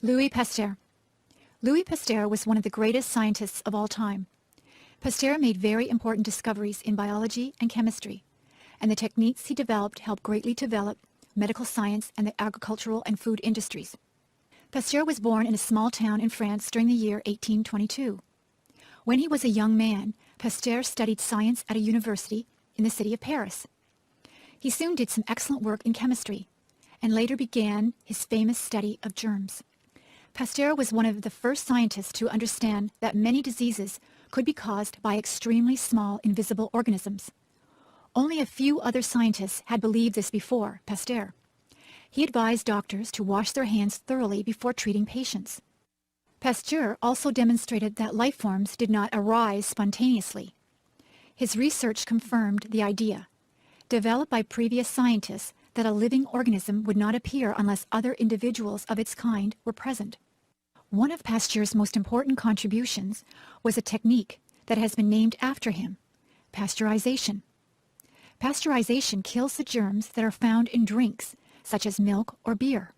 Louis Pasteur. Louis Pasteur was one of the greatest scientists of all time. Pasteur made very important discoveries in biology and chemistry, and the techniques he developed helped greatly develop medical science and the agricultural and food industries. Pasteur was born in a small town in France during the year 1822. When he was a young man, Pasteur studied science at a university in the city of Paris. He soon did some excellent work in chemistry, and later began his famous study of germs. Pasteur was one of the first scientists to understand that many diseases could be caused by extremely small invisible organisms. Only a few other scientists had believed this before Pasteur. He advised doctors to wash their hands thoroughly before treating patients. Pasteur also demonstrated that life forms did not arise spontaneously. His research confirmed the idea, developed by previous scientists, that a living organism would not appear unless other individuals of its kind were present. One of Pasteur's most important contributions was a technique that has been named after him, pasteurization. Pasteurization kills the germs that are found in drinks, such as milk or beer.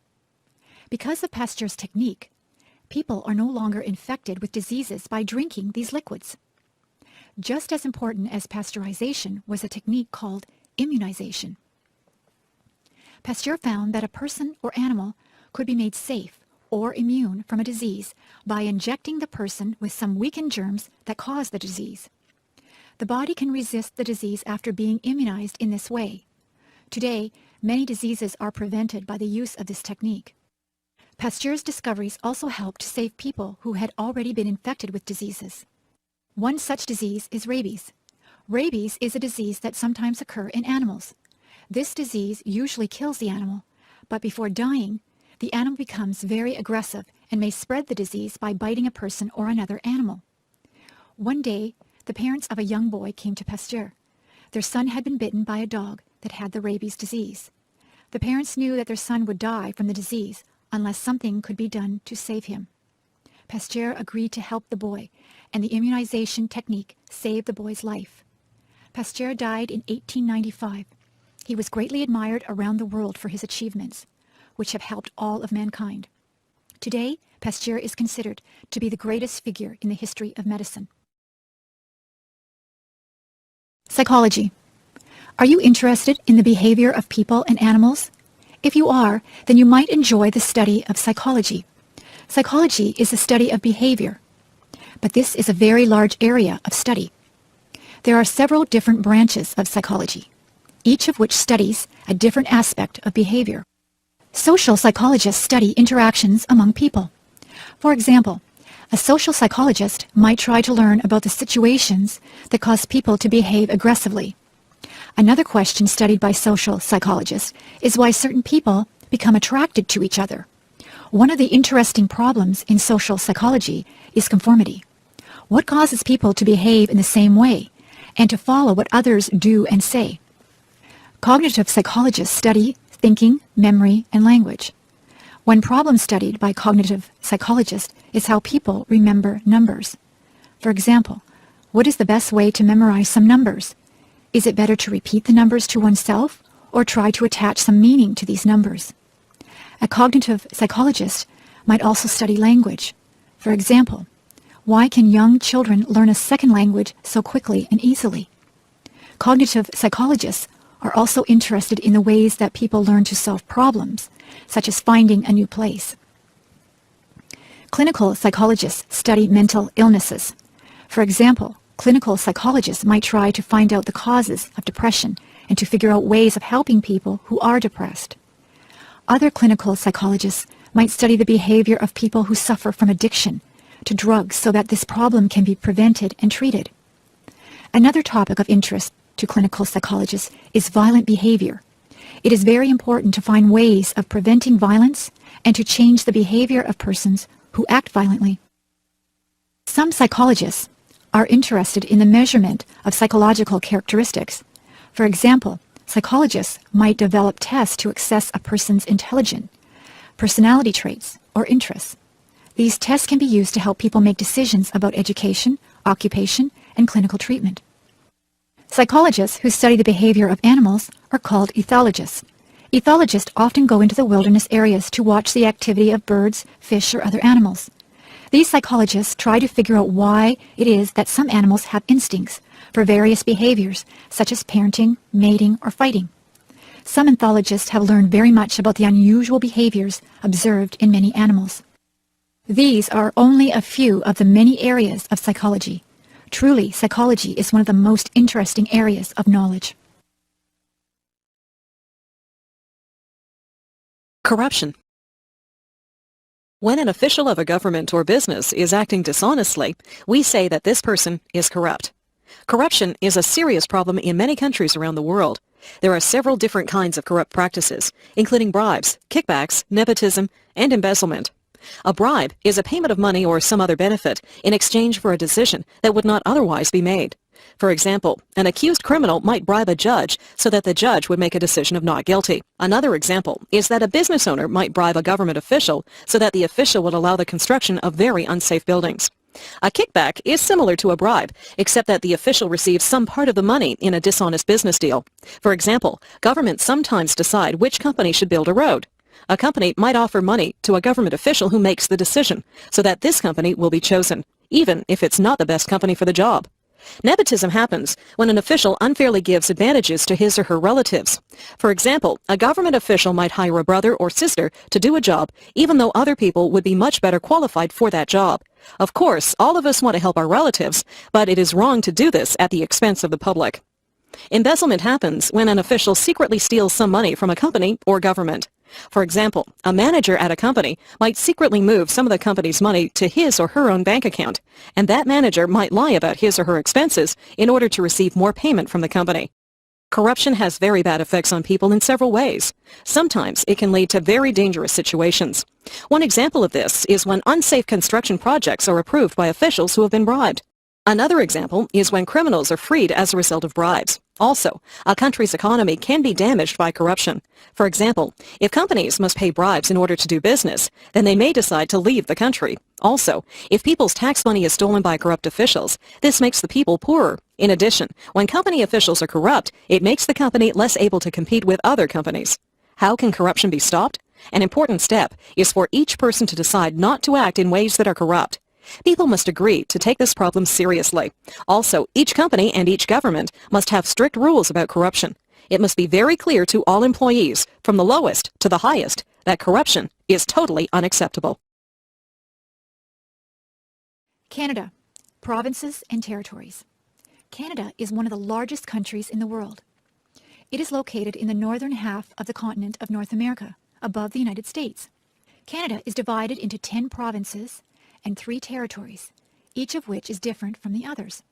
Because of Pasteur's technique, people are no longer infected with diseases by drinking these liquids. Just as important as pasteurization was a technique called immunization. Pasteur found that a person or animal could be made safe or immune from a disease by injecting the person with some weakened germs that cause the disease. The body can resist the disease after being immunized in this way. Today, many diseases are prevented by the use of this technique. Pasteur's discoveries also helped to save people who had already been infected with diseases. One such disease is rabies. Rabies is a disease that sometimes occurs in animals. This disease usually kills the animal, but before dying, the animal becomes very aggressive and may spread the disease by biting a person or another animal. One day, the parents of a young boy came to Pasteur. Their son had been bitten by a dog that had the rabies disease. The parents knew that their son would die from the disease unless something could be done to save him. Pasteur agreed to help the boy, and the immunization technique saved the boy's life. Pasteur died in 1895. He was greatly admired around the world for his achievements, which have helped all of mankind. Today, Pasteur is considered to be the greatest figure in the history of medicine. Psychology. Are you interested in the behavior of people and animals? If you are, then you might enjoy the study of psychology. Psychology is the study of behavior, but this is a very large area of study. There are several different branches of psychology, each of which studies a different aspect of behavior. Social psychologists study interactions among people. For example, a social psychologist might try to learn about the situations that cause people to behave aggressively. Another question studied by social psychologists is why certain people become attracted to each other. One of the interesting problems in social psychology is conformity. What causes people to behave in the same way and to follow what others do and say? Cognitive psychologists study thinking, memory, and language. One problem studied by cognitive psychologists is how people remember numbers. For example, what is the best way to memorize some numbers? Is it better to repeat the numbers to oneself or try to attach some meaning to these numbers? A cognitive psychologist might also study language. For example, why can young children learn a second language so quickly and easily? Cognitive psychologists are also interested in the ways that people learn to solve problems, such as finding a new place. Clinical psychologists study mental illnesses. For example, clinical psychologists might try to find out the causes of depression and to figure out ways of helping people who are depressed. Other clinical psychologists might study the behavior of people who suffer from addiction to drugs so that this problem can be prevented and treated. Another topic of interest to clinical psychologists is violent behavior. It is very important to find ways of preventing violence and to change the behavior of persons who act violently. Some psychologists are interested in the measurement of psychological characteristics. For example, psychologists might develop tests to assess a person's intelligence, personality traits, or interests. These tests can be used to help people make decisions about education, occupation, and clinical treatment. Psychologists who study the behavior of animals are called ethologists. Ethologists often go into the wilderness areas to watch the activity of birds, fish, or other animals. These psychologists try to figure out why it is that some animals have instincts for various behaviors, such as parenting, mating, or fighting. Some ethologists have learned very much about the unusual behaviors observed in many animals. These are only a few of the many areas of psychology. Truly, psychology is one of the most interesting areas of knowledge. Corruption. When an official of a government or business is acting dishonestly, we say that this person is corrupt. Corruption is a serious problem in many countries around the world. There are several different kinds of corrupt practices, including bribes, kickbacks, nepotism, and embezzlement. A bribe is a payment of money or some other benefit in exchange for a decision that would not otherwise be made. For example, an accused criminal might bribe a judge so that the judge would make a decision of not guilty. Another example is that a business owner might bribe a government official so that the official would allow the construction of very unsafe buildings. A kickback is similar to a bribe, except that the official receives some part of the money in a dishonest business deal. For example, governments sometimes decide which company should build a road. A company might offer money to a government official who makes the decision, so that this company will be chosen, even if it's not the best company for the job. Nepotism happens when an official unfairly gives advantages to his or her relatives. For example, a government official might hire a brother or sister to do a job, even though other people would be much better qualified for that job. Of course, all of us want to help our relatives, but it is wrong to do this at the expense of the public. Embezzlement happens when an official secretly steals some money from a company or government. For example, a manager at a company might secretly move some of the company's money to his or her own bank account, and that manager might lie about his or her expenses in order to receive more payment from the company. Corruption has very bad effects on people in several ways. Sometimes it can lead to very dangerous situations. One example of this is when unsafe construction projects are approved by officials who have been bribed. Another example is when criminals are freed as a result of bribes. Also, a country's economy can be damaged by corruption. For example, if companies must pay bribes in order to do business, then they may decide to leave the country. Also, if people's tax money is stolen by corrupt officials, this makes the people poorer. In addition, when company officials are corrupt, it makes the company less able to compete with other companies. How can corruption be stopped? An important step is for each person to decide not to act in ways that are corrupt. People must agree to take this problem seriously. Also, each company and each government must have strict rules about corruption. It must be very clear to all employees, from the lowest to the highest, that corruption is totally unacceptable. Canada, provinces and territories. Canada is one of the largest countries in the world. It is located in the northern half of the continent of North America, above the United States. Canada is divided into 10 provinces and 3 territories, each of which is different from the others.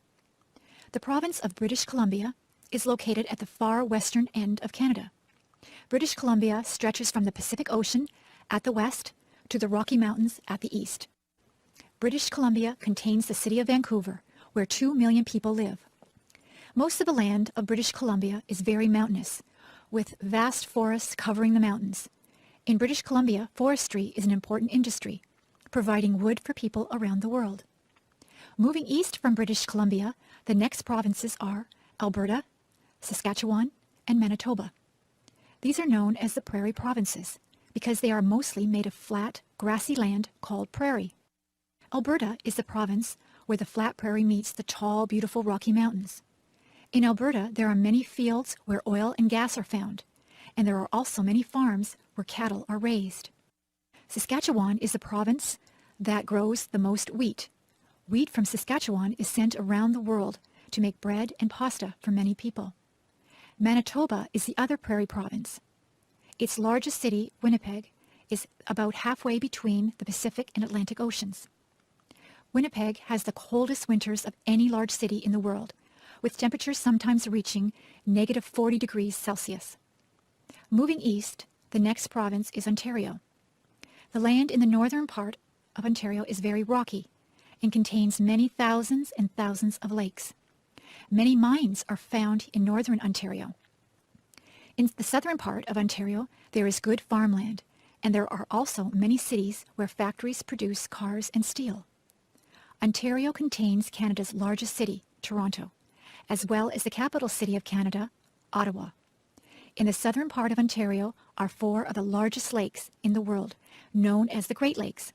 The province of British Columbia is located at the far western end of Canada. British Columbia stretches from the Pacific Ocean at the west to the Rocky Mountains at the east. British Columbia contains the city of Vancouver, where 2 million people live. Most of the land of British Columbia is very mountainous, with vast forests covering the mountains. In British Columbia, forestry is an important industry, providing wood for people around the world. Moving east from British Columbia, the next provinces are Alberta, Saskatchewan, and Manitoba. These are known as the Prairie Provinces because they are mostly made of flat, grassy land called prairie. Alberta is the province where the flat prairie meets the tall, beautiful Rocky Mountains. In Alberta, there are many fields where oil and gas are found, and there are also many farms where cattle are raised. Saskatchewan is the province that grows the most wheat. Wheat from Saskatchewan is sent around the world to make bread and pasta for many people. Manitoba is the other prairie province. Its largest city, Winnipeg, is about halfway between the Pacific and Atlantic Oceans. Winnipeg has the coldest winters of any large city in the world, with temperatures sometimes reaching -40 degrees Celsius. Moving east, the next province is Ontario. The land in the northern part of Ontario is very rocky and contains many thousands and thousands of lakes. Many mines are found in northern Ontario. In the southern part of Ontario, there is good farmland, and there are also many cities where factories produce cars and steel. Ontario contains Canada's largest city, Toronto, as well as the capital city of Canada, Ottawa. In the southern part of Ontario are 4 of the largest lakes in the world, known as the Great Lakes.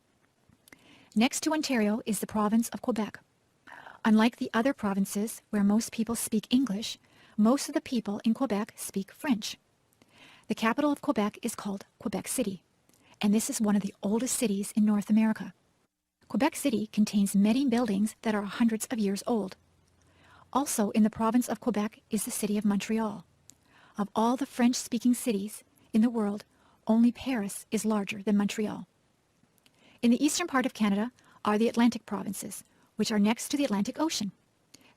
Next to Ontario is the province of Quebec. Unlike the other provinces where most people speak English, most of the people in Quebec speak French. The capital of Quebec is called Quebec City, and this is one of the oldest cities in North America. Quebec City contains many buildings that are hundreds of years old. Also in the province of Quebec is the city of Montreal. Of all the French-speaking cities in the world, only Paris is larger than Montreal. In the eastern part of Canada are the Atlantic provinces, which are next to the Atlantic Ocean.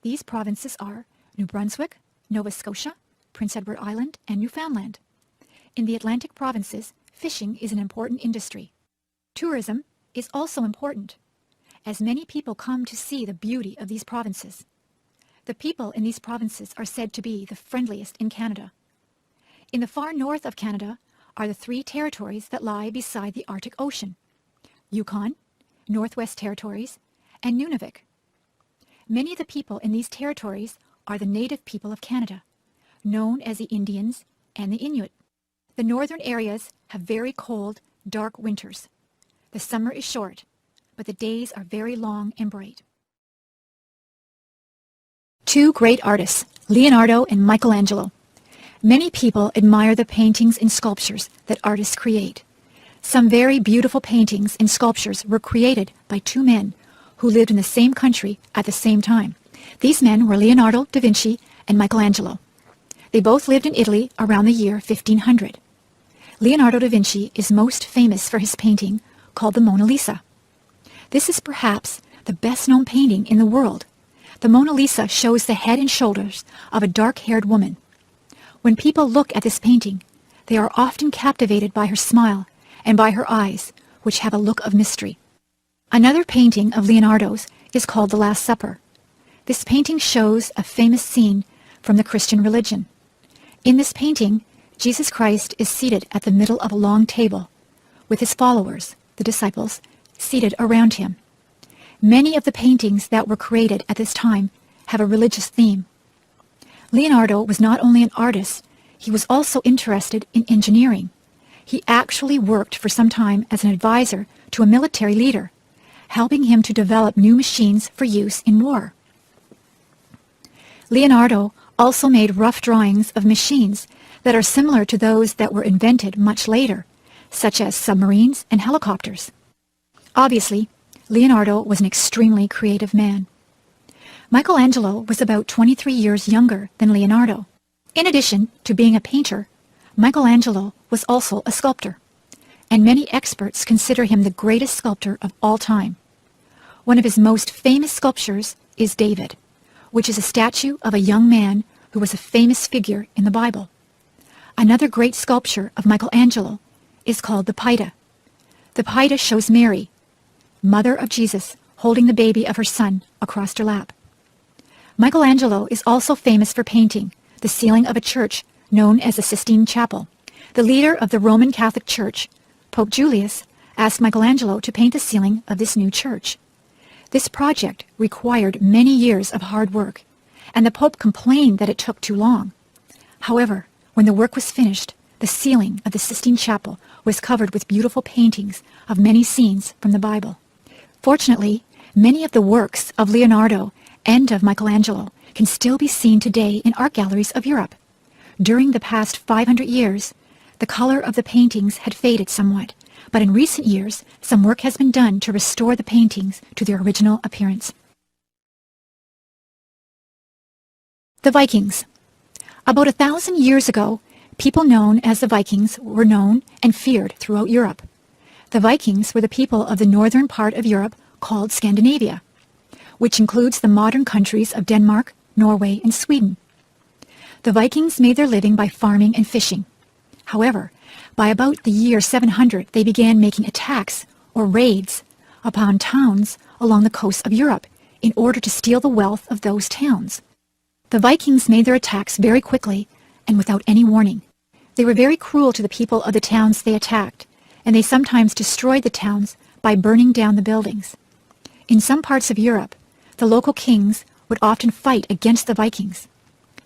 These provinces are New Brunswick, Nova Scotia, Prince Edward Island, and Newfoundland. In the Atlantic provinces, fishing is an important industry. Tourism is also important, as many people come to see the beauty of these provinces. The people in these provinces are said to be the friendliest in Canada. In the far north of Canada are the 3 territories that lie beside the Arctic Ocean: Yukon, Northwest Territories, and Nunavut. Many of the people in these territories are the native people of Canada, known as the Indians and the Inuit. The northern areas have very cold, dark winters. The summer is short, but the days are very long and bright. 2 great artists, Leonardo and Michelangelo. Many people admire the paintings and sculptures that artists create. Some very beautiful paintings and sculptures were created by 2 men who lived in the same country at the same time. These men were Leonardo da Vinci and Michelangelo. They both lived in Italy around the year 1500. Leonardo da Vinci is most famous for his painting called the Mona Lisa. This is perhaps the best-known painting in the world. The Mona Lisa shows the head and shoulders of a dark-haired woman. When people look at this painting, they are often captivated by her smile and by her eyes, which have a look of mystery. Another painting of Leonardo's is called The Last Supper. This painting shows a famous scene from the Christian religion. In this painting, Jesus Christ is seated at the middle of a long table, with his followers, the disciples, seated around him. Many of the paintings that were created at this time have a religious theme. Leonardo was not only an artist, he was also interested in engineering. He actually worked for some time as an advisor to a military leader, helping him to develop new machines for use in war. Leonardo also made rough drawings of machines that are similar to those that were invented much later, such as submarines and helicopters. Obviously, Leonardo was an extremely creative man. Michelangelo was about 23 years younger than Leonardo. In addition to being a painter, Michelangelo was also a sculptor, and many experts consider him the greatest sculptor of all time. One of his most famous sculptures is David, which is a statue of a young man who was a famous figure in the Bible. Another great sculpture of Michelangelo is called the Pieta. The Pieta shows Mary, mother of Jesus, holding the baby of her son across her lap. Michelangelo is also famous for painting the ceiling of a church known as the Sistine Chapel. The leader of the Roman Catholic Church, Pope Julius, asked Michelangelo to paint the ceiling of this new church. This project required many years of hard work, and the Pope complained that it took too long. However, when the work was finished, the ceiling of the Sistine Chapel was covered with beautiful paintings of many scenes from the Bible. Fortunately, many of the works of Leonardo and of Michelangelo can still be seen today in art galleries of Europe. During the past 500 years, the color of the paintings had faded somewhat, but in recent years, some work has been done to restore the paintings to their original appearance. The Vikings. About 1,000 years ago, people known as the Vikings were known and feared throughout Europe. The Vikings were the people of the northern part of Europe called Scandinavia, which includes the modern countries of Denmark, Norway, and Sweden. The Vikings made their living by farming and fishing. However, by about the year 700, they began making attacks or raids upon towns along the coast of Europe in order to steal the wealth of those towns. The Vikings made their attacks very quickly and without any warning. They were very cruel to the people of the towns they attacked, and they sometimes destroyed the towns by burning down the buildings. In some parts of Europe, the local kings would often fight against the Vikings.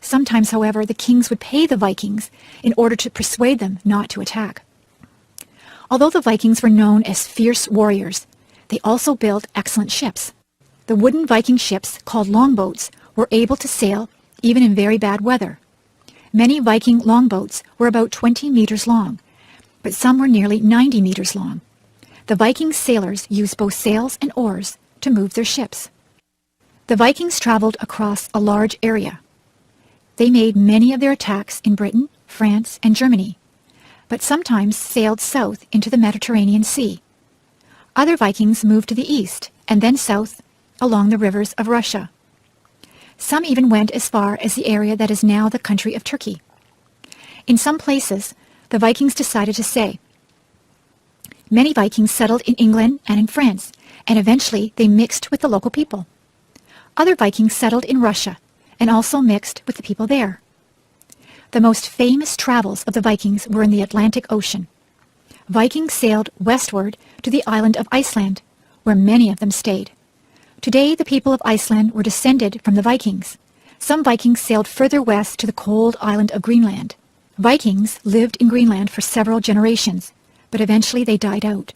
Sometimes, however, the kings would pay the Vikings in order to persuade them not to attack. Although the Vikings were known as fierce warriors, they also built excellent ships. The wooden Viking ships, called longboats, were able to sail even in very bad weather. Many Viking longboats were about 20 meters long, but some were nearly 90 meters long. The Viking sailors used both sails and oars to move their ships. The Vikings traveled across a large area. They made many of their attacks in Britain, France, and Germany, but sometimes sailed south into the Mediterranean Sea. Other Vikings moved to the east and then south along the rivers of Russia. Some even went as far as the area that is now the country of Turkey. In some places, the Vikings decided to stay. Many Vikings settled in England and in France, and eventually they mixed with the local people. Other Vikings settled in Russia and also mixed with the people there. The most famous travels of the Vikings were in the Atlantic Ocean. Vikings sailed westward to the island of Iceland, where many of them stayed. Today, the people of Iceland were descended from the Vikings. Some Vikings sailed further west to the cold island of Greenland. Vikings lived in Greenland for several generations, but eventually they died out.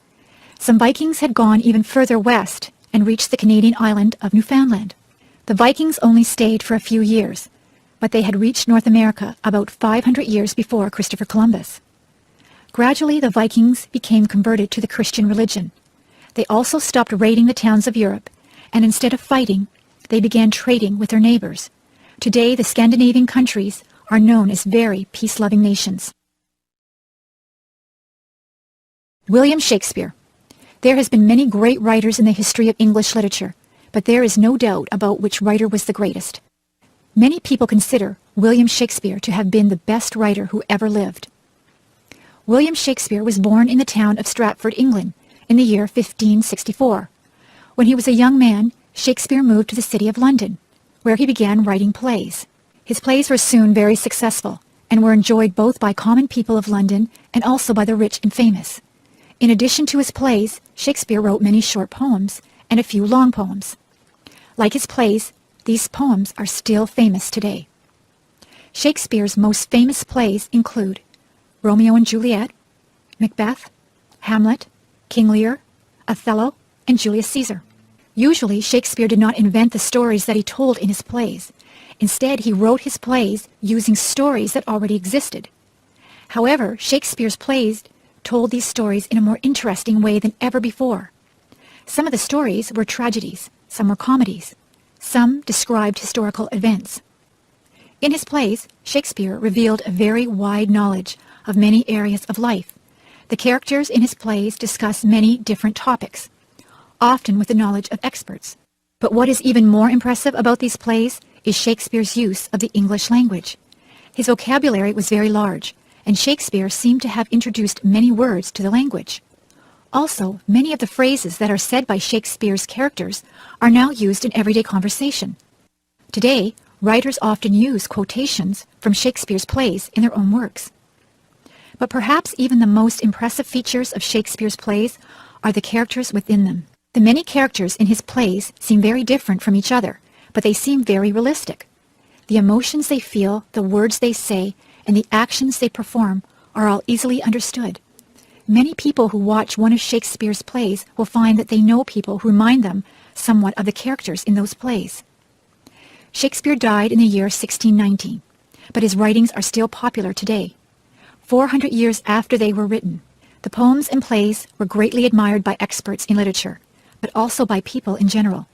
Some Vikings had gone even further west and reached the Canadian island of Newfoundland. The Vikings only stayed for a few years, but they had reached North America about 500 years before Christopher Columbus. Gradually, the Vikings became converted to the Christian religion. They also stopped raiding the towns of Europe, and instead of fighting, they began trading with their neighbors. Today, the Scandinavian countries are known as very peace-loving nations. William Shakespeare. There has been many great writers in the history of English literature, but there is no doubt about which writer was the greatest. Many people consider William Shakespeare to have been the best writer who ever lived. William Shakespeare was born in the town of Stratford, England, in the year 1564. When he was a young man, Shakespeare moved to the city of London, where he began writing plays. His plays were soon very successful and were enjoyed both by common people of London and also by the rich and famous. In addition to his plays, Shakespeare wrote many short poems and a few long poems. Like his plays, these poems are still famous today. Shakespeare's most famous plays include Romeo and Juliet, Macbeth, Hamlet, King Lear, Othello, and Julius Caesar. Usually, Shakespeare did not invent the stories that he told in his plays. Instead, he wrote his plays using stories that already existed. However, Shakespeare's plays told these stories in a more interesting way than ever before. Some of the stories were tragedies, some were comedies, some described historical events. In his plays, Shakespeare revealed a very wide knowledge of many areas of life. The characters in his plays discuss many different topics, often with the knowledge of experts. But what is even more impressive about these plays is Shakespeare's use of the English language. His vocabulary was very large, and Shakespeare seemed to have introduced many words to the language. Also, many of the phrases that are said by Shakespeare's characters are now used in everyday conversation. Today, writers often use quotations from Shakespeare's plays in their own works. But perhaps even the most impressive features of Shakespeare's plays are the characters within them. The many characters in his plays seem very different from each other, but they seem very realistic. The emotions they feel, the words they say, and the actions they perform are all easily understood. Many people who watch one of Shakespeare's plays will find that they know people who remind them somewhat of the characters in those plays. Shakespeare died in the year 1619, but his writings are still popular today. 400 years after they were written, the poems and plays were greatly admired by experts in literature, but also by people in general.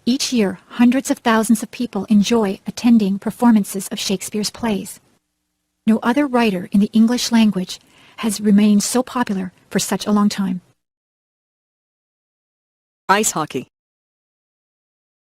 Each year, hundreds of thousands of people enjoy attending performances of Shakespeare's plays. No other writer in the English language has remained so popular for such a long time. Ice hockey.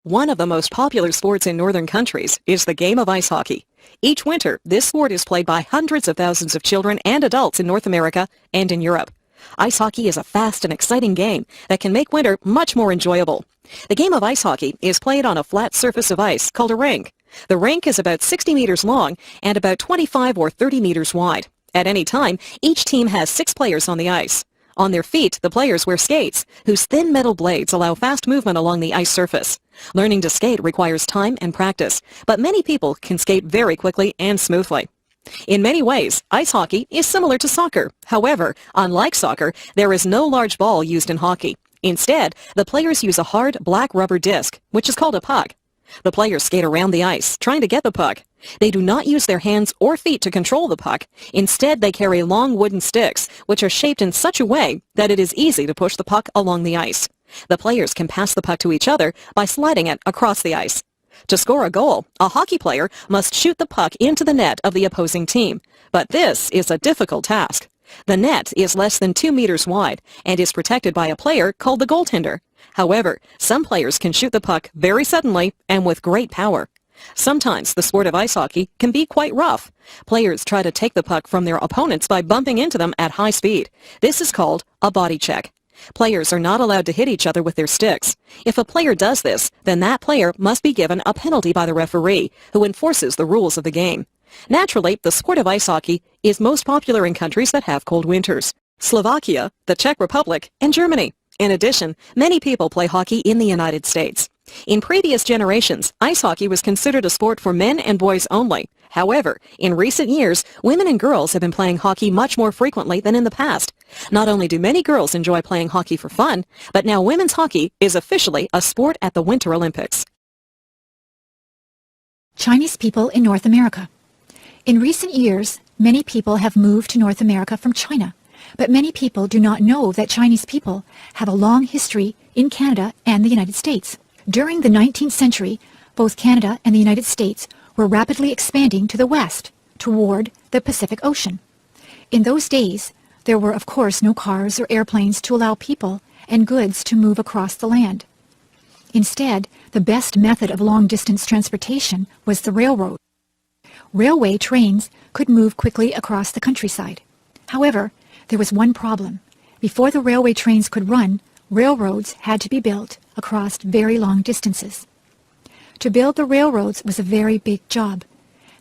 One of the most popular sports in northern countries is the game of ice hockey. Each winter, this sport is played by hundreds of thousands of children and adults in North America and in Europe. Ice hockey is a fast and exciting game that can make winter much more enjoyable. The game of ice hockey is played on a flat surface of ice called a rink. The rink is about 60 meters long and about 25 or 30 meters wide. At any time, each team has 6 players on the ice. On their feet, the players wear skates, whose thin metal blades allow fast movement along the ice surface. Learning to skate requires time and practice, but many people can skate very quickly and smoothly. In many ways, ice hockey is similar to soccer. However, unlike soccer, there is no large ball used in hockey. Instead, the players use a hard black rubber disc, which is called a puck. The players skate around the ice, trying to get the puck. They do not use their hands or feet to control the puck. Instead, they carry long wooden sticks, which are shaped in such a way that it is easy to push the puck along the ice. The players can pass the puck to each other by sliding it across the ice. To score a goal, a hockey player must shoot the puck into the net of the opposing team. But this is a difficult task. The net is less than 2 meters wide and is protected by a player called the goaltender. However, some players can shoot the puck very suddenly and with great power. Sometimes the sport of ice hockey can be quite rough. Players try to take the puck from their opponents by bumping into them at high speed. This is called a body check. Players are not allowed to hit each other with their sticks. If a player does this, then that player must be given a penalty by the referee, who enforces the rules of the game. Naturally, the sport of ice hockey is most popular in countries that have cold winters: Slovakia, the Czech Republic, and Germany. In addition, many people play hockey in the United States. In previous generations, ice hockey was considered a sport for men and boys only. However, in recent years, women and girls have been playing hockey much more frequently than in the past. Not only do many girls enjoy playing hockey for fun, but now women's hockey is officially a sport at the Winter Olympics. Chinese people in North America. In recent years, many people have moved to North America from China, but many people do not know that Chinese people have a long history in Canada and the United States. During the 19th century, both Canada and the United States were rapidly expanding to the west, toward the Pacific Ocean. In those days, there were of course no cars or airplanes to allow people and goods to move across the land. Instead, the best method of long-distance transportation was the railroad. Railway trains could move quickly across the countryside. However, there was one problem. Before the railway trains could run, railroads had to be built across very long distances. To build the railroads was a very big job.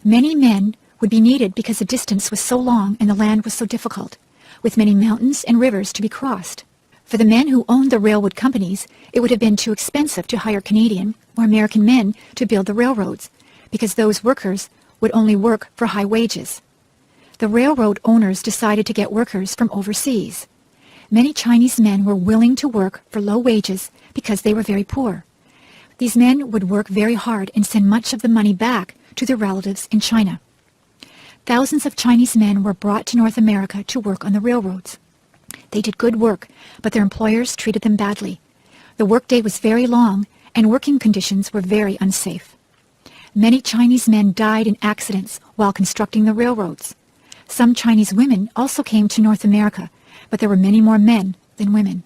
Many men would be needed because the distance was so long and the land was so difficult, with many mountains and rivers to be crossed. For the men who owned the railroad companies, it would have been too expensive to hire Canadian or American men to build the railroads, because those workers would only work for high wages. The railroad owners decided to get workers from overseas. Many Chinese men were willing to work for low wages because they were very poor. These men would work very hard and send much of the money back to their relatives in China. Thousands of Chinese men were brought to North America to work on the railroads. They did good work, but their employers treated them badly. The workday was very long, and working conditions were very unsafe. Many Chinese men died in accidents while constructing the railroads. Some Chinese women also came to North America, but there were many more men than women.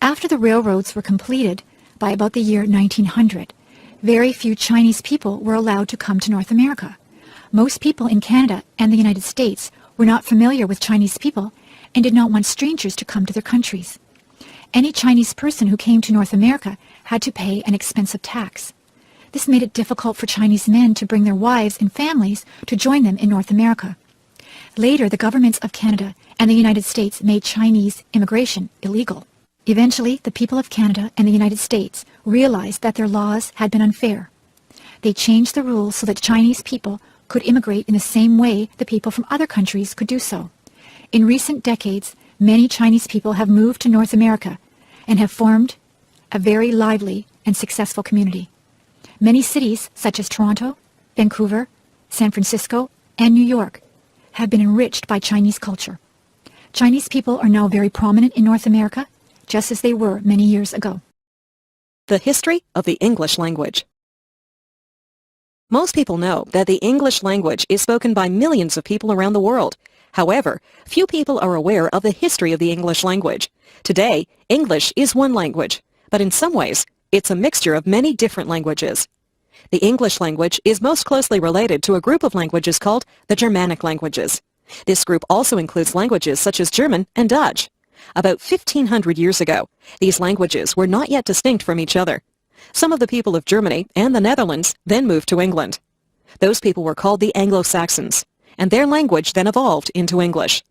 After the railroads were completed, by about the year 1900, very few Chinese people were allowed to come to North America. Most people in Canada and the United States were not familiar with Chinese people and did not want strangers to come to their countries. Any Chinese person who came to North America had to pay an expensive tax. This made it difficult for Chinese men to bring their wives and families to join them in North America. Later, the governments of Canada and the United States made Chinese immigration illegal. Eventually, the people of Canada and the United States realized that their laws had been unfair. They changed the rules so that Chinese people could immigrate in the same way the people from other countries could do so. In recent decades, many Chinese people have moved to North America and have formed a very lively and successful community. Many cities, such as Toronto, Vancouver, San Francisco, and New York, have been enriched by Chinese culture. Chinese people are now very prominent in North America, just as they were many years ago. The history of the English language. Most people know that the English language is spoken by millions of people around the world. However, few people are aware of the history of the English language. Today, English is one language, but in some ways, it's a mixture of many different languages. The English language is most closely related to a group of languages called the Germanic languages. This group also includes languages such as German and Dutch. About 1,500 years ago, these languages were not yet distinct from each other. Some of the people of Germany and the Netherlands then moved to England. Those people were called the Anglo-Saxons, and their language then evolved into English.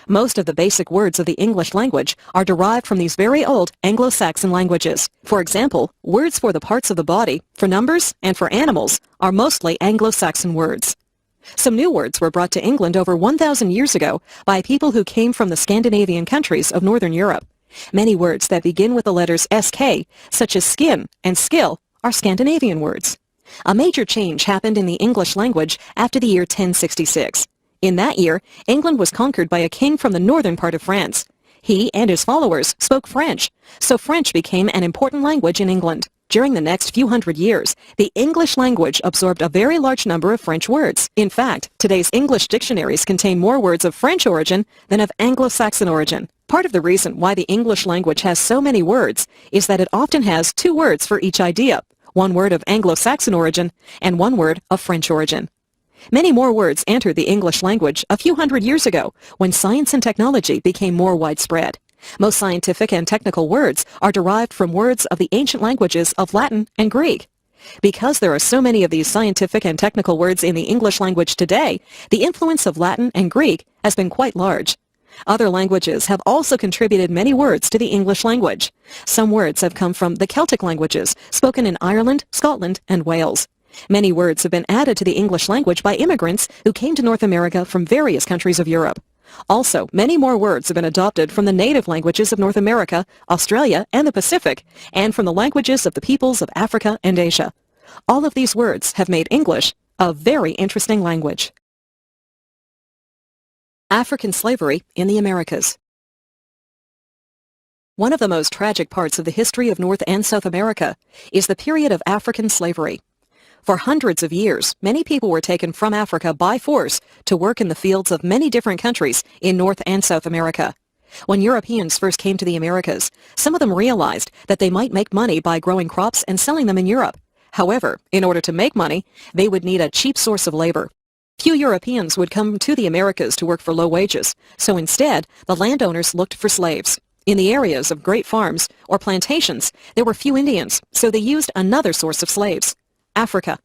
Most of the basic words of the English language are derived from these very old Anglo-Saxon languages. For example, words for the parts of the body, for numbers, and for animals are mostly Anglo-Saxon words. Some new words were brought to England over 1,000 years ago by people who came from the Scandinavian countries of Northern Europe. Many words that begin with the letters SK, such as skin and skill, are Scandinavian words. A major change happened in the English language after the year 1066. In that year, England was conquered by a king from the northern part of France. He and his followers spoke French, so French became an important language in England. During the next few hundred years, the English language absorbed a very large number of French words. In fact, today's English dictionaries contain more words of French origin than of Anglo-Saxon origin. Part of the reason why the English language has so many words is that it often has two words for each idea, one word of Anglo-Saxon origin and one word of French origin. Many more words entered the English language a few hundred years ago when science and technology became more widespread. Most scientific and technical words are derived from words of the ancient languages of Latin and Greek. Because there are so many of these scientific and technical words in the English language today, the influence of Latin and Greek has been quite large. Other languages have also contributed many words to the English language. Some words have come from the Celtic languages, spoken in Ireland, Scotland, and Wales. Many words have been added to the English language by immigrants who came to North America from various countries of Europe. Also, many more words have been adopted from the native languages of North America, Australia, and the Pacific, and from the languages of the peoples of Africa and Asia. All of these words have made English a very interesting language. African slavery in the Americas. One of the most tragic parts of the history of North and South America is the period of African slavery. For hundreds of years, many people were taken from Africa by force to work in the fields of many different countries in North and South America. When Europeans first came to the Americas, some of them realized that they might make money by growing crops and selling them in Europe. However, in order to make money, they would need a cheap source of labor. Few Europeans would come to the Americas to work for low wages, so instead, the landowners looked for slaves. In the areas of great farms or plantations, there were few Indians, so they used another source of slaves. Africa.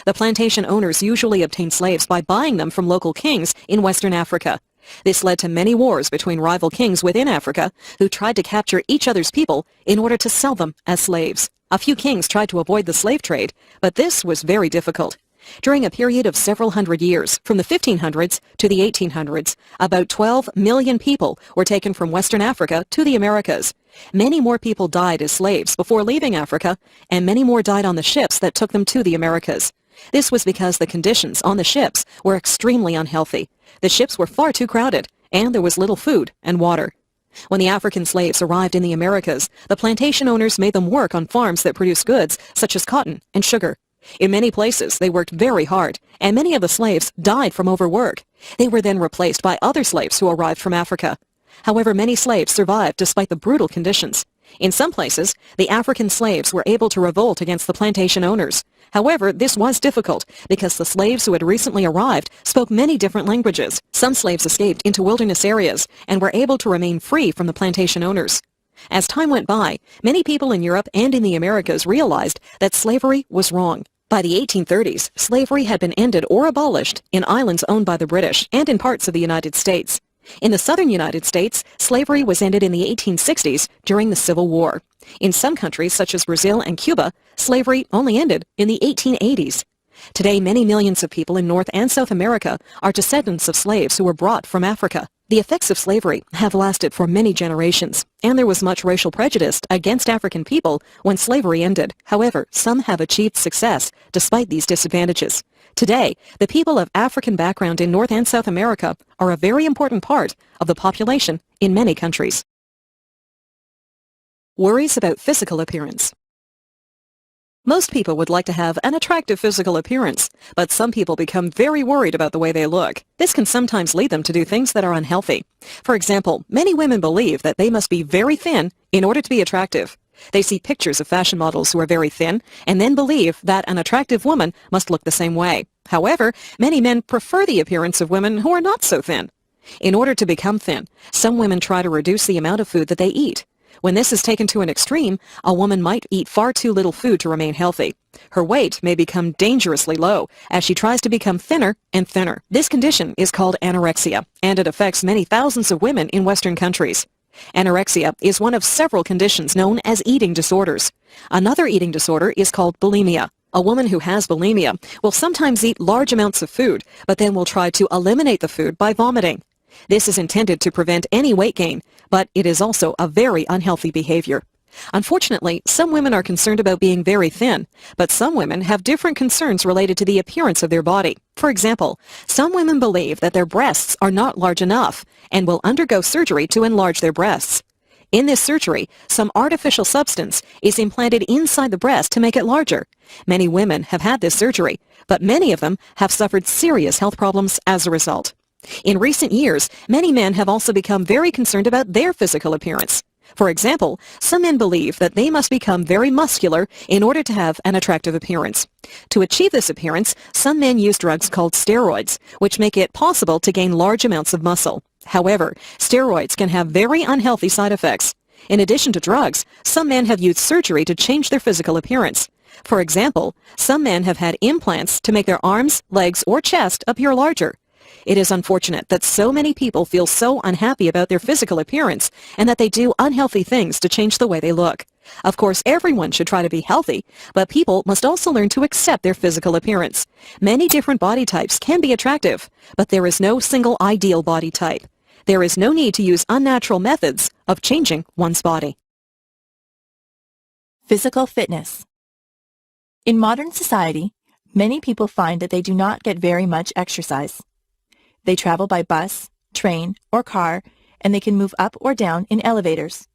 The plantation owners usually obtained slaves by buying them from local kings in Western Africa. This led to many wars between rival kings within Africa who tried to capture each other's people in order to sell them as slaves. A few kings tried to avoid the slave trade, but this was very difficult. During a period of several hundred years, from the 1500s to the 1800s, about 12 million people were taken from Western Africa to the Americas. Many more people died as slaves before leaving Africa, and many more died on the ships that took them to the Americas. This was because the conditions on the ships were extremely unhealthy. The ships were far too crowded, and there was little food and water. When the African slaves arrived in the Americas, the plantation owners made them work on farms that produced goods such as cotton and sugar. In many places, they worked very hard, and many of the slaves died from overwork. They were then replaced by other slaves who arrived from Africa. However, many slaves survived despite the brutal conditions. In some places, the African slaves were able to revolt against the plantation owners. However, this was difficult because the slaves who had recently arrived spoke many different languages. Some slaves escaped into wilderness areas and were able to remain free from the plantation owners. As time went by, many people in Europe and in the Americas realized that slavery was wrong. By the 1830s, slavery had been ended or abolished in islands owned by the British and in parts of the United States. In the southern United States, slavery was ended in the 1860s during the Civil War. In some countries, such as Brazil and Cuba, slavery only ended in the 1880s. Today, many millions of people in North and South America are descendants of slaves who were brought from Africa. The effects of slavery have lasted for many generations, and there was much racial prejudice against African people when slavery ended. However, some have achieved success despite these disadvantages. Today, the people of African background in North and South America are a very important part of the population in many countries. Worries about physical appearance. Most people would like to have an attractive physical appearance, but some people become very worried about the way they look. This can sometimes lead them to do things that are unhealthy. For example, many women believe that they must be very thin in order to be attractive. They see pictures of fashion models who are very thin and then believe that an attractive woman must look the same way. However, many men prefer the appearance of women who are not so thin. In order to become thin, some women try to reduce the amount of food that they eat. When this is taken to an extreme, a woman might eat far too little food to remain healthy. Her weight may become dangerously low as she tries to become thinner and thinner. This condition is called anorexia, and it affects many thousands of women in Western countries. Anorexia is one of several conditions known as eating disorders. Another eating disorder is called bulimia. A woman who has bulimia will sometimes eat large amounts of food, but then will try to eliminate the food by vomiting. This is intended to prevent any weight gain, but it is also a very unhealthy behavior. Unfortunately, some women are concerned about being very thin, but some women have different concerns related to the appearance of their body. For example, some women believe that their breasts are not large enough and will undergo surgery to enlarge their breasts. In this surgery, some artificial substance is implanted inside the breast to make it larger. Many women have had this surgery, but many of them have suffered serious health problems as a result. In recent years, many men have also become very concerned about their physical appearance. For example, some men believe that they must become very muscular in order to have an attractive appearance. To achieve this appearance, some men use drugs called steroids, which make it possible to gain large amounts of muscle. However, steroids can have very unhealthy side effects. In addition to drugs, some men have used surgery to change their physical appearance. For example, some men have had implants to make their arms, legs, or chest appear larger. It is unfortunate that so many people feel so unhappy about their physical appearance and that they do unhealthy things to change the way they look. Of course, everyone should try to be healthy, but people must also learn to accept their physical appearance. Many different body types can be attractive, but there is no single ideal body type. There is no need to use unnatural methods of changing one's body. Physical fitness. In modern society, many people find that they do not get very much exercise. They travel by bus, train, or car, and they can move up or down in elevators.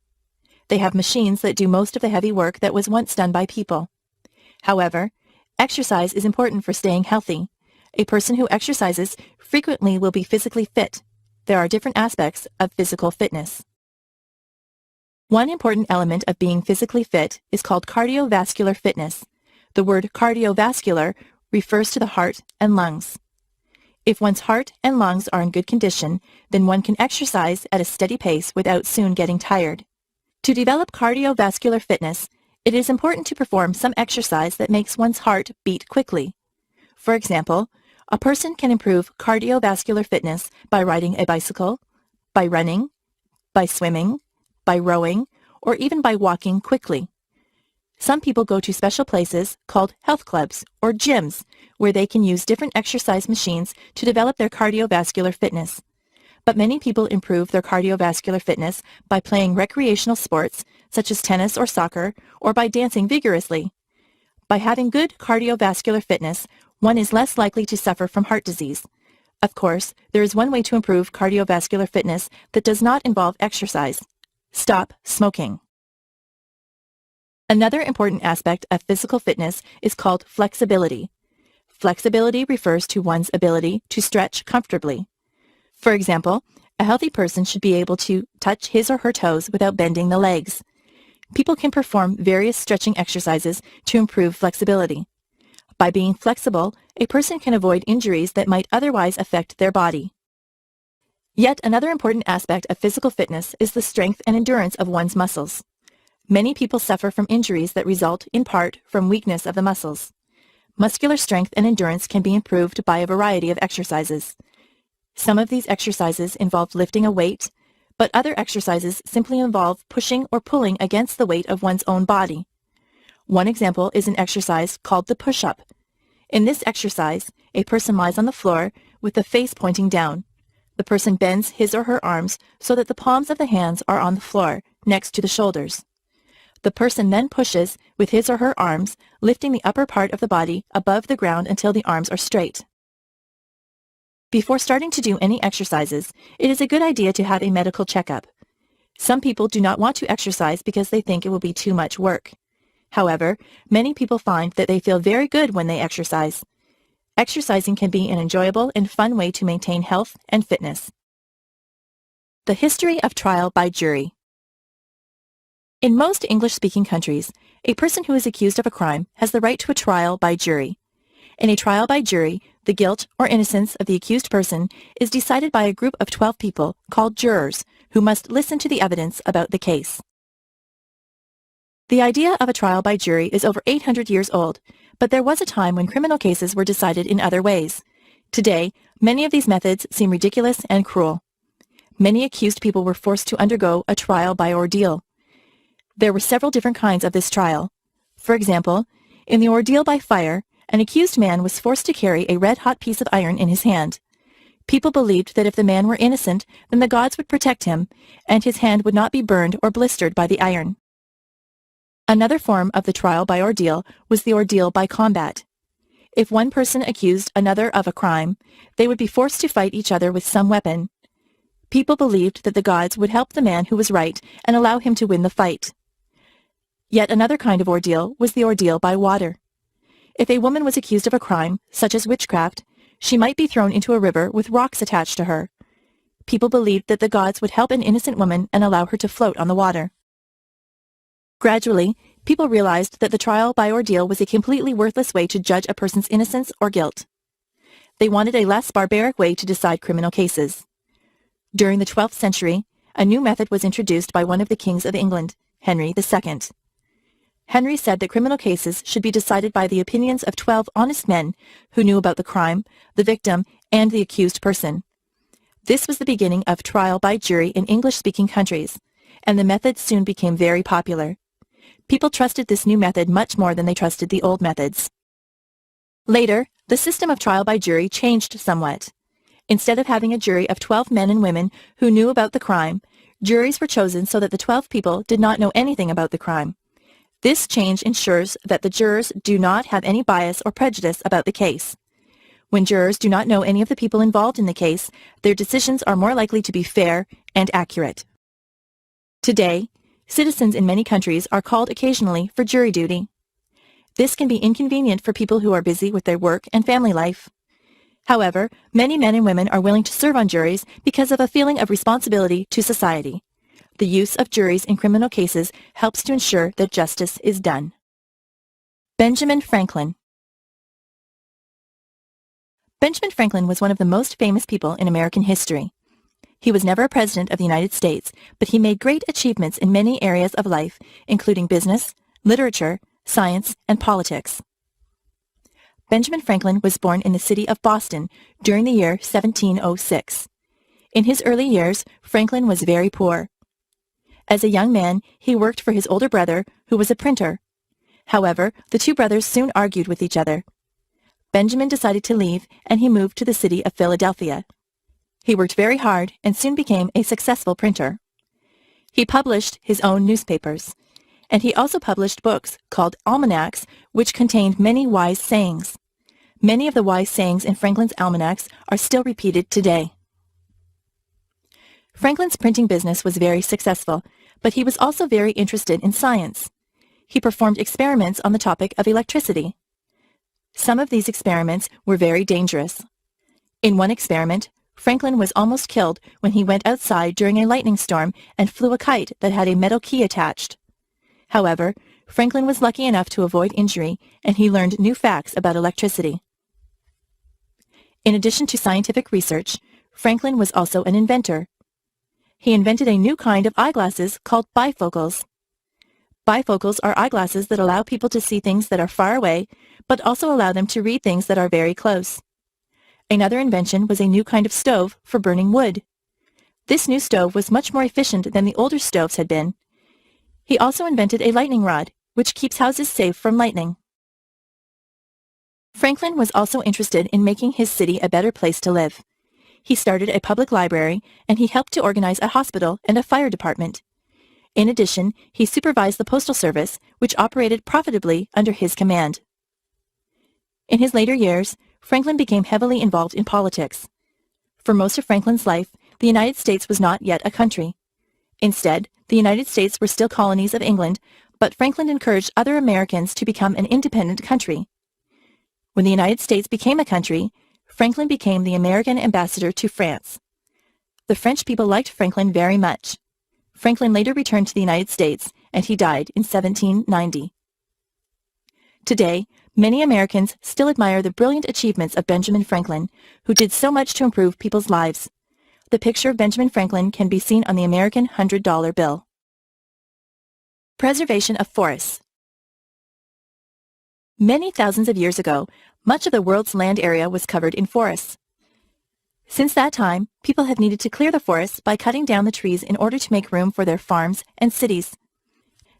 They have machines that do most of the heavy work that was once done by people. However, exercise is important for staying healthy. A person who exercises frequently will be physically fit. There are different aspects of physical fitness. One important element of being physically fit is called cardiovascular fitness. The word cardiovascular refers to the heart and lungs. If one's heart and lungs are in good condition, then one can exercise at a steady pace without soon getting tired. To develop cardiovascular fitness, it is important to perform some exercise that makes one's heart beat quickly. For example, a person can improve cardiovascular fitness by riding a bicycle, by running, by swimming, by rowing, or even by walking quickly. Some people go to special places called health clubs or gyms where they can use different exercise machines to develop their cardiovascular fitness. But many people improve their cardiovascular fitness by playing recreational sports such as tennis or soccer, or by dancing vigorously. By having good cardiovascular fitness, one is less likely to suffer from heart disease. Of course, there is one way to improve cardiovascular fitness that does not involve exercise. Stop smoking. Another important aspect of physical fitness is called flexibility. Flexibility refers to one's ability to stretch comfortably. For example, a healthy person should be able to touch his or her toes without bending the legs. People can perform various stretching exercises to improve flexibility. By being flexible, a person can avoid injuries that might otherwise affect their body. Yet another important aspect of physical fitness is the strength and endurance of one's muscles. Many people suffer from injuries that result, in part, from weakness of the muscles. Muscular strength and endurance can be improved by a variety of exercises. Some of these exercises involve lifting a weight, but other exercises simply involve pushing or pulling against the weight of one's own body. One example is an exercise called the push-up. In this exercise, a person lies on the floor with the face pointing down. The person bends his or her arms so that the palms of the hands are on the floor, next to the shoulders. The person then pushes with his or her arms, lifting the upper part of the body above the ground until the arms are straight. Before starting to do any exercises, it is a good idea to have a medical checkup. Some people do not want to exercise because they think it will be too much work. However, many people find that they feel very good when they exercise. Exercising can be an enjoyable and fun way to maintain health and fitness. The history of trial by jury. In most English-speaking countries, a person who is accused of a crime has the right to a trial by jury. In a trial by jury, the guilt or innocence of the accused person is decided by a group of 12 people called jurors who must listen to the evidence about the case. The idea of a trial by jury is over 800 years old, but there was a time when criminal cases were decided in other ways. Today, many of these methods seem ridiculous and cruel. Many accused people were forced to undergo a trial by ordeal. There were several different kinds of this trial. For example, in the ordeal by fire, an accused man was forced to carry a red-hot piece of iron in his hand. People believed that if the man were innocent, then the gods would protect him, and his hand would not be burned or blistered by the iron. Another form of the trial by ordeal was the ordeal by combat. If one person accused another of a crime, they would be forced to fight each other with some weapon. People believed that the gods would help the man who was right and allow him to win the fight. Yet another kind of ordeal was the ordeal by water. If a woman was accused of a crime, such as witchcraft, she might be thrown into a river with rocks attached to her. People believed that the gods would help an innocent woman and allow her to float on the water. Gradually, people realized that the trial by ordeal was a completely worthless way to judge a person's innocence or guilt. They wanted a less barbaric way to decide criminal cases. During the 12th century, a new method was introduced by one of the kings of England, Henry II. Henry said that criminal cases should be decided by the opinions of 12 honest men who knew about the crime, the victim, and the accused person. This was the beginning of trial by jury in English-speaking countries, and the method soon became very popular. People trusted this new method much more than they trusted the old methods. Later, the system of trial by jury changed somewhat. Instead of having a jury of 12 men and women who knew about the crime, juries were chosen so that the 12 people did not know anything about the crime. This change ensures that the jurors do not have any bias or prejudice about the case. When jurors do not know any of the people involved in the case, their decisions are more likely to be fair and accurate. Today, citizens in many countries are called occasionally for jury duty. This can be inconvenient for people who are busy with their work and family life. However, many men and women are willing to serve on juries because of a feeling of responsibility to society. The use of juries in criminal cases helps to ensure that justice is done. Benjamin Franklin. Benjamin Franklin was one of the most famous people in American history. He was never a president of the United States, but he made great achievements in many areas of life, including business, literature, science, and politics. Benjamin Franklin was born in the city of Boston during the year 1706. In his early years, Franklin was very poor. As a young man, he worked for his older brother, who was a printer. However, the two brothers soon argued with each other. Benjamin decided to leave, and he moved to the city of Philadelphia. He worked very hard and soon became a successful printer. He published his own newspapers, and he also published books called almanacs, which contained many wise sayings. Many of the wise sayings in Franklin's almanacs are still repeated today. Franklin's printing business was very successful, but he was also very interested in science. He performed experiments on the topic of electricity. Some of these experiments were very dangerous. In one experiment, Franklin was almost killed when he went outside during a lightning storm and flew a kite that had a metal key attached. However, Franklin was lucky enough to avoid injury, and he learned new facts about electricity. In addition to scientific research, Franklin was also an inventor. He invented a new kind of eyeglasses called bifocals. Bifocals are eyeglasses that allow people to see things that are far away, but also allow them to read things that are very close. Another invention was a new kind of stove for burning wood. This new stove was much more efficient than the older stoves had been. He also invented a lightning rod, which keeps houses safe from lightning. Franklin was also interested in making his city a better place to live. He started a public library, and he helped to organize a hospital and a fire department. In addition, he supervised the postal service, which operated profitably under his command. In his later years, Franklin became heavily involved in politics. For most of Franklin's life, the United States was not yet a country. Instead, the United States were still colonies of England, but Franklin encouraged other Americans to become an independent country. When the United States became a country, Franklin became the American ambassador to France. The French people liked Franklin very much. Franklin later returned to the United States, and he died in 1790. Today, many Americans still admire the brilliant achievements of Benjamin Franklin, who did so much to improve people's lives. The picture of Benjamin Franklin can be seen on the American $100 bill. Preservation of forests. Many thousands of years ago, much of the world's land area was covered in forests. Since that time, people have needed to clear the forests by cutting down the trees in order to make room for their farms and cities.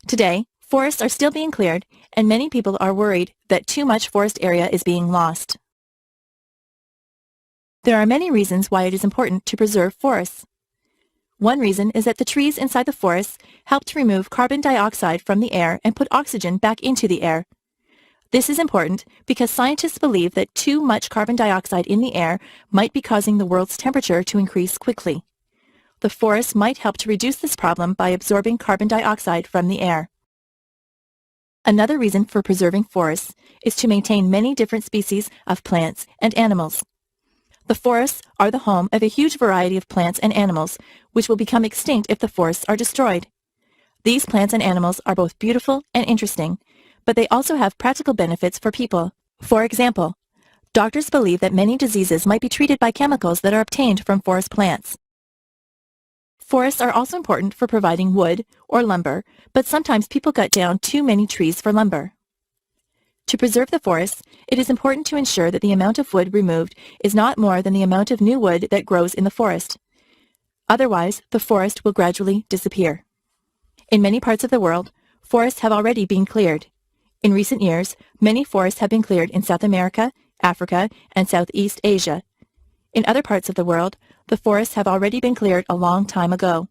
Today, forests are still being cleared, and many people are worried that too much forest area is being lost. There are many reasons why it is important to preserve forests. One reason is that the trees inside the forests help to remove carbon dioxide from the air and put oxygen back into the air. This is important because scientists believe that too much carbon dioxide in the air might be causing the world's temperature to increase quickly. The forests might help to reduce this problem by absorbing carbon dioxide from the air. Another reason for preserving forests is to maintain many different species of plants and animals. The forests are the home of a huge variety of plants and animals, which will become extinct if the forests are destroyed. These plants and animals are both beautiful and interesting, but they also have practical benefits for people. For example, doctors believe that many diseases might be treated by chemicals that are obtained from forest plants. Forests are also important for providing wood or lumber, but sometimes people cut down too many trees for lumber. To preserve the forests, it is important to ensure that the amount of wood removed is not more than the amount of new wood that grows in the forest. Otherwise, the forest will gradually disappear. In many parts of the world, forests have already been cleared. In recent years, many forests have been cleared in South America, Africa, and Southeast Asia. In other parts of the world, the forests have already been cleared a long time ago.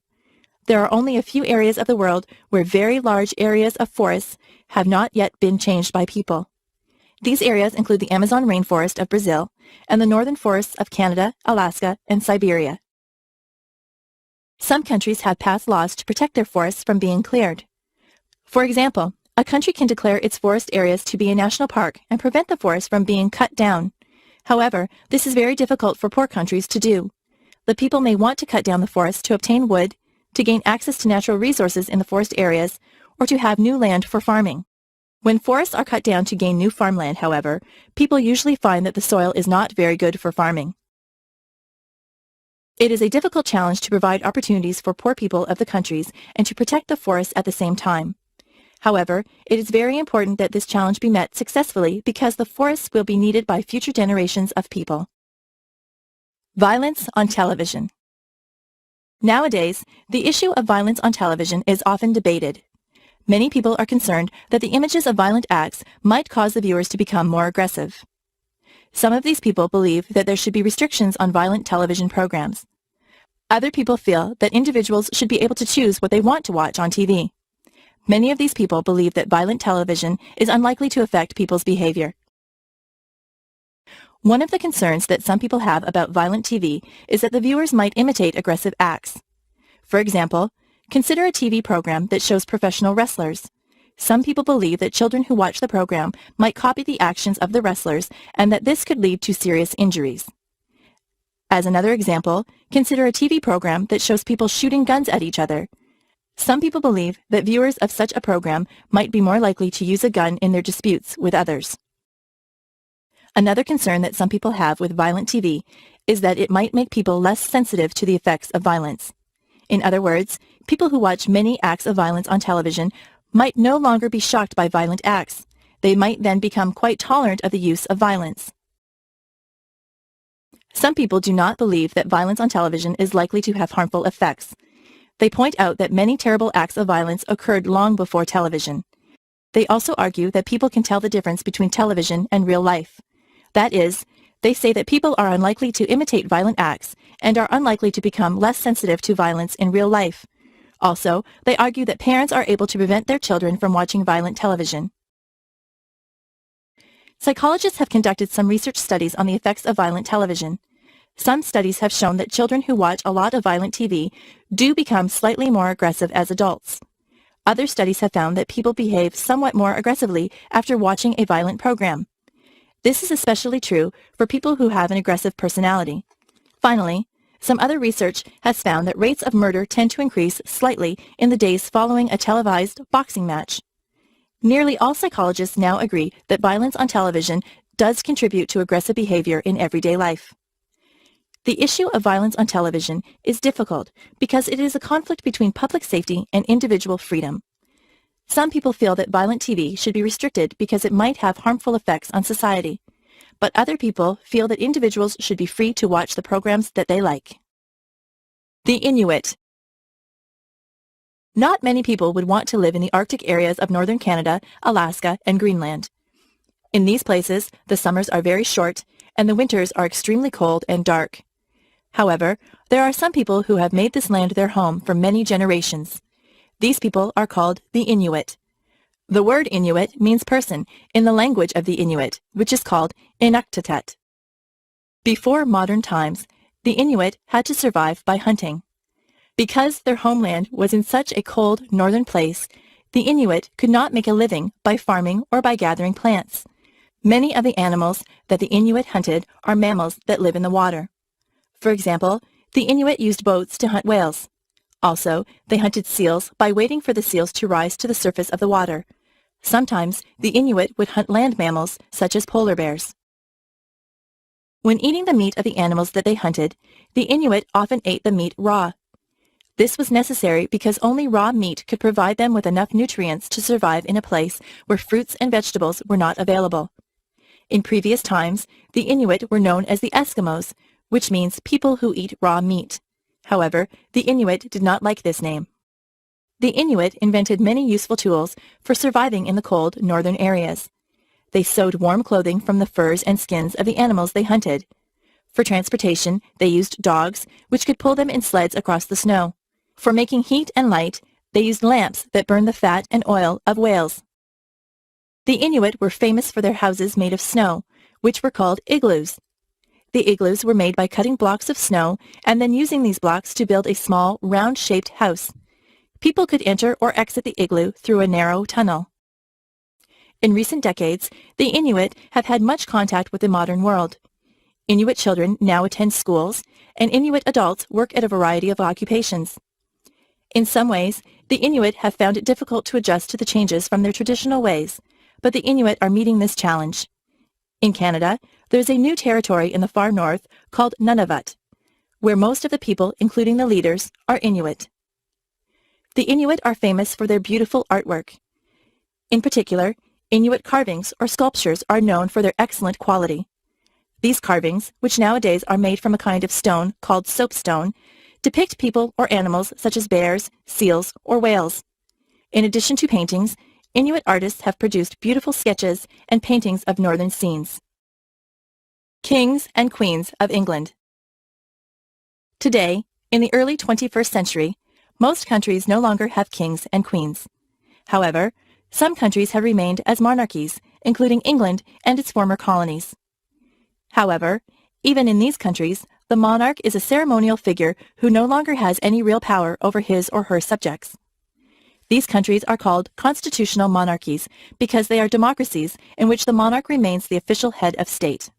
There are only a few areas of the world where very large areas of forests have not yet been changed by people. These areas include the Amazon rainforest of Brazil and the northern forests of Canada, Alaska, and Siberia. Some countries have passed laws to protect their forests from being cleared. For example, a country can declare its forest areas to be a national park and prevent the forest from being cut down. However, this is very difficult for poor countries to do. The people may want to cut down the forest to obtain wood, to gain access to natural resources in the forest areas, or to have new land for farming. When forests are cut down to gain new farmland, however, people usually find that the soil is not very good for farming. It is a difficult challenge to provide opportunities for poor people of the countries and to protect the forests at the same time. However, it is very important that this challenge be met successfully because the forests will be needed by future generations of people. Violence on television. Nowadays, the issue of violence on television is often debated. Many people are concerned that the images of violent acts might cause the viewers to become more aggressive. Some of these people believe that there should be restrictions on violent television programs. Other people feel that individuals should be able to choose what they want to watch on TV. Many of these people believe that violent television is unlikely to affect people's behavior. One of the concerns that some people have about violent TV is that the viewers might imitate aggressive acts. For example, consider a TV program that shows professional wrestlers. Some people believe that children who watch the program might copy the actions of the wrestlers and that this could lead to serious injuries. As another example, consider a TV program that shows people shooting guns at each other. Some people believe that viewers of such a program might be more likely to use a gun in their disputes with others. Another concern that some people have with violent TV is that it might make people less sensitive to the effects of violence. In other words, people who watch many acts of violence on television might no longer be shocked by violent acts. They might then become quite tolerant of the use of violence. Some people do not believe that violence on television is likely to have harmful effects. They point out that many terrible acts of violence occurred long before television. They also argue that people can tell the difference between television and real life. That is, they say that people are unlikely to imitate violent acts and are unlikely to become less sensitive to violence in real life. Also, they argue that parents are able to prevent their children from watching violent television. Psychologists have conducted some research studies on the effects of violent television. Some studies have shown that children who watch a lot of violent TV do become slightly more aggressive as adults. Other studies have found that people behave somewhat more aggressively after watching a violent program. This is especially true for people who have an aggressive personality. Finally, some other research has found that rates of murder tend to increase slightly in the days following a televised boxing match. Nearly all psychologists now agree that violence on television does contribute to aggressive behavior in everyday life. The issue of violence on television is difficult because it is a conflict between public safety and individual freedom. Some people feel that violent TV should be restricted because it might have harmful effects on society, but other people feel that individuals should be free to watch the programs that they like. The Inuit. Not many people would want to live in the Arctic areas of northern Canada, Alaska, and Greenland. In these places, the summers are very short, and the winters are extremely cold and dark. However, there are some people who have made this land their home for many generations. These people are called the Inuit. The word Inuit means person in the language of the Inuit, which is called Inuktitut. Before modern times, the Inuit had to survive by hunting. Because their homeland was in such a cold northern place, the Inuit could not make a living by farming or by gathering plants. Many of the animals that the Inuit hunted are mammals that live in the water. For example, the Inuit used boats to hunt whales. Also, they hunted seals by waiting for the seals to rise to the surface of the water. Sometimes, the Inuit would hunt land mammals such as polar bears. When eating the meat of the animals that they hunted, the Inuit often ate the meat raw. This was necessary because only raw meat could provide them with enough nutrients to survive in a place where fruits and vegetables were not available. In previous times, the Inuit were known as the Eskimos, which means people who eat raw meat. However, the Inuit did not like this name. The Inuit invented many useful tools for surviving in the cold northern areas. They sewed warm clothing from the furs and skins of the animals they hunted. For transportation, they used dogs, which could pull them in sleds across the snow. For making heat and light, they used lamps that burned the fat and oil of whales. The Inuit were famous for their houses made of snow, which were called igloos. The igloos were made by cutting blocks of snow and then using these blocks to build a small, round-shaped house. People could enter or exit the igloo through a narrow tunnel. In recent decades, the Inuit have had much contact with the modern world. Inuit children now attend schools, and Inuit adults work at a variety of occupations. In some ways, the Inuit have found it difficult to adjust to the changes from their traditional ways, but the Inuit are meeting this challenge. In Canada, there is a new territory in the far north called Nunavut, where most of the people, including the leaders, are Inuit. The Inuit are famous for their beautiful artwork. In particular, Inuit carvings or sculptures are known for their excellent quality. These carvings, which nowadays are made from a kind of stone called soapstone, depict people or animals such as bears, seals, or whales. In addition to paintings, Inuit artists have produced beautiful sketches and paintings of northern scenes. Kings and Queens of England. Today, in the early 21st century, most countries no longer have kings and queens. However, some countries have remained as monarchies, including England and its former colonies. However, even in these countries, the monarch is a ceremonial figure who no longer has any real power over his or her subjects. These countries are called constitutional monarchies because they are democracies in which the monarch remains the official head of state.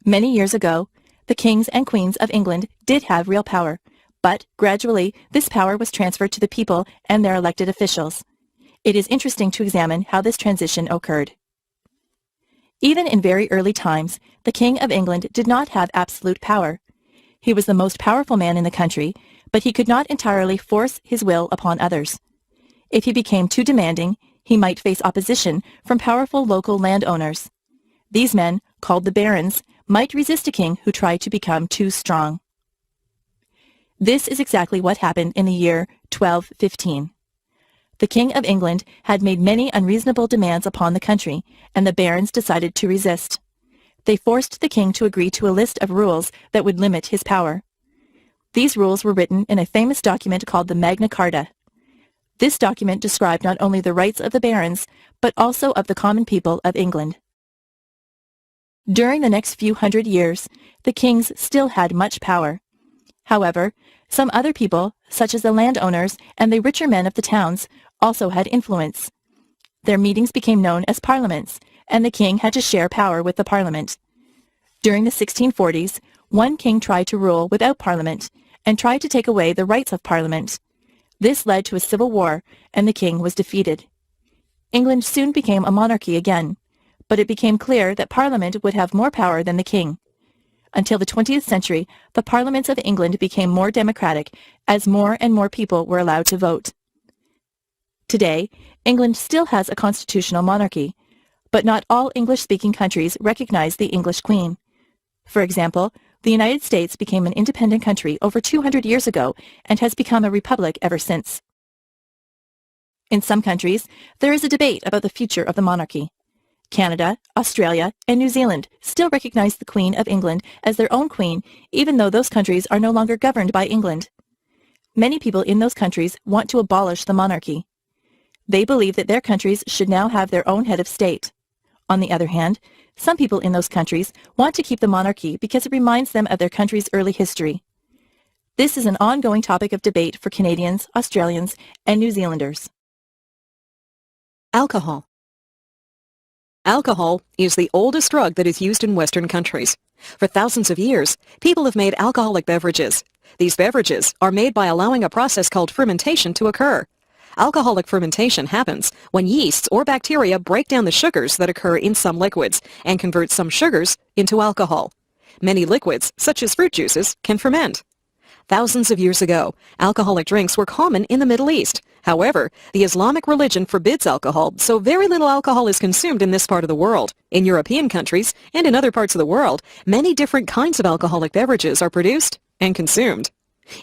Many years ago, the kings and queens of England did have real power, but gradually this power was transferred to the people and their elected officials. It is interesting to examine how this transition occurred. Even in very early times, the King of England did not have absolute power. He was the most powerful man in the country, but he could not entirely force his will upon others. If he became too demanding, he might face opposition from powerful local landowners. These men, called the barons, might resist a king who tried to become too strong. This is exactly what happened in the year 1215. The King of England had made many unreasonable demands upon the country, and the barons decided to resist. They forced the king to agree to a list of rules that would limit his power. These rules were written in a famous document called the Magna Carta. This document described not only the rights of the barons, but also of the common people of England. During the next few hundred years, the kings still had much power. However, some other people, such as the landowners and the richer men of the towns, also had influence. Their meetings became known as parliaments, and the king had to share power with the parliament. During the 1640s, one king tried to rule without parliament and tried to take away the rights of parliament. This led to a civil war, and the king was defeated. England soon became a monarchy again, but it became clear that parliament would have more power than the king. Until the 20th century, the parliaments of England became more democratic as more and more people were allowed to vote. Today, England still has a constitutional monarchy, but not all English-speaking countries recognize the English Queen. For example, the United States became an independent country over 200 years ago and has become a republic ever since. In some countries, there is a debate about the future of the monarchy. Canada, Australia, and New Zealand still recognize the Queen of England as their own queen, even though those countries are no longer governed by England. Many people in those countries want to abolish the monarchy. They believe that their countries should now have their own head of state. On the other hand, some people in those countries want to keep the monarchy because it reminds them of their country's early history. This is an ongoing topic of debate for Canadians, Australians, and New Zealanders. Alcohol. Alcohol is the oldest drug that is used in Western countries. For thousands of years, people have made alcoholic beverages. These beverages are made by allowing a process called fermentation to occur. Alcoholic fermentation happens when yeasts or bacteria break down the sugars that occur in some liquids and convert some sugars into alcohol. Many liquids, such as fruit juices, can ferment. Thousands of years ago, alcoholic drinks were common in the Middle East. However, the Islamic religion forbids alcohol, so very little alcohol is consumed in this part of the world. In European countries and in other parts of the world, many different kinds of alcoholic beverages are produced and consumed.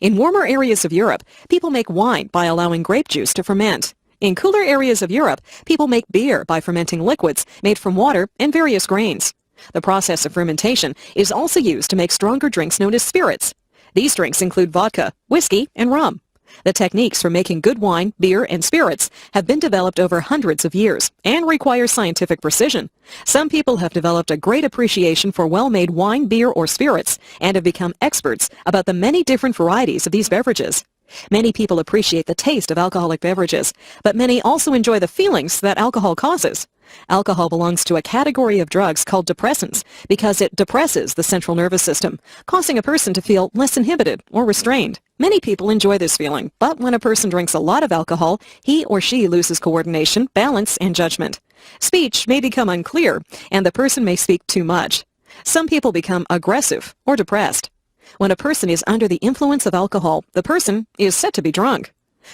In warmer areas of Europe, people make wine by allowing grape juice to ferment. In cooler areas of Europe, people make beer by fermenting liquids made from water and various grains. The process of fermentation is also used to make stronger drinks known as spirits. These drinks include vodka, whiskey, and rum. The techniques for making good wine, beer, and spirits have been developed over hundreds of years and require scientific precision. Some people have developed a great appreciation for well-made wine, beer, or spirits and have become experts about the many different varieties of these beverages. Many people appreciate the taste of alcoholic beverages, but many also enjoy the feelings that alcohol causes. Alcohol belongs to a category of drugs called depressants because it depresses the central nervous system, causing a person to feel less inhibited or restrained. Many people enjoy this feeling, but when a person drinks a lot of alcohol, he or she loses coordination, balance, and judgment. Speech may become unclear, and the person may speak too much. Some people become aggressive or depressed. When a person is under the influence of alcohol, the person is said to be drunk.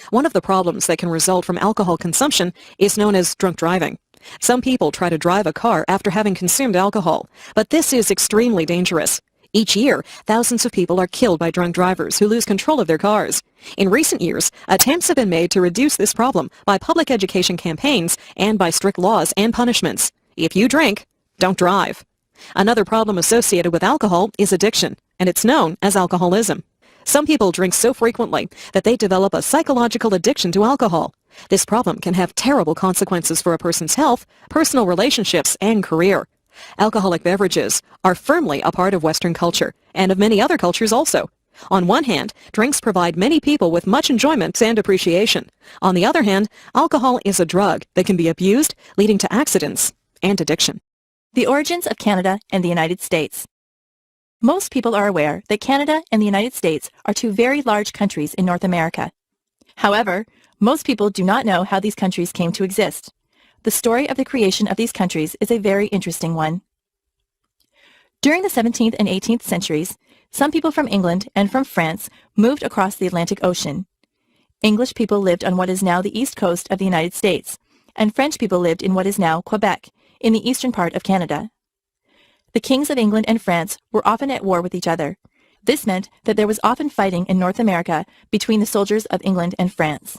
One of the problems that can result from alcohol consumption is known as drunk driving. Some people try to drive a car after having consumed alcohol, but this is extremely dangerous. Each year, thousands of people are killed by drunk drivers who lose control of their cars. In recent years, attempts have been made to reduce this problem by public education campaigns and by strict laws and punishments. If you drink, don't drive. Another problem associated with alcohol is addiction, and it's known as alcoholism. Some people drink so frequently that they develop a psychological addiction to alcohol. This problem can have terrible consequences for a person's health, personal relationships, and career. Alcoholic beverages are firmly a part of Western culture, and of many other cultures also. On one hand, drinks provide many people with much enjoyment and appreciation. On the other hand, alcohol is a drug that can be abused, leading to accidents and addiction. The origins of Canada and the United States. Most people are aware that Canada and the United States are two very large countries in North America. However, most people do not know how these countries came to exist. The story of the creation of these countries is a very interesting one. During the 17th and 18th centuries, some people from England and from France moved across the Atlantic Ocean. English people lived on what is now the east coast of the United States, and French people lived in what is now Quebec, in the eastern part of Canada. The kings of England and France were often at war with each other. This meant that there was often fighting in North America between the soldiers of England and France.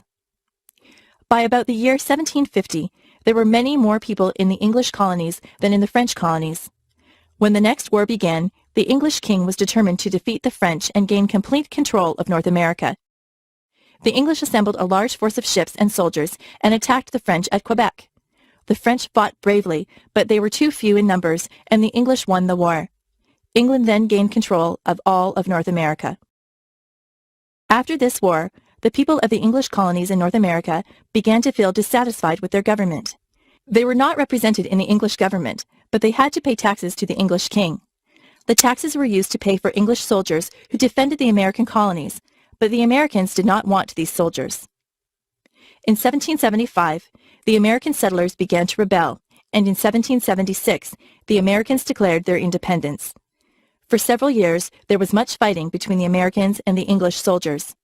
By about the year 1750, there were many more people in the English colonies than in the French colonies. When the next war began, the English king was determined to defeat the French and gain complete control of North America. The English assembled a large force of ships and soldiers and attacked the French at Quebec. The French fought bravely, but they were too few in numbers, and the English won the war. England then gained control of all of North America. After this war, the people of the English colonies in North America began to feel dissatisfied with their government. They were not represented in the English government, but they had to pay taxes to the English king. The taxes were used to pay for English soldiers who defended the American colonies, but the Americans did not want these soldiers. In 1775, the American settlers began to rebel, and in 1776, the Americans declared their independence. For several years, there was much fighting between the Americans and the English soldiers.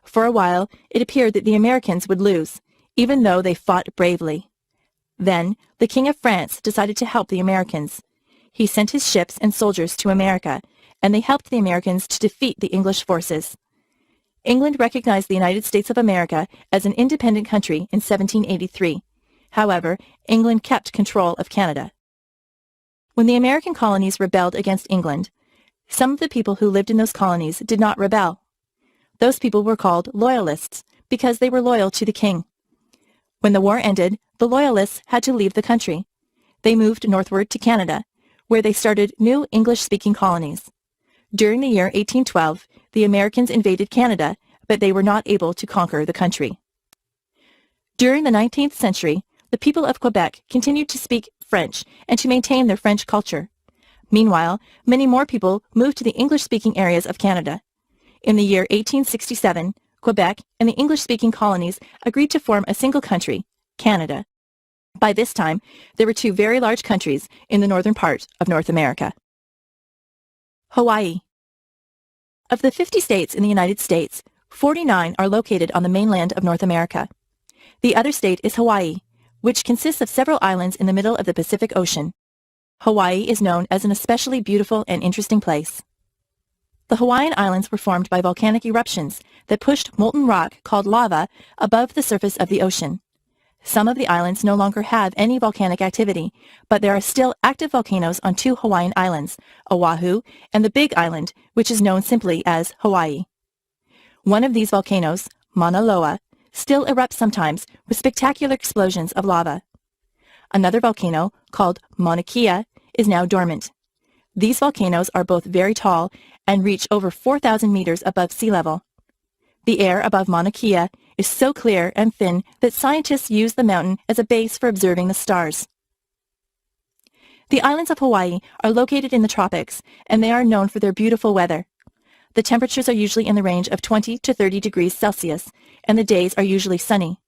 For a while, it appeared that the Americans would lose. even though they fought bravely. Then, the King of France decided to help the Americans. He sent his ships and soldiers to America, and they helped the Americans to defeat the English forces. England recognized the United States of America as an independent country in 1783. However, England kept control of Canada. When the American colonies rebelled against England, some of the people who lived in those colonies did not rebel. Those people were called Loyalists because they were loyal to the king. When the war ended, the Loyalists had to leave the country. They moved northward to Canada, where they started new English-speaking colonies. During the year 1812, the Americans invaded Canada, but they were not able to conquer the country. During the 19th century, the people of Quebec continued to speak French and to maintain their French culture. Meanwhile, many more people moved to the English-speaking areas of Canada. In the year 1867, Quebec and the English-speaking colonies agreed to form a single country, Canada. By this time, there were two very large countries in the northern part of North America. Hawaii. Of the 50 states in the United States, 49 are located on the mainland of North America. The other state is Hawaii, which consists of several islands in the middle of the Pacific Ocean. Hawaii is known as an especially beautiful and interesting place. The Hawaiian Islands were formed by volcanic eruptions that pushed molten rock called lava above the surface of the ocean. Some of the islands no longer have any volcanic activity, but there are still active volcanoes on two Hawaiian islands, Oahu and the Big Island, which is known simply as Hawaii. One of these volcanoes, Mauna Loa, still erupts sometimes with spectacular explosions of lava. Another volcano, called Mauna Kea, is now dormant. These volcanoes are both very tall and reach over 4,000 meters above sea level. The air above Mauna Kea is so clear and thin that scientists use the mountain as a base for observing the stars. The islands of Hawaii are located in the tropics, and they are known for their beautiful weather. The temperatures are usually in the range of 20 to 30 degrees Celsius, and the days are usually sunny.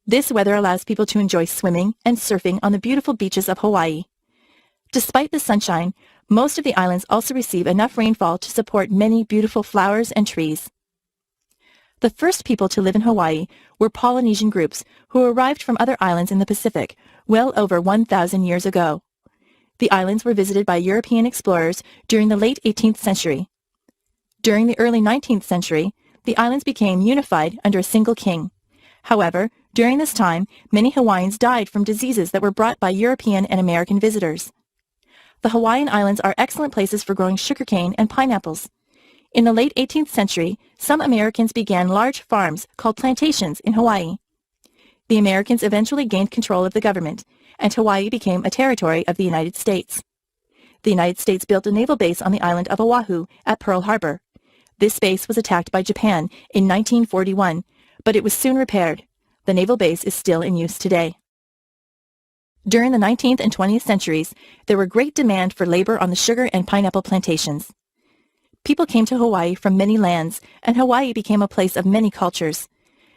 This weather allows people to enjoy swimming and surfing on the beautiful beaches of Hawaii. Despite the sunshine, most of the islands also receive enough rainfall to support many beautiful flowers and trees. The first people to live in Hawaii were Polynesian groups who arrived from other islands in the Pacific well over 1,000 years ago. The islands were visited by European explorers during the late 18th century. During the early 19th century, the islands became unified under a single king. However, during this time, many Hawaiians died from diseases that were brought by European and American visitors. The Hawaiian Islands are excellent places for growing sugarcane and pineapples. In the late 18th century, some Americans began large farms called plantations in Hawaii. The Americans eventually gained control of the government, and Hawaii became a territory of the United States. The United States built a naval base on the island of Oahu at Pearl Harbor. This base was attacked by Japan in 1941, but it was soon repaired. The naval base is still in use today. During the 19th and 20th centuries, there were great demand for labor on the sugar and pineapple plantations. People came to Hawaii from many lands, and Hawaii became a place of many cultures.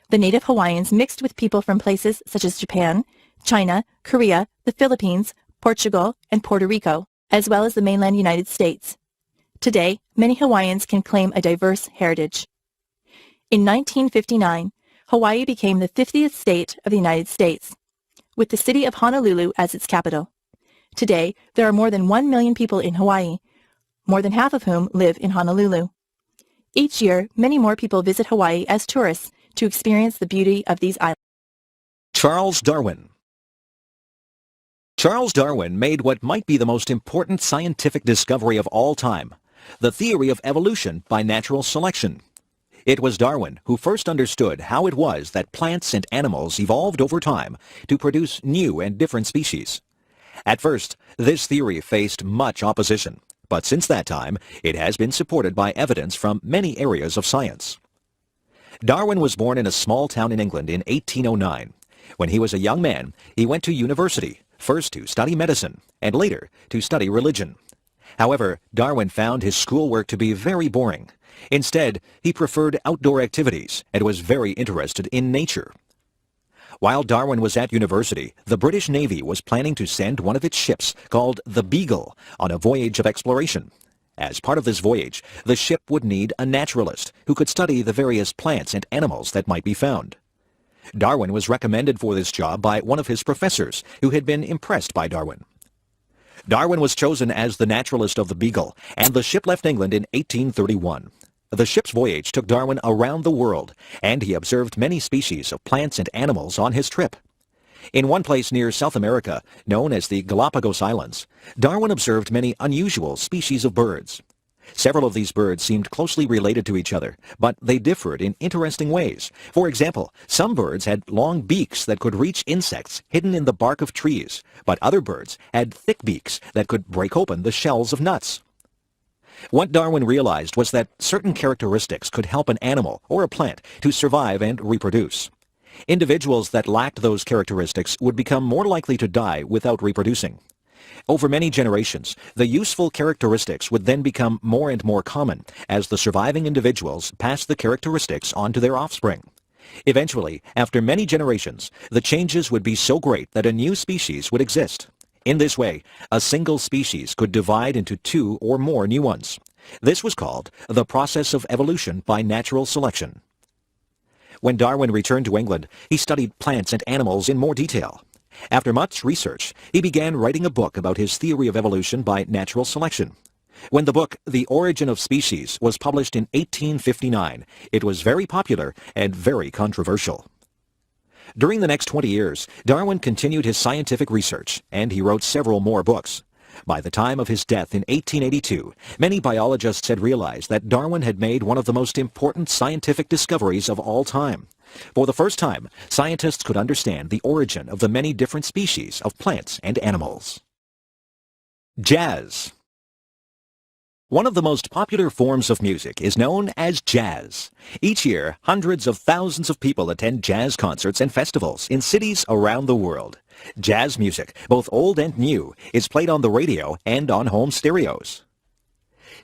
The native Hawaiians mixed with people from places such as Japan, China, Korea, the Philippines, Portugal, and Puerto Rico, as well as the mainland United States. Today, many Hawaiians can claim a diverse heritage. In 1959, Hawaii became the 50th state of the United States, with the city of Honolulu as its capital. Today, there are more than 1 million people in Hawaii, more than half of whom live in Honolulu. Each year, many more people visit Hawaii as tourists to experience the beauty of these islands. Charles Darwin. Charles Darwin made what might be the most important scientific discovery of all time, the theory of evolution by natural selection. It was Darwin who first understood how it was that plants and animals evolved over time to produce new and different species. At first, this theory faced much opposition, but since that time, it has been supported by evidence from many areas of science. Darwin was born in a small town in England in 1809. When he was a young man, he went to university, first to study medicine, and later to study religion. However, Darwin found his schoolwork to be very boring. Instead, he preferred outdoor activities and was very interested in nature. While Darwin was at university, the British Navy was planning to send one of its ships, called the Beagle, on a voyage of exploration. As part of this voyage, the ship would need a naturalist who could study the various plants and animals that might be found. Darwin was recommended for this job by one of his professors who had been impressed by Darwin. Darwin was chosen as the naturalist of the Beagle, and the ship left England in 1831. The ship's voyage took Darwin around the world, and he observed many species of plants and animals on his trip. In one place near South America, known as the Galapagos Islands, Darwin observed many unusual species of birds. Several of these birds seemed closely related to each other, but they differed in interesting ways. For example, some birds had long beaks that could reach insects hidden in the bark of trees, but other birds had thick beaks that could break open the shells of nuts. What Darwin realized was that certain characteristics could help an animal or a plant to survive and reproduce. Individuals that lacked those characteristics would become more likely to die without reproducing. Over many generations, the useful characteristics would then become more and more common as the surviving individuals passed the characteristics on to their offspring. Eventually, after many generations, the changes would be so great that a new species would exist. In this way, a single species could divide into two or more new ones. This was called the process of evolution by natural selection. When Darwin returned to England, he studied plants and animals in more detail. After much research, he began writing a book about his theory of evolution by natural selection. When the book The Origin of Species was published in 1859, it was very popular and very controversial. During the next 20 years, Darwin continued his scientific research, and he wrote several more books. By the time of his death in 1882, many biologists had realized that Darwin had made one of the most important scientific discoveries of all time. For the first time, scientists could understand the origin of the many different species of plants and animals. Jazz. One of the most popular forms of music is known as jazz. Each year, hundreds of thousands of people attend jazz concerts and festivals in cities around the world. Jazz music, both old and new, is played on the radio and on home stereos.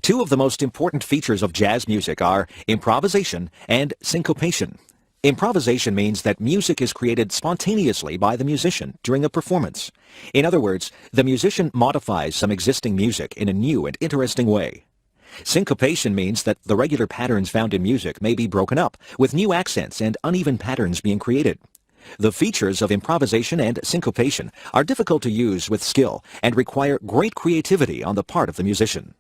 Two of the most important features of jazz music are improvisation and syncopation. Improvisation means that music is created spontaneously by the musician during a performance. In other words, the musician modifies some existing music in a new and interesting way. Syncopation means that the regular patterns found in music may be broken up, with new accents and uneven patterns being created. The features of improvisation and syncopation are difficult to use with skill and require great creativity on the part of the musician.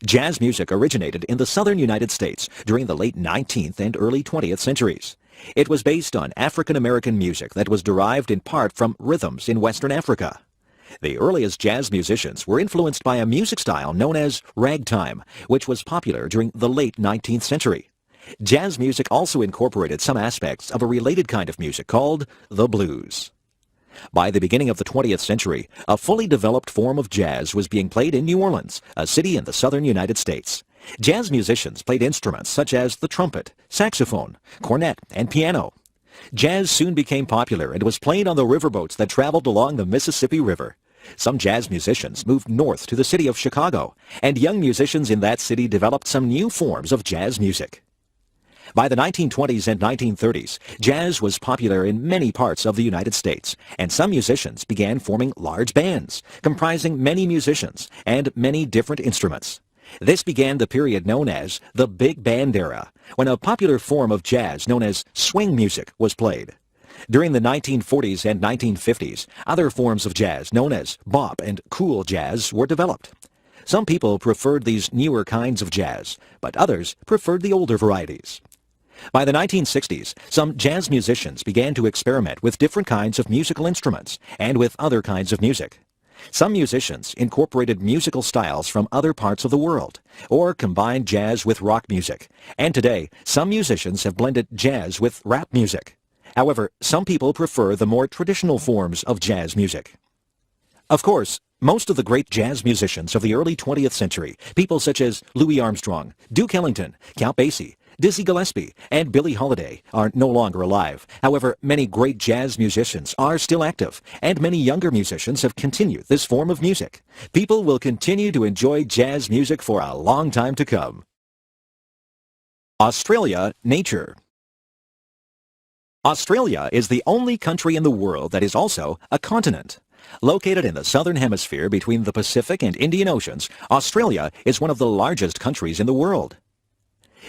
Jazz music originated in the southern United States during the late 19th and early 20th centuries. It was based on African American music that was derived in part from rhythms in Western Africa. The earliest jazz musicians were influenced by a music style known as ragtime, which was popular during the late 19th century. Jazz music also incorporated some aspects of a related kind of music called the blues. By the beginning of the 20th century, a fully developed form of jazz was being played in New Orleans, a city in the southern United States. Jazz musicians played instruments such as the trumpet, saxophone, cornet, and piano. Jazz soon became popular and was played on the riverboats that traveled along the Mississippi River. Some jazz musicians moved north to the city of Chicago, and young musicians in that city developed some new forms of jazz music. By the 1920s and 1930s, jazz was popular in many parts of the United States, and some musicians began forming large bands, comprising many musicians and many different instruments. This began the period known as the Big Band era, when a popular form of jazz known as swing music was played. During the 1940s and 1950s, other forms of jazz known as bop and cool jazz were developed. Some people preferred these newer kinds of jazz, but others preferred the older varieties. By the 1960s, some jazz musicians began to experiment with different kinds of musical instruments and with other kinds of music. Some musicians incorporated musical styles from other parts of the world, or combined jazz with rock music, and today, some musicians have blended jazz with rap music. However, some people prefer the more traditional forms of jazz music. Of course, most of the great jazz musicians of the early 20th century, people such as Louis Armstrong, Duke Ellington, Count Basie, Dizzy Gillespie, and Billie Holiday are no longer alive. However, many great jazz musicians are still active, and many younger musicians have continued this form of music. People will continue to enjoy jazz music for a long time to come. Australia, nature. Australia is the only country in the world that is also a continent. Located in the southern hemisphere between the Pacific and Indian Oceans, Australia is one of the largest countries in the world.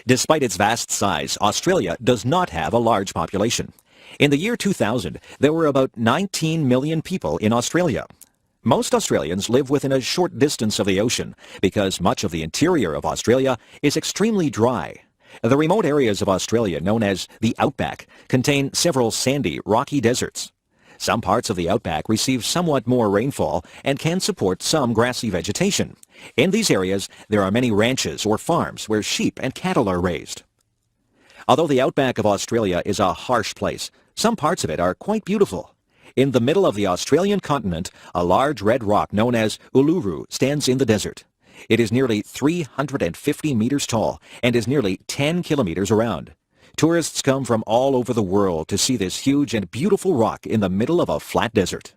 Despite its vast size, Australia does not have a large population. In the year 2000, there were about 19 million people in Australia. Most Australians live within a short distance of the ocean because much of the interior of Australia is extremely dry. The remote areas of Australia, known as the outback, contain several sandy, rocky deserts. Some parts of the outback receive somewhat more rainfall and can support some grassy vegetation. In these areas, there are many ranches or farms where sheep and cattle are raised. Although the outback of Australia is a harsh place, some parts of it are quite beautiful. In the middle of the Australian continent, a large red rock known as Uluru stands in the desert. It is nearly 350 meters tall and is nearly 10 kilometers around. Tourists come from all over the world to see this huge and beautiful rock in the middle of a flat desert.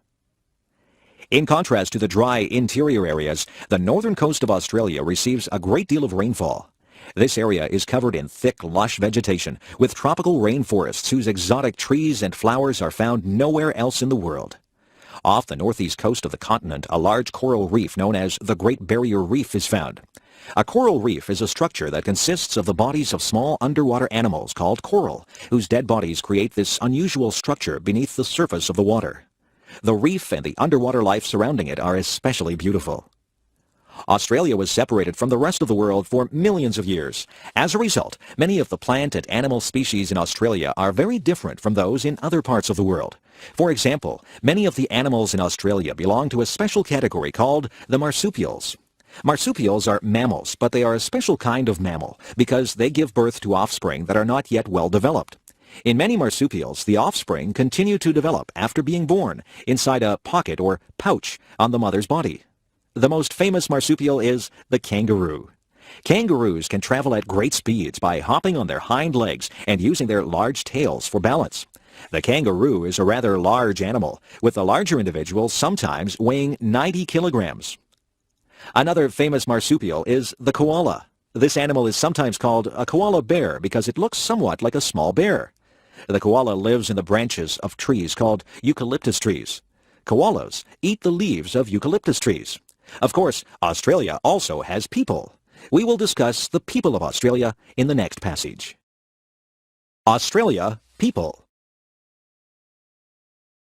In contrast to the dry interior areas, the northern coast of Australia receives a great deal of rainfall. This area is covered in thick, lush vegetation with tropical rainforests whose exotic trees and flowers are found nowhere else in the world. Off the northeast coast of the continent, a large coral reef known as the Great Barrier Reef is found. A coral reef is a structure that consists of the bodies of small underwater animals called coral, whose dead bodies create this unusual structure beneath the surface of the water. The reef and the underwater life surrounding it are especially beautiful. Australia was separated from the rest of the world for millions of years. As a result, many of the plant and animal species in Australia are very different from those in other parts of the world. For example, many of the animals in Australia belong to a special category called the marsupials. Marsupials are mammals, but they are a special kind of mammal because they give birth to offspring that are not yet well developed. In many marsupials, the offspring continue to develop after being born inside a pocket or pouch on the mother's body. The most famous marsupial is the kangaroo. Kangaroos can travel at great speeds by hopping on their hind legs and using their large tails for balance. The kangaroo is a rather large animal, with the larger individuals sometimes weighing 90 kilograms. Another famous marsupial is the koala. This animal is sometimes called a koala bear because it looks somewhat like a small bear. The koala lives in the branches of trees called eucalyptus trees. Koalas eat the leaves of eucalyptus trees. Of course, Australia also has people. We will discuss the people of Australia in the next passage. Australia, people.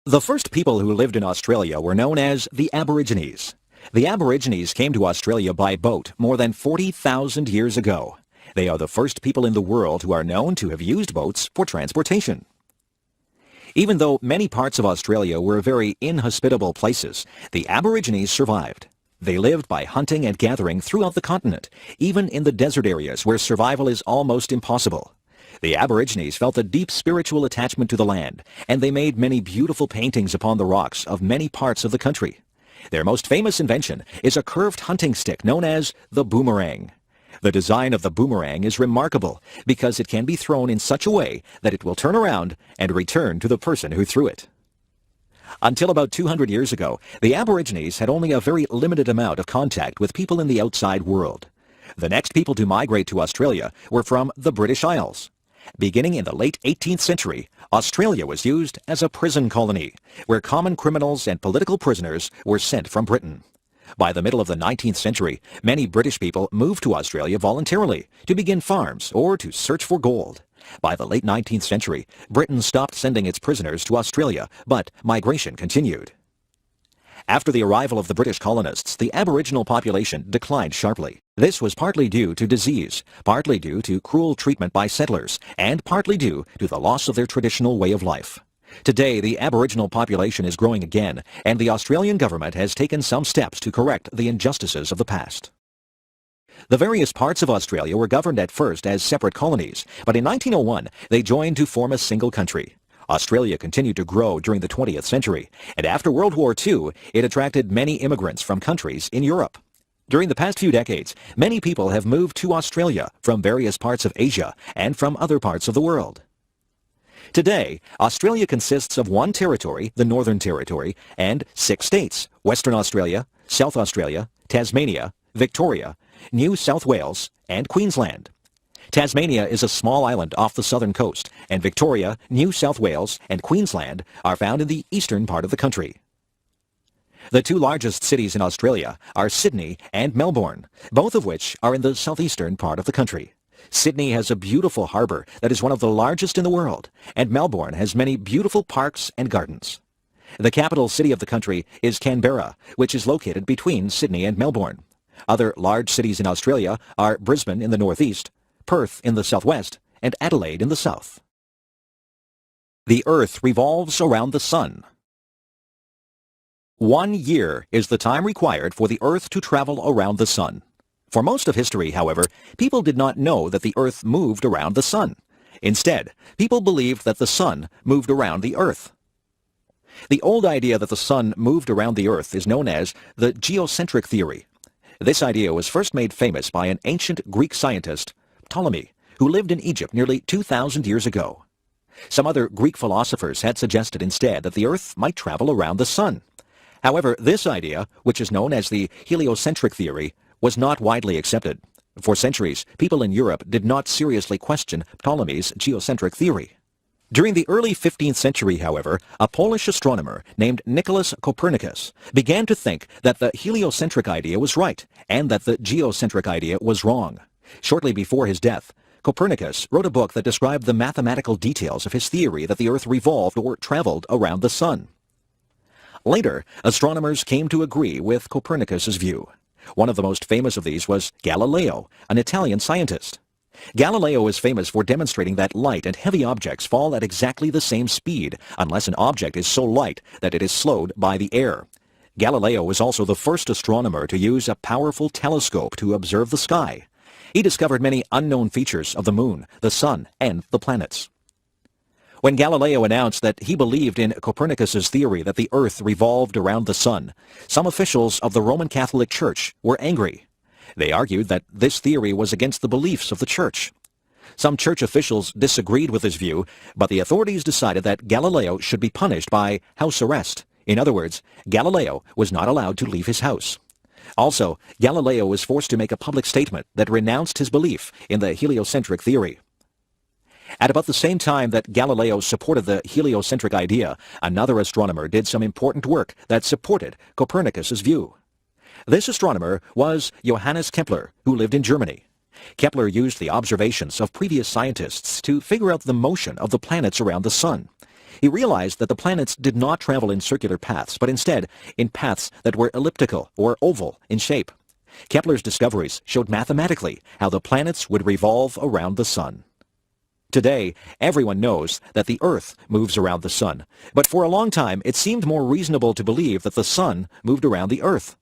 The first people who lived in Australia were known as the Aborigines. The Aborigines came to Australia by boat more than 40,000 years ago. They are the first people in the world who are known to have used boats for transportation. Even though many parts of Australia were very inhospitable places, the Aborigines survived. They lived by hunting and gathering throughout the continent, even in the desert areas where survival is almost impossible. The Aborigines felt a deep spiritual attachment to the land, and they made many beautiful paintings upon the rocks of many parts of the country. Their most famous invention is a curved hunting stick known as the boomerang. The design of the boomerang is remarkable because it can be thrown in such a way that it will turn around and return to the person who threw it. Until about 200 years ago, the Aborigines had only a very limited amount of contact with people in the outside world. The next people to migrate to Australia were from the British Isles. Beginning in the late 18th century, Australia was used as a prison colony, where common criminals and political prisoners were sent from Britain. By the middle of the 19th century, many British people moved to Australia voluntarily to begin farms or to search for gold. By the late 19th century, Britain stopped sending its prisoners to Australia, but migration continued. After the arrival of the British colonists, the Aboriginal population declined sharply. This was partly due to disease, partly due to cruel treatment by settlers, and partly due to the loss of their traditional way of life. Today, the Aboriginal population is growing again, and the Australian government has taken some steps to correct the injustices of the past. The various parts of Australia were governed at first as separate colonies, but in 1901 they joined to form a single country. Australia continued to grow during the 20th century, and after World War II, it attracted many immigrants from countries in Europe. During the past few decades, many people have moved to Australia from various parts of Asia and from other parts of the world. Today, Australia consists of one territory, the Northern Territory, and 6 states: Western Australia, South Australia, Tasmania, Victoria, New South Wales, and Queensland. Tasmania is a small island off the southern coast, and Victoria, New South Wales, and Queensland are found in the eastern part of the country. The 2 largest cities in Australia are Sydney and Melbourne, both of which are in the southeastern part of the country. Sydney has a beautiful harbor that is one of the largest in the world, and Melbourne has many beautiful parks and gardens. The capital city of the country is Canberra, which is located between Sydney and Melbourne. Other large cities in Australia are Brisbane in the northeast, Perth in the southwest, and Adelaide in the south. The Earth revolves around the sun. 1 year is the time required for the Earth to travel around the sun. For most of history, however, people did not know that the Earth moved around the sun. Instead, people believed that the sun moved around the Earth. The old idea that the sun moved around the Earth is known as the geocentric theory. This idea was first made famous by an ancient Greek scientist, Ptolemy, who lived in Egypt nearly 2,000 years ago. Some other Greek philosophers had suggested instead that the Earth might travel around the sun. However, this idea, which is known as the heliocentric theory, was not widely accepted. For centuries, people in Europe did not seriously question Ptolemy's geocentric theory. During the early 15th century, however, a Polish astronomer named Nicholas Copernicus began to think that the heliocentric idea was right and that the geocentric idea was wrong. Shortly before his death, Copernicus wrote a book that described the mathematical details of his theory that the Earth revolved or traveled around the sun. Later, astronomers came to agree with Copernicus's view. One of the most famous of these was Galileo, an Italian scientist. Galileo is famous for demonstrating that light and heavy objects fall at exactly the same speed, unless an object is so light that it is slowed by the air. Galileo was also the first astronomer to use a powerful telescope to observe the sky. He discovered many unknown features of the moon, the sun, and the planets. When Galileo announced that he believed in Copernicus's theory that the Earth revolved around the sun, some officials of the Roman Catholic Church were angry. They argued that this theory was against the beliefs of the Church. Some church officials disagreed with his view, but the authorities decided that Galileo should be punished by house arrest. In other words, Galileo was not allowed to leave his house. Also, Galileo was forced to make a public statement that renounced his belief in the heliocentric theory. At about the same time that Galileo supported the heliocentric idea, another astronomer did some important work that supported Copernicus's view. This astronomer was Johannes Kepler, who lived in Germany. Kepler used the observations of previous scientists to figure out the motion of the planets around the sun. He realized that the planets did not travel in circular paths, but instead in paths that were elliptical or oval in shape. Kepler's discoveries showed mathematically how the planets would revolve around the sun. Today, everyone knows that the Earth moves around the sun, but for a long time it seemed more reasonable to believe that the sun moved around the Earth.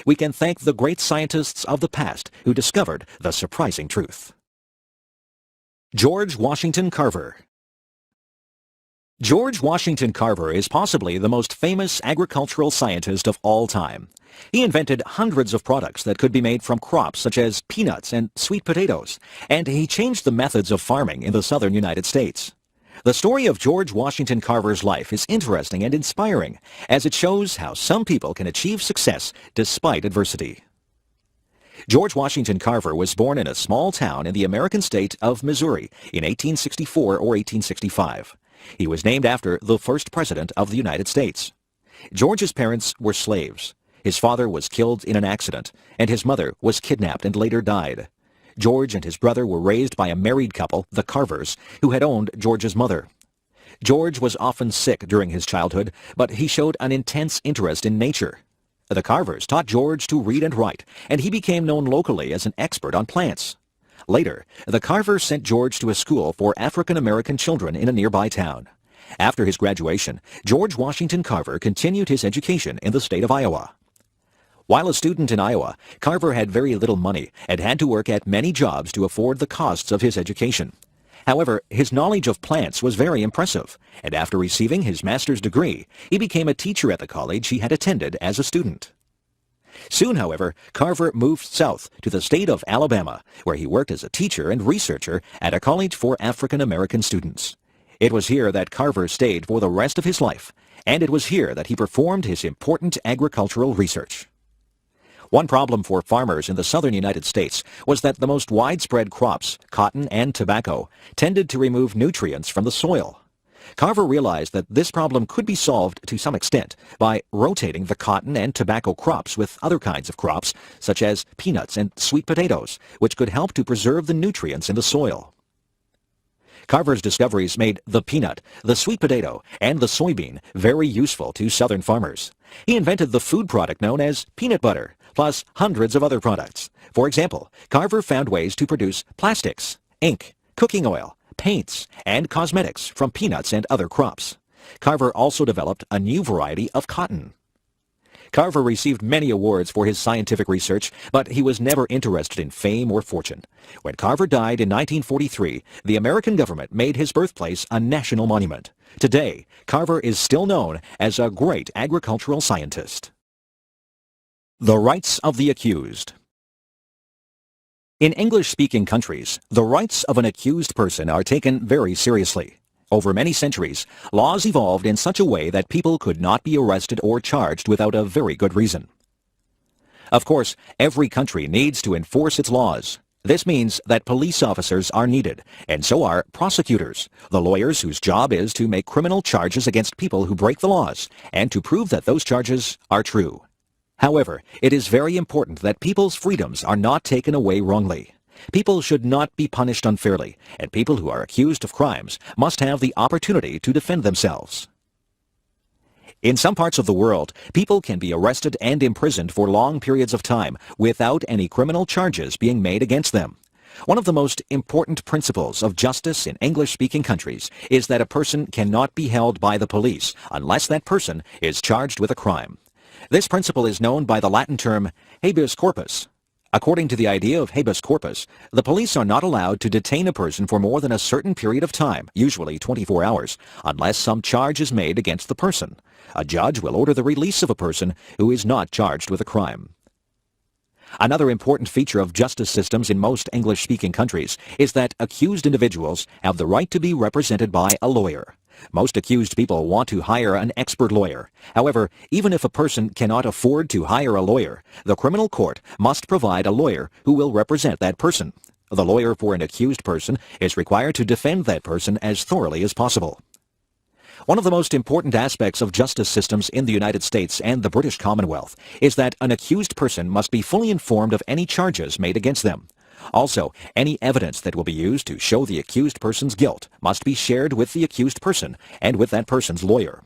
We can thank the great scientists of the past who discovered the surprising truth. George Washington Carver. George Washington Carver is possibly the most famous agricultural scientist of all time. He invented hundreds of products that could be made from crops such as peanuts and sweet potatoes, and he changed the methods of farming in the southern United States. The story of George Washington Carver's life is interesting and inspiring, as it shows how some people can achieve success despite adversity. George Washington Carver was born in a small town in the American state of Missouri in 1864 or 1865. He was named after the first president of the United States. George's parents were slaves. His father was killed in an accident, and his mother was kidnapped and later died. George and his brother were raised by a married couple, the Carvers, who had owned George's mother. George was often sick during his childhood, but he showed an intense interest in nature. The Carvers taught George to read and write, and he became known locally as an expert on plants. Later, the Carvers sent George to a school for African-American children in a nearby town. After his graduation, George Washington Carver continued his education in the state of Iowa. While a student in Iowa, Carver had very little money and had to work at many jobs to afford the costs of his education. However, his knowledge of plants was very impressive, and after receiving his master's degree, he became a teacher at the college he had attended as a student. Soon, however, Carver moved south to the state of Alabama, where he worked as a teacher and researcher at a college for African-American students. It was here that Carver stayed for the rest of his life, and it was here that he performed his important agricultural research. One problem for farmers in the southern United States was that the most widespread crops, cotton and tobacco, tended to remove nutrients from the soil. Carver realized that this problem could be solved to some extent by rotating the cotton and tobacco crops with other kinds of crops, such as peanuts and sweet potatoes, which could help to preserve the nutrients in the soil. Carver's discoveries made the peanut, the sweet potato, and the soybean very useful to southern farmers. He invented the food product known as peanut butter, plus hundreds of other products. For example, Carver found ways to produce plastics, ink, cooking oil, paints, and cosmetics from peanuts and other crops. Carver also developed a new variety of cotton. Carver received many awards for his scientific research, but he was never interested in fame or fortune. When Carver died in 1943, the American government made his birthplace a national monument. Today, Carver is still known as a great agricultural scientist. The rights of the accused. In English-speaking countries, the rights of an accused person are taken very seriously. Over many centuries, laws evolved in such a way that people could not be arrested or charged without a very good reason. Of course, every country needs to enforce its laws. This means that police officers are needed, and so are prosecutors, the lawyers whose job is to make criminal charges against people who break the laws, and to prove that those charges are true. However, it is very important that people's freedoms are not taken away wrongly. People should not be punished unfairly, and people who are accused of crimes must have the opportunity to defend themselves. In some parts of the world, people can be arrested and imprisoned for long periods of time without any criminal charges being made against them. One of the most important principles of justice in English-speaking countries is that a person cannot be held by the police unless that person is charged with a crime. This principle is known by the Latin term habeas corpus. According to the idea of habeas corpus, the police are not allowed to detain a person for more than a certain period of time, usually 24 hours, unless some charge is made against the person. A judge will order the release of a person who is not charged with a crime. Another important feature of justice systems in most English-speaking countries is that accused individuals have the right to be represented by a lawyer. Most accused people want to hire an expert lawyer. However, even if a person cannot afford to hire a lawyer, the criminal court must provide a lawyer who will represent that person. The lawyer for an accused person is required to defend that person as thoroughly as possible. One of the most important aspects of justice systems in the United States and the British Commonwealth is that an accused person must be fully informed of any charges made against them. Also, any evidence that will be used to show the accused person's guilt must be shared with the accused person and with that person's lawyer.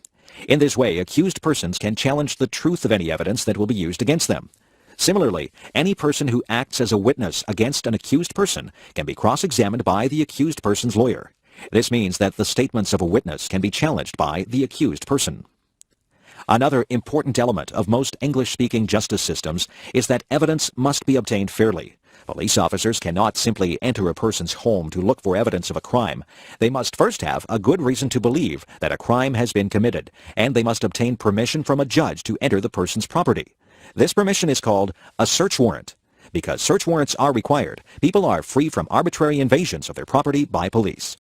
In this way, accused persons can challenge the truth of any evidence that will be used against them. Similarly, any person who acts as a witness against an accused person can be cross-examined by the accused person's lawyer. This means that the statements of a witness can be challenged by the accused person. Another important element of most English-speaking justice systems is that evidence must be obtained fairly. Police officers cannot simply enter a person's home to look for evidence of a crime. They must first have a good reason to believe that a crime has been committed, and they must obtain permission from a judge to enter the person's property. This permission is called a search warrant. Because search warrants are required, people are free from arbitrary invasions of their property by police.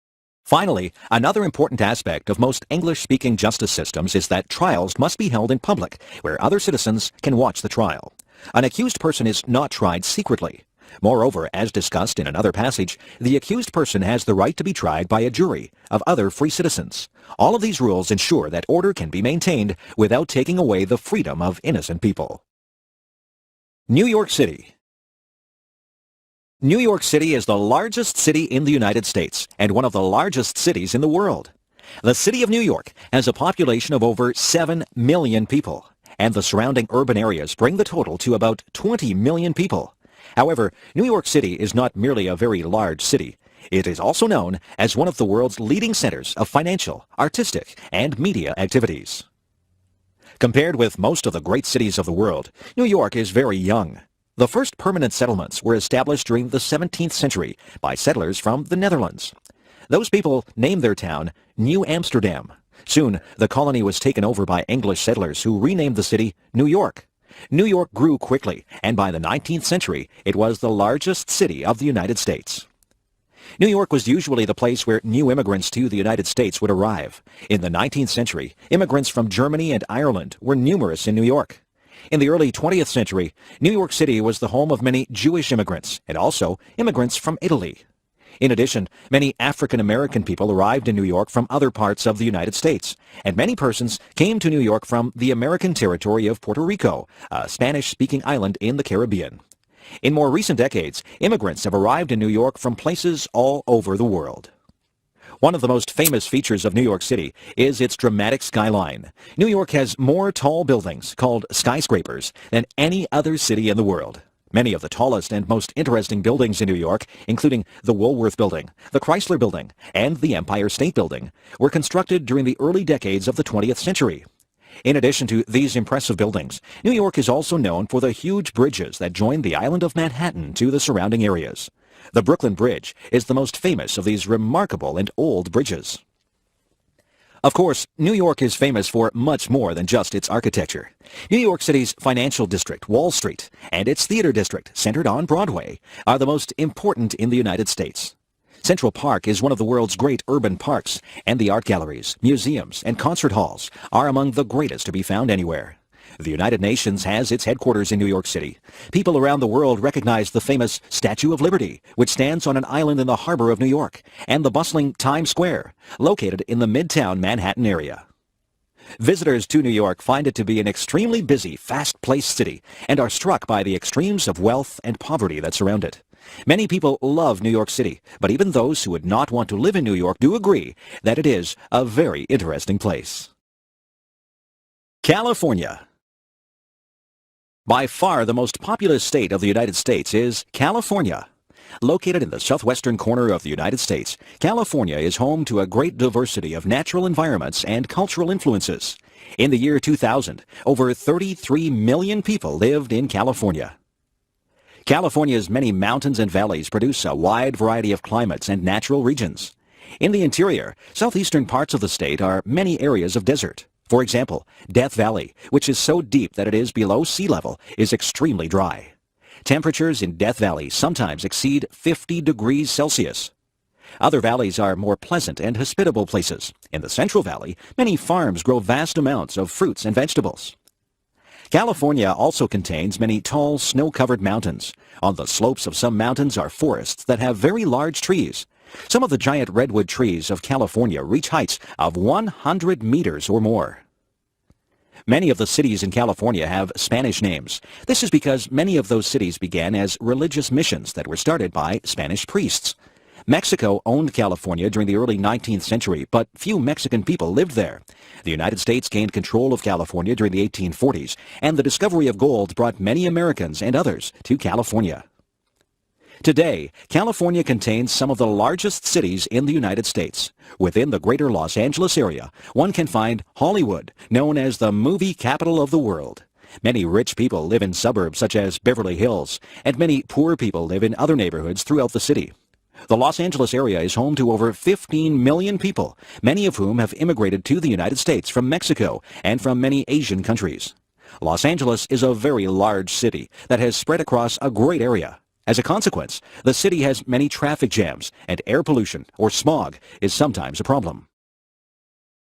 Finally, another important aspect of most English-speaking justice systems is that trials must be held in public, where other citizens can watch the trial. An accused person is not tried secretly. Moreover, as discussed in another passage, the accused person has the right to be tried by a jury of other free citizens. All of these rules ensure that order can be maintained without taking away the freedom of innocent people. New York City. New York City is the largest city in the United States and one of the largest cities in the world. The city of New York has a population of over 7 million people, and the surrounding urban areas bring the total to about 20 million people. However, New York City is not merely a very large city. It is also known as one of the world's leading centers of financial, artistic, and media activities. Compared with most of the great cities of the world, New York is very young. The first permanent settlements were established during the 17th century by settlers from the Netherlands. Those people named their town New Amsterdam. Soon, the colony was taken over by English settlers who renamed the city New York. New York grew quickly, and by the 19th century, it was the largest city of the United States. New York was usually the place where new immigrants to the United States would arrive. In the 19th century, immigrants from Germany and Ireland were numerous in New York. In the early 20th century, New York City was the home of many Jewish immigrants and also immigrants from Italy. In addition, many African American people arrived in New York from other parts of the United States, and many persons came to New York from the American territory of Puerto Rico, a Spanish-speaking island in the Caribbean. In more recent decades, immigrants have arrived in New York from places all over the world. One of the most famous features of New York City is its dramatic skyline. New York has more tall buildings, called skyscrapers, than any other city in the world. Many of the tallest and most interesting buildings in New York, including the Woolworth Building, the Chrysler Building, and the Empire State Building, were constructed during the early decades of the 20th century. In addition to these impressive buildings, New York is also known for the huge bridges that join the island of Manhattan to the surrounding areas. The Brooklyn Bridge is the most famous of these remarkable and old bridges. Of course, New York is famous for much more than just its architecture. New York City's financial district, Wall Street, and its theater district, centered on Broadway, are the most important in the United States. Central Park is one of the world's great urban parks, and the art galleries, museums, and concert halls are among the greatest to be found anywhere. The United Nations has its headquarters in New York City. People around the world recognize the famous Statue of Liberty, which stands on an island in the harbor of New York, and the bustling Times Square, located in the Midtown Manhattan area. Visitors to New York find it to be an extremely busy, fast-paced city and are struck by the extremes of wealth and poverty that surround it. Many people love New York City, but even those who would not want to live in New York do agree that it is a very interesting place. California. By far the most populous state of the United States is California. Located in the southwestern corner of the United States, California is home to a great diversity of natural environments and cultural influences. In the year 2000, over 33 million people lived in California. California's many mountains and valleys produce a wide variety of climates and natural regions. In the interior, southeastern parts of the state are many areas of desert. For example, Death Valley, which is so deep that it is below sea level, is extremely dry. Temperatures in Death Valley sometimes exceed 50 degrees Celsius. Other valleys are more pleasant and hospitable places. In the Central Valley, many farms grow vast amounts of fruits and vegetables. California also contains many tall, snow-covered mountains. On the slopes of some mountains are forests that have very large trees. Some of the giant redwood trees of California reach heights of 100 meters or more. Many of the cities in California have Spanish names. This is because many of those cities began as religious missions that were started by Spanish priests. Mexico owned California during the early 19th century, but few Mexican people lived there. The United States gained control of California during the 1840s, and the discovery of gold brought many Americans and others to California. Today, California contains some of the largest cities in the United States. Within the greater Los Angeles area, one can find Hollywood, known as the movie capital of the world. Many rich people live in suburbs such as Beverly Hills, and many poor people live in other neighborhoods throughout the city. The Los Angeles area is home to over 15 million people, many of whom have immigrated to the United States from Mexico and from many Asian countries. Los Angeles is a very large city that has spread across a great area. As a consequence, the city has many traffic jams, and air pollution, or smog, is sometimes a problem.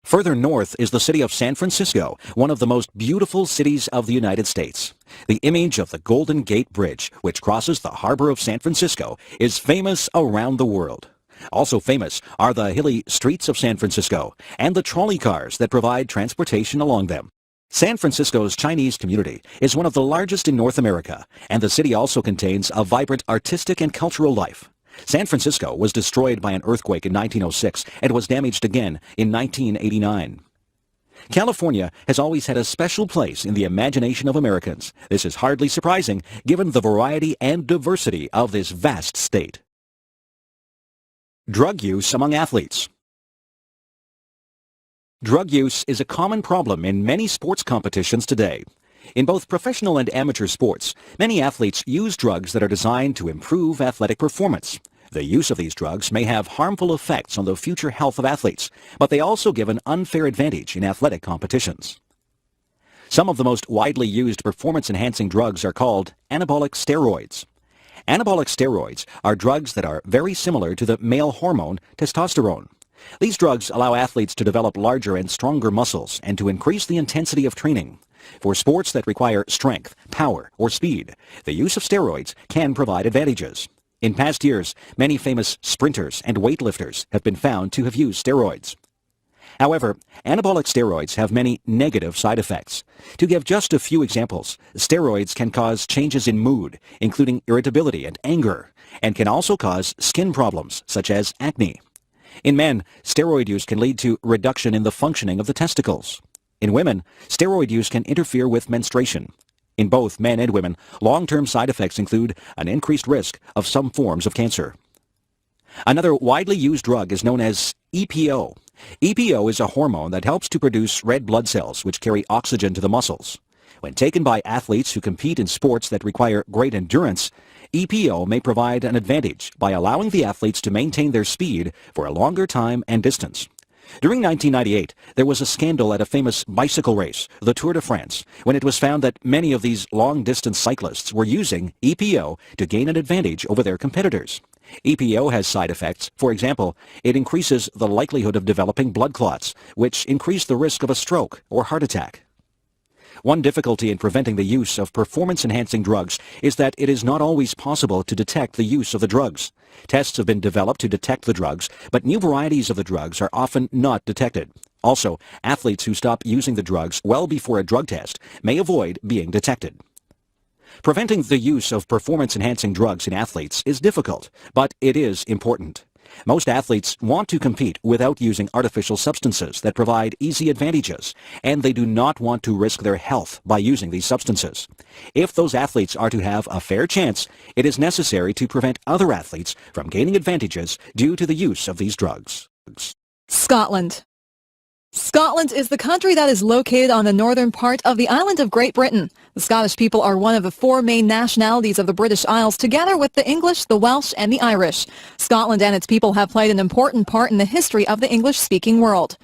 Further north is the city of San Francisco, one of the most beautiful cities of the United States. The image of the Golden Gate Bridge, which crosses the harbor of San Francisco, is famous around the world. Also famous are the hilly streets of San Francisco and the trolley cars that provide transportation along them. San Francisco's Chinese community is one of the largest in North America, and the city also contains a vibrant artistic and cultural life. San Francisco was destroyed by an earthquake in 1906 and was damaged again in 1989. California has always had a special place in the imagination of Americans. This is hardly surprising given the variety and diversity of this vast state. Drug use among athletes. Drug use is a common problem in many sports competitions today. In both professional and amateur sports, many athletes use drugs that are designed to improve athletic performance. The use of these drugs may have harmful effects on the future health of athletes, but they also give an unfair advantage in athletic competitions. Some of the most widely used performance-enhancing drugs are called anabolic steroids. Anabolic steroids are drugs that are very similar to the male hormone testosterone. These drugs allow athletes to develop larger and stronger muscles and to increase the intensity of training. For sports that require strength, power, or speed, the use of steroids can provide advantages. In past years, many famous sprinters and weightlifters have been found to have used steroids. However, anabolic steroids have many negative side effects. To give just a few examples, steroids can cause changes in mood, including irritability and anger, and can also cause skin problems, such as acne. In men, steroid use can lead to reduction in the functioning of the testicles. In women, steroid use can interfere with menstruation. In both men and women, long-term side effects include an increased risk of some forms of cancer. Another widely used drug is known as EPO. EPO is a hormone that helps to produce red blood cells which carry oxygen to the muscles. When taken by athletes who compete in sports that require great endurance, EPO may provide an advantage by allowing the athletes to maintain their speed for a longer time and distance. During 1998, there was a scandal at a famous bicycle race, the Tour de France, when it was found that many of these long-distance cyclists were using EPO to gain an advantage over their competitors. EPO has side effects. For example, it increases the likelihood of developing blood clots, which increase the risk of a stroke or heart attack. One difficulty in preventing the use of performance-enhancing drugs is that it is not always possible to detect the use of the drugs. Tests have been developed to detect the drugs, but new varieties of the drugs are often not detected. Also, athletes who stop using the drugs well before a drug test may avoid being detected. Preventing the use of performance-enhancing drugs in athletes is difficult, but it is important. Most athletes want to compete without using artificial substances that provide easy advantages, and they do not want to risk their health by using these substances. If those athletes are to have a fair chance, it is necessary to prevent other athletes from gaining advantages due to the use of these drugs. Scotland. Scotland is the country that is located on the northern part of the island of Great Britain. The Scottish people are one of the four main nationalities of the British Isles, together with the English, the Welsh, and the Irish. Scotland and its people have played an important part in the history of the English-speaking world.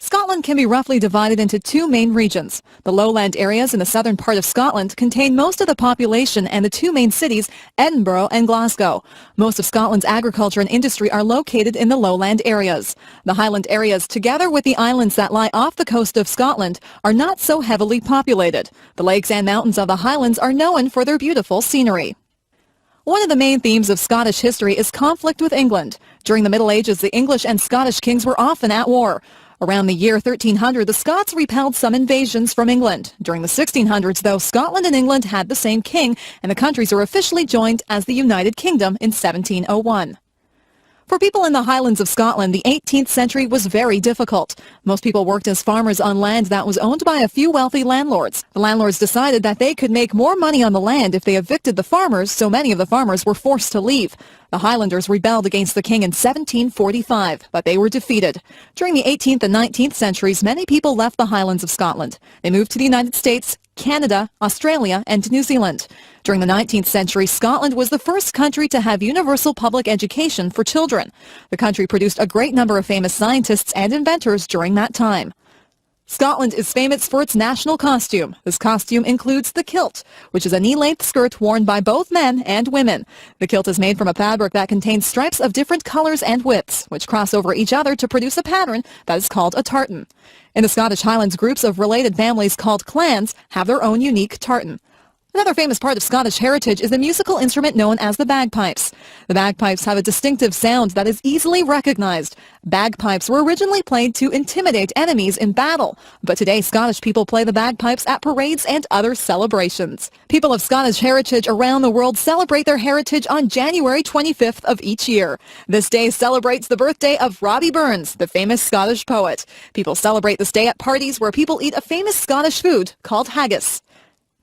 Scotland can be roughly divided into two main regions. The lowland areas in the southern part of Scotland contain most of the population and the two main cities, Edinburgh and Glasgow. Most of Scotland's agriculture and industry are located in the lowland areas. The highland areas, together with the islands that lie off the coast of Scotland, are not so heavily populated. The lakes and mountains of the highlands are known for their beautiful scenery. One of the main themes of Scottish history is conflict with England. During the Middle Ages, the English and Scottish kings were often at war. Around the year 1300, the Scots repelled some invasions from England. During the 1600s, though, Scotland and England had the same king, and the countries were officially joined as the United Kingdom in 1701. For people in the Highlands of Scotland, the 18th century was very difficult. Most people worked as farmers on land that was owned by a few wealthy landlords. The landlords decided that they could make more money on the land if they evicted the farmers, so many of the farmers were forced to leave. The Highlanders rebelled against the king in 1745, but they were defeated. During the 18th and 19th centuries, many people left the Highlands of Scotland. They moved to the United States, Canada, Australia, and New Zealand. During the 19th century, Scotland was the first country to have universal public education for children. The country produced a great number of famous scientists and inventors during that time. Scotland is famous for its national costume. This costume includes the kilt, which is a knee-length skirt worn by both men and women. The kilt is made from a fabric that contains stripes of different colors and widths, which cross over each other to produce a pattern that is called a tartan. In the Scottish Highlands, groups of related families called clans have their own unique tartan. Another famous part of Scottish heritage is the musical instrument known as the bagpipes. The bagpipes have a distinctive sound that is easily recognized. Bagpipes were originally played to intimidate enemies in battle, but today Scottish people play the bagpipes at parades and other celebrations. People of Scottish heritage around the world celebrate their heritage on January 25th of each year. This day celebrates the birthday of Robbie Burns, the famous Scottish poet. People celebrate this day at parties where people eat a famous Scottish food called haggis.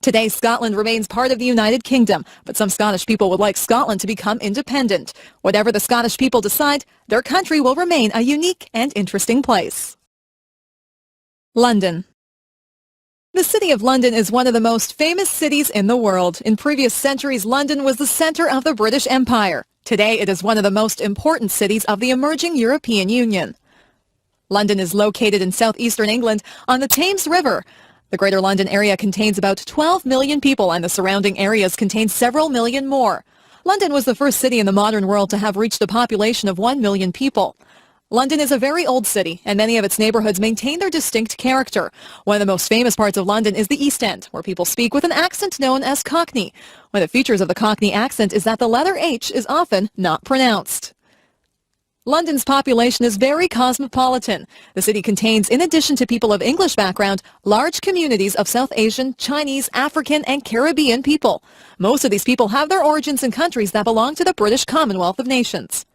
Today, Scotland remains part of the United Kingdom, but some Scottish people would like Scotland to become independent. Whatever the Scottish people decide, their country will remain a unique and interesting place. London. The city of London is one of the most famous cities in the world. In previous centuries, London was the center of the British Empire. Today, it is one of the most important cities of the emerging European Union. London is located in southeastern England on the Thames River. The Greater London area contains about 12 million people, and the surrounding areas contain several million more. London was the first city in the modern world to have reached a population of 1 million people. London is a very old city, and many of its neighborhoods maintain their distinct character. One of the most famous parts of London is the East End, where people speak with an accent known as Cockney. One of the features of the Cockney accent is that the letter H is often not pronounced. London's population is very cosmopolitan. The city contains, in addition to people of English background, large communities of South Asian, Chinese, African, and Caribbean people. Most of these people have their origins in countries that belong to the British Commonwealth of Nations.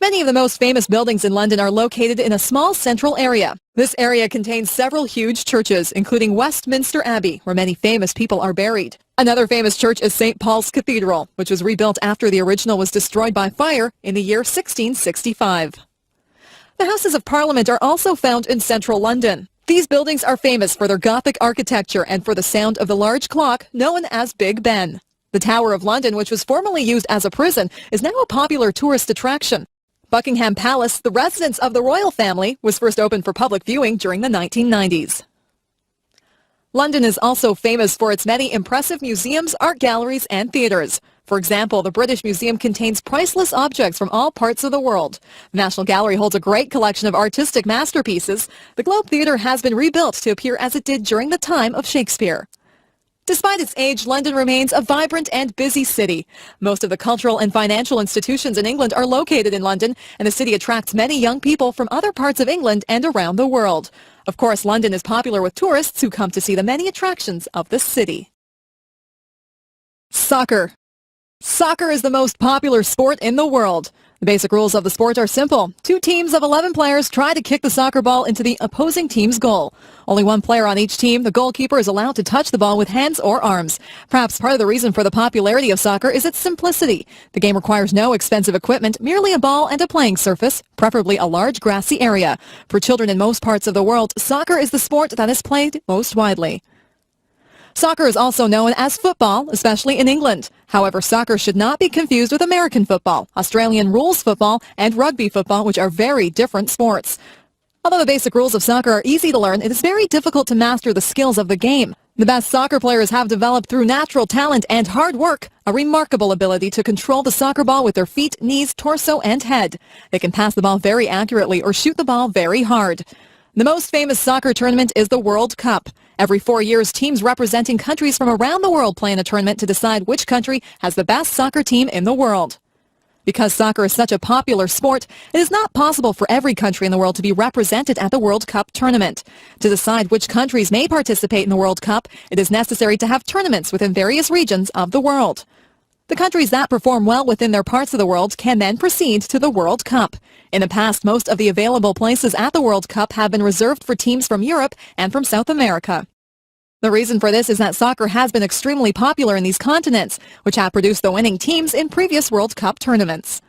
Many of the most famous buildings in London are located in a small central area. This area contains several huge churches, including Westminster Abbey, where many famous people are buried. Another famous church is St. Paul's Cathedral, which was rebuilt after the original was destroyed by fire in the year 1665. The Houses of Parliament are also found in central London. These buildings are famous for their Gothic architecture and for the sound of the large clock known as Big Ben. The Tower of London, which was formerly used as a prison, is now a popular tourist attraction. Buckingham Palace, the residence of the royal family, was first opened for public viewing during the 1990s. London is also famous for its many impressive museums, art galleries, and theaters. For example, the British Museum contains priceless objects from all parts of the world. The National Gallery holds a great collection of artistic masterpieces. The Globe Theatre has been rebuilt to appear as it did during the time of Shakespeare. Despite its age, London remains a vibrant and busy city. Most of the cultural and financial institutions in England are located in London, and the city attracts many young people from other parts of England and around the world. Of course, London is popular with tourists who come to see the many attractions of the city. Soccer. Soccer is the most popular sport in the world. The basic rules of the sport are simple. 2 teams of 11 players try to kick the soccer ball into the opposing team's goal. Only 1 player on each team, the goalkeeper, is allowed to touch the ball with hands or arms. Perhaps part of the reason for the popularity of soccer is its simplicity. The game requires no expensive equipment, merely a ball and a playing surface, preferably a large grassy area. For children in most parts of the world, soccer is the sport that is played most widely. Soccer is also known as football, especially in England. However, soccer should not be confused with American football, Australian rules football, and rugby football, which are very different sports. Although the basic rules of soccer are easy to learn, it is very difficult to master the skills of the game. The best soccer players have developed through natural talent and hard work a remarkable ability to control the soccer ball with their feet, knees, torso, and head. They can pass the ball very accurately or shoot the ball very hard. The most famous soccer tournament is the World Cup. Every 4 years, teams representing countries from around the world play in a tournament to decide which country has the best soccer team in the world. Because soccer is such a popular sport, it is not possible for every country in the world to be represented at the World Cup tournament. To decide which countries may participate in the World Cup, it is necessary to have tournaments within various regions of the world. The countries that perform well within their parts of the world can then proceed to the World Cup. In the past, most of the available places at the World Cup have been reserved for teams from Europe and from South America. The reason for this is that soccer has been extremely popular in these continents, which have produced the winning teams in previous World Cup tournaments.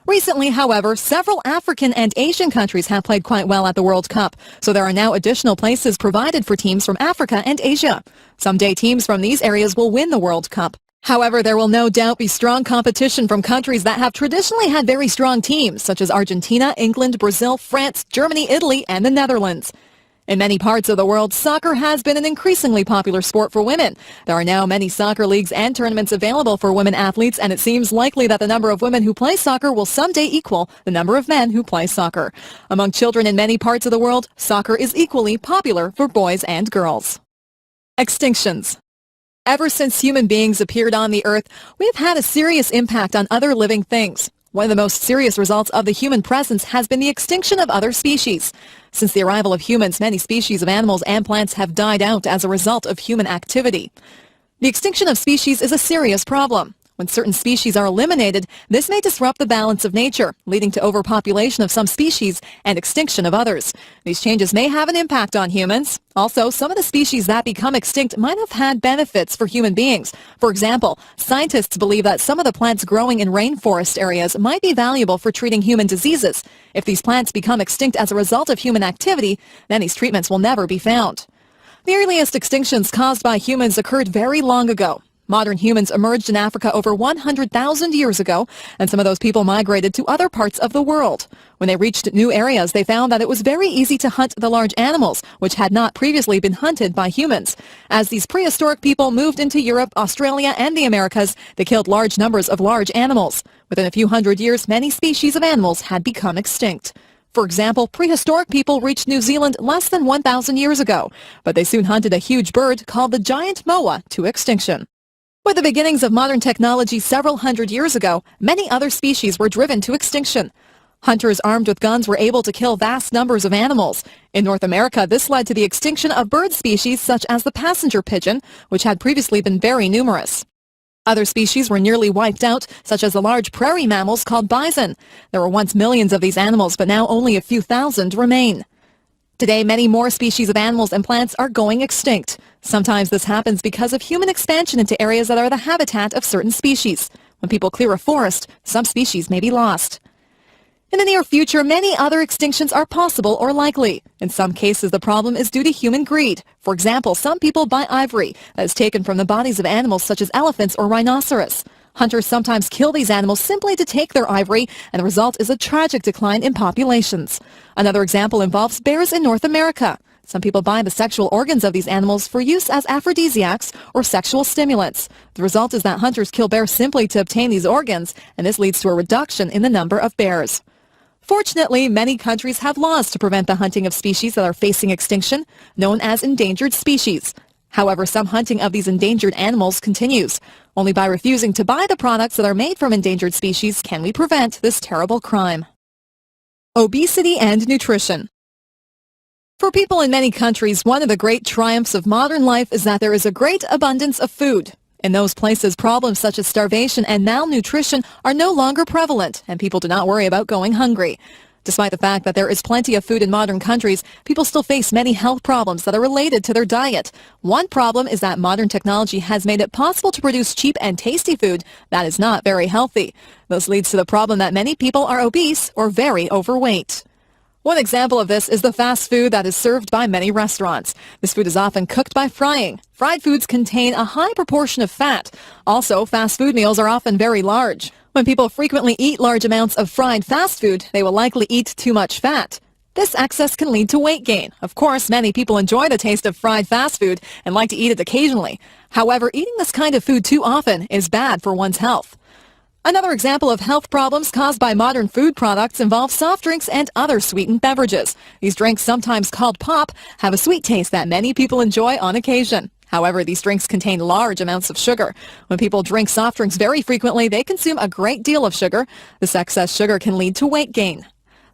Recently, however, several African and Asian countries have played quite well at the World Cup, so there are now additional places provided for teams from Africa and Asia. Someday, teams from these areas will win the World Cup. However, there will no doubt be strong competition from countries that have traditionally had very strong teams, such as Argentina, England, Brazil, France, Germany, Italy, and the Netherlands. In many parts of the world, soccer has been an increasingly popular sport for women. There are now many soccer leagues and tournaments available for women athletes, and it seems likely that the number of women who play soccer will someday equal the number of men who play soccer. Among children in many parts of the world, soccer is equally popular for boys and girls. Extinctions. Ever since human beings appeared on the earth, we have had a serious impact on other living things. One of the most serious results of the human presence has been the extinction of other species. Since the arrival of humans, many species of animals and plants have died out as a result of human activity. The extinction of species is a serious problem. When certain species are eliminated, this may disrupt the balance of nature, leading to overpopulation of some species and extinction of others. These changes may have an impact on humans. Also, some of the species that become extinct might have had benefits for human beings. For example, scientists believe that some of the plants growing in rainforest areas might be valuable for treating human diseases. If these plants become extinct as a result of human activity, then these treatments will never be found. The earliest extinctions caused by humans occurred very long ago. Modern humans emerged in Africa over 100,000 years ago, and some of those people migrated to other parts of the world. When they reached new areas, they found that it was very easy to hunt the large animals, which had not previously been hunted by humans. As these prehistoric people moved into Europe, Australia, and the Americas, they killed large numbers of large animals. Within a few hundred years, many species of animals had become extinct. For example, prehistoric people reached New Zealand less than 1,000 years ago, but they soon hunted a huge bird called the giant moa to extinction. With the beginnings of modern technology several hundred years ago, many other species were driven to extinction. Hunters armed with guns were able to kill vast numbers of animals. In North America, this led to the extinction of bird species such as the passenger pigeon, which had previously been very numerous. Other species were nearly wiped out, such as the large prairie mammals called bison. There were once millions of these animals, but now only a few thousand remain. Today, many more species of animals and plants are going extinct. Sometimes this happens because of human expansion into areas that are the habitat of certain species. When people clear a forest, some species may be lost. In the near future, many other extinctions are possible or likely. In some cases, the problem is due to human greed. For example, some people buy ivory that is taken from the bodies of animals such as elephants or rhinoceros. Hunters sometimes kill these animals simply to take their ivory, and the result is a tragic decline in populations. Another example involves bears in North America. Some people buy the sexual organs of these animals for use as aphrodisiacs or sexual stimulants. The result is that hunters kill bears simply to obtain these organs, and this leads to a reduction in the number of bears. Fortunately, many countries have laws to prevent the hunting of species that are facing extinction, known as endangered species. However, some hunting of these endangered animals continues. Only by refusing to buy the products that are made from endangered species can we prevent this terrible crime. Obesity and nutrition. For people in many countries, one of the great triumphs of modern life is that there is a great abundance of food. In those places, problems such as starvation and malnutrition are no longer prevalent, and people do not worry about going hungry. Despite the fact that there is plenty of food in modern countries, people still face many health problems that are related to their diet. One problem is that modern technology has made it possible to produce cheap and tasty food that is not very healthy. This leads to the problem that many people are obese or very overweight. One example of this is the fast food that is served by many restaurants. This food is often cooked by frying. Fried foods contain a high proportion of fat. Also, fast food meals are often very large. When people frequently eat large amounts of fried fast food, they will likely eat too much fat. This excess can lead to weight gain. Of course, many people enjoy the taste of fried fast food and like to eat it occasionally. However, eating this kind of food too often is bad for one's health. Another example of health problems caused by modern food products involves soft drinks and other sweetened beverages. These drinks, sometimes called pop, have a sweet taste that many people enjoy on occasion. However, these drinks contain large amounts of sugar. When people drink soft drinks very frequently, they consume a great deal of sugar. This excess sugar can lead to weight gain.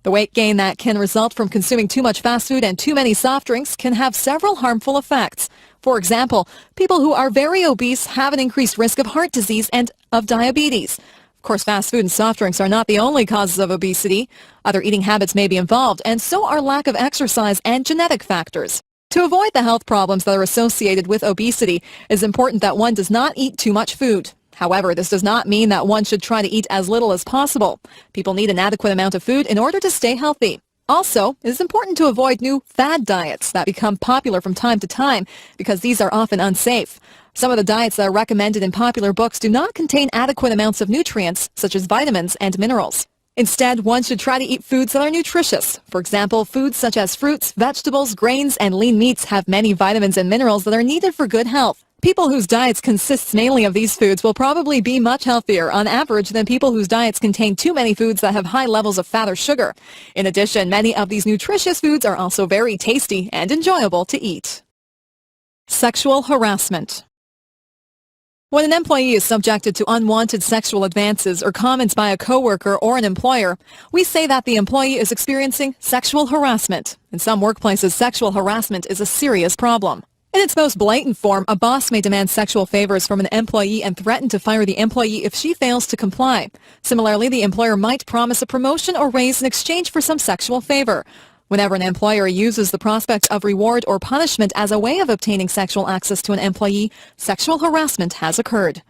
The weight gain that can result from consuming too much fast food and too many soft drinks can have several harmful effects. For example, people who are very obese have an increased risk of heart disease and of diabetes. Of course, fast food and soft drinks are not the only causes of obesity. Other eating habits may be involved, and so are lack of exercise and genetic factors. To avoid the health problems that are associated with obesity, it is important that one does not eat too much food. However, this does not mean that one should try to eat as little as possible. People need an adequate amount of food in order to stay healthy. Also, it is important to avoid new fad diets that become popular from time to time because these are often unsafe. Some of the diets that are recommended in popular books do not contain adequate amounts of nutrients, such as vitamins and minerals. Instead, one should try to eat foods that are nutritious. For example, foods such as fruits, vegetables, grains, and lean meats have many vitamins and minerals that are needed for good health. People whose diets consist mainly of these foods will probably be much healthier on average than people whose diets contain too many foods that have high levels of fat or sugar. In addition, many of these nutritious foods are also very tasty and enjoyable to eat. Sexual harassment. When an employee is subjected to unwanted sexual advances or comments by a coworker or an employer, we say that the employee is experiencing sexual harassment. In some workplaces, sexual harassment is a serious problem. In its most blatant form, a boss may demand sexual favors from an employee and threaten to fire the employee if she fails to comply. Similarly, the employer might promise a promotion or raise in exchange for some sexual favor. Whenever an employer uses the prospect of reward or punishment as a way of obtaining sexual access to an employee, sexual harassment has occurred.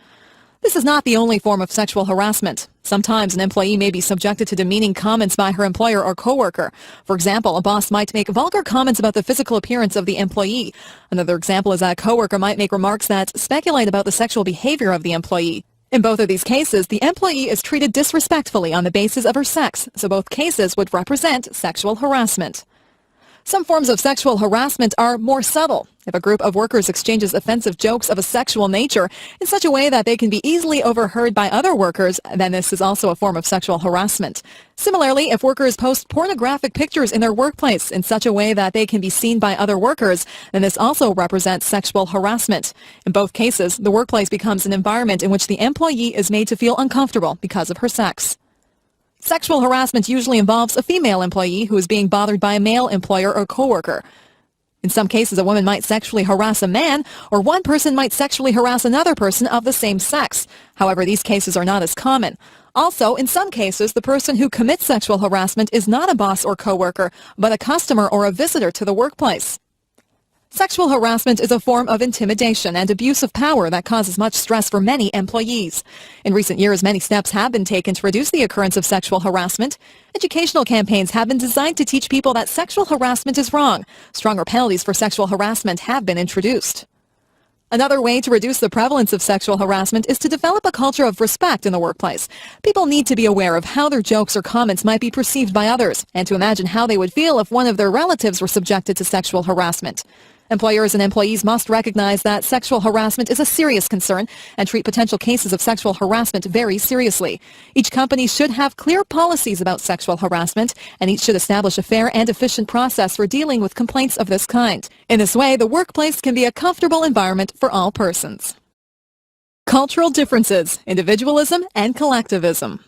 This is not the only form of sexual harassment. Sometimes an employee may be subjected to demeaning comments by her employer or coworker. For example, a boss might make vulgar comments about the physical appearance of the employee. Another example is that a coworker might make remarks that speculate about the sexual behavior of the employee. In both of these cases, the employee is treated disrespectfully on the basis of her sex, so both cases would represent sexual harassment. Some forms of sexual harassment are more subtle. If a group of workers exchanges offensive jokes of a sexual nature in such a way that they can be easily overheard by other workers, then this is also a form of sexual harassment. Similarly, if workers post pornographic pictures in their workplace in such a way that they can be seen by other workers, then this also represents sexual harassment. In both cases, the workplace becomes an environment in which the employee is made to feel uncomfortable because of her sex. Sexual harassment usually involves a female employee who is being bothered by a male employer or coworker. In some cases, a woman might sexually harass a man, or one person might sexually harass another person of the same sex. However, these cases are not as common. Also, in some cases, the person who commits sexual harassment is not a boss or coworker, but a customer or a visitor to the workplace. Sexual harassment is a form of intimidation and abuse of power that causes much stress for many employees. In recent years, many steps have been taken to reduce the occurrence of sexual harassment. Educational campaigns have been designed to teach people that sexual harassment is wrong. Stronger penalties for sexual harassment have been introduced. Another way to reduce the prevalence of sexual harassment is to develop a culture of respect in the workplace. People need to be aware of how their jokes or comments might be perceived by others, and to imagine how they would feel if one of their relatives were subjected to sexual harassment. Employers and employees must recognize that sexual harassment is a serious concern and treat potential cases of sexual harassment very seriously. Each company should have clear policies about sexual harassment, and each should establish a fair and efficient process for dealing with complaints of this kind. In this way, the workplace can be a comfortable environment for all persons. Cultural differences, individualism and collectivism.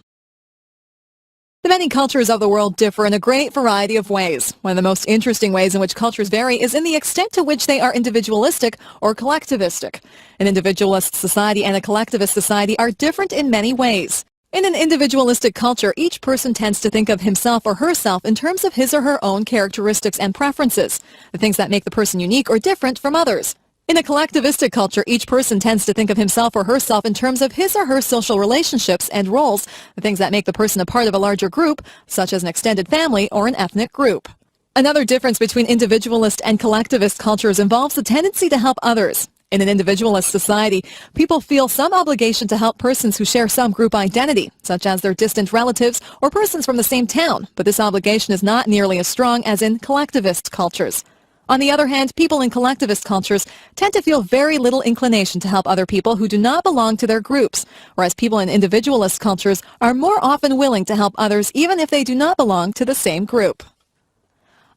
The many cultures of the world differ in a great variety of ways. One of the most interesting ways in which cultures vary is in the extent to which they are individualistic or collectivistic. An individualist society and a collectivist society are different in many ways. In an individualistic culture, each person tends to think of himself or herself in terms of his or her own characteristics and preferences, the things that make the person unique or different from others. In a collectivistic culture, each person tends to think of himself or herself in terms of his or her social relationships and roles, the things that make the person a part of a larger group, such as an extended family or an ethnic group. Another difference between individualist and collectivist cultures involves the tendency to help others. In an individualist society, people feel some obligation to help persons who share some group identity, such as their distant relatives or persons from the same town, but this obligation is not nearly as strong as in collectivist cultures. On the other hand, people in collectivist cultures tend to feel very little inclination to help other people who do not belong to their groups, whereas people in individualist cultures are more often willing to help others even if they do not belong to the same group.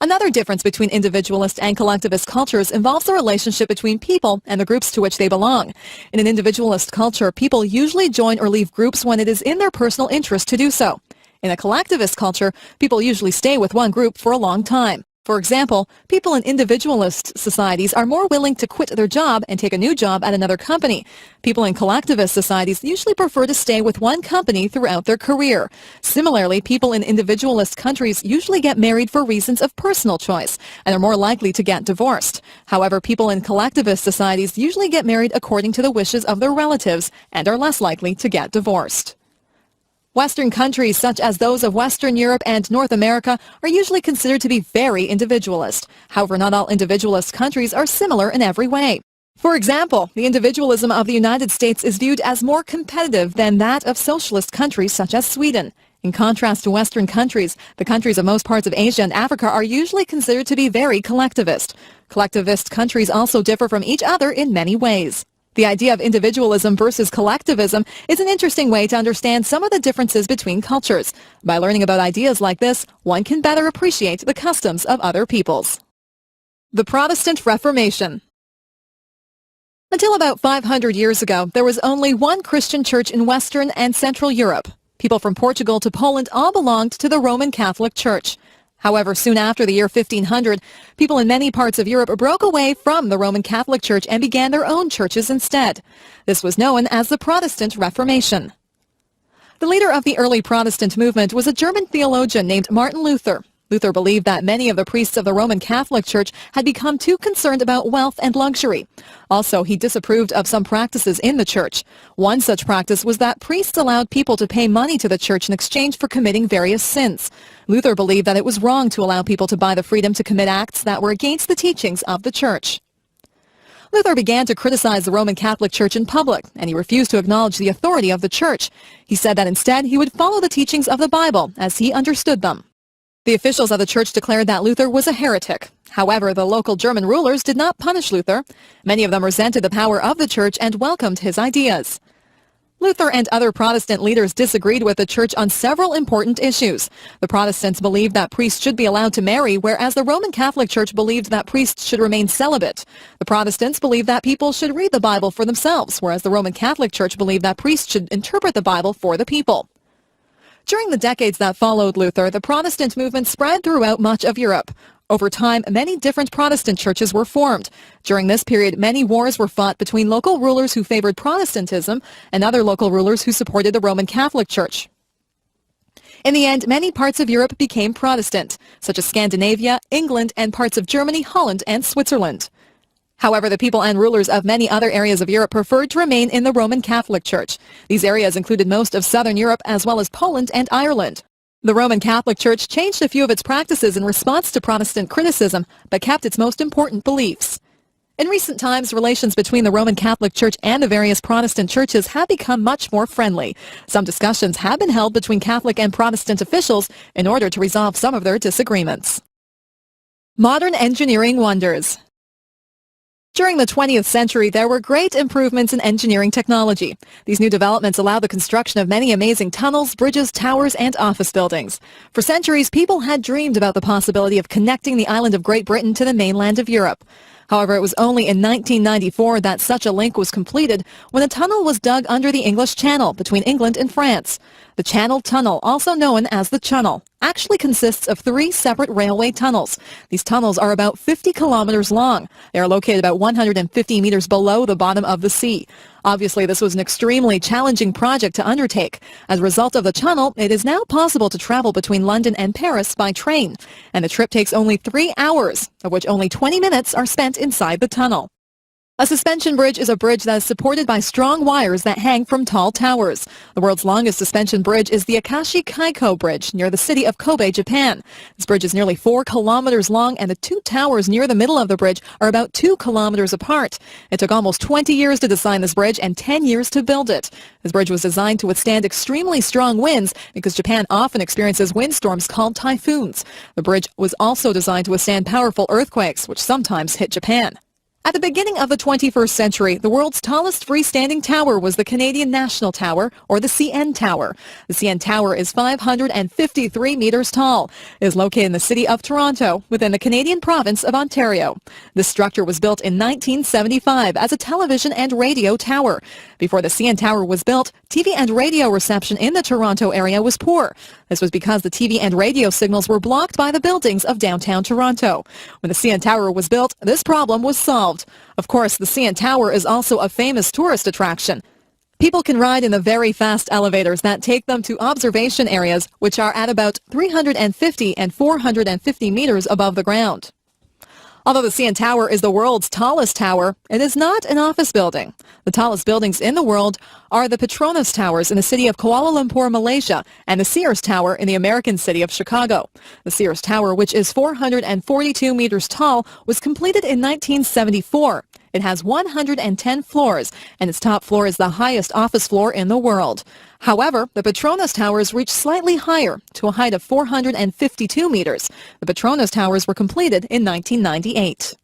Another difference between individualist and collectivist cultures involves the relationship between people and the groups to which they belong. In an individualist culture, people usually join or leave groups when it is in their personal interest to do so. In a collectivist culture, people usually stay with one group for a long time. For example, people in individualist societies are more willing to quit their job and take a new job at another company. People in collectivist societies usually prefer to stay with one company throughout their career. Similarly, people in individualist countries usually get married for reasons of personal choice and are more likely to get divorced. However, people in collectivist societies usually get married according to the wishes of their relatives and are less likely to get divorced. Western countries, such as those of Western Europe and North America, are usually considered to be very individualist. However, not all individualist countries are similar in every way. For example, the individualism of the United States is viewed as more competitive than that of socialist countries such as Sweden. In contrast to Western countries, the countries of most parts of Asia and Africa are usually considered to be very collectivist. Collectivist countries also differ from each other in many ways. The idea of individualism versus collectivism is an interesting way to understand some of the differences between cultures. By learning about ideas like this, one can better appreciate the customs of other peoples. The Protestant Reformation. Until about 500 years ago, there was only one Christian church in Western and Central Europe. People from Portugal to Poland all belonged to the Roman Catholic Church. However, soon after the year 1500, people in many parts of Europe broke away from the Roman Catholic Church and began their own churches instead. This was known as the Protestant Reformation. The leader of the early Protestant movement was a German theologian named Martin Luther. Luther believed that many of the priests of the Roman Catholic Church had become too concerned about wealth and luxury. Also, he disapproved of some practices in the church. One such practice was that priests allowed people to pay money to the church in exchange for committing various sins. Luther believed that it was wrong to allow people to buy the freedom to commit acts that were against the teachings of the church. Luther began to criticize the Roman Catholic Church in public, and he refused to acknowledge the authority of the church. He said that instead he would follow the teachings of the Bible as he understood them. The officials of the church declared that Luther was a heretic. However, the local German rulers did not punish Luther. Many of them resented the power of the church and welcomed his ideas. Luther and other Protestant leaders disagreed with the church on several important issues. The Protestants believed that priests should be allowed to marry, whereas the Roman Catholic Church believed that priests should remain celibate. The Protestants believed that people should read the Bible for themselves, whereas the Roman Catholic Church believed that priests should interpret the Bible for the people. During the decades that followed Luther, the Protestant movement spread throughout much of Europe. Over time, many different Protestant churches were formed. During this period, many wars were fought between local rulers who favored Protestantism and other local rulers who supported the Roman Catholic Church. In the end, many parts of Europe became Protestant, such as Scandinavia, England, and parts of Germany, Holland, and Switzerland. However, the people and rulers of many other areas of Europe preferred to remain in the Roman Catholic Church. These areas included most of southern Europe as well as Poland and Ireland. The Roman Catholic Church changed a few of its practices in response to Protestant criticism, but kept its most important beliefs. In recent times, relations between the Roman Catholic Church and the various Protestant churches have become much more friendly. Some discussions have been held between Catholic and Protestant officials in order to resolve some of their disagreements. Modern engineering wonders. During the 20th century, there were great improvements in engineering technology. These new developments allowed the construction of many amazing tunnels, bridges, towers, and office buildings. For centuries, people had dreamed about the possibility of connecting the island of Great Britain to the mainland of Europe. However, it was only in 1994 that such a link was completed when a tunnel was dug under the English Channel between England and France. The Channel Tunnel, also known as the Channel, actually consists of 3 separate railway tunnels. These tunnels are about 50 kilometers long. They are located about 150 meters below the bottom of the sea. Obviously, this was an extremely challenging project to undertake. As a result of the tunnel, it is now possible to travel between London and Paris by train, and the trip takes only 3 hours, of which only 20 minutes are spent inside the tunnel. A suspension bridge is a bridge that is supported by strong wires that hang from tall towers. The world's longest suspension bridge is the Akashi Kaiko Bridge near the city of Kobe, Japan. This bridge is nearly 4 kilometers long, and the 2 towers near the middle of the bridge are about 2 kilometers apart. It took almost 20 years to design this bridge and 10 years to build it. This bridge was designed to withstand extremely strong winds because Japan often experiences windstorms called typhoons. The bridge was also designed to withstand powerful earthquakes, which sometimes hit Japan. At the beginning of the 21st century, the world's tallest freestanding tower was the Canadian National Tower, or the CN Tower. The CN Tower is 553 meters tall. It is located in the city of Toronto, within the Canadian province of Ontario. This structure was built in 1975 as a television and radio tower. Before the CN Tower was built, TV and radio reception in the Toronto area was poor. This was because the TV and radio signals were blocked by the buildings of downtown Toronto. When the CN Tower was built, this problem was solved. Of course, the CN Tower is also a famous tourist attraction. People can ride in the very fast elevators that take them to observation areas, which are at about 350 and 450 meters above the ground. Although the CN Tower is the world's tallest tower, it is not an office building. The tallest buildings in the world are the Petronas Towers in the city of Kuala Lumpur, Malaysia, and the Sears Tower in the American city of Chicago. The Sears Tower, which is 442 meters tall, was completed in 1974. It has 110 floors, and its top floor is the highest office floor in the world. However, the Petronas Towers reach slightly higher, to a height of 452 meters. The Petronas Towers were completed in 1998.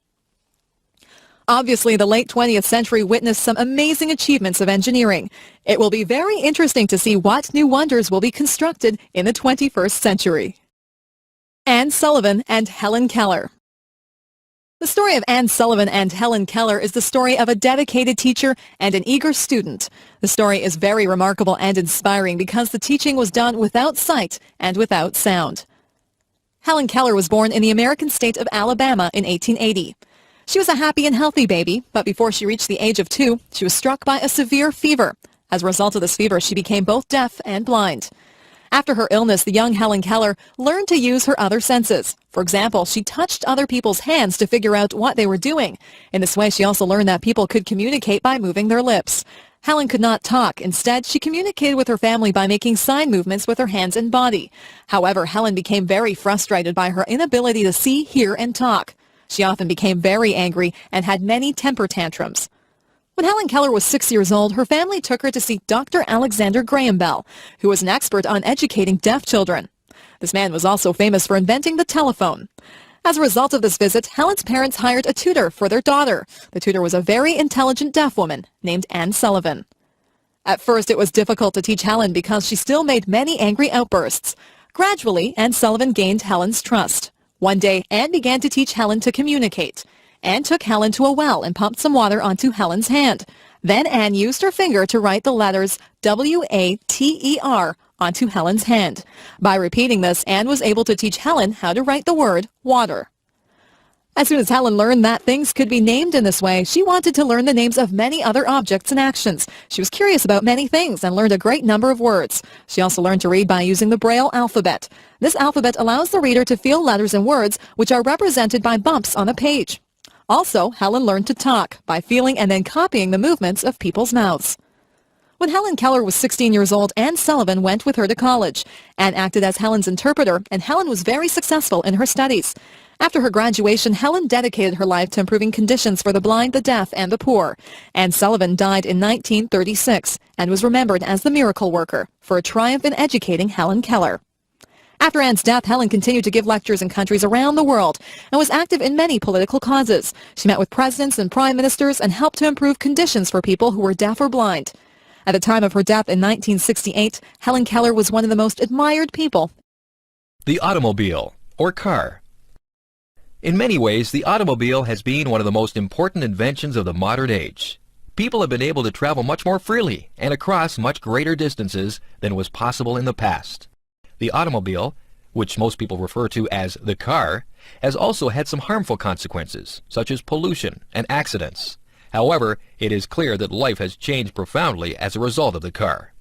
Obviously, the late 20th century witnessed some amazing achievements of engineering. It will be very interesting to see what new wonders will be constructed in the 21st century. Anne Sullivan and Helen Keller. The story of Anne Sullivan and Helen Keller is the story of a dedicated teacher and an eager student. The story is very remarkable and inspiring because the teaching was done without sight and without sound. Helen Keller was born in the American state of Alabama in 1880. She was a happy and healthy baby, but before she reached the age of 2, she was struck by a severe fever. As a result of this fever, she became both deaf and blind. After her illness, the young Helen Keller learned to use her other senses. For example, she touched other people's hands to figure out what they were doing. In this way, she also learned that people could communicate by moving their lips. Helen could not talk. Instead, she communicated with her family by making sign movements with her hands and body. However, Helen became very frustrated by her inability to see, hear, and talk. She often became very angry and had many temper tantrums. When Helen Keller was 6 years old, her family took her to see Dr. Alexander Graham Bell, who was an expert on educating deaf children. This man was also famous for inventing the telephone. As a result of this visit, Helen's parents hired a tutor for their daughter. The tutor was a very intelligent deaf woman named Anne Sullivan. At first, it was difficult to teach Helen because she still made many angry outbursts. Gradually, Anne Sullivan gained Helen's trust. One day, Anne began to teach Helen to communicate. Anne took Helen to a well and pumped some water onto Helen's hand. Then Anne used her finger to write the letters W-A-T-E-R onto Helen's hand. By repeating this, Anne was able to teach Helen how to write the word water. As soon as Helen learned that things could be named in this way, she wanted to learn the names of many other objects and actions. She was curious about many things and learned a great number of words. She also learned to read by using the Braille alphabet. This alphabet allows the reader to feel letters and words which are represented by bumps on a page. Also, Helen learned to talk by feeling and then copying the movements of people's mouths. When Helen Keller was 16 years old, Anne Sullivan went with her to college. Anne acted as Helen's interpreter, and Helen was very successful in her studies. After her graduation, Helen dedicated her life to improving conditions for the blind, the deaf, and the poor. Anne Sullivan died in 1936 and was remembered as the miracle worker for a triumph in educating Helen Keller. After Anne's death, Helen continued to give lectures in countries around the world and was active in many political causes. She met with presidents and prime ministers and helped to improve conditions for people who were deaf or blind. At the time of her death in 1968, Helen Keller was one of the most admired people. The automobile, or car. In many ways, the automobile has been one of the most important inventions of the modern age. People have been able to travel much more freely and across much greater distances than was possible in the past. The automobile, which most people refer to as the car, has also had some harmful consequences, such as pollution and accidents. However, it is clear that life has changed profoundly as a result of the car.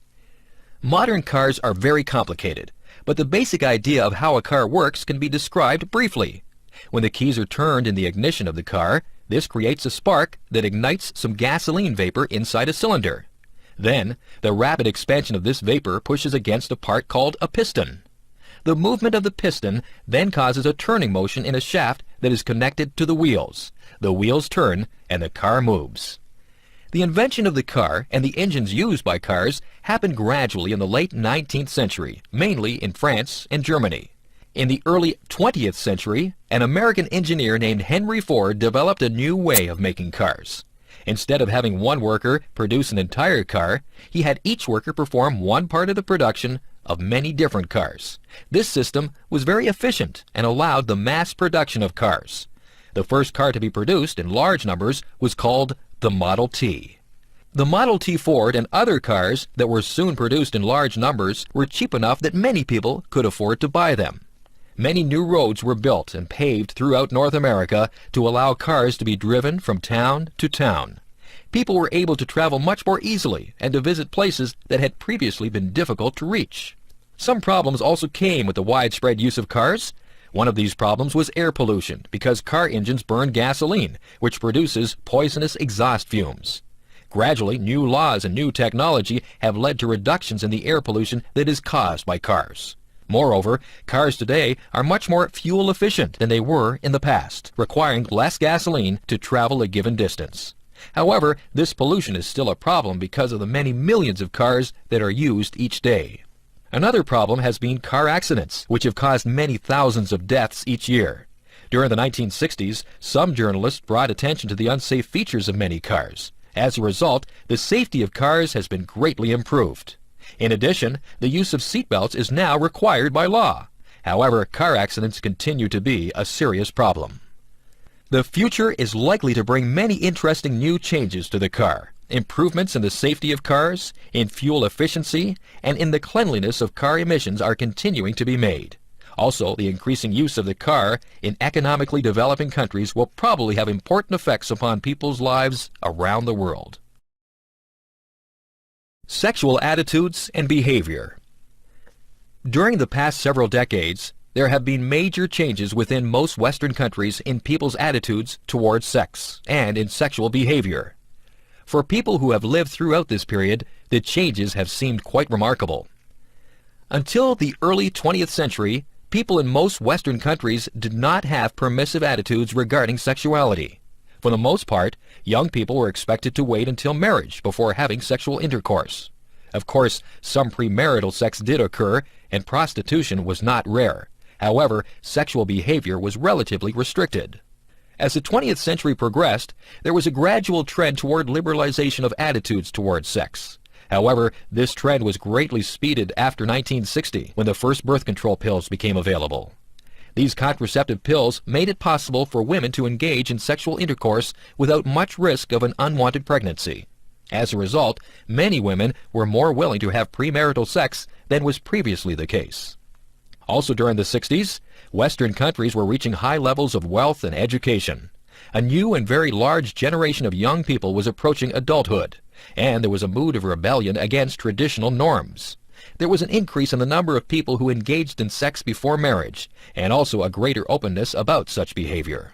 Modern cars are very complicated, but the basic idea of how a car works can be described briefly. When the keys are turned in the ignition of the car, this creates a spark that ignites some gasoline vapor inside a cylinder. Then, the rapid expansion of this vapor pushes against a part called a piston. The movement of the piston then causes a turning motion in a shaft that is connected to the wheels. The wheels turn and the car moves. The invention of the car and the engines used by cars happened gradually in the late 19th century, mainly in France and Germany. In the early 20th century, an American engineer named Henry Ford developed a new way of making cars. Instead of having one worker produce an entire car, he had each worker perform one part of the production of many different cars. This system was very efficient and allowed the mass production of cars. The first car to be produced in large numbers was called the Model T. The Model T Ford and other cars that were soon produced in large numbers were cheap enough that many people could afford to buy them. Many new roads were built and paved throughout North America to allow cars to be driven from town to town. People were able to travel much more easily and to visit places that had previously been difficult to reach. Some problems also came with the widespread use of cars. One of these problems was air pollution because car engines burn gasoline, which produces poisonous exhaust fumes. Gradually, new laws and new technology have led to reductions in the air pollution that is caused by cars. Moreover, cars today are much more fuel efficient than they were in the past, requiring less gasoline to travel a given distance. However, this pollution is still a problem because of the many millions of cars that are used each day. Another problem has been car accidents, which have caused many thousands of deaths each year. During the 1960s, some journalists brought attention to the unsafe features of many cars. As a result, the safety of cars has been greatly improved. In addition, the use of seatbelts is now required by law. However, car accidents continue to be a serious problem. The future is likely to bring many interesting new changes to the car. Improvements in the safety of cars, in fuel efficiency, and in the cleanliness of car emissions are continuing to be made. Also, the increasing use of the car in economically developing countries will probably have important effects upon people's lives around the world. Sexual attitudes and behavior. During the past several decades, there have been major changes within most Western countries in people's attitudes towards sex and in sexual behavior. For people who have lived throughout this period, the changes have seemed quite remarkable. Until the early 20th century, people in most Western countries did not have permissive attitudes regarding sexuality. For the most part, young people were expected to wait until marriage before having sexual intercourse. Of course, some premarital sex did occur, and prostitution was not rare. However, sexual behavior was relatively restricted. As the 20th century progressed, there was a gradual trend toward liberalization of attitudes towards sex. However, this trend was greatly speeded after 1960, when the first birth control pills became available. These contraceptive pills made it possible for women to engage in sexual intercourse without much risk of an unwanted pregnancy. As a result, many women were more willing to have premarital sex than was previously the case. Also during the 60s, Western countries were reaching high levels of wealth and education. A new and very large generation of young people was approaching adulthood, and there was a mood of rebellion against traditional norms. There was an increase in the number of people who engaged in sex before marriage, and also a greater openness about such behavior.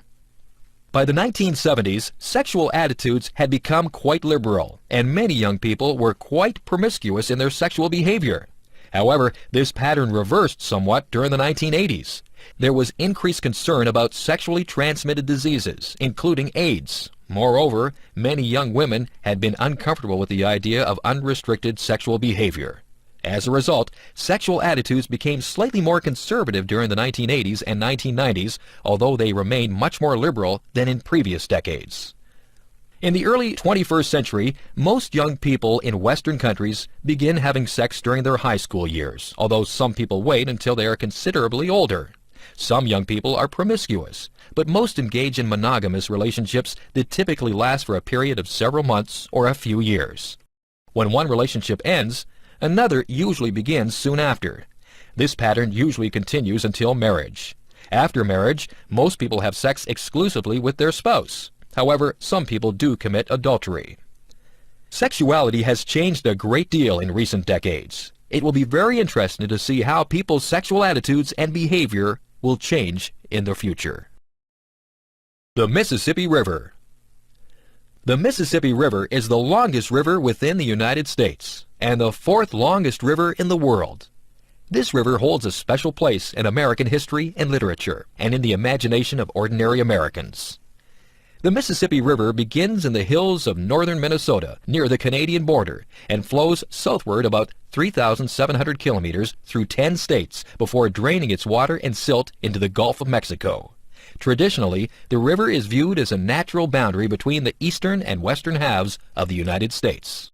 By the 1970s, sexual attitudes had become quite liberal, and many young people were quite promiscuous in their sexual behavior. However, this pattern reversed somewhat during the 1980s. There was increased concern about sexually transmitted diseases, including AIDS. Moreover, many young women had been uncomfortable with the idea of unrestricted sexual behavior. As a result, sexual attitudes became slightly more conservative during the 1980s and 1990s, although they remained much more liberal than in previous decades. In the early 21st century, most young people in Western countries begin having sex during their high school years, although some people wait until they are considerably older. Some young people are promiscuous, but most engage in monogamous relationships that typically last for a period of several months or a few years. When one relationship ends, another usually begins soon after. This pattern usually continues until marriage. After marriage, most people have sex exclusively with their spouse. However, some people do commit adultery. Sexuality has changed a great deal in recent decades. It will be very interesting to see how people's sexual attitudes and behavior will change in the future. The Mississippi River. The Mississippi River is the longest river within the United States and the fourth longest river in the world. This river holds a special place in American history and literature and in the imagination of ordinary Americans. The Mississippi River begins in the hills of northern Minnesota near the Canadian border and flows southward about 3,700 kilometers through 10 states before draining its water and silt into the Gulf of Mexico. Traditionally, the river is viewed as a natural boundary between the eastern and western halves of the United States.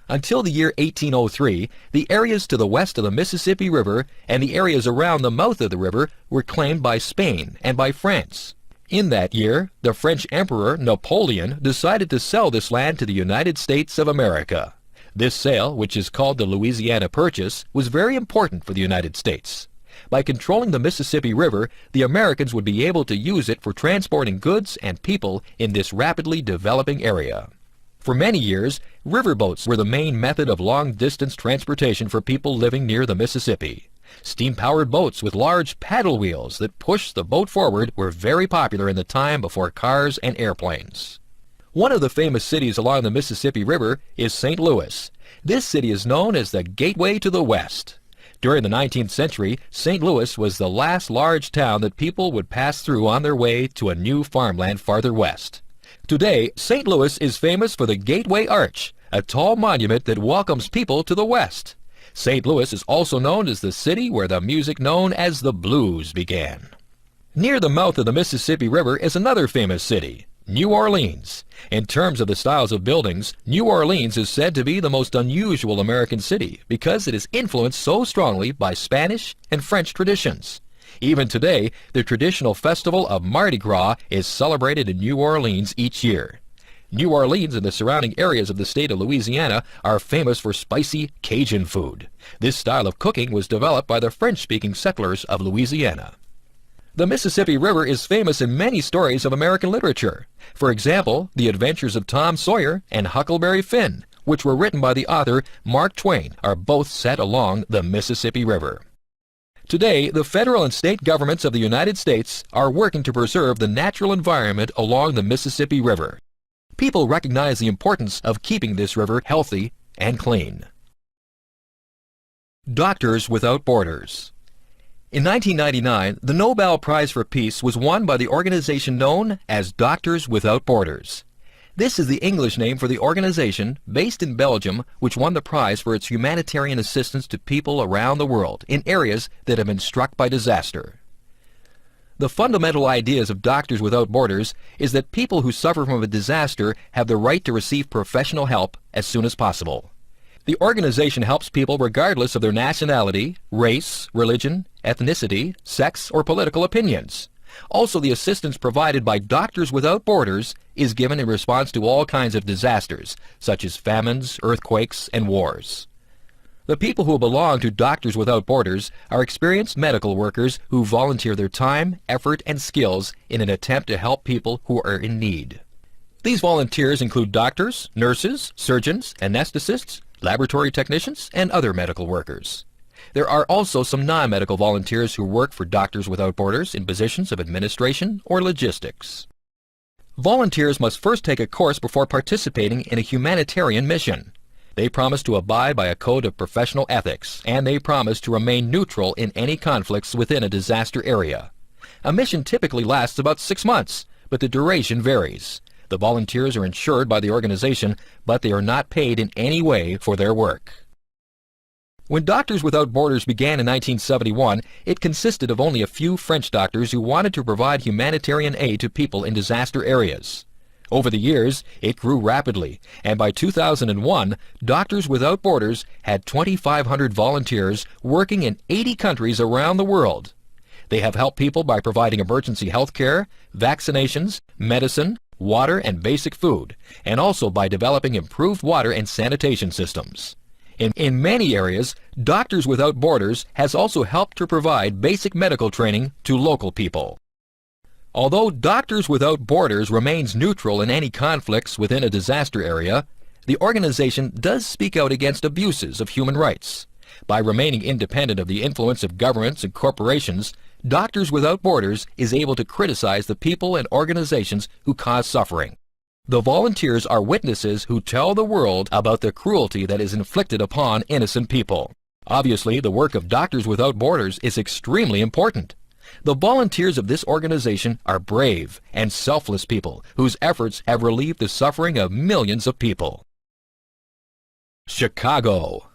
Until the year 1803, the areas to the west of the Mississippi River and the areas around the mouth of the river were claimed by Spain and by France. In that year, the French Emperor Napoleon decided to sell this land to the United States of America. This sale, which is called the Louisiana Purchase, was very important for the United States. By controlling the Mississippi River, the Americans would be able to use it for transporting goods and people in this rapidly developing area. For many years, riverboats were the main method of long-distance transportation for people living near the Mississippi. Steam-powered boats with large paddle wheels that pushed the boat forward were very popular in the time before cars and airplanes. One of the famous cities along the Mississippi River is St. Louis. This city is known as the Gateway to the West. During the 19th century, St. Louis was the last large town that people would pass through on their way to a new farmland farther west. Today, St. Louis is famous for the Gateway Arch, a tall monument that welcomes people to the west. St. Louis is also known as the city where the music known as the blues began. Near the mouth of the Mississippi River is another famous city, New Orleans. In terms of the styles of buildings, New Orleans is said to be the most unusual American city because it is influenced so strongly by Spanish and French traditions. Even today, the traditional festival of Mardi Gras is celebrated in New Orleans each year. New Orleans and the surrounding areas of the state of Louisiana are famous for spicy Cajun food. This style of cooking was developed by the French-speaking settlers of Louisiana. The Mississippi River is famous in many stories of American literature. For example, The Adventures of Tom Sawyer and Huckleberry Finn, which were written by the author Mark Twain, are both set along the Mississippi River. Today, the federal and state governments of the United States are working to preserve the natural environment along the Mississippi River. People recognize the importance of keeping this river healthy and clean. Doctors Without Borders. In 1999, the Nobel Prize for Peace was won by the organization known as Doctors Without Borders. This is the English name for the organization, based in Belgium, which won the prize for its humanitarian assistance to people around the world in areas that have been struck by disaster. The fundamental ideas of Doctors Without Borders is that people who suffer from a disaster have the right to receive professional help as soon as possible. The organization helps people regardless of their nationality, race, religion, ethnicity, sex, or political opinions. Also, the assistance provided by Doctors Without Borders is given in response to all kinds of disasters, such as famines, earthquakes, and wars. The people who belong to Doctors Without Borders are experienced medical workers who volunteer their time, effort, and skills in an attempt to help people who are in need. These volunteers include doctors, nurses, surgeons, anesthetists, laboratory technicians, and other medical workers. There are also some non-medical volunteers who work for Doctors Without Borders in positions of administration or logistics. Volunteers must first take a course before participating in a humanitarian mission. They promise to abide by a code of professional ethics, and they promise to remain neutral in any conflicts within a disaster area. A mission typically lasts about 6 months, but the duration varies. The volunteers are insured by the organization, but they are not paid in any way for their work. When Doctors Without Borders began in 1971, it consisted of only a few French doctors who wanted to provide humanitarian aid to people in disaster areas. Over the years, it grew rapidly, and by 2001, Doctors Without Borders had 2,500 volunteers working in 80 countries around the world. They have helped people by providing emergency health care, vaccinations, medicine, water, and basic food, and also by developing improved water and sanitation systems. In many areas, Doctors Without Borders has also helped to provide basic medical training to local people. Although Doctors Without Borders remains neutral in any conflicts within a disaster area, the organization does speak out against abuses of human rights. By remaining independent of the influence of governments and corporations, Doctors Without Borders is able to criticize the people and organizations who cause suffering. The volunteers are witnesses who tell the world about the cruelty that is inflicted upon innocent people. Obviously, the work of Doctors Without Borders is extremely important. The volunteers of this organization are brave and selfless people whose efforts have relieved the suffering of millions of people. Chicago.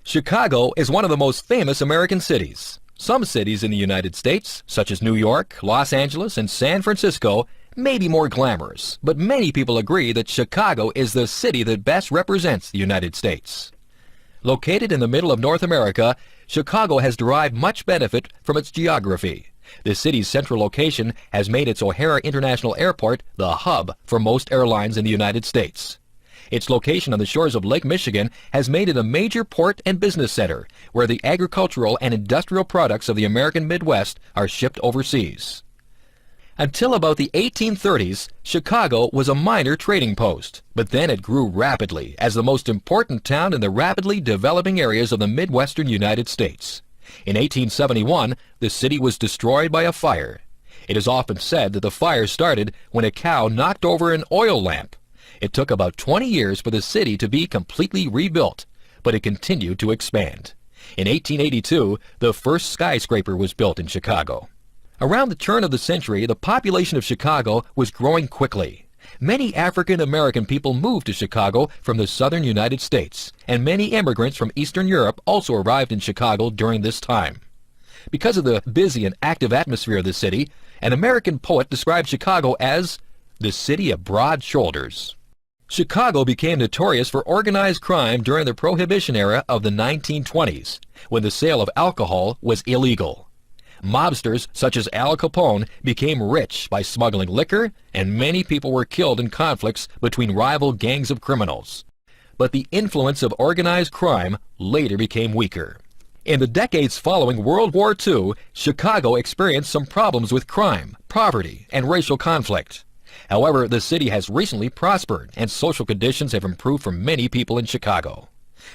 Chicago is one of the most famous American cities. Some cities in the United States, such as New York, Los Angeles, and San Francisco, may be more glamorous, but many people agree that Chicago is the city that best represents the United States. Located in the middle of North America, Chicago has derived much benefit from its geography. The city's central location has made its O'Hare International Airport the hub for most airlines in the United States. Its location on the shores of Lake Michigan has made it a major port and business center, where the agricultural and industrial products of the American Midwest are shipped overseas. Until about the 1830s, Chicago was a minor trading post, but then it grew rapidly as the most important town in the rapidly developing areas of the Midwestern United States. In 1871, the city was destroyed by a fire. It is often said that the fire started when a cow knocked over an oil lamp. It took about 20 years for the city to be completely rebuilt, but it continued to expand. In 1882, the first skyscraper was built in Chicago. Around the turn of the century, the population of Chicago was growing quickly. Many African American people moved to Chicago from the southern United States, and many immigrants from Eastern Europe also arrived in Chicago during this time. Because of the busy and active atmosphere of the city, an American poet described Chicago as the city of broad shoulders. Chicago became notorious for organized crime during the Prohibition era of the 1920s, when the sale of alcohol was illegal. Mobsters such as Al Capone became rich by smuggling liquor, and many people were killed in conflicts between rival gangs of criminals. But the influence of organized crime later became weaker. In the decades following World War II, Chicago experienced some problems with crime, poverty, and racial conflict. However, the city has recently prospered, and social conditions have improved for many people in Chicago.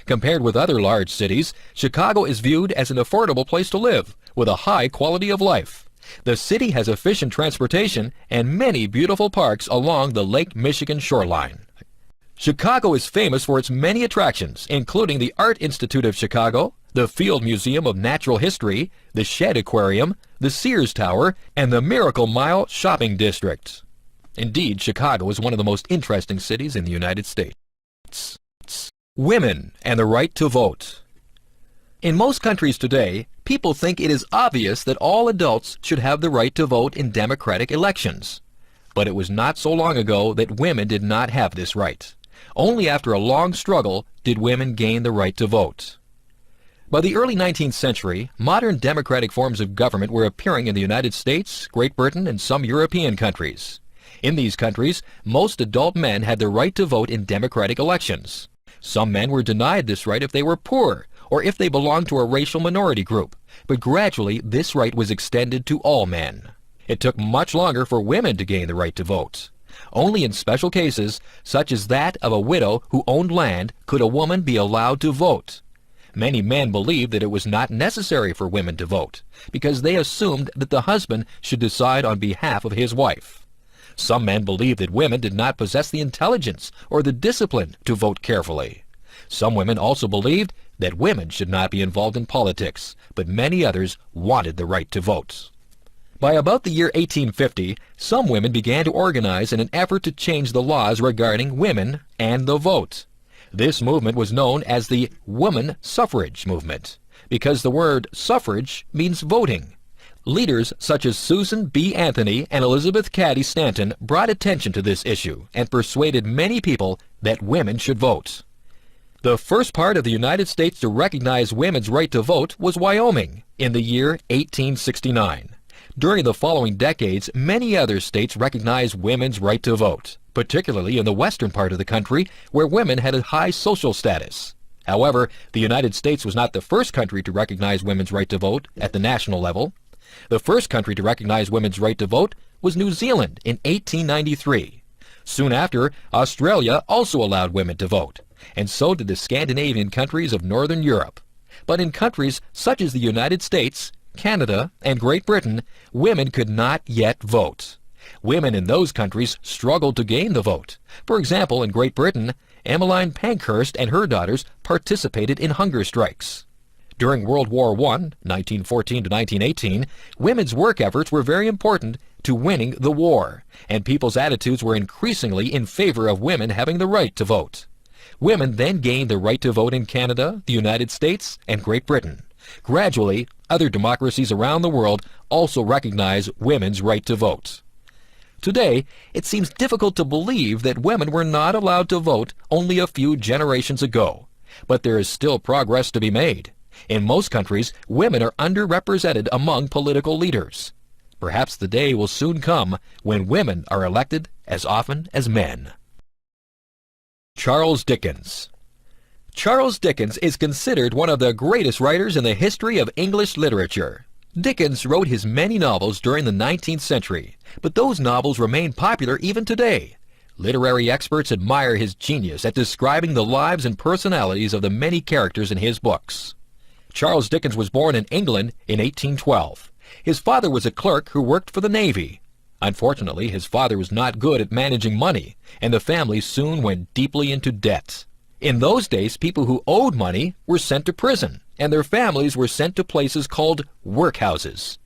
Compared with other large cities, Chicago is viewed as an affordable place to live, with a high quality of life. The city has efficient transportation and many beautiful parks along the Lake Michigan shoreline. Chicago is famous for its many attractions, including the Art Institute of Chicago, the Field Museum of Natural History, the Shedd Aquarium, the Sears Tower, and the Miracle Mile shopping district. Indeed, Chicago is one of the most interesting cities in the United States. Women and the right to vote. In most countries today, people think it is obvious that all adults should have the right to vote in democratic elections. But it was not so long ago that women did not have this right. Only after a long struggle did women gain the right to vote. By the early 19th century, modern democratic forms of government were appearing in the United States, Great Britain, and some European countries. In these countries, most adult men had the right to vote in democratic elections. Some men were denied this right if they were poor, or if they belonged to a racial minority group, but gradually this right was extended to all men. It took much longer for women to gain the right to vote. Only in special cases, such as that of a widow who owned land, could a woman be allowed to vote. Many men believed that it was not necessary for women to vote, because they assumed that the husband should decide on behalf of his wife. Some men believed that women did not possess the intelligence or the discipline to vote carefully. Some women also believed that women should not be involved in politics, but many others wanted the right to vote. By about the year 1850, some women began to organize in an effort to change the laws regarding women and the vote. This movement was known as the woman suffrage movement, because the word suffrage means voting. Leaders such as Susan B. Anthony and Elizabeth Cady Stanton brought attention to this issue and persuaded many people that women should vote. The first part of the United States to recognize women's right to vote was Wyoming in the year 1869. During the following decades, many other states recognized women's right to vote, particularly in the western part of the country where women had a high social status. However, the United States was not the first country to recognize women's right to vote at the national level. The first country to recognize women's right to vote was New Zealand in 1893. Soon after, Australia also allowed women to vote, and so did the Scandinavian countries of Northern Europe. But in countries such as the United States, Canada, and Great Britain, women could not yet vote. Women in those countries struggled to gain the vote. For example, in Great Britain, Emmeline Pankhurst and her daughters participated in hunger strikes. During World War I, 1914 to 1918, women's work efforts were very important to winning the war, and people's attitudes were increasingly in favor of women having the right to vote. Women then gained the right to vote in Canada, the United States, and Great Britain. Gradually, other democracies around the world also recognize women's right to vote. Today, it seems difficult to believe that women were not allowed to vote only a few generations ago, but there is still progress to be made. In most countries, women are underrepresented among political leaders. Perhaps the day will soon come when women are elected as often as men. Charles Dickens. Charles Dickens is considered one of the greatest writers in the history of English literature. Dickens wrote his many novels during the 19th century, but those novels remain popular even today. Literary experts admire his genius at describing the lives and personalities of the many characters in his books. Charles Dickens was born in England in 1812. His father was a clerk who worked for the Navy. Unfortunately, his father was not good at managing money, and the family soon went deeply into debt. In those days, people who owed money were sent to prison, and their families were sent to places called workhouses.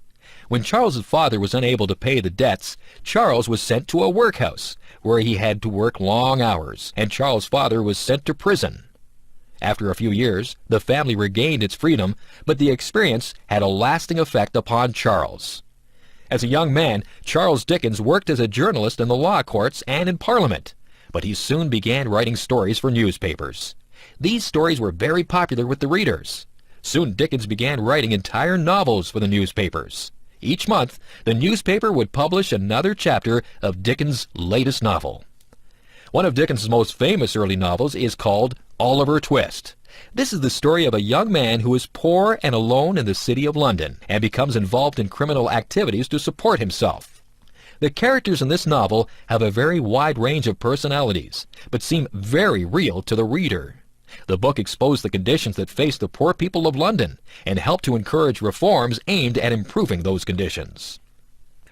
When Charles's father was unable to pay the debts, Charles was sent to a workhouse, where he had to work long hours, and Charles's father was sent to prison. After a few years, the family regained its freedom, but the experience had a lasting effect upon Charles. As a young man, Charles Dickens worked as a journalist in the law courts and in Parliament, but he soon began writing stories for newspapers. These stories were very popular with the readers. Soon Dickens began writing entire novels for the newspapers. Each month, the newspaper would publish another chapter of Dickens' latest novel. One of Dickens' most famous early novels is called Oliver Twist. This is the story of a young man who is poor and alone in the city of London and becomes involved in criminal activities to support himself. The characters in this novel have a very wide range of personalities, but seem very real to the reader. The book exposed the conditions that faced the poor people of London and helped to encourage reforms aimed at improving those conditions.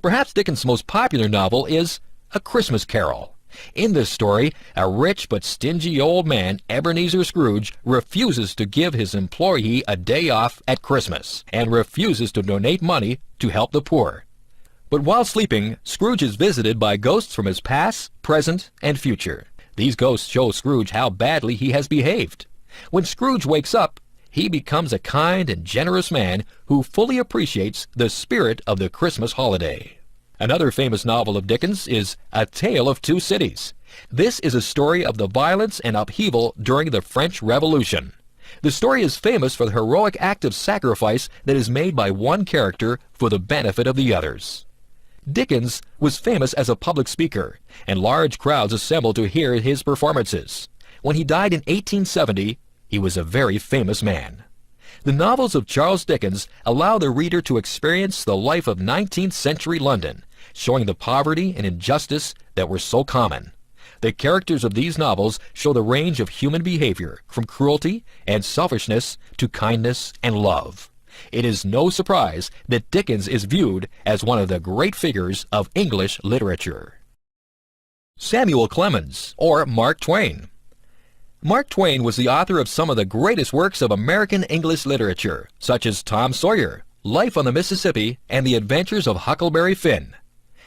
Perhaps Dickens' most popular novel is A Christmas Carol. In this story, a rich but stingy old man, Ebenezer Scrooge, refuses to give his employee a day off at Christmas and refuses to donate money to help the poor. But while sleeping, Scrooge is visited by ghosts from his past, present, and future. These ghosts show Scrooge how badly he has behaved. When Scrooge wakes up, he becomes a kind and generous man who fully appreciates the spirit of the Christmas holiday. Another famous novel of Dickens is A Tale of Two Cities. This is a story of the violence and upheaval during the French Revolution. The story is famous for the heroic act of sacrifice that is made by one character for the benefit of the others. Dickens was famous as a public speaker, and large crowds assembled to hear his performances. When he died in 1870, he was a very famous man. The novels of Charles Dickens allow the reader to experience the life of 19th century London, showing the poverty and injustice that were so common. The characters of these novels show the range of human behavior, from cruelty and selfishness to kindness and love. It is no surprise that Dickens is viewed as one of the great figures of English literature. Samuel Clemens, or Mark Twain. Mark Twain was the author of some of the greatest works of American English literature, such as Tom Sawyer, Life on the Mississippi, and The Adventures of Huckleberry Finn.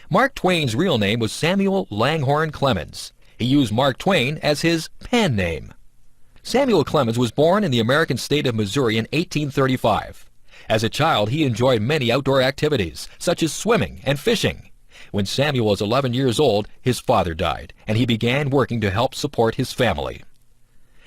Mark Twain's real name was Samuel Langhorne Clemens. He used Mark Twain as his pen name. Samuel Clemens was born in the American state of Missouri in 1835. As a child, he enjoyed many outdoor activities, such as swimming and fishing. When Samuel was 11 years old, his father died, and he began working to help support his family.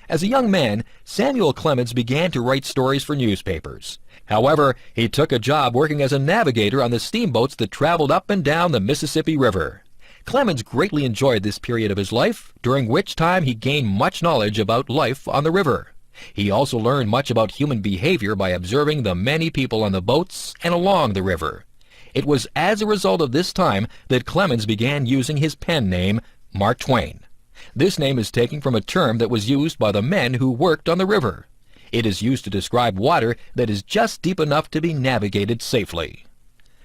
As a young man, Samuel Clemens began to write stories for newspapers. However, he took a job working as a navigator on the steamboats that traveled up and down the Mississippi River. Clemens greatly enjoyed this period of his life, during which time he gained much knowledge about life on the river. He also learned much about human behavior by observing the many people on the boats and along the river. It was as a result of this time that Clemens began using his pen name, Mark Twain. This name is taken from a term that was used by the men who worked on the river. It is used to describe water that is just deep enough to be navigated safely.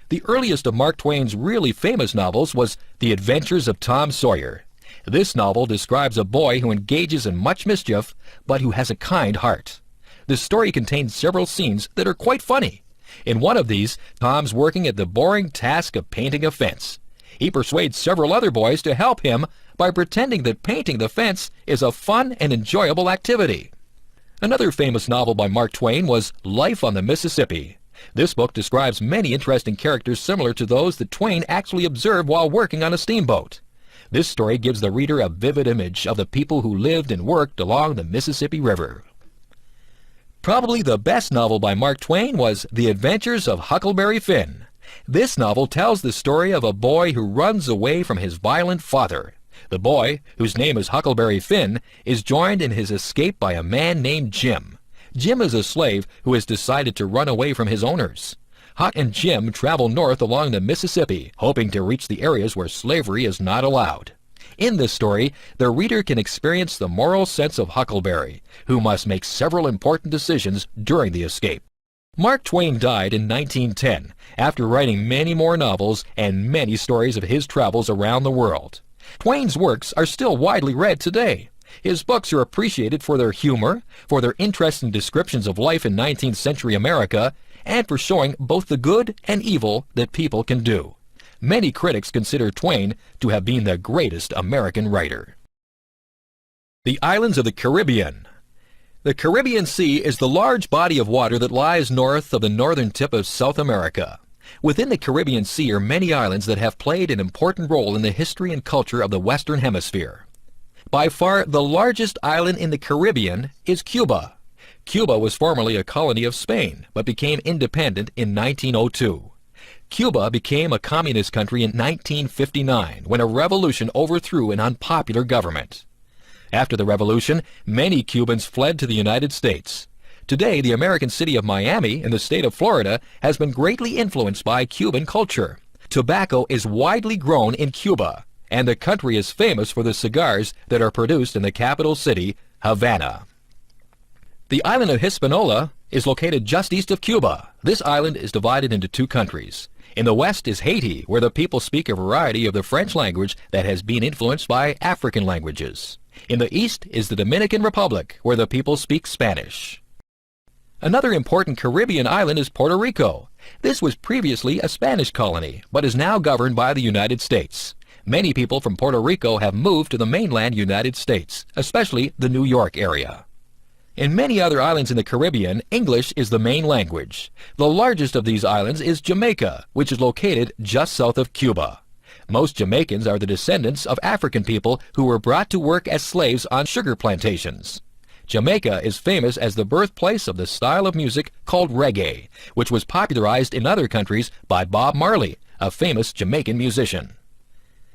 The earliest of Mark Twain's really famous novels was The Adventures of Tom Sawyer. This novel describes a boy who engages in much mischief, but who has a kind heart. The story contains several scenes that are quite funny. In one of these, Tom's working at the boring task of painting a fence. He persuades several other boys to help him by pretending that painting the fence is a fun and enjoyable activity. Another famous novel by Mark Twain was Life on the Mississippi. This book describes many interesting characters similar to those that Twain actually observed while working on a steamboat. This story gives the reader a vivid image of the people who lived and worked along the Mississippi River. Probably the best novel by Mark Twain was The Adventures of Huckleberry Finn. This novel tells the story of a boy who runs away from his violent father. The boy, whose name is Huckleberry Finn, is joined in his escape by a man named Jim. Jim is a slave who has decided to run away from his owners. Huck and Jim travel north along the Mississippi, hoping to reach the areas where slavery is not allowed. In this story, the reader can experience the moral sense of Huckleberry, who must make several important decisions during the escape. Mark Twain died in 1910, after writing many more novels and many stories of his travels around the world. Twain's works are still widely read today. His books are appreciated for their humor, for their interesting descriptions of life in 19th century America, and for showing both the good and evil that people can do. Many critics consider Twain to have been the greatest American writer. The Islands of the Caribbean. The Caribbean Sea is the large body of water that lies north of the northern tip of South America. Within the Caribbean Sea are many islands that have played an important role in the history and culture of the Western Hemisphere. By far the largest island in the Caribbean is Cuba. Cuba was formerly a colony of Spain, but became independent in 1902. Cuba became a communist country in 1959 when a revolution overthrew an unpopular government. After the revolution, many Cubans fled to the United States. Today, the American city of Miami in the state of Florida has been greatly influenced by Cuban culture. Tobacco is widely grown in Cuba, and the country is famous for the cigars that are produced in the capital city, Havana. The island of Hispaniola is located just east of Cuba. This island is divided into two countries. In the west is Haiti, where the people speak a variety of the French language that has been influenced by African languages. In the east is the Dominican Republic, where the people speak Spanish. Another important Caribbean island is Puerto Rico. This was previously a Spanish colony, but is now governed by the United States. Many people from Puerto Rico have moved to the mainland United States, especially the New York area. In many other islands in the Caribbean, English is the main language. The largest of these islands is Jamaica, which is located just south of Cuba. Most Jamaicans are the descendants of African people who were brought to work as slaves on sugar plantations. Jamaica is famous as the birthplace of the style of music called reggae, which was popularized in other countries by Bob Marley, a famous Jamaican musician.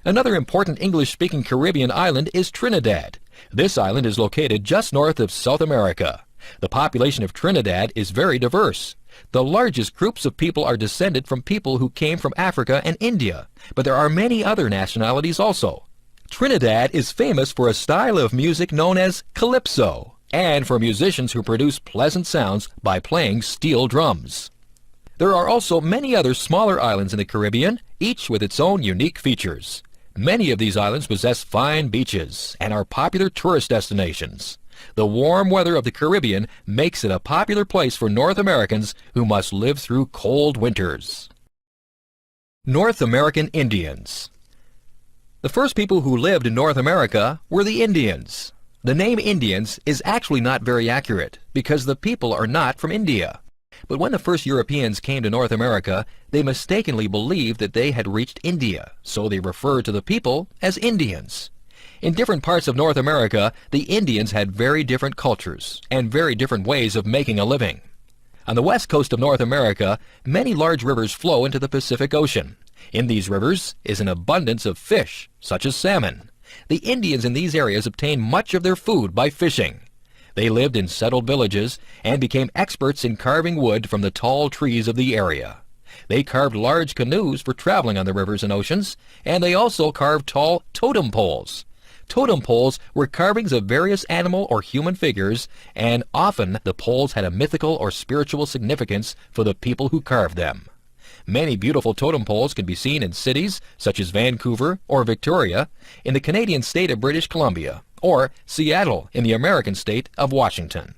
Another important English-speaking Caribbean island is Trinidad. This island is located just north of South America. The population of Trinidad is very diverse. The largest groups of people are descended from people who came from Africa and India, but there are many other nationalities also. Trinidad is famous for a style of music known as calypso, and for musicians who produce pleasant sounds by playing steel drums. There are also many other smaller islands in the Caribbean, each with its own unique features. Many of these islands possess fine beaches and are popular tourist destinations. The warm weather of the Caribbean makes it a popular place for North Americans who must live through cold winters. North American Indians. The first people who lived in North America were the Indians. The name Indians is actually not very accurate because the people are not from India. But when the first Europeans came to North America, they mistakenly believed that they had reached India, so they referred to the people as Indians. In different parts of North America, the Indians had very different cultures and very different ways of making a living. On the west coast of North America, many large rivers flow into the Pacific Ocean. In these rivers is an abundance of fish, such as salmon. The Indians in these areas obtained much of their food by fishing. They lived in settled villages and became experts in carving wood from the tall trees of the area. They carved large canoes for traveling on the rivers and oceans, and they also carved tall totem poles. Totem poles were carvings of various animal or human figures, and often the poles had a mythical or spiritual significance for the people who carved them. Many beautiful totem poles can be seen in cities such as Vancouver or Victoria, in the Canadian state of British Columbia, or Seattle in the American state of Washington.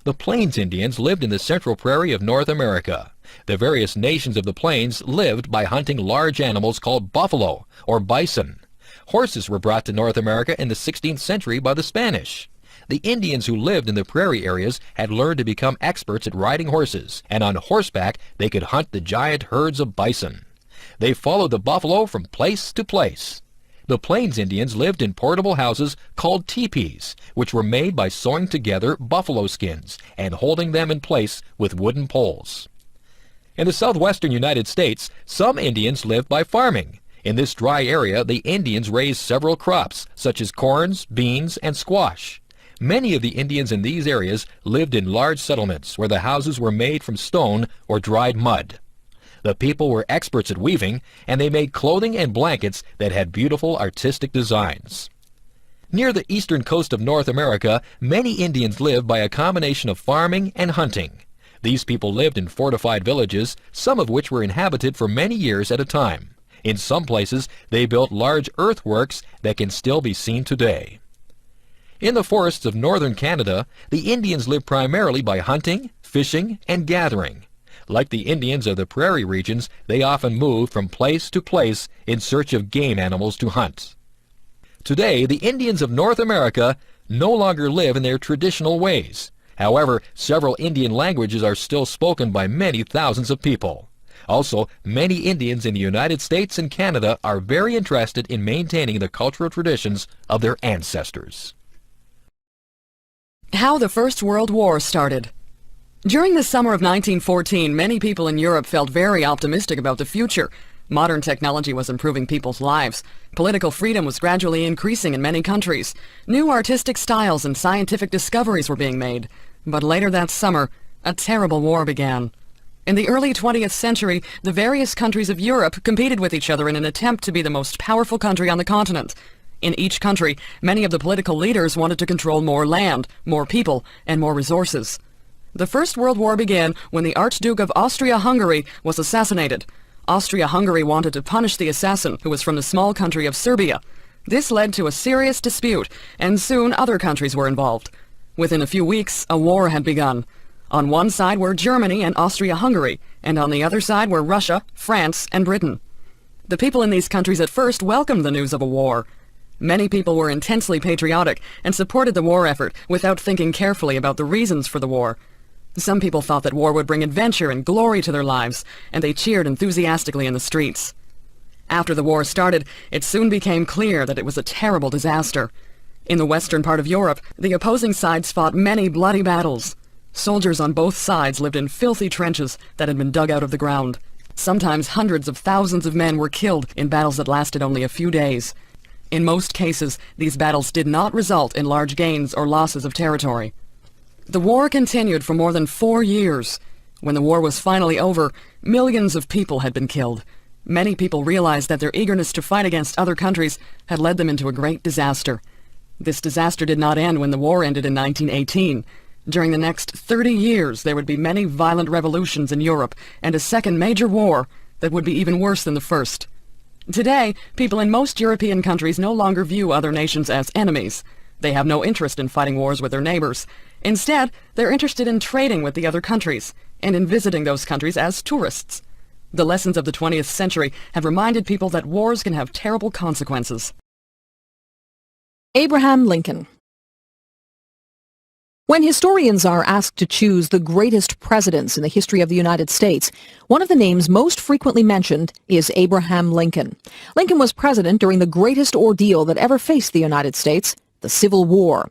The Plains Indians lived in the central prairie of North America. The various nations of the plains lived by hunting large animals called buffalo or bison. Horses were brought to North America in the 16th century by the Spanish. The Indians who lived in the prairie areas had learned to become experts at riding horses, and on horseback they could hunt the giant herds of bison. They followed the buffalo from place to place. The Plains Indians lived in portable houses called teepees, which were made by sewing together buffalo skins and holding them in place with wooden poles. In the southwestern United States, some Indians lived by farming. In this dry area, the Indians raised several crops, such as corns, beans, and squash. Many of the Indians in these areas lived in large settlements where the houses were made from stone or dried mud. The people were experts at weaving, and they made clothing and blankets that had beautiful artistic designs. Near the eastern coast of North America, many Indians lived by a combination of farming and hunting. These people lived in fortified villages, some of which were inhabited for many years at a time. In some places, they built large earthworks that can still be seen today. In the forests of northern Canada, the Indians lived primarily by hunting, fishing, and gathering. Like the Indians of the prairie regions, they often moved from place to place in search of game animals to hunt. Today, the Indians of North America no longer live in their traditional ways. However, several Indian languages are still spoken by many thousands of people. Also, many Indians in the United States and Canada are very interested in maintaining the cultural traditions of their ancestors. How the First World War started. During the summer of 1914, many people in Europe felt very optimistic about the future. Modern technology was improving people's lives. Political freedom was gradually increasing in many countries. New artistic styles and scientific discoveries were being made. But later that summer, a terrible war began. In the early 20th century, the various countries of Europe competed with each other in an attempt to be the most powerful country on the continent. In each country, many of the political leaders wanted to control more land, more people, and more resources. The First World War began when the Archduke of Austria-Hungary was assassinated. Austria-Hungary wanted to punish the assassin, who was from the small country of Serbia. This led to a serious dispute, and soon other countries were involved. Within a few weeks, a war had begun. On one side were Germany and Austria-Hungary, and on the other side were Russia, France, and Britain. The people in these countries at first welcomed the news of a war. Many people were intensely patriotic and supported the war effort without thinking carefully about the reasons for the war. Some people thought that war would bring adventure and glory to their lives, and they cheered enthusiastically in the streets. After the war started, it soon became clear that it was a terrible disaster. In the western part of Europe, the opposing sides fought many bloody battles. Soldiers on both sides lived in filthy trenches that had been dug out of the ground. Sometimes hundreds of thousands of men were killed in battles that lasted only a few days. In most cases, these battles did not result in large gains or losses of territory. The war continued for more than 4 years. When the war was finally over, millions of people had been killed. Many people realized that their eagerness to fight against other countries had led them into a great disaster. This disaster did not end when the war ended in 1918. During the next 30 years, there would be many violent revolutions in Europe and a second major war that would be even worse than the first. Today, people in most European countries no longer view other nations as enemies. They have no interest in fighting wars with their neighbors. Instead, they're interested in trading with the other countries and in visiting those countries as tourists. The lessons of the 20th century have reminded people that wars can have terrible consequences. Abraham Lincoln. When historians are asked to choose the greatest presidents in the history of the United States, one of the names most frequently mentioned is Abraham Lincoln. Lincoln was president during the greatest ordeal that ever faced the United States, the Civil War.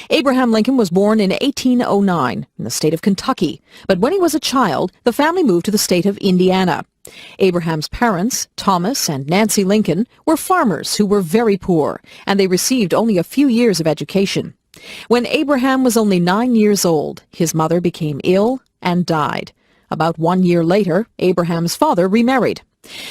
Abraham Lincoln was born in 1809 in the state of Kentucky, but when he was a child, the family moved to the state of Indiana. Abraham's parents, Thomas and Nancy Lincoln, were farmers who were very poor, and they received only a few years of education. When Abraham was only 9 years old, his mother became ill and died. About 1 year later, Abraham's father remarried.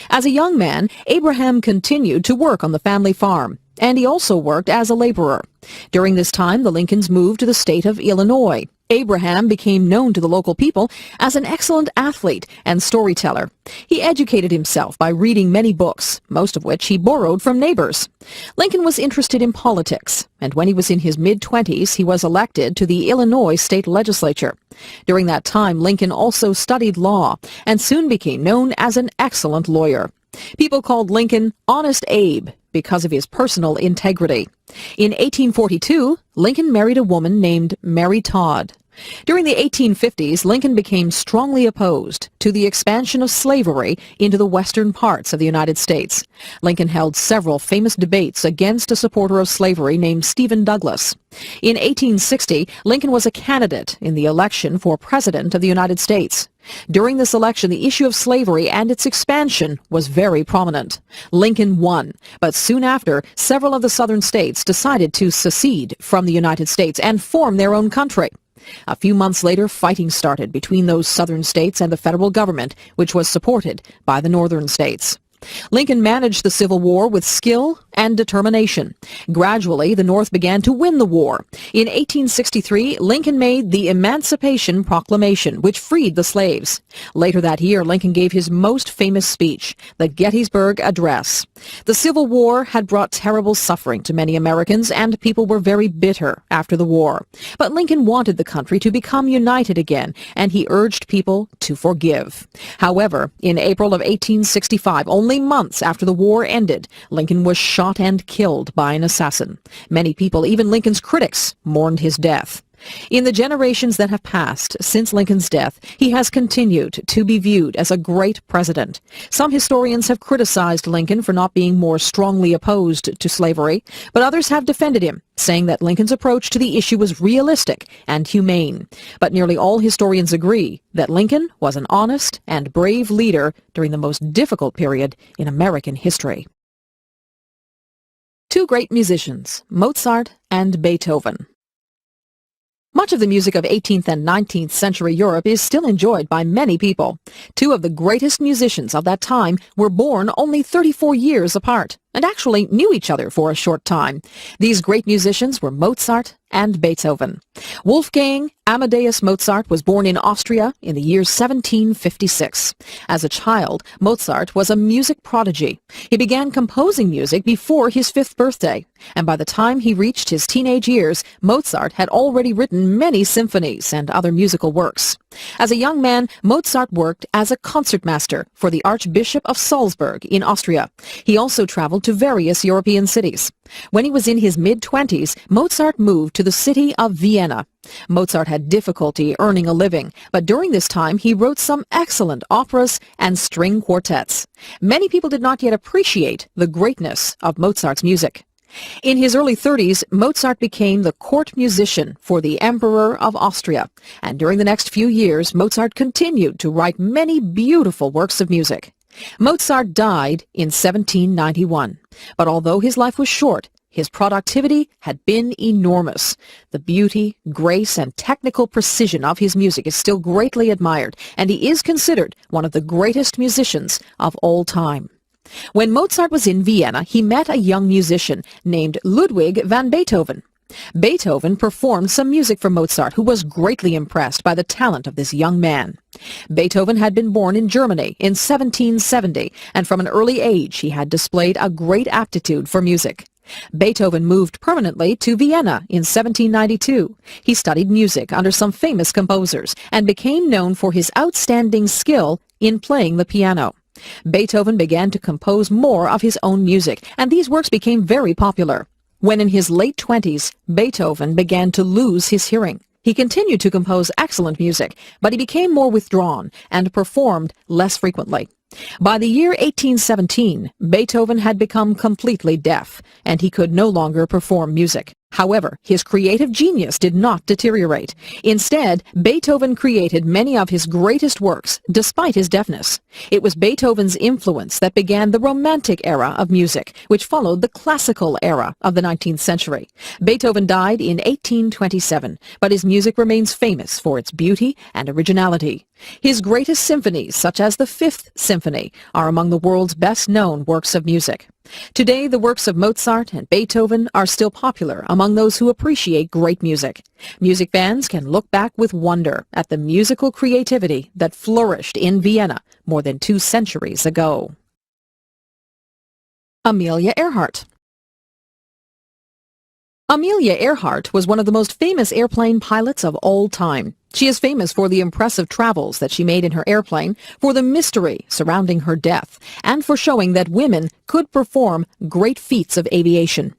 As a young man, Abraham continued to work on the family farm, and he also worked as a laborer. During this time, the Lincolns moved to the state of Illinois. Abraham became known to the local people as an excellent athlete and storyteller. He educated himself by reading many books, most of which he borrowed from neighbors. Lincoln was interested in politics, and when he was in his mid-20s, he was elected to the Illinois state legislature. During that time, Lincoln also studied law and soon became known as an excellent lawyer. People called Lincoln Honest Abe because of his personal integrity. In 1842, Lincoln married a woman named Mary Todd. During the 1850s, Lincoln became strongly opposed to the expansion of slavery into the western parts of the United States. Lincoln held several famous debates against a supporter of slavery named Stephen Douglas. In 1860, Lincoln was a candidate in the election for President of the United States. During this election, the issue of slavery and its expansion was very prominent. Lincoln won, but soon after, several of the southern states decided to secede from the United States and form their own country. A few months later, fighting started between those southern states and the federal government, which was supported by the northern states. Lincoln managed the Civil War with skill and determination. Gradually, the North began to win the war. In 1863, Lincoln made the Emancipation Proclamation, which freed the slaves. Later that year, Lincoln gave his most famous speech, the Gettysburg Address. The Civil War had brought terrible suffering to many Americans, and people were very bitter after the war. But Lincoln wanted the country to become united again, and he urged people to forgive. However, in April of 1865, only months after the war ended, Lincoln was shot and killed by an assassin. Many people, even Lincoln's critics, mourned his death. In the generations that have passed since Lincoln's death, he has continued to be viewed as a great president. Some historians have criticized Lincoln for not being more strongly opposed to slavery, but others have defended him, saying that Lincoln's approach to the issue was realistic and humane. But nearly all historians agree that Lincoln was an honest and brave leader during the most difficult period in American history. Two great musicians, Mozart and Beethoven. Much of the music of 18th and 19th century Europe is still enjoyed by many people. Two of the greatest musicians of that time were born only 34 years apart and actually knew each other for a short time. These great musicians were Mozart and Beethoven. Wolfgang Amadeus Mozart was born in Austria in the year 1756. As a child, Mozart was a music prodigy. He began composing music before his 5th birthday, and by the time he reached his teenage years, Mozart had already written many symphonies and other musical works. As a young man, Mozart worked as a concertmaster for the Archbishop of Salzburg in Austria. He also traveled to various European cities. When he was in his mid-20s, Mozart moved to the city of Vienna. Mozart had difficulty earning a living, but during this time he wrote some excellent operas and string quartets. Many people did not yet appreciate the greatness of Mozart's music. In his early 30s, Mozart became the court musician for the Emperor of Austria, and during the next few years, Mozart continued to write many beautiful works of music. Mozart died in 1791, but although his life was short, his productivity had been enormous. The beauty, grace, and technical precision of his music is still greatly admired, and he is considered one of the greatest musicians of all time. When Mozart was in Vienna, he met a young musician named Ludwig van Beethoven. Beethoven performed some music for Mozart, who was greatly impressed by the talent of this young man. Beethoven had been born in Germany in 1770, and from an early age he had displayed a great aptitude for music. Beethoven moved permanently to Vienna in 1792. He studied music under some famous composers and became known for his outstanding skill in playing the piano. Beethoven began to compose more of his own music, and these works became very popular. When in his late 20s, Beethoven began to lose his hearing. He continued to compose excellent music, but he became more withdrawn and performed less frequently. By the year 1817, Beethoven had become completely deaf, and he could no longer perform music. However, his creative genius did not deteriorate. Instead, Beethoven created many of his greatest works despite his deafness. It was Beethoven's influence that began the Romantic era of music, which followed the Classical era of the 19th century. Beethoven died in 1827, but his music remains famous for its beauty and originality. His greatest symphonies, such as the Fifth Symphony, are among the world's best-known works of music. Today, the works of Mozart and Beethoven are still popular among those who appreciate great music. Music fans can look back with wonder at the musical creativity that flourished in Vienna more than 2 centuries ago. Amelia Earhart. Amelia Earhart was one of the most famous airplane pilots of all time. She is famous for the impressive travels that she made in her airplane, for the mystery surrounding her death, and for showing that women could perform great feats of aviation.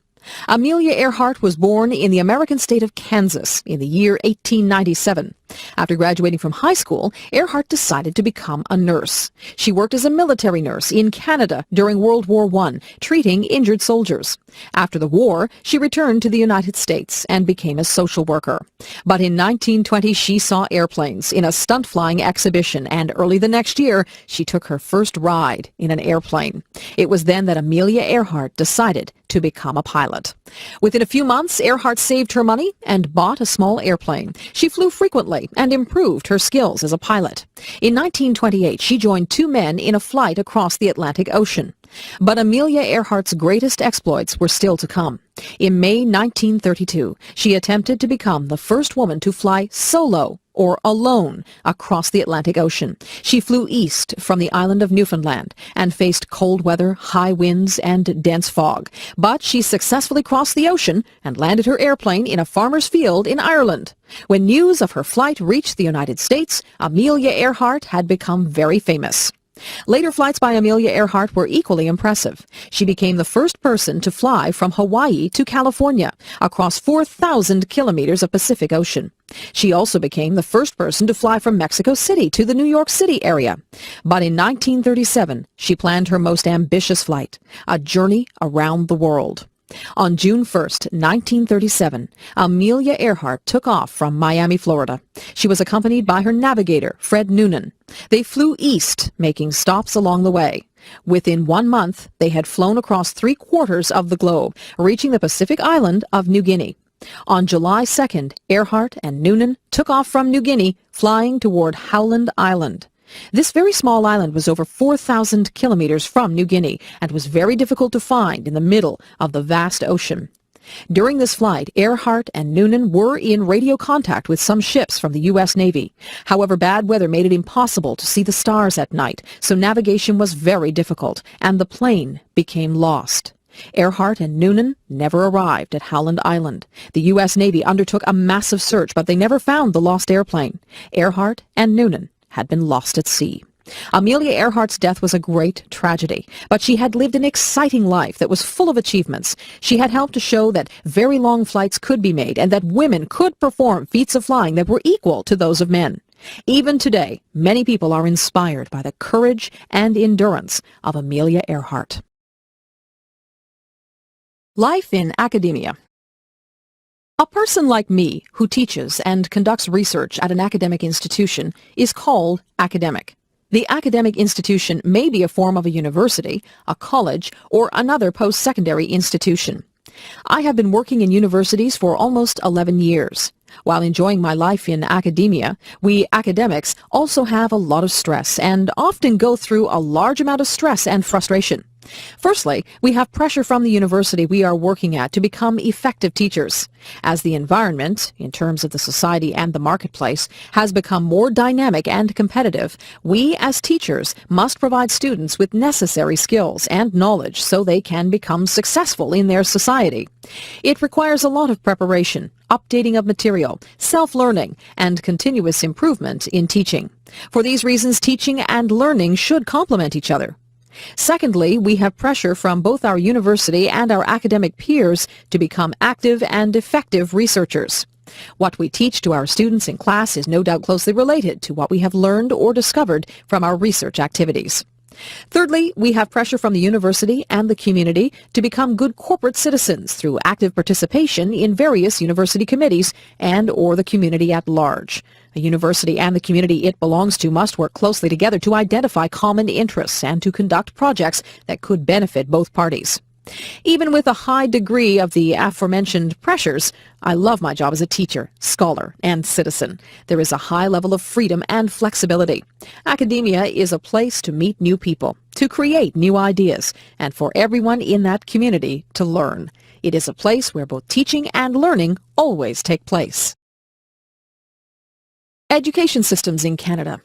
Amelia Earhart was born in the American state of Kansas in the year 1897. After graduating from high school, Earhart decided to become a nurse. She worked as a military nurse in Canada during World War I, treating injured soldiers. After the war, she returned to the United States and became a social worker. But in 1920, she saw airplanes in a stunt flying exhibition, and early the next year, she took her first ride in an airplane. It was then that Amelia Earhart decided to become a pilot. Within a few months, Earhart saved her money and bought a small airplane. She flew frequently and improved her skills as a pilot. In 1928, she joined 2 men in a flight across the Atlantic Ocean. But Amelia Earhart's greatest exploits were still to come. In May 1932, she attempted to become the first woman to fly solo, or alone, across the Atlantic Ocean. She flew east from the island of Newfoundland and faced cold weather, high winds, and dense fog. But she successfully crossed the ocean and landed her airplane in a farmer's field in Ireland. When news of her flight reached the United States, Amelia Earhart had become very famous. Later flights by Amelia Earhart were equally impressive. She became the first person to fly from Hawaii to California, across 4,000 kilometers of Pacific Ocean. She also became the first person to fly from Mexico City to the New York City area. But in 1937, she planned her most ambitious flight, a journey around the world. On June 1st, 1937, Amelia Earhart took off from Miami, Florida. She was accompanied by her navigator, Fred Noonan. They flew east, making stops along the way. Within 1 month, they had flown across 3/4 of the globe, reaching the Pacific island of New Guinea. On July 2nd, Earhart and Noonan took off from New Guinea, flying toward Howland Island. This very small island was over 4,000 kilometers from New Guinea and was very difficult to find in the middle of the vast ocean. During this flight, Earhart and Noonan were in radio contact with some ships from the U.S. Navy. However, bad weather made it impossible to see the stars at night, so navigation was very difficult, and the plane became lost. Earhart and Noonan never arrived at Howland Island. The U.S. Navy undertook a massive search, but they never found the lost airplane. Earhart and Noonan had been lost at sea. Amelia Earhart's death was a great tragedy, but she had lived an exciting life that was full of achievements. She had helped to show that very long flights could be made and that women could perform feats of flying that were equal to those of men. Even today, many people are inspired by the courage and endurance of Amelia Earhart. Life in academia. A person like me who teaches and conducts research at an academic institution is called academic. The academic institution may be a form of a university, a college, or another post-secondary institution. I have been working in universities for almost 11 years. While enjoying my life in academia, we academics also have a lot of stress and often go through a large amount of stress and frustration. Firstly, we have pressure from the university we are working at to become effective teachers. As the environment, in terms of the society and the marketplace, has become more dynamic and competitive, we as teachers must provide students with necessary skills and knowledge so they can become successful in their society. It requires a lot of preparation, updating of material, self-learning, and continuous improvement in teaching. For these reasons, teaching and learning should complement each other. Secondly, we have pressure from both our university and our academic peers to become active and effective researchers. What we teach to our students in class is no doubt closely related to what we have learned or discovered from our research activities. Thirdly, we have pressure from the university and the community to become good corporate citizens through active participation in various university committees and/or the community at large. A university and the community it belongs to must work closely together to identify common interests and to conduct projects that could benefit both parties. Even with a high degree of the aforementioned pressures, I love my job as a teacher, scholar, and citizen. There is a high level of freedom and flexibility. Academia is a place to meet new people, to create new ideas, and for everyone in that community to learn. It is a place where both teaching and learning always take place. Education systems in Canada.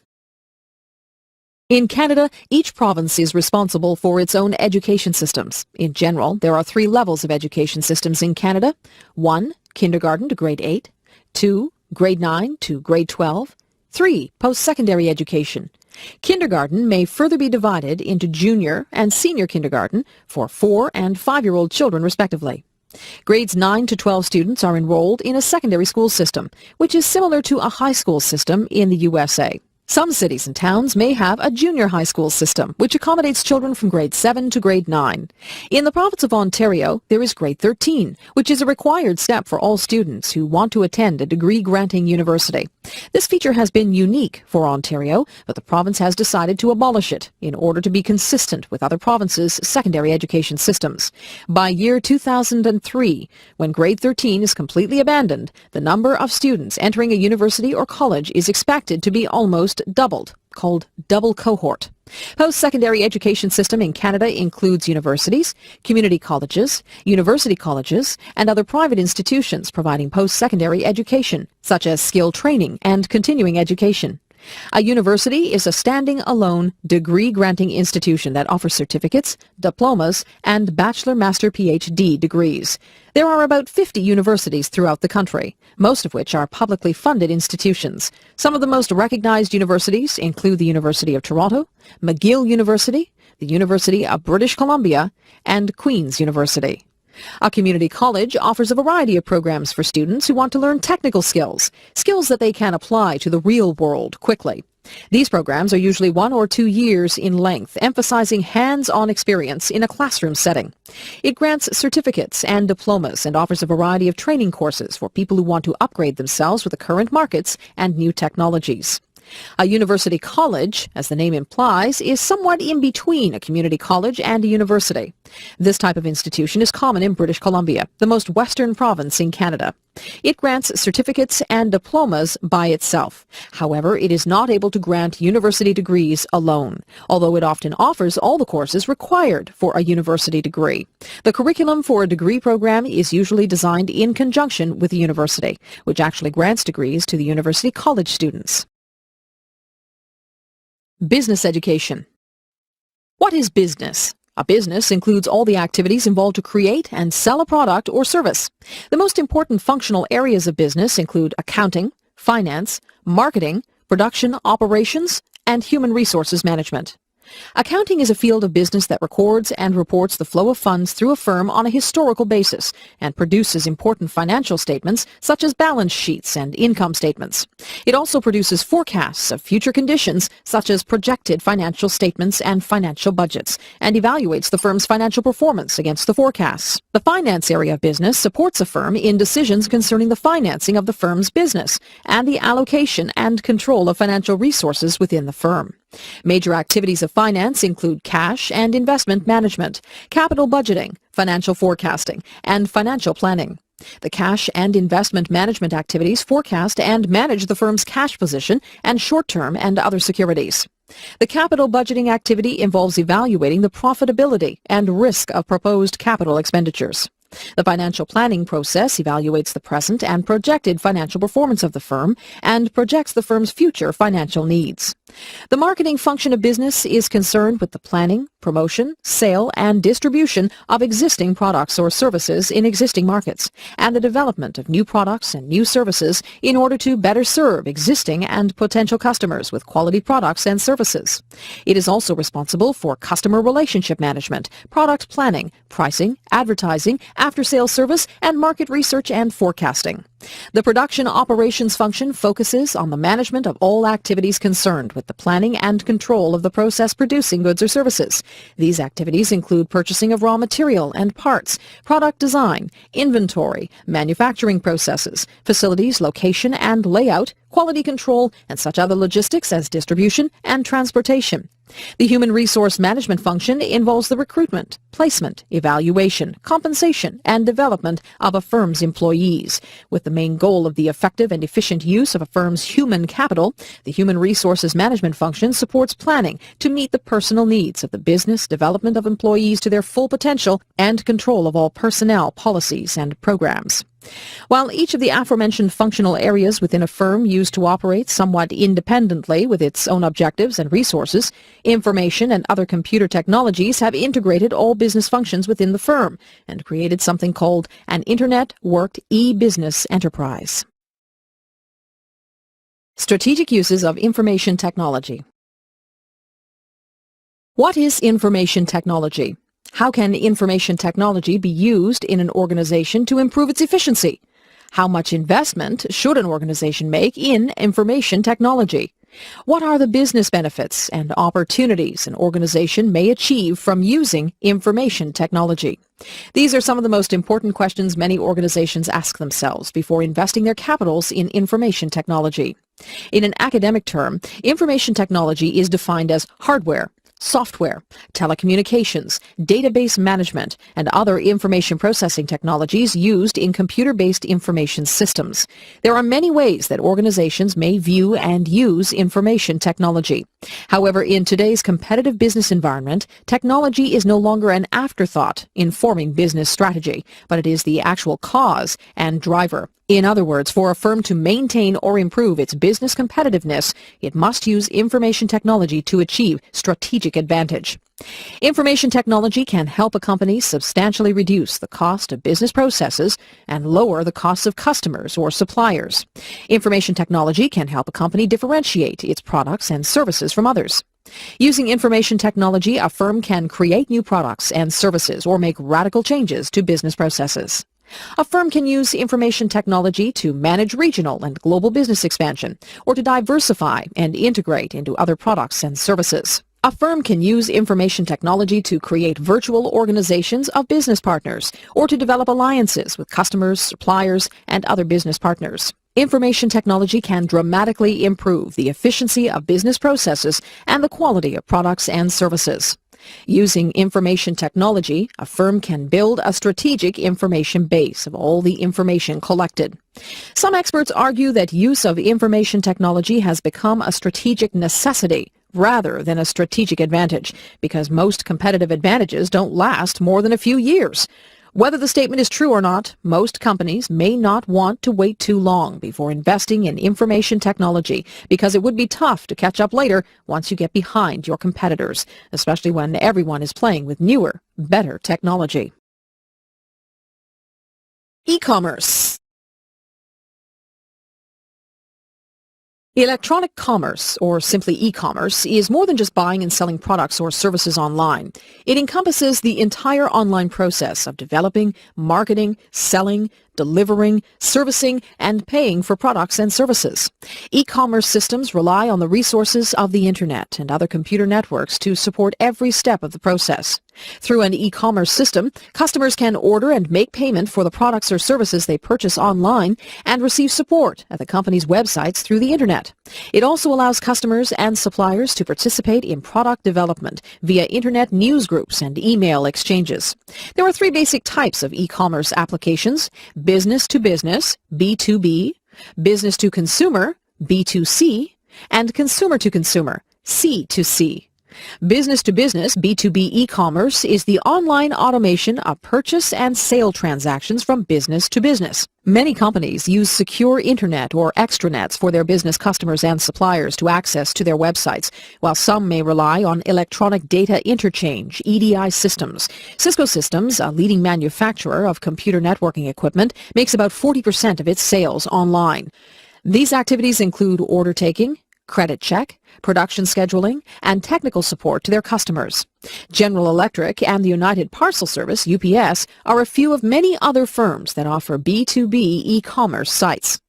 In Canada, each province is responsible for its own education systems. In general, there are 3 levels of education systems in Canada. 1, kindergarten to grade 8. 2, grade 9 to grade 12. 3, post-secondary education. Kindergarten may further be divided into junior and senior kindergarten for 4- and 5-year-old children, respectively. Grades 9 to 12 students are enrolled in a secondary school system, which is similar to a high school system in the USA. Some cities and towns may have a junior high school system, which accommodates children from grade 7 to grade 9. In the province of Ontario, there is grade 13, which is a required step for all students who want to attend a degree-granting university. This feature has been unique for Ontario, but the province has decided to abolish it in order to be consistent with other provinces' secondary education systems. By year 2003, when grade 13 is completely abandoned, the number of students entering a university or college is expected to be almost doubled, called double cohort. Post-secondary education system in Canada includes universities, community colleges, university colleges, and other private institutions providing post-secondary education, such as skill training and continuing education. A university is a standing-alone, degree-granting institution that offers certificates, diplomas, and bachelor, master, PhD degrees. There are about 50 universities throughout the country, most of which are publicly funded institutions. Some of the most recognized universities include the University of Toronto, McGill University, the University of British Columbia, and Queen's University. A community college offers a variety of programs for students who want to learn technical skills, skills that they can apply to the real world quickly. These programs are usually 1 or 2 years in length, emphasizing hands-on experience in a classroom setting. It grants certificates and diplomas and offers a variety of training courses for people who want to upgrade themselves with the current markets and new technologies. A university college, as the name implies, is somewhat in between a community college and a university. This type of institution is common in British Columbia, the most western province in Canada. It grants certificates and diplomas by itself. However, it is not able to grant university degrees alone, although it often offers all the courses required for a university degree. The curriculum for a degree program is usually designed in conjunction with the university, which actually grants degrees to the university college students. Business education. What is business? A business includes all the activities involved to create and sell a product or service. The most important functional areas of business include accounting, finance, marketing, production operations, and human resources management. Accounting is a field of business that records and reports the flow of funds through a firm on a historical basis and produces important financial statements such as balance sheets and income statements. It also produces forecasts of future conditions such as projected financial statements and financial budgets and evaluates the firm's financial performance against the forecasts. The finance area of business supports a firm in decisions concerning the financing of the firm's business and the allocation and control of financial resources within the firm. Major activities of finance include cash and investment management, capital budgeting, financial forecasting, and financial planning. The cash and investment management activities forecast and manage the firm's cash position and short-term and other securities. The capital budgeting activity involves evaluating the profitability and risk of proposed capital expenditures. The financial planning process evaluates the present and projected financial performance of the firm and projects the firm's future financial needs. The marketing function of business is concerned with the planning, promotion, sale, and distribution of existing products or services in existing markets, and the development of new products and new services in order to better serve existing and potential customers with quality products and services. It is also responsible for customer relationship management, product planning, pricing, advertising, after-sales service, and market research and forecasting. The production operations function focuses on the management of all activities concerned with the planning and control of the process producing goods or services. These activities include purchasing of raw material and parts, product design, inventory, manufacturing processes, facilities, location and layout, quality control, and such other logistics as distribution and transportation. The human resource management function involves the recruitment, placement, evaluation, compensation, and development of a firm's employees. With the main goal of the effective and efficient use of a firm's human capital, the human resources management function supports planning to meet the personal needs of the business, development of employees to their full potential, and control of all personnel, policies, and programs. While each of the aforementioned functional areas within a firm used to operate somewhat independently with its own objectives and resources, information and other computer technologies have integrated all business functions within the firm and created something called an Internet-worked e-business enterprise. Strategic uses of information technology. What is information technology? How can information technology be used in an organization to improve its efficiency? How much investment should an organization make in information technology? What are the business benefits and opportunities an organization may achieve from using information technology? These are some of the most important questions many organizations ask themselves before investing their capitals in information technology. In an academic term, information technology is defined as hardware, software, telecommunications, database management, and other information processing technologies used in computer-based information systems. There are many ways that organizations may view and use information technology. However, in today's competitive business environment, technology is no longer an afterthought in forming business strategy, but it is the actual cause and driver. In other words, for a firm to maintain or improve its business competitiveness, it must use information technology to achieve strategic advantage. Information technology can help a company substantially reduce the cost of business processes and lower the costs of customers or suppliers. Information technology can help a company differentiate its products and services from others. Using information technology, a firm can create new products and services or make radical changes to business processes. A firm can use information technology to manage regional and global business expansion, or to diversify and integrate into other products and services. A firm can use information technology to create virtual organizations of business partners, or to develop alliances with customers, suppliers, and other business partners. Information technology can dramatically improve the efficiency of business processes and the quality of products and services. Using information technology, a firm can build a strategic information base of all the information collected. Some experts argue that use of information technology has become a strategic necessity rather than a strategic advantage, because most competitive advantages don't last more than a few years. Whether the statement is true or not, most companies may not want to wait too long before investing in information technology, because it would be tough to catch up later once you get behind your competitors, especially when everyone is playing with newer, better technology. E-commerce. Electronic commerce, or simply e-commerce, is more than just buying and selling products or services online. It encompasses the entire online process of developing, marketing, selling, delivering, servicing, and paying for products and services. E-commerce systems rely on the resources of the Internet and other computer networks to support every step of the process. Through an e-commerce system, customers can order and make payment for the products or services they purchase online and receive support at the company's websites through the Internet. It also allows customers and suppliers to participate in product development via Internet news groups and email exchanges. There are three basic types of e-commerce applications: business to business, B2B, business to consumer, B2C, and consumer to consumer, C2C. Business to business, B2B e-commerce, is the online automation of purchase and sale transactions from business to business. Many companies use secure internet or extranets for their business customers and suppliers to access to their websites, while some may rely on electronic data interchange, EDI systems. Cisco Systems, a leading manufacturer of computer networking equipment, makes about 40% of its sales online. These activities include order taking, credit check, production scheduling, and technical support to their customers. General Electric and the United Parcel Service, UPS, are a few of many other firms that offer B2B e-commerce sites.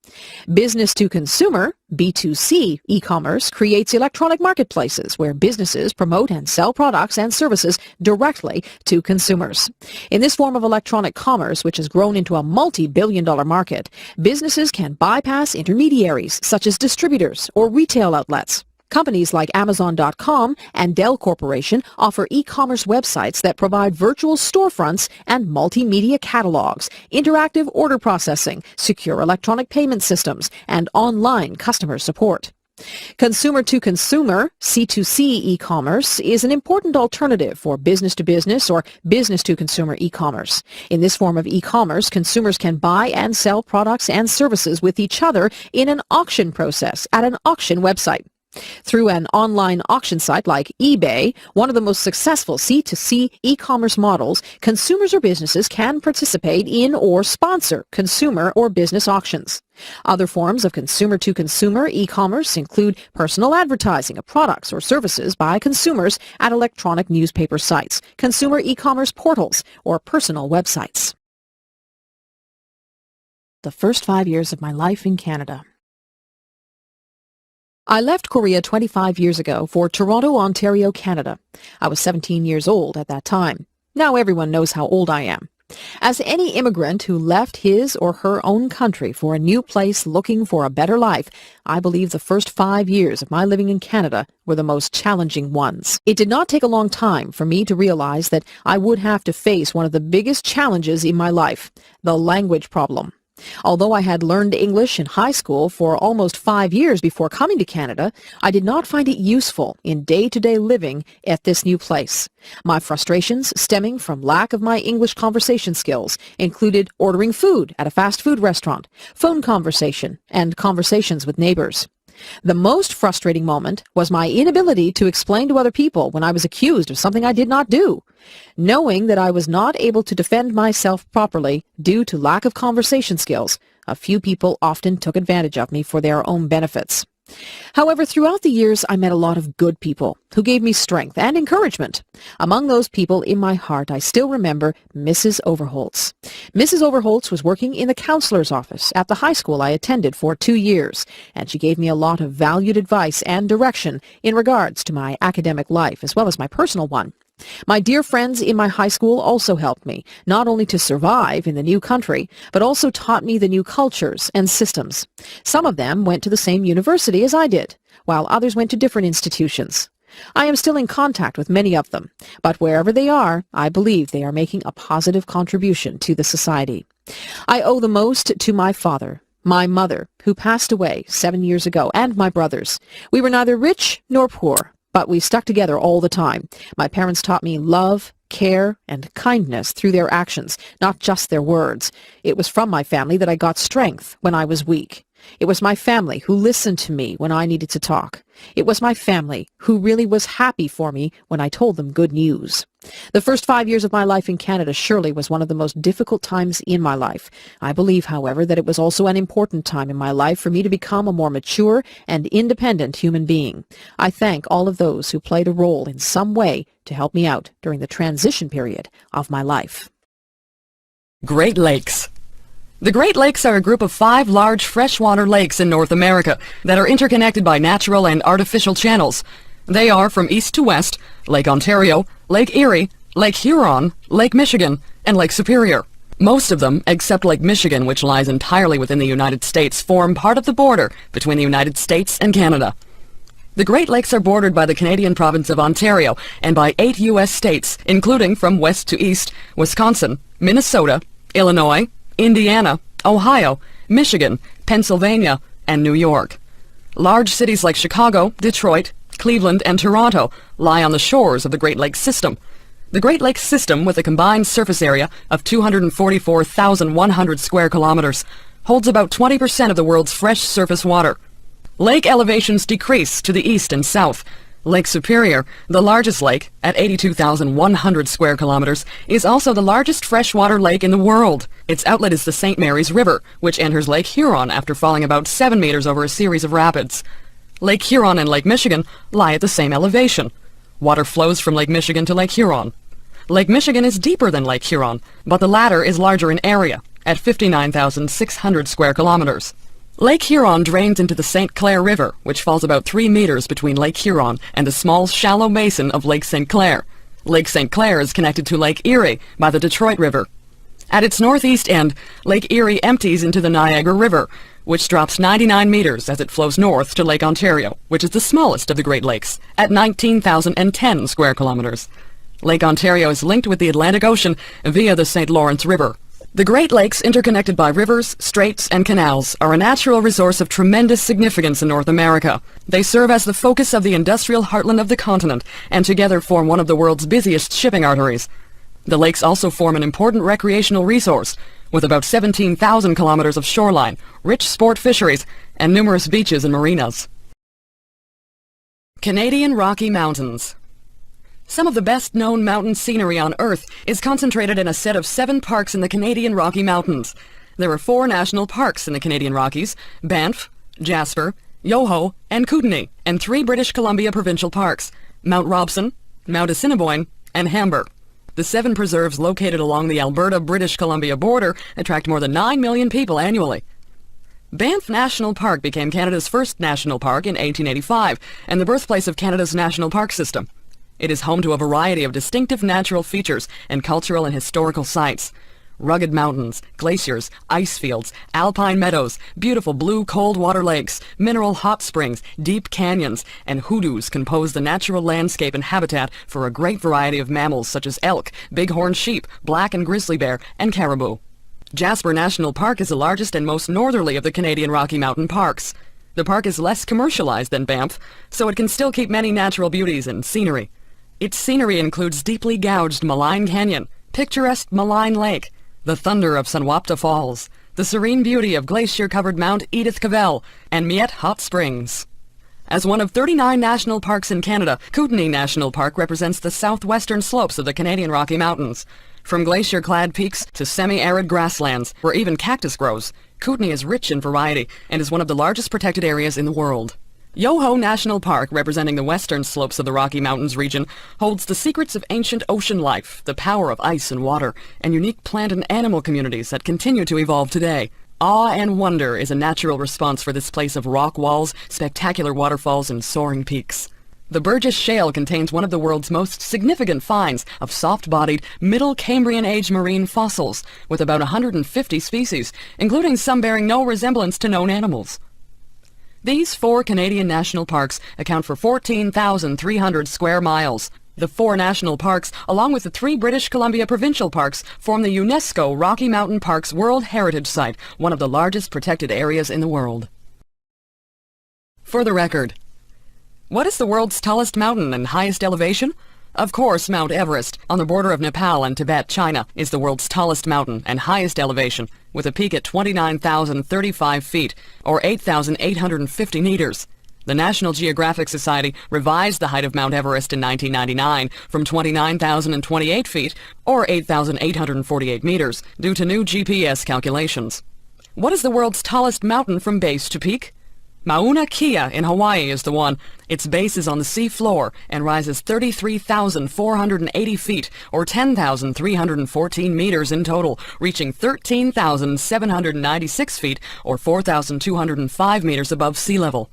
Business to consumer, B2C e-commerce, creates electronic marketplaces where businesses promote and sell products and services directly to consumers. In this form of electronic commerce, which has grown into a multi-billion-dollar market, businesses can bypass intermediaries such as distributors or retail outlets. Companies like Amazon.com and Dell Corporation offer e-commerce websites that provide virtual storefronts and multimedia catalogs, interactive order processing, secure electronic payment systems, and online customer support. Consumer to consumer, C2C e-commerce, is an important alternative for business to business or business to consumer e-commerce. In this form of e-commerce, consumers can buy and sell products and services with each other in an auction process at an auction website. Through an online auction site like eBay, one of the most successful C2C e-commerce models, consumers or businesses can participate in or sponsor consumer or business auctions. Other forms of consumer-to-consumer e-commerce include personal advertising of products or services by consumers at electronic newspaper sites, consumer e-commerce portals, or personal websites. The first 5 years of my life in Canada. I left Korea 25 years ago for Toronto, Ontario, Canada. I was 17 years old at that time. Now everyone knows how old I am. As any immigrant who left his or her own country for a new place looking for a better life, I believe the first 5 years of my living in Canada were the most challenging ones. It did not take a long time for me to realize that I would have to face one of the biggest challenges in my life, the language problem. Although I had learned English in high school for almost 5 years before coming to Canada, I did not find it useful in day-to-day living at this new place. My frustrations stemming from lack of my English conversation skills included ordering food at a fast food restaurant, phone conversation, and conversations with neighbors. The most frustrating moment was my inability to explain to other people when I was accused of something I did not do. Knowing that I was not able to defend myself properly due to lack of conversation skills, a few people often took advantage of me for their own benefits. However, throughout the years, I met a lot of good people who gave me strength and encouragement. Among those people in my heart, I still remember Mrs. Overholtz. Mrs. Overholtz was working in the counselor's office at the high school I attended for 2 years, and she gave me a lot of valued advice and direction in regards to my academic life as well as my personal one. My dear friends in my high school also helped me, not only to survive in the new country, but also taught me the new cultures and systems. Some of them went to the same university as I did, while others went to different institutions. I am still in contact with many of them, but wherever they are, I believe they are making a positive contribution to the society. I owe the most to my father, my mother, who passed away 7 years ago, and my brothers. We were neither rich nor poor, but we stuck together all the time. My parents taught me love, care, and kindness through their actions, not just their words. It was from my family that I got strength when I was weak. It was my family who listened to me when I needed to talk. It was my family who really was happy for me when I told them good news. The first 5 years of my life in Canada surely was one of the most difficult times in my life. I believe, however, that it was also an important time in my life for me to become a more mature and independent human being. I thank all of those who played a role in some way to help me out during the transition period of my life. Great Lakes. The Great Lakes are a group of 5 large freshwater lakes in North America that are interconnected by natural and artificial channels. They are, from east to west, Lake Ontario, Lake Erie, Lake Huron, Lake Michigan, and Lake Superior. Most of them, except Lake Michigan, which lies entirely within the United States, form part of the border between the United States and Canada. The Great Lakes are bordered by the Canadian province of Ontario and by 8 U.S. states, including, from west to east, Wisconsin, Minnesota, Illinois, Indiana, Ohio, Michigan, Pennsylvania, and New York. Large cities like Chicago, Detroit, Cleveland, and Toronto lie on the shores of the Great Lakes system. The Great Lakes system, with a combined surface area of 244,100 square kilometers, holds about 20% of the world's fresh surface water. Lake elevations decrease to the east and south. Lake Superior, the largest lake, at 82,100 square kilometers, is also the largest freshwater lake in the world. Its outlet is the St. Mary's River, which enters Lake Huron after falling about 7 meters over a series of rapids. Lake Huron and Lake Michigan lie at the same elevation. Water flows from Lake Michigan to Lake Huron. Lake Michigan is deeper than Lake Huron, but the latter is larger in area, at 59,600 square kilometers. Lake Huron drains into the St. Clair River, which falls about 3 meters between Lake Huron and the small, shallow basin of Lake St. Clair. Lake St. Clair is connected to Lake Erie by the Detroit River. At its northeast end, Lake Erie empties into the Niagara River, which drops 99 meters as it flows north to Lake Ontario, which is the smallest of the Great Lakes, at 19,010 square kilometers. Lake Ontario is linked with the Atlantic Ocean via the St. Lawrence River. The Great Lakes, interconnected by rivers, straits, and canals, are a natural resource of tremendous significance in North America. They serve as the focus of the industrial heartland of the continent, and together form one of the world's busiest shipping arteries. The lakes also form an important recreational resource, with about 17,000 kilometers of shoreline, rich sport fisheries, and numerous beaches and marinas. Canadian Rocky Mountains. Some of the best-known mountain scenery on Earth is concentrated in a set of 7 parks in the Canadian Rocky Mountains. There are 4 national parks in the Canadian Rockies: Banff, Jasper, Yoho, and Kootenay, and 3 British Columbia provincial parks: Mount Robson, Mount Assiniboine, and Hamburg. The 7 preserves located along the Alberta-British Columbia border attract more than 9 million people annually. Banff National Park became Canada's first national park in 1885 and the birthplace of Canada's national park system. It is home to a variety of distinctive natural features and cultural and historical sites. Rugged mountains, glaciers, ice fields, alpine meadows, beautiful blue cold water lakes, mineral hot springs, deep canyons, and hoodoos compose the natural landscape and habitat for a great variety of mammals such as elk, bighorn sheep, black and grizzly bear, and caribou. Jasper National Park is the largest and most northerly of the Canadian Rocky Mountain parks. The park is less commercialized than Banff, so it can still keep many natural beauties and scenery. Its scenery includes deeply gouged Malign Canyon, picturesque Malign Lake, the thunder of Sunwapta Falls, the serene beauty of glacier-covered Mount Edith Cavell, and Miette Hot Springs. As one of 39 national parks in Canada, Kootenay National Park represents the southwestern slopes of the Canadian Rocky Mountains. From glacier-clad peaks to semi-arid grasslands, where even cactus grows, Kootenay is rich in variety and is one of the largest protected areas in the world. Yoho National Park, representing the western slopes of the Rocky Mountains region, holds the secrets of ancient ocean life, the power of ice and water, and unique plant and animal communities that continue to evolve today. Awe and wonder is a natural response for this place of rock walls, spectacular waterfalls, and soaring peaks. The Burgess Shale contains one of the world's most significant finds of soft-bodied, Middle Cambrian-age marine fossils, with about 150 species, including some bearing no resemblance to known animals. These 4 Canadian national parks account for 14,300 square miles. The 4 national parks, along with the 3 British Columbia provincial parks, form the UNESCO Rocky Mountain Parks World Heritage Site, one of the largest protected areas in the world. For the record, what is the world's tallest mountain and highest elevation? Of course, Mount Everest, on the border of Nepal and Tibet, China, is the world's tallest mountain and highest elevation, with a peak at 29,035 feet, or 8,850 meters. The National Geographic Society revised the height of Mount Everest in 1999 from 29,028 feet, or 8,848 meters, due to new GPS calculations. What is the world's tallest mountain from base to peak? Mauna Kea in Hawaii is the one. Its base is on the sea floor and rises 33,480 feet, or 10,314 meters in total, reaching 13,796 feet, or 4,205 meters above sea level.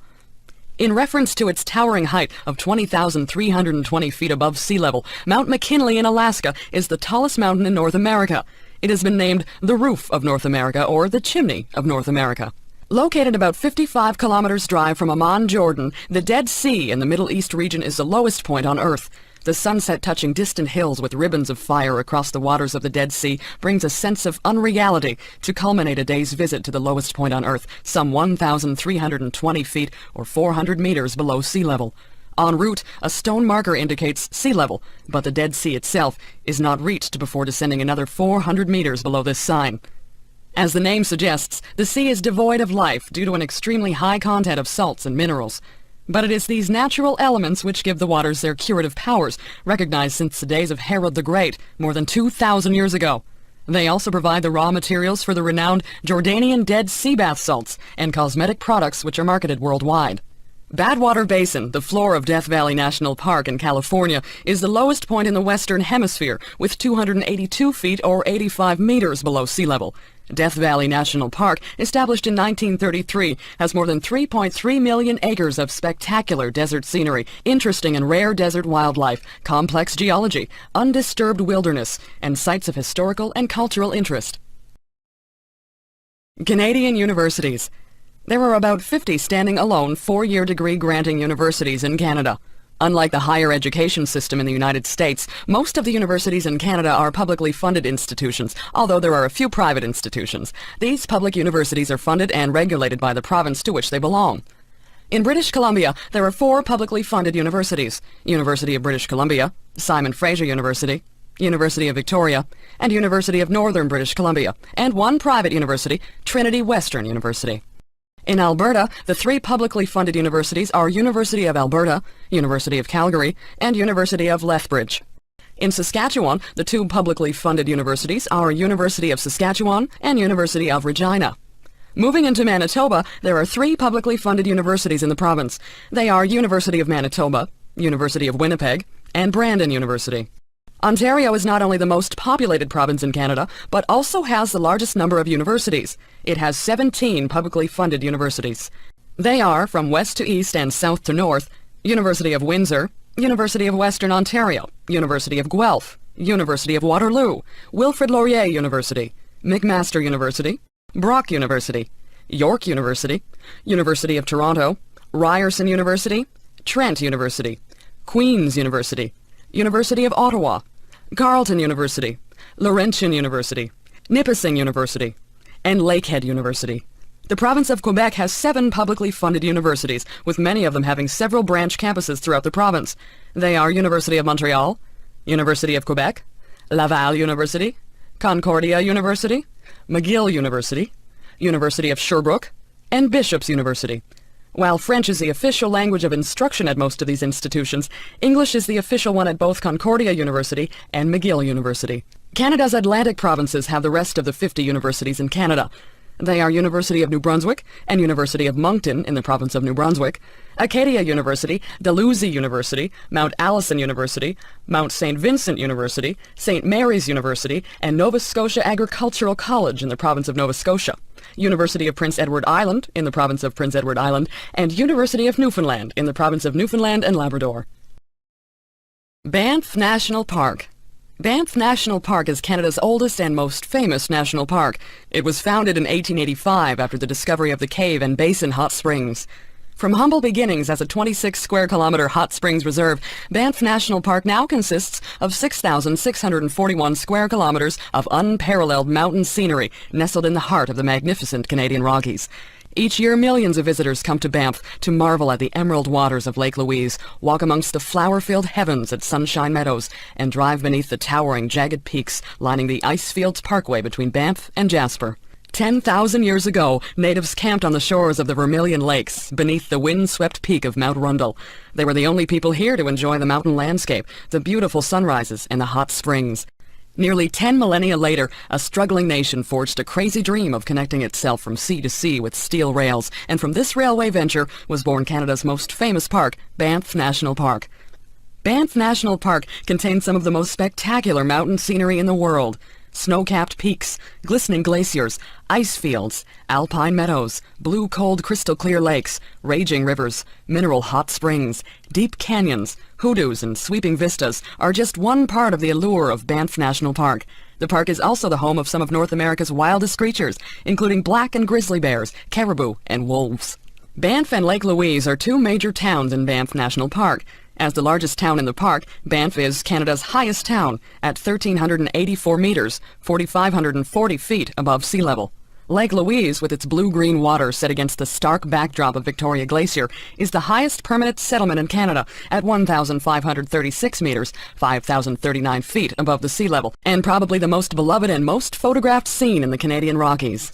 In reference to its towering height of 20,320 feet above sea level, Mount McKinley in Alaska is the tallest mountain in North America. It has been named the Roof of North America or the Chimney of North America. Located about 55 kilometers drive from Amman, Jordan, the Dead Sea in the Middle East region is the lowest point on Earth. The sunset touching distant hills with ribbons of fire across the waters of the Dead Sea brings a sense of unreality to culminate a day's visit to the lowest point on Earth, some 1,320 feet or 400 meters below sea level. En route, a stone marker indicates sea level, but the Dead Sea itself is not reached before descending another 400 meters below this sign. As the name suggests, the sea is devoid of life due to an extremely high content of salts and minerals. But it is these natural elements which give the waters their curative powers, recognized since the days of Herod the Great, more than 2,000 years ago. They also provide the raw materials for the renowned Jordanian Dead Sea bath salts and cosmetic products which are marketed worldwide. Badwater Basin, the floor of Death Valley National Park in California, is the lowest point in the Western Hemisphere, with 282 feet or 85 meters below sea level. Death Valley National Park, established in 1933, has more than 3.3 million acres of spectacular desert scenery, interesting and rare desert wildlife, complex geology, undisturbed wilderness, and sites of historical and cultural interest. Canadian universities. There are about 50 standing alone 4-year degree granting universities in Canada. Unlike the higher education system in the United States, most of the universities in Canada are publicly funded institutions, although there are a few private institutions. These public universities are funded and regulated by the province to which they belong. In British Columbia, there are 4 publicly funded universities: University of British Columbia, Simon Fraser University, University of Victoria, and University of Northern British Columbia, and 1 private university, Trinity Western University. In Alberta, the 3 publicly funded universities are University of Alberta, University of Calgary, and University of Lethbridge. In Saskatchewan, the 2 publicly funded universities are University of Saskatchewan and University of Regina. Moving into Manitoba, there are 3 publicly funded universities in the province. They are University of Manitoba, University of Winnipeg, and Brandon University. Ontario is not only the most populated province in Canada, but also has the largest number of universities. It has 17 publicly funded universities. They are, from west to east and south to north, University of Windsor, University of Western Ontario, University of Guelph, University of Waterloo, Wilfrid Laurier University, McMaster University, Brock University, York University, University of Toronto, Ryerson University, Trent University, Queen's University, University of Ottawa, Carleton University, Laurentian University, Nipissing University, and Lakehead University. The province of Quebec has 7 publicly funded universities, with many of them having several branch campuses throughout the province. They are University of Montreal, University of Quebec, Laval University, Concordia University, McGill University, University of Sherbrooke, and Bishop's University. While French is the official language of instruction at most of these institutions, English is the official one at both Concordia University and McGill University. Canada's Atlantic provinces have the rest of the 50 universities in Canada. They are University of New Brunswick and University of Moncton in the province of New Brunswick, Acadia University, Dalhousie University, Mount Allison University, Mount St. Vincent University, St. Mary's University, and Nova Scotia Agricultural College in the province of Nova Scotia. University of Prince Edward Island in the province of Prince Edward Island, and University of Newfoundland in the province of Newfoundland and Labrador. Banff National Park. Banff National Park is Canada's oldest and most famous national park. It was founded in 1885 after the discovery of the cave and basin hot springs. From humble beginnings as a 26-square-kilometer hot springs reserve, Banff National Park now consists of 6,641 square kilometers of unparalleled mountain scenery nestled in the heart of the magnificent Canadian Rockies. Each year, millions of visitors come to Banff to marvel at the emerald waters of Lake Louise, walk amongst the flower-filled heavens at Sunshine Meadows, and drive beneath the towering, jagged peaks lining the Icefields Parkway between Banff and Jasper. 10,000 years ago, natives camped on the shores of the Vermilion Lakes, beneath the wind-swept peak of Mount Rundle. They were the only people here to enjoy the mountain landscape, the beautiful sunrises, and the hot springs. Nearly 10 millennia later, a struggling nation forged a crazy dream of connecting itself from sea to sea with steel rails, and from this railway venture was born Canada's most famous park, Banff National Park. Banff National Park contains some of the most spectacular mountain scenery in the world. Snow-capped peaks, glistening glaciers, ice fields, alpine meadows, blue cold crystal clear lakes, raging rivers, mineral hot springs, deep canyons, hoodoos and sweeping vistas are just one part of the allure of Banff National Park. The park is also the home of some of North America's wildest creatures, including black and grizzly bears, caribou, and wolves. Banff and Lake Louise are two major towns in Banff National Park. As the largest town in the park, Banff is Canada's highest town at 1,384 meters, 4,540 feet above sea level. Lake Louise, with its blue-green water set against the stark backdrop of Victoria Glacier, is the highest permanent settlement in Canada at 1,536 meters, 5,039 feet above the sea level, and probably the most beloved and most photographed scene in the Canadian Rockies.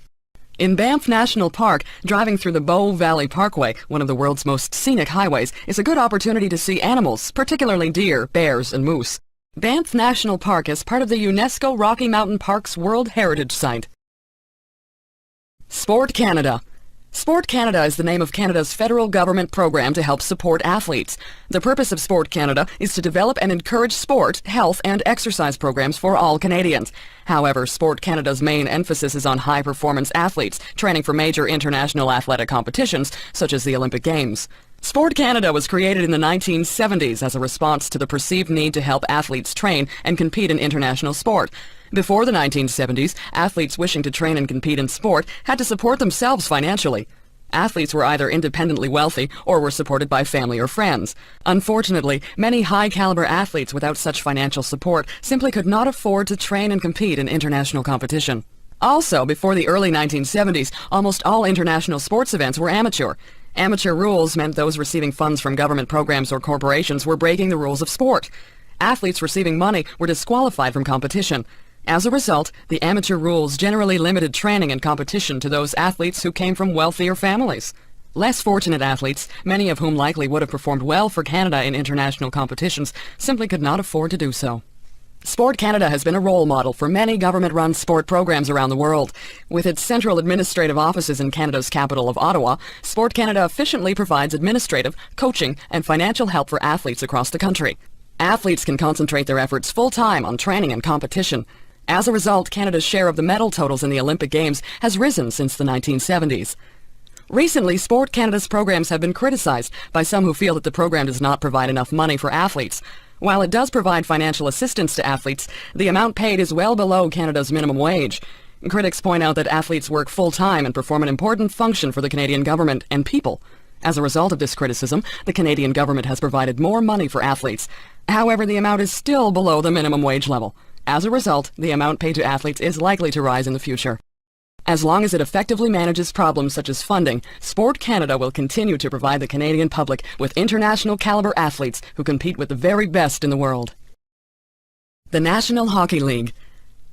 In Banff National Park, driving through the Bow Valley Parkway, one of the world's most scenic highways, is a good opportunity to see animals, particularly deer, bears, and moose. Banff National Park is part of the UNESCO Rocky Mountain Parks World Heritage Site. Sport Canada. Sport Canada is the name of Canada's federal government program to help support athletes. The purpose of Sport Canada is to develop and encourage sport, health, and exercise programs for all Canadians. However, Sport Canada's main emphasis is on high-performance athletes training for major international athletic competitions, such as the Olympic Games. Sport Canada was created in the 1970s as a response to the perceived need to help athletes train and compete in international sport. Before the 1970s, athletes wishing to train and compete in sport had to support themselves financially. Athletes were either independently wealthy or were supported by family or friends. Unfortunately, many high-caliber athletes without such financial support simply could not afford to train and compete in international competition. Also, before the early 1970s, almost all international sports events were amateur. Amateur rules meant those receiving funds from government programs or corporations were breaking the rules of sport. Athletes receiving money were disqualified from competition. As a result, the amateur rules generally limited training and competition to those athletes who came from wealthier families. Less fortunate athletes, many of whom likely would have performed well for Canada in international competitions, simply could not afford to do so. Sport Canada has been a role model for many government-run sport programs around the world. With its central administrative offices in Canada's capital of Ottawa, Sport Canada efficiently provides administrative, coaching, and financial help for athletes across the country. Athletes can concentrate their efforts full-time on training and competition. As a result, Canada's share of the medal totals in the Olympic Games has risen since the 1970s. Recently, Sport Canada's programs have been criticized by some who feel that the program does not provide enough money for athletes. While it does provide financial assistance to athletes, the amount paid is well below Canada's minimum wage. Critics point out that athletes work full-time and perform an important function for the Canadian government and people. As a result of this criticism, the Canadian government has provided more money for athletes. However, the amount is still below the minimum wage level. As a result, the amount paid to athletes is likely to rise in the future. As long as it effectively manages problems such as funding, Sport Canada will continue to provide the Canadian public with international caliber athletes who compete with the very best in the world. The National Hockey League.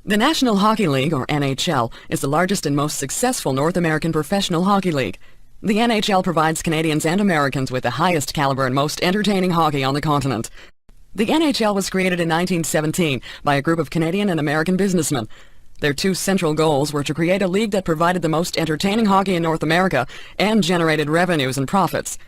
The National Hockey League, or NHL, is the largest and most successful North American professional hockey league. The NHL provides Canadians and Americans with the highest caliber and most entertaining hockey on the continent. The NHL was created in 1917 by a group of Canadian and American businessmen. Their two central goals were to create a league that provided the most entertaining hockey in North America and generated revenues and profits.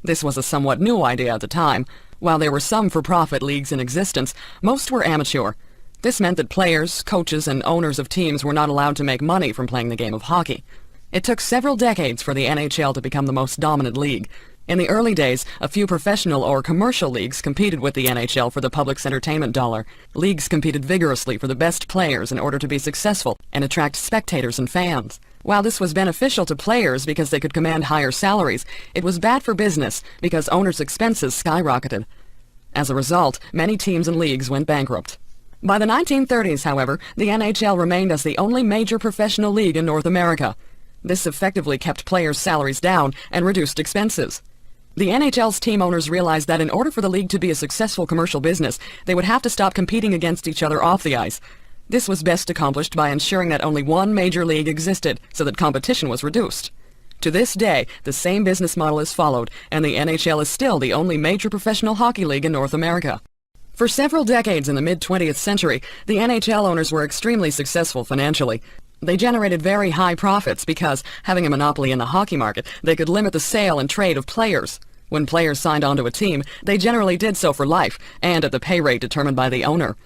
This was a somewhat new idea at the time. While there were some for-profit leagues in existence, most were amateur. This meant that players, coaches, and owners of teams were not allowed to make money from playing the game of hockey. It took several decades for the NHL to become the most dominant league. In the early days, a few professional or commercial leagues competed with the NHL for the public's entertainment dollar. Leagues competed vigorously for the best players in order to be successful and attract spectators and fans. While this was beneficial to players because they could command higher salaries, it was bad for business because owners' expenses skyrocketed. As a result, many teams and leagues went bankrupt. By the 1930s, however, the NHL remained as the only major professional league in North America. This effectively kept players' salaries down and reduced expenses. The NHL's team owners realized that in order for the league to be a successful commercial business, they would have to stop competing against each other off the ice. This was best accomplished by ensuring that only one major league existed, so that competition was reduced. To this day, the same business model is followed, and the NHL is still the only major professional hockey league in North America. For several decades in the mid-20th century, the NHL owners were extremely successful financially. They generated very high profits because, having a monopoly in the hockey market, they could limit the sale and trade of players. When players signed onto a team, they generally did so for life, and at the pay rate determined by the owner.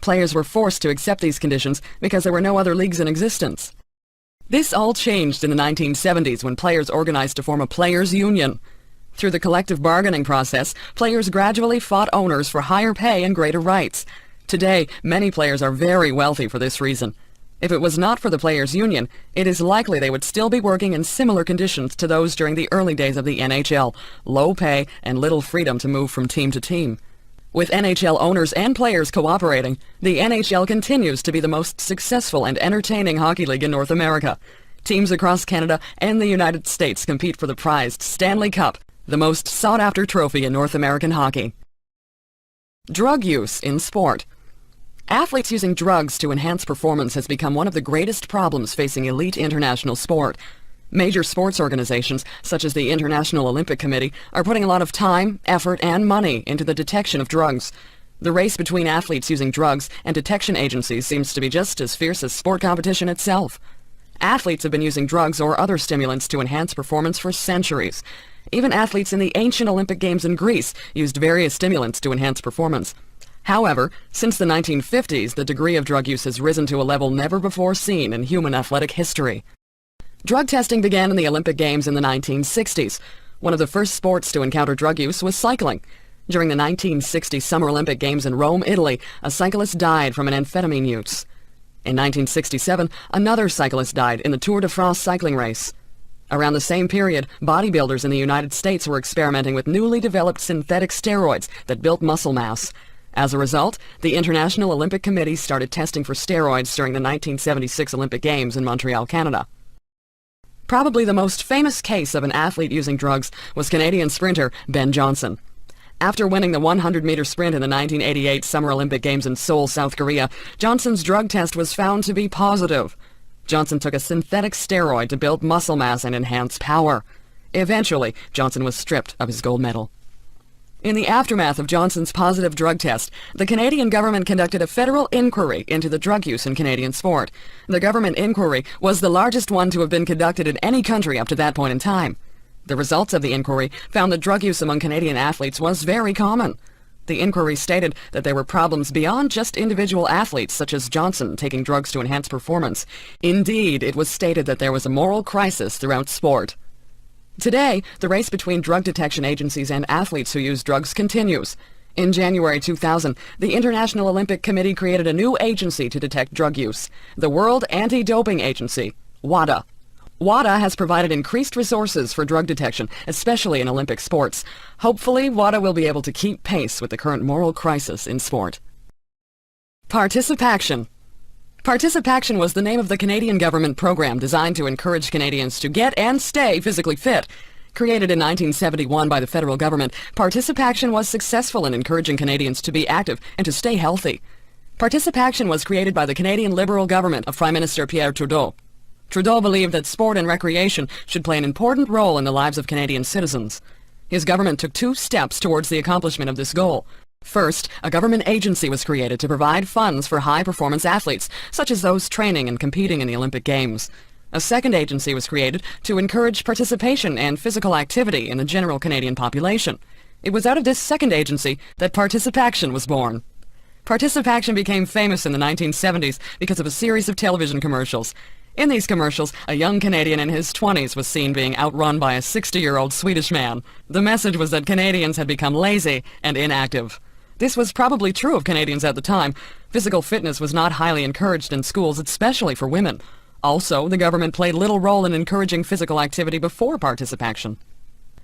Players were forced to accept these conditions because there were no other leagues in existence. This all changed in the 1970s when players organized to form a players' union. Through the collective bargaining process, players gradually fought owners for higher pay and greater rights. Today, many players are very wealthy for this reason. If it was not for the players' union, it is likely they would still be working in similar conditions to those during the early days of the NHL, low pay and little freedom to move from team to team. With NHL owners and players cooperating, the NHL continues to be the most successful and entertaining hockey league in North America. Teams across Canada and the United States compete for the prized Stanley Cup, the most sought-after trophy in North American hockey. Drug use in sport. Athletes using drugs to enhance performance has become one of the greatest problems facing elite international sport. Major sports organizations, such as the International Olympic Committee, are putting a lot of time, effort, and money into the detection of drugs. The race between athletes using drugs and detection agencies seems to be just as fierce as sport competition itself. Athletes have been using drugs or other stimulants to enhance performance for centuries. Even athletes in the ancient Olympic Games in Greece used various stimulants to enhance performance. However, since the 1950s, the degree of drug use has risen to a level never before seen in human athletic history. Drug testing began in the Olympic Games in the 1960s. One of the first sports to encounter drug use was cycling. During the 1960 Summer Olympic Games in Rome, Italy, a cyclist died from an amphetamine use. In 1967, another cyclist died in the Tour de France cycling race. Around the same period, bodybuilders in the United States were experimenting with newly developed synthetic steroids that built muscle mass. As a result, the International Olympic Committee started testing for steroids during the 1976 Olympic Games in Montreal, Canada. Probably the most famous case of an athlete using drugs was Canadian sprinter Ben Johnson. After winning the 100-meter sprint in the 1988 Summer Olympic Games in Seoul, South Korea, Johnson's drug test was found to be positive. Johnson took a synthetic steroid to build muscle mass and enhance power. Eventually, Johnson was stripped of his gold medal. In the aftermath of Johnson's positive drug test, the Canadian government conducted a federal inquiry into the drug use in Canadian sport. The government inquiry was the largest one to have been conducted in any country up to that point in time. The results of the inquiry found that drug use among Canadian athletes was very common. The inquiry stated that there were problems beyond just individual athletes such as Johnson taking drugs to enhance performance. Indeed, it was stated that there was a moral crisis throughout sport. Today, the race between drug detection agencies and athletes who use drugs continues. In January 2000, the International Olympic Committee created a new agency to detect drug use, the World Anti-Doping Agency, WADA. WADA has provided increased resources for drug detection, especially in Olympic sports. Hopefully, WADA will be able to keep pace with the current moral crisis in sport. Participation. Participation was the name of the Canadian government program designed to encourage Canadians to get and stay physically fit. Created in 1971 by the federal government, Participation was successful in encouraging Canadians to be active and to stay healthy. Participation was created by the Canadian Liberal government of Prime Minister Pierre Trudeau. Trudeau believed that sport and recreation should play an important role in the lives of Canadian citizens. His government took 2 steps towards the accomplishment of this goal. First, a government agency was created to provide funds for high-performance athletes, such as those training and competing in the Olympic Games. A second agency was created to encourage participation and physical activity in the general Canadian population. It was out of this second agency that Participation was born. Participation became famous in the 1970s because of a series of television commercials. In these commercials, a young Canadian in his 20s was seen being outrun by a 60-year-old Swedish man. The message was that Canadians had become lazy and inactive. This was probably true of Canadians at the time. Physical fitness was not highly encouraged in schools, especially for women. Also, the government played little role in encouraging physical activity before participation.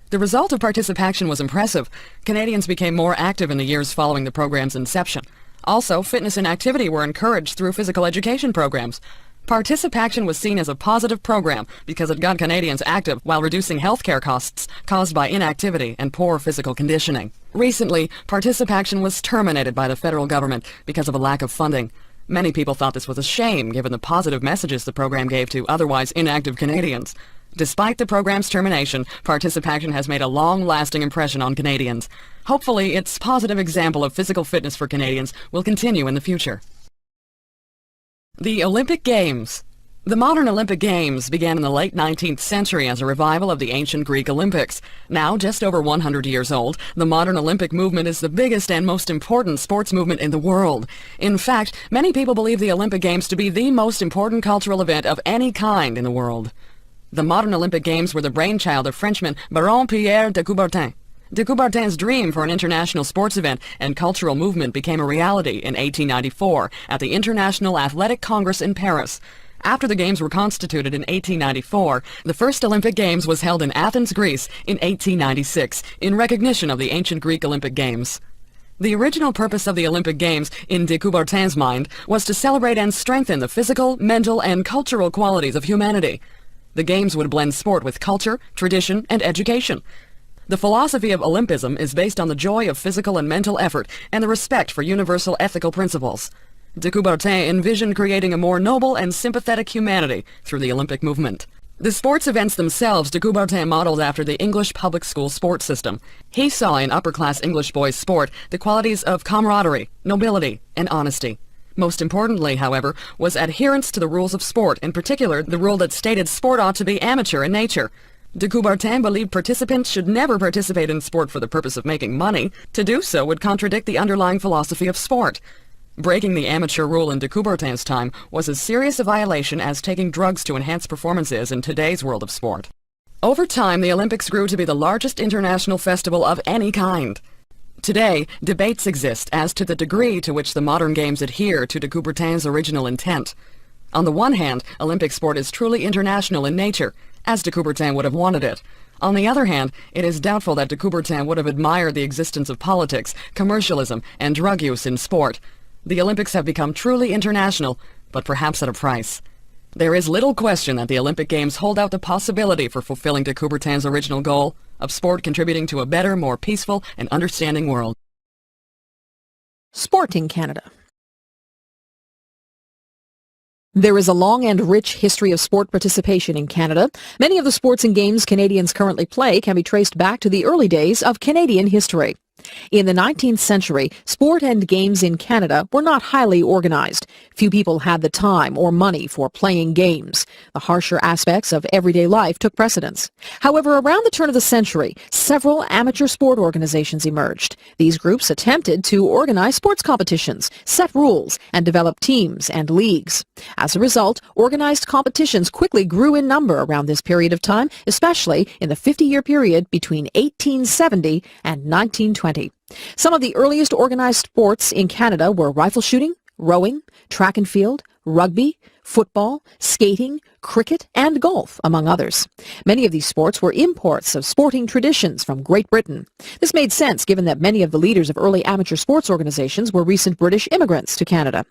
The result of participation was impressive. Canadians became more active in the years following the program's inception. Also, fitness and activity were encouraged through physical education programs. Participation was seen as a positive program because it got Canadians active while reducing healthcare costs caused by inactivity and poor physical conditioning. Recently, participation was terminated by the federal government because of a lack of funding. Many people thought this was a shame given the positive messages the program gave to otherwise inactive Canadians. Despite the program's termination, participation has made a long-lasting impression on Canadians. Hopefully, its positive example of physical fitness for Canadians will continue in the future. The Olympic Games. The modern Olympic Games began in the late 19th century as a revival of the ancient Greek Olympics. Now, just over 100 years old, the modern Olympic movement is the biggest and most important sports movement in the world. In fact, many people believe the Olympic Games to be the most important cultural event of any kind in the world. The modern Olympic Games were the brainchild of Frenchman Baron Pierre de Coubertin. De Coubertin's dream for an international sports event and cultural movement became a reality in 1894 at the International Athletic Congress in Paris. After the Games were constituted in 1894, the first Olympic Games was held in Athens, Greece in 1896 in recognition of the ancient Greek Olympic Games. The original purpose of the Olympic Games, in de Coubertin's mind, was to celebrate and strengthen the physical, mental, and cultural qualities of humanity. The Games would blend sport with culture, tradition, and education. The philosophy of Olympism is based on the joy of physical and mental effort and the respect for universal ethical principles. De Coubertin envisioned creating a more noble and sympathetic humanity through the Olympic movement. The sports events themselves de Coubertin modeled after the English public school sports system. He saw in upper-class English boys' sport the qualities of camaraderie, nobility, and honesty. Most importantly, however, was adherence to the rules of sport, in particular the rule that stated sport ought to be amateur in nature. De Coubertin believed participants should never participate in sport for the purpose of making money. To do so would contradict the underlying philosophy of sport. Breaking the amateur rule in de Coubertin's time was as serious a violation as taking drugs to enhance performance is in today's world of sport. Over time, the Olympics grew to be the largest international festival of any kind. Today, debates exist as to the degree to which the modern games adhere to de Coubertin's original intent. On the one hand, Olympic sport is truly international in nature, as de Coubertin would have wanted it. On the other hand, it is doubtful that de Coubertin would have admired the existence of politics, commercialism, and drug use in sport. The Olympics have become truly international, but perhaps at a price. There is little question that the Olympic Games hold out the possibility for fulfilling de Coubertin's original goal of sport contributing to a better, more peaceful, and understanding world. Sport in Canada. There is a long and rich history of sport participation in Canada. Many of the sports and games Canadians currently play can be traced back to the early days of Canadian history. In the 19th century, sport and games in Canada were not highly organized. Few people had the time or money for playing games. The harsher aspects of everyday life took precedence. However, around the turn of the century, several amateur sport organizations emerged. These groups attempted to organize sports competitions, set rules, and develop teams and leagues. As a result, organized competitions quickly grew in number around this period of time, especially in the 50-year period between 1870 and 1920. Some of the earliest organized sports in Canada were rifle shooting, rowing, track and field, rugby, football, skating, cricket, and golf, among others. Many of these sports were imports of sporting traditions from Great Britain. This made sense given that many of the leaders of early amateur sports organizations were recent British immigrants to Canada.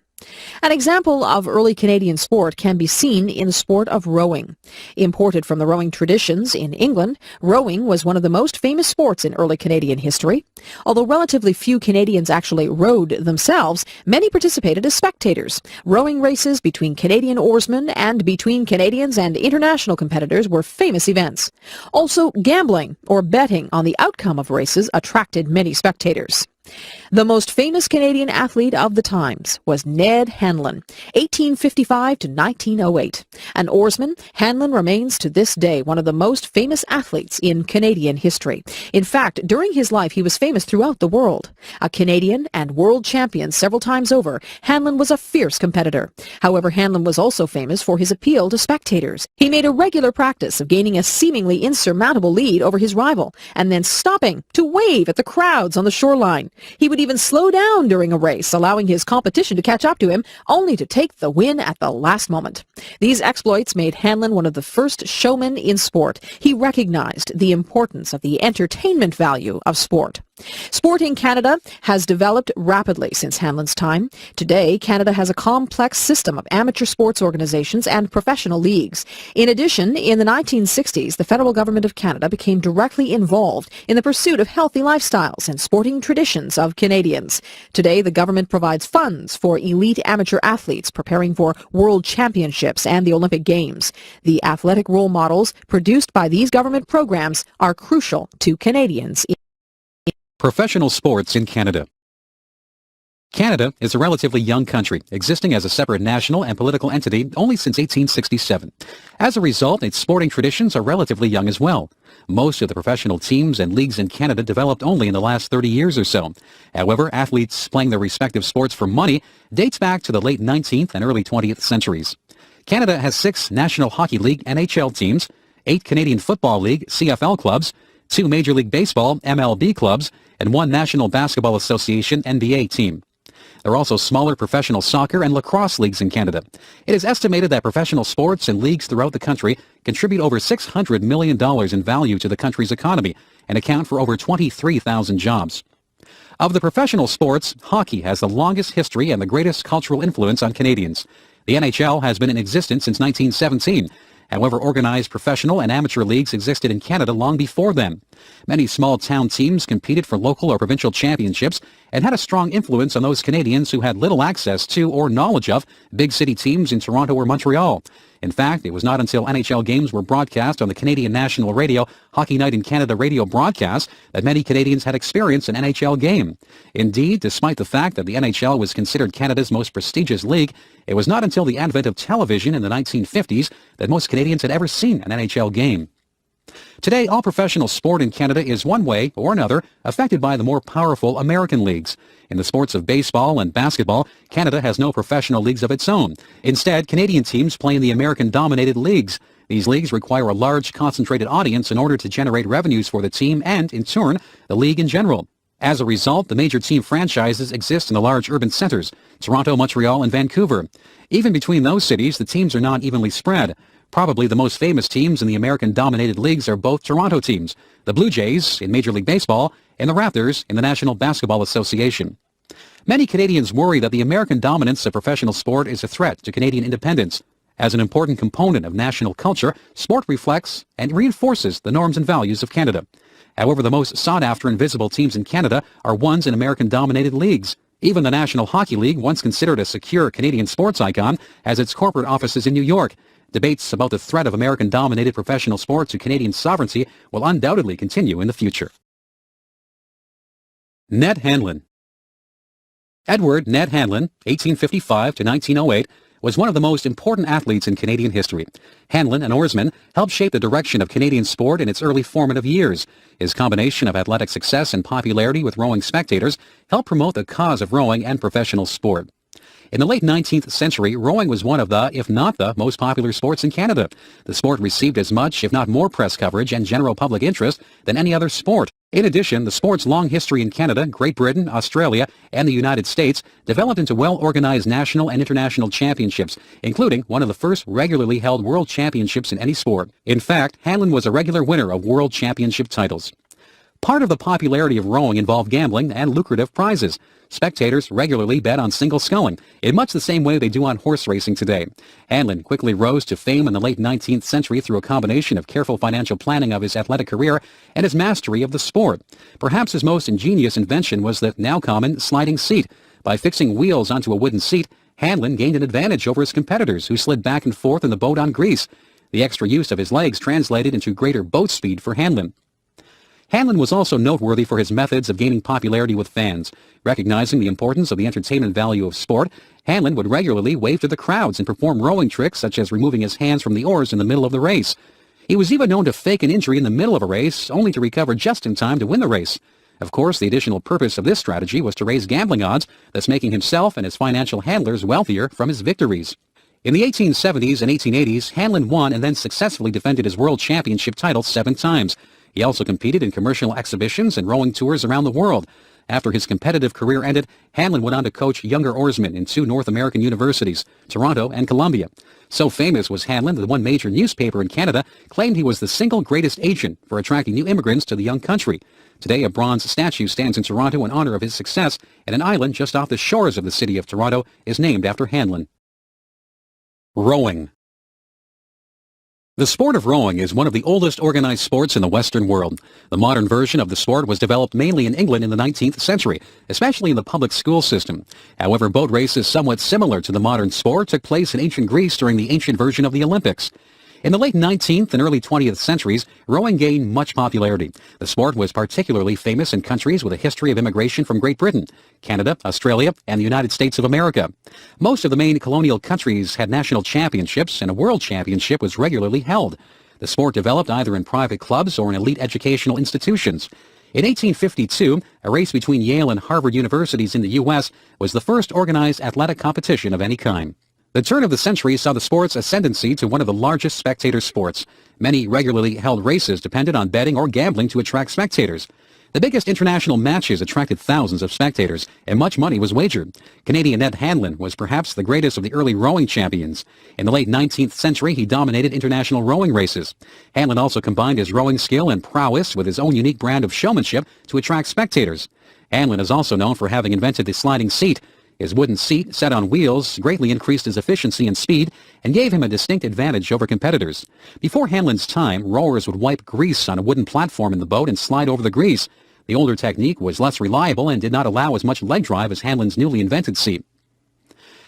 An example of early Canadian sport can be seen in the sport of rowing. Imported from the rowing traditions in England, rowing was one of the most famous sports in early Canadian history. Although relatively few Canadians actually rowed themselves, many participated as spectators. Rowing races between Canadian oarsmen and between Canadians and international competitors were famous events. Also, gambling or betting on the outcome of races attracted many spectators. The most famous Canadian athlete of the times was Ned Hanlon, 1855 to 1908. An oarsman, Hanlon remains to this day one of the most famous athletes in Canadian history. In fact, during his life he was famous throughout the world. A Canadian and world champion several times over, Hanlon was a fierce competitor. However, Hanlon was also famous for his appeal to spectators. He made a regular practice of gaining a seemingly insurmountable lead over his rival and then stopping to wave at the crowds on the shoreline. He would even slow down during a race, allowing his competition to catch up to him, only to take the win at the last moment. These exploits made Hanlon one of the first showmen in sport. He recognized the importance of the entertainment value of sport. Sport in Canada has developed rapidly since Hanlon's time. Today, Canada has a complex system of amateur sports organizations and professional leagues. In addition, in the 1960s, the federal government of Canada became directly involved in the pursuit of healthy lifestyles and sporting traditions of Canadians. Today, the government provides funds for elite amateur athletes preparing for world championships and the Olympic Games. The athletic role models produced by these government programs are crucial to Canadians. Professional sports in Canada. Canada is a relatively young country, existing as a separate national and political entity only since 1867. As a result, its sporting traditions are relatively young as well. Most of the professional teams and leagues in Canada developed only in the last 30 years or so. However, athletes playing their respective sports for money dates back to the late 19th and early 20th centuries. Canada has 6 National Hockey League NHL teams, 8 Canadian Football League CFL clubs, 2 Major League Baseball MLB clubs, and 1 National Basketball Association NBA team. There are also smaller professional soccer and lacrosse leagues in Canada. It is estimated that professional sports and leagues throughout the country contribute over $600 million in value to the country's economy and account for over 23,000 jobs. Of the professional sports, hockey has the longest history and the greatest cultural influence on Canadians. The NHL has been in existence since 1917. However, organized professional and amateur leagues existed in Canada long before then. Many small-town teams competed for local or provincial championships and had a strong influence on those Canadians who had little access to or knowledge of big city teams in Toronto or Montreal. In fact, it was not until NHL games were broadcast on the Canadian National Radio Hockey Night in Canada radio broadcast that many Canadians had experienced an NHL game. Indeed, despite the fact that the NHL was considered Canada's most prestigious league, it was not until the advent of television in the 1950s that most Canadians had ever seen an NHL game. Today, all professional sport in Canada is one way or another affected by the more powerful American leagues. In the sports of baseball and basketball, Canada has no professional leagues of its own. Instead, Canadian teams play in the American-dominated leagues. These leagues require a large, concentrated audience in order to generate revenues for the team and, in turn, the league in general. As a result, the major team franchises exist in the large urban centers, Toronto, Montreal, and Vancouver. Even between those cities, the teams are not evenly spread. Probably the most famous teams in the American-dominated leagues are both Toronto teams, the Blue Jays in Major League Baseball and the Raptors in the National Basketball Association. Many Canadians worry that the American dominance of professional sport is a threat to Canadian independence. As an important component of national culture, sport reflects and reinforces the norms and values of Canada. However, the most sought-after and visible teams in Canada are ones in American-dominated leagues. Even the National Hockey League, once considered a secure Canadian sports icon, has its corporate offices in New York. Debates about the threat of American-dominated professional sport to Canadian sovereignty will undoubtedly continue in the future. Ned Hanlon. Edward Ned Hanlon, 1855 to 1908, was one of the most important athletes in Canadian history. Hanlon, an oarsman, helped shape the direction of Canadian sport in its early formative years. His combination of athletic success and popularity with rowing spectators helped promote the cause of rowing and professional sport. In the late 19th century, rowing was one of the, if not the, most popular sports in Canada. The sport received as much, if not more, press coverage and general public interest than any other sport. In addition, the sport's long history in Canada, Great Britain, Australia, and the United States developed into well-organized national and international championships, including one of the first regularly held world championships in any sport. In fact, Hanlon was a regular winner of world championship titles. Part of the popularity of rowing involved gambling and lucrative prizes. Spectators regularly bet on single sculling, in much the same way they do on horse racing today. Hanlon quickly rose to fame in the late 19th century through a combination of careful financial planning of his athletic career and his mastery of the sport. Perhaps his most ingenious invention was the now common sliding seat. By fixing wheels onto a wooden seat, Hanlon gained an advantage over his competitors who slid back and forth in the boat on grease. The extra use of his legs translated into greater boat speed for Hanlon. Hanlon was also noteworthy for his methods of gaining popularity with fans. Recognizing the importance of the entertainment value of sport, Hanlon would regularly wave to the crowds and perform rowing tricks such as removing his hands from the oars in the middle of the race. He was even known to fake an injury in the middle of a race, only to recover just in time to win the race. Of course, the additional purpose of this strategy was to raise gambling odds, thus making himself and his financial handlers wealthier from his victories. In the 1870s and 1880s, Hanlon won and then successfully defended his world championship title 7 times. He also competed in commercial exhibitions and rowing tours around the world. After his competitive career ended, Hanlon went on to coach younger oarsmen in 2 North American universities, Toronto and Columbia. So famous was Hanlon that one major newspaper in Canada claimed he was the single greatest agent for attracting new immigrants to the young country. Today, a bronze statue stands in Toronto in honor of his success, and an island just off the shores of the city of Toronto is named after Hanlon. Rowing. The sport of rowing is one of the oldest organized sports in the Western world. The modern version of the sport was developed mainly in England in the 19th century, especially in the public school system. However, boat races somewhat similar to the modern sport took place in ancient Greece during the ancient version of the Olympics. In the late 19th and early 20th centuries, rowing gained much popularity. The sport was particularly famous in countries with a history of immigration from Great Britain, Canada, Australia, and the United States of America. Most of the main colonial countries had national championships, and a world championship was regularly held. The sport developed either in private clubs or in elite educational institutions. In 1852, a race between Yale and Harvard universities in the U.S. was the first organized athletic competition of any kind. The turn of the century saw the sport's ascendancy to one of the largest spectator sports. Many regularly held races depended on betting or gambling to attract spectators. The biggest international matches attracted thousands of spectators, and much money was wagered. Canadian Ned Hanlon was perhaps the greatest of the early rowing champions. In the late 19th century, he dominated international rowing races. Hanlon also combined his rowing skill and prowess with his own unique brand of showmanship to attract spectators. Hanlon is also known for having invented the sliding seat. His wooden seat, set on wheels, greatly increased his efficiency and speed and gave him a distinct advantage over competitors. Before Hanlon's time, rowers would wipe grease on a wooden platform in the boat and slide over the grease. The older technique was less reliable and did not allow as much leg drive as Hanlon's newly invented seat.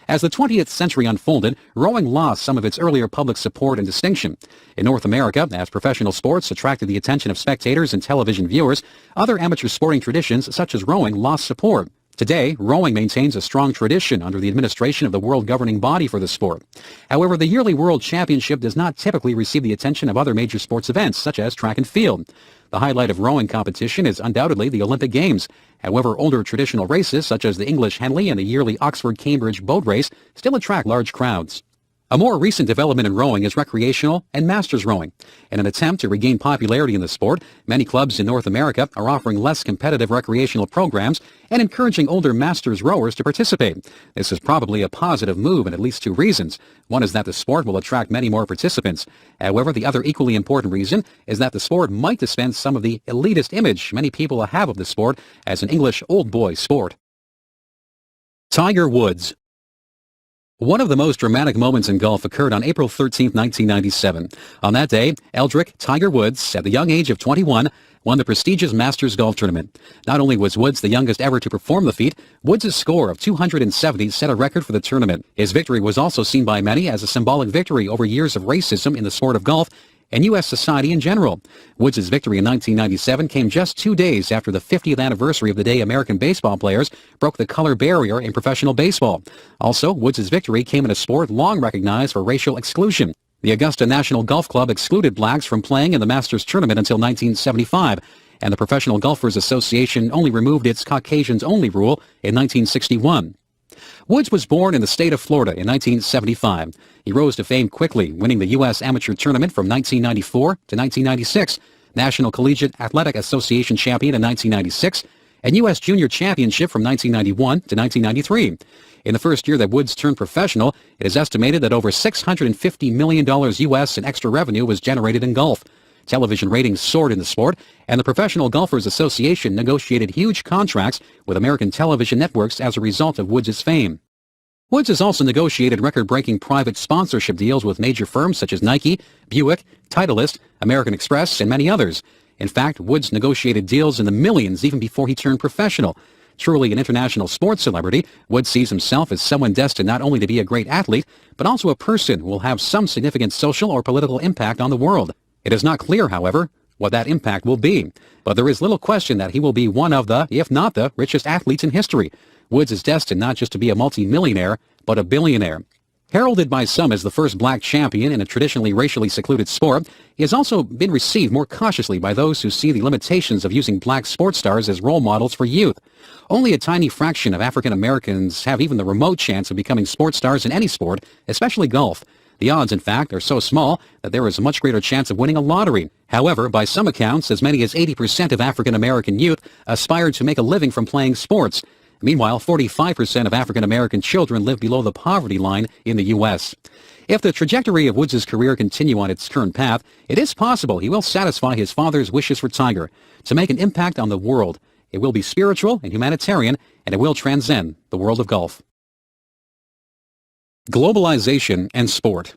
As the 20th century unfolded, rowing lost some of its earlier public support and distinction. In North America, as professional sports attracted the attention of spectators and television viewers, other amateur sporting traditions such as rowing lost support. Today, rowing maintains a strong tradition under the administration of the world governing body for the sport. However, the yearly World Championship does not typically receive the attention of other major sports events, such as track and field. The highlight of rowing competition is undoubtedly the Olympic Games. However, older traditional races, such as the English Henley and the yearly Oxford-Cambridge boat race, still attract large crowds. A more recent development in rowing is recreational and masters rowing. In an attempt to regain popularity in the sport, many clubs in North America are offering less competitive recreational programs and encouraging older masters rowers to participate. This is probably a positive move in at least 2 reasons. One is that the sport will attract many more participants. However, the other equally important reason is that the sport might dispense some of the elitist image many people have of the sport as an English old boy sport. Tiger Woods. One of the most dramatic moments in golf occurred on April 13, 1997. On that day, Eldrick Tiger Woods, at the young age of 21, won the prestigious Masters Golf Tournament. Not only was Woods the youngest ever to perform the feat, Woods' score of 270 set a record for the tournament. His victory was also seen by many as a symbolic victory over years of racism in the sport of golf and U.S. society in general. Woods' victory in 1997 came just 2 days after the 50th anniversary of the day American baseball players broke the color barrier in professional baseball. Also, Woods' victory came in a sport long recognized for racial exclusion. The Augusta National Golf Club excluded blacks from playing in the Masters tournament until 1975, and the Professional Golfers Association only removed its Caucasians-only rule in 1961. Woods was born in the state of Florida in 1975. He rose to fame quickly, winning the U.S. Amateur Tournament from 1994 to 1996, National Collegiate Athletic Association champion in 1996, and U.S. Junior Championship from 1991 to 1993. In the first year that Woods turned professional, it is estimated that over $650 million U.S. in extra revenue was generated in golf. Television ratings soared in the sport, and the Professional Golfers Association negotiated huge contracts with American television networks as a result of Woods' fame. Woods has also negotiated record-breaking private sponsorship deals with major firms such as Nike, Buick, Titleist, American Express, and many others. In fact, Woods negotiated deals in the millions even before he turned professional. Truly an international sports celebrity, Woods sees himself as someone destined not only to be a great athlete, but also a person who will have some significant social or political impact on the world. It is not clear, however, what that impact will be. But there is little question that he will be one of the, if not the, richest athletes in history. Woods is destined not just to be a multi-millionaire, but a billionaire. Heralded by some as the first black champion in a traditionally racially secluded sport, he has also been received more cautiously by those who see the limitations of using black sports stars as role models for youth. Only a tiny fraction of African Americans have even the remote chance of becoming sports stars in any sport, especially golf. The odds, in fact, are so small that there is a much greater chance of winning a lottery. However, by some accounts, as many as 80% of African American youth aspire to make a living from playing sports. Meanwhile, 45% of African American children live below the poverty line in the U.S. If the trajectory of Woods' career continue on its current path, it is possible he will satisfy his father's wishes for Tiger, to make an impact on the world. It will be spiritual and humanitarian, and it will transcend the world of golf. Globalization and sport.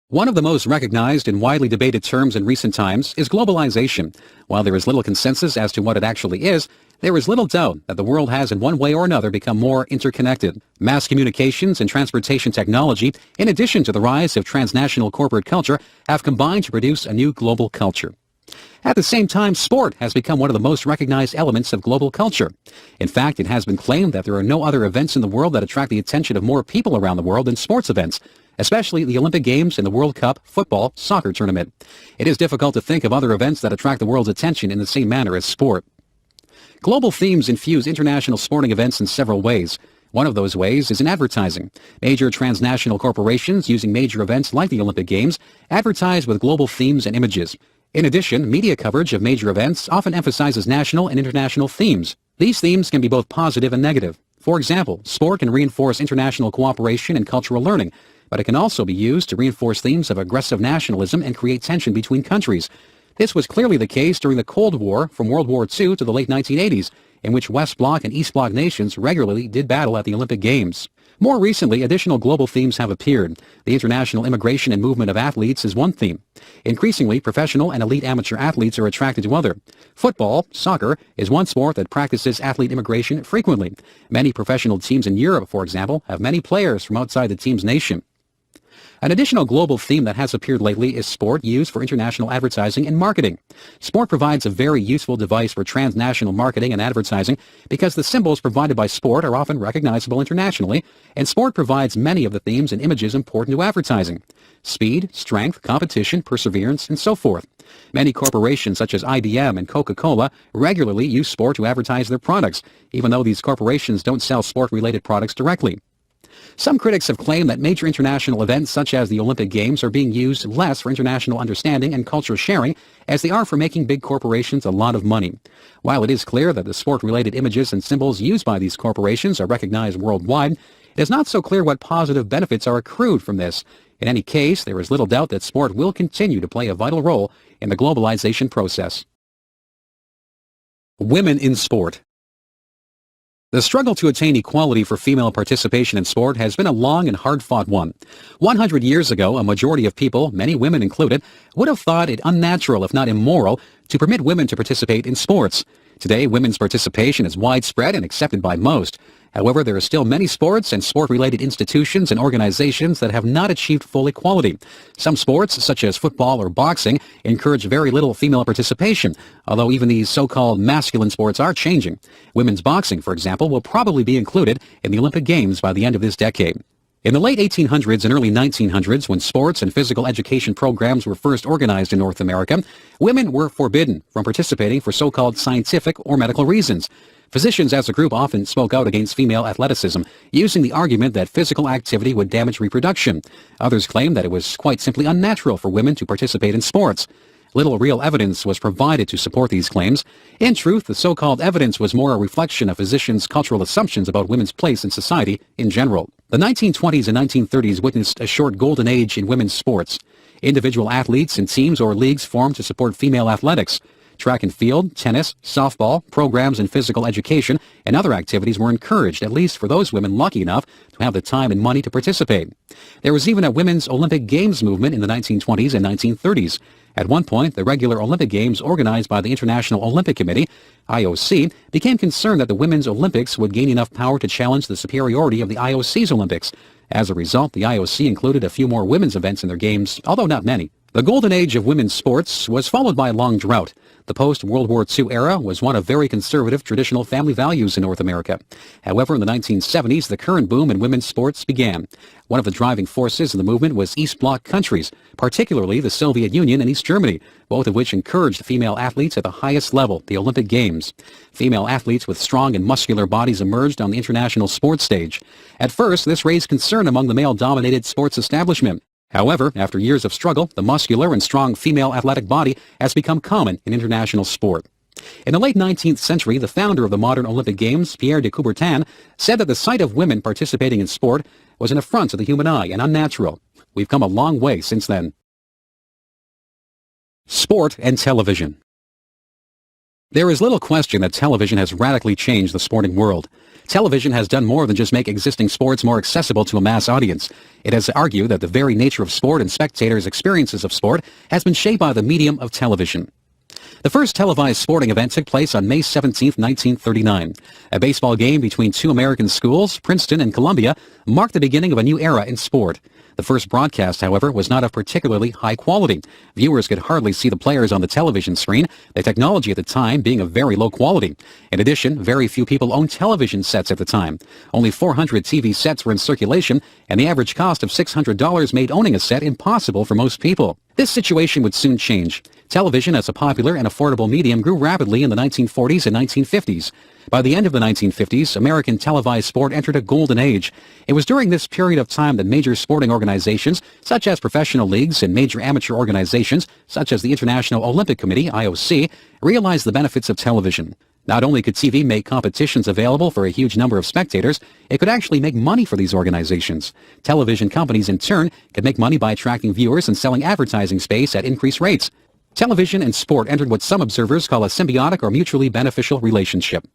One of the most recognized and widely debated terms in recent times is globalization. While there is little consensus as to what it actually is, there is little doubt that the world has in one way or another become more interconnected. Mass communications and transportation technology, in addition to the rise of transnational corporate culture, have combined to produce a new global culture. At the same time, sport has become one of the most recognized elements of global culture. In fact, it has been claimed that there are no other events in the world that attract the attention of more people around the world than sports events, especially the Olympic Games and the World Cup football soccer tournament. It is difficult to think of other events that attract the world's attention in the same manner as sport. Global themes infuse international sporting events in several ways. One of those ways is in advertising. Major transnational corporations using major events like the Olympic Games advertise with global themes and images. In addition, media coverage of major events often emphasizes national and international themes. These themes can be both positive and negative. For example, sport can reinforce international cooperation and cultural learning, but it can also be used to reinforce themes of aggressive nationalism and create tension between countries. This was clearly the case during the Cold War from World War II to the late 1980s, in which West Bloc and East Bloc nations regularly did battle at the Olympic Games. More recently, additional global themes have appeared. The international immigration and movement of athletes is one theme. Increasingly, professional and elite amateur athletes are attracted to other. Football, soccer, is one sport that practices athlete immigration frequently. Many professional teams in Europe, for example, have many players from outside the team's nation. An additional global theme that has appeared lately is sport used for international advertising and marketing. Sport provides a very useful device for transnational marketing and advertising because the symbols provided by sport are often recognizable internationally, and sport provides many of the themes and images important to advertising. Speed, strength, competition, perseverance, and so forth. Many corporations such as IBM and Coca-Cola regularly use sport to advertise their products, even though these corporations don't sell sport-related products directly. Some critics have claimed that major international events such as the Olympic Games are being used less for international understanding and cultural sharing as they are for making big corporations a lot of money. While it is clear that the sport-related images and symbols used by these corporations are recognized worldwide, it is not so clear what positive benefits are accrued from this. In any case, there is little doubt that sport will continue to play a vital role in the globalization process. Women in sport. The struggle to attain equality for female participation in sport has been a long and hard-fought one. 100 years ago, a majority of people, many women included, would have thought it unnatural, if not immoral, to permit women to participate in sports. Today, women's participation is widespread and accepted by most. However, there are still many sports and sport-related institutions and organizations that have not achieved full equality. Some sports, such as football or boxing, encourage very little female participation, although even these so-called masculine sports are changing. Women's boxing, for example, will probably be included in the Olympic Games by the end of this decade. In the late 1800s and early 1900s, when sports and physical education programs were first organized in North America, women were forbidden from participating for so-called scientific or medical reasons. Physicians as a group often spoke out against female athleticism, using the argument that physical activity would damage reproduction. Others claimed that it was quite simply unnatural for women to participate in sports. Little real evidence was provided to support these claims. In truth, the so-called evidence was more a reflection of physicians' cultural assumptions about women's place in society in general. The 1920s and 1930s witnessed a short golden age in women's sports. Individual athletes and teams or leagues formed to support female athletics. Track and field, tennis, softball, programs in physical education, and other activities were encouraged, at least for those women lucky enough to have the time and money to participate. There was even a women's Olympic Games movement in the 1920s and 1930s. At one point, the regular Olympic Games organized by the International Olympic Committee, IOC, became concerned that the Women's Olympics would gain enough power to challenge the superiority of the IOC's Olympics. As a result, the IOC included a few more women's events in their games, although not many. The golden age of women's sports was followed by a long drought. The post-World War II era was one of very conservative traditional family values in North America. However, in the 1970s, the current boom in women's sports began. One of the driving forces in the movement was East Bloc countries, particularly the Soviet Union and East Germany, both of which encouraged female athletes at the highest level, the Olympic Games. Female athletes with strong and muscular bodies emerged on the international sports stage. At first, this raised concern among the male-dominated sports establishment. However, after years of struggle, the muscular and strong female athletic body has become common in international sport. In the late 19th century, the founder of the modern Olympic Games, Pierre de Coubertin, said that the sight of women participating in sport was an affront to the human eye and unnatural. We've come a long way since then. Sport and television. There is little question that television has radically changed the sporting world. Television has done more than just make existing sports more accessible to a mass audience. It has argued that the very nature of sport and spectators' experiences of sport has been shaped by the medium of television. The first televised sporting event took place on May 17, 1939. A baseball game between two American schools, Princeton and Columbia, marked the beginning of a new era in sport. The first broadcast, however, was not of particularly high quality. Viewers could hardly see the players on the television screen, the technology at the time being of very low quality. In addition, very few people owned television sets at the time. Only 400 TV sets were in circulation, and the average cost of $600 made owning a set impossible for most people. This situation would soon change. Television as a popular and affordable medium grew rapidly in the 1940s and 1950s. By the end of the 1950s, American televised sport entered a golden age. It was during this period of time that major sporting organizations, such as professional leagues and major amateur organizations, such as the International Olympic Committee, IOC, realized the benefits of television. Not only could TV make competitions available for a huge number of spectators, it could actually make money for these organizations. Television companies, in turn, could make money by attracting viewers and selling advertising space at increased rates. Television and sport entered what some observers call a symbiotic or mutually beneficial relationship.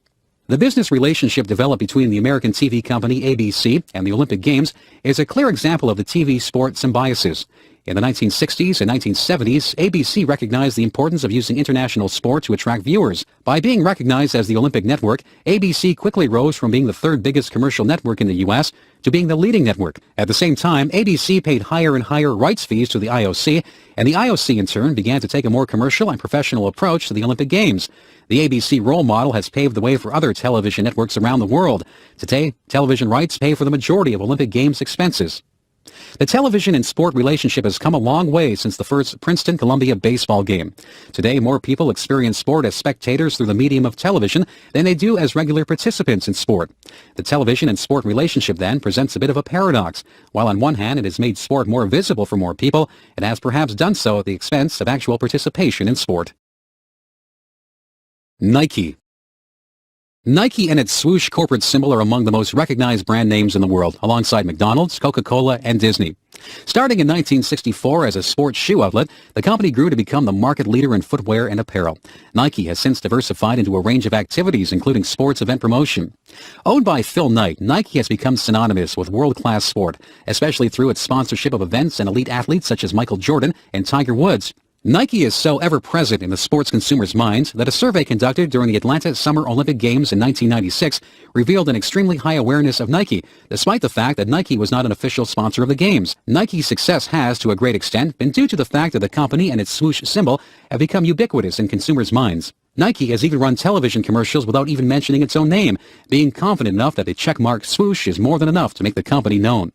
The business relationship developed between the American TV company ABC and the Olympic Games is a clear example of the TV sport symbiosis. In the 1960s and 1970s, ABC recognized the importance of using international sport to attract viewers. By being recognized as the Olympic network, ABC quickly rose from being the third biggest commercial network in the U.S. to being the leading network. At the same time, ABC paid higher and higher rights fees to the IOC, and the IOC in turn began to take a more commercial and professional approach to the Olympic Games. The ABC role model has paved the way for other television networks around the world. Today, television rights pay for the majority of Olympic Games expenses. The television and sport relationship has come a long way since the first Princeton-Columbia baseball game. Today, more people experience sport as spectators through the medium of television than they do as regular participants in sport. The television and sport relationship, then, presents a bit of a paradox. While on one hand it has made sport more visible for more people, it has perhaps done so at the expense of actual participation in sport. Nike. Nike and its swoosh corporate symbol are among the most recognized brand names in the world, alongside McDonald's, Coca-Cola, and Disney. Starting in 1964 as a sports shoe outlet, the company grew to become the market leader in footwear and apparel. Nike has since diversified into a range of activities, including sports event promotion. Owned by Phil Knight, Nike has become synonymous with world-class sport, especially through its sponsorship of events and elite athletes such as Michael Jordan and Tiger Woods. Nike is so ever-present in the sports consumers' minds that a survey conducted during the Atlanta Summer Olympic Games in 1996 revealed an extremely high awareness of Nike, despite the fact that Nike was not an official sponsor of the Games. Nike's success has, to a great extent, been due to the fact that the company and its swoosh symbol have become ubiquitous in consumers' minds. Nike has even run television commercials without even mentioning its own name, being confident enough that the checkmark swoosh is more than enough to make the company known.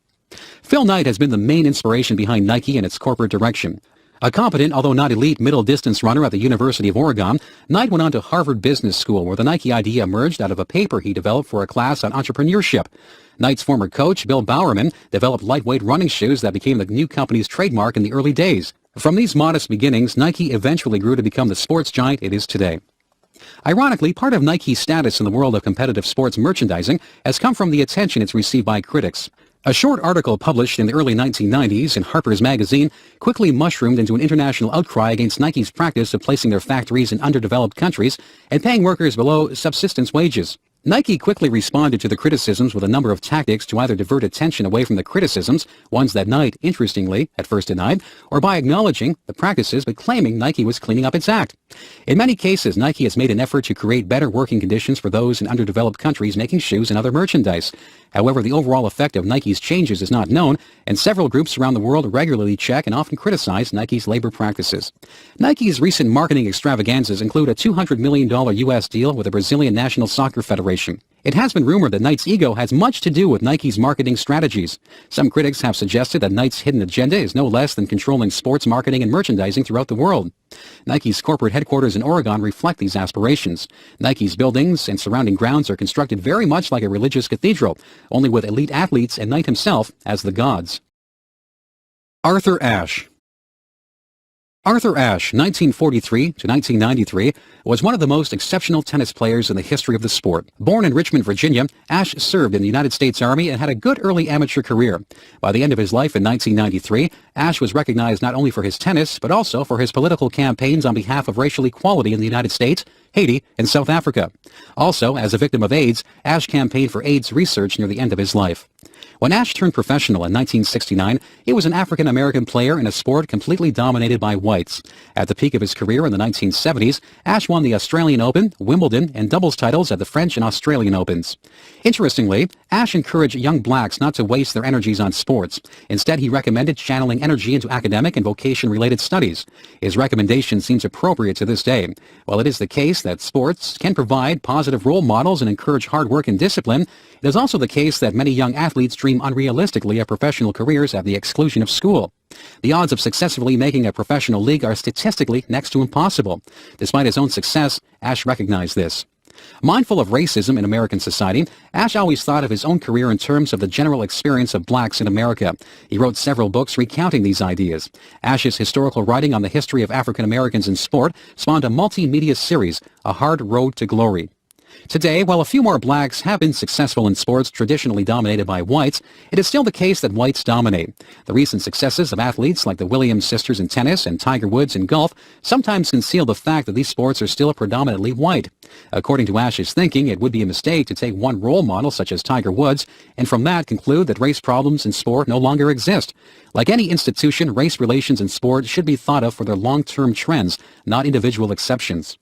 Phil Knight has been the main inspiration behind Nike and its corporate direction. A competent, although not elite, middle-distance runner at the University of Oregon, Knight went on to Harvard Business School, where the Nike idea emerged out of a paper he developed for a class on entrepreneurship. Knight's former coach, Bill Bowerman, developed lightweight running shoes that became the new company's trademark in the early days. From these modest beginnings, Nike eventually grew to become the sports giant it is today. Ironically, part of Nike's status in the world of competitive sports merchandising has come from the attention it's received by critics. A short article published in the early 1990s in Harper's Magazine quickly mushroomed into an international outcry against Nike's practice of placing their factories in underdeveloped countries and paying workers below subsistence wages. Nike quickly responded to the criticisms with a number of tactics to either divert attention away from the criticisms, ones that Knight, interestingly, at first denied, or by acknowledging the practices but claiming Nike was cleaning up its act. In many cases, Nike has made an effort to create better working conditions for those in underdeveloped countries making shoes and other merchandise. However, the overall effect of Nike's changes is not known, and several groups around the world regularly check and often criticize Nike's labor practices. Nike's recent marketing extravaganzas include a $200 million U.S. deal with the Brazilian National Soccer Federation. It has been rumored that Nike's ego has much to do with Nike's marketing strategies. Some critics have suggested that Nike's hidden agenda is no less than controlling sports marketing and merchandising throughout the world. Nike's corporate headquarters in Oregon reflect these aspirations. Nike's buildings and surrounding grounds are constructed very much like a religious cathedral, only with elite athletes and Nike himself as the gods. Arthur Ashe. Arthur Ashe, 1943 to 1993, was one of the most exceptional tennis players in the history of the sport. Born in Richmond, Virginia, Ashe served in the United States Army and had a good early amateur career. By the end of his life in 1993, Ashe was recognized not only for his tennis, but also for his political campaigns on behalf of racial equality in the United States, Haiti, and South Africa. Also, as a victim of AIDS, Ashe campaigned for AIDS research near the end of his life. When Ashe turned professional in 1969, he was an African-American player in a sport completely dominated by whites. At the peak of his career in the 1970s, Ashe won the Australian Open, Wimbledon, and doubles titles at the French and Australian Opens. Interestingly, Ashe encouraged young blacks not to waste their energies on sports. Instead, he recommended channeling energy into academic and vocation-related studies. His recommendation seems appropriate to this day. While it is the case that sports can provide positive role models and encourage hard work and discipline, it is also the case that many young athletes dream unrealistically of professional careers at the exclusion of school. The odds of successfully making a professional league are statistically next to impossible. Despite his own success, Ashe recognized this. Mindful of racism in American society, Ashe always thought of his own career in terms of the general experience of blacks in America. He wrote several books recounting these ideas. Ashe's historical writing on the history of African Americans in sport spawned a multimedia series, A Hard Road to Glory. Today, while a few more blacks have been successful in sports traditionally dominated by whites, it is still the case that whites dominate. The recent successes of athletes like the Williams sisters in tennis and Tiger Woods in golf sometimes conceal the fact that these sports are still predominantly white. According to Ashe's thinking, it would be a mistake to take one role model such as Tiger Woods and from that conclude that race problems in sport no longer exist. Like any institution, race relations in sport should be thought of for their long-term trends, not individual exceptions.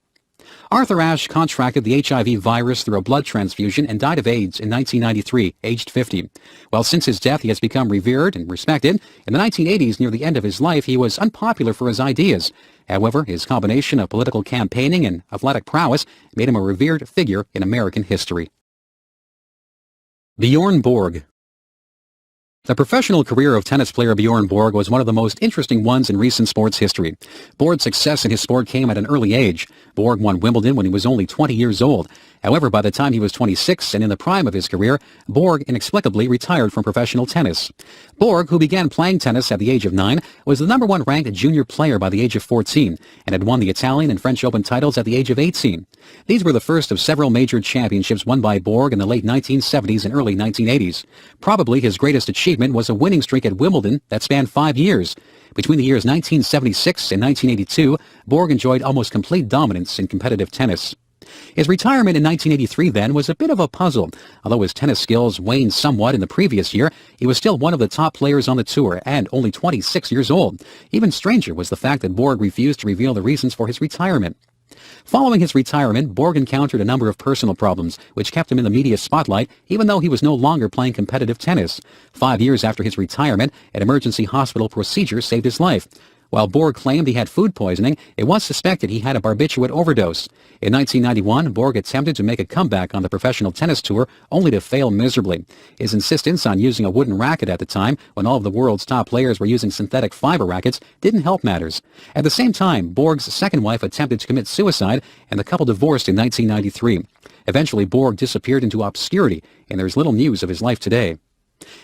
Arthur Ashe contracted the HIV virus through a blood transfusion and died of AIDS in 1993, aged 50. While since his death he has become revered and respected, in the 1980s, near the end of his life, he was unpopular for his ideas. However, his combination of political campaigning and athletic prowess made him a revered figure in American history. Bjorn Borg. The professional career of tennis player Bjorn Borg was one of the most interesting ones in recent sports history. Borg's success in his sport came at an early age. Borg won Wimbledon when he was only 20 years old. However, by the time he was 26 and in the prime of his career, Borg inexplicably retired from professional tennis. Borg, who began playing tennis at the age of 9, was the number one ranked junior player by the age of 14 and had won the Italian and French Open titles at the age of 18. These were the first of several major championships won by Borg in the late 1970s and early 1980s. Probably his greatest achievement was a winning streak at Wimbledon that spanned 5 years. Between the years 1976 and 1982, Borg enjoyed almost complete dominance in competitive tennis. His retirement in 1983 then was a bit of a puzzle. Although his tennis skills waned somewhat in the previous year, he was still one of the top players on the tour and only 26 years old. Even stranger was the fact that Borg refused to reveal the reasons for his retirement. Following his retirement, Borg encountered a number of personal problems, which kept him in the media spotlight even though he was no longer playing competitive tennis. 5 years after his retirement, an emergency hospital procedure saved his life. While Borg claimed he had food poisoning, it was suspected he had a barbiturate overdose. In 1991, Borg attempted to make a comeback on the professional tennis tour, only to fail miserably. His insistence on using a wooden racket at the time, when all of the world's top players were using synthetic fiber rackets, didn't help matters. At the same time, Borg's second wife attempted to commit suicide, and the couple divorced in 1993. Eventually, Borg disappeared into obscurity, and there's little news of his life today.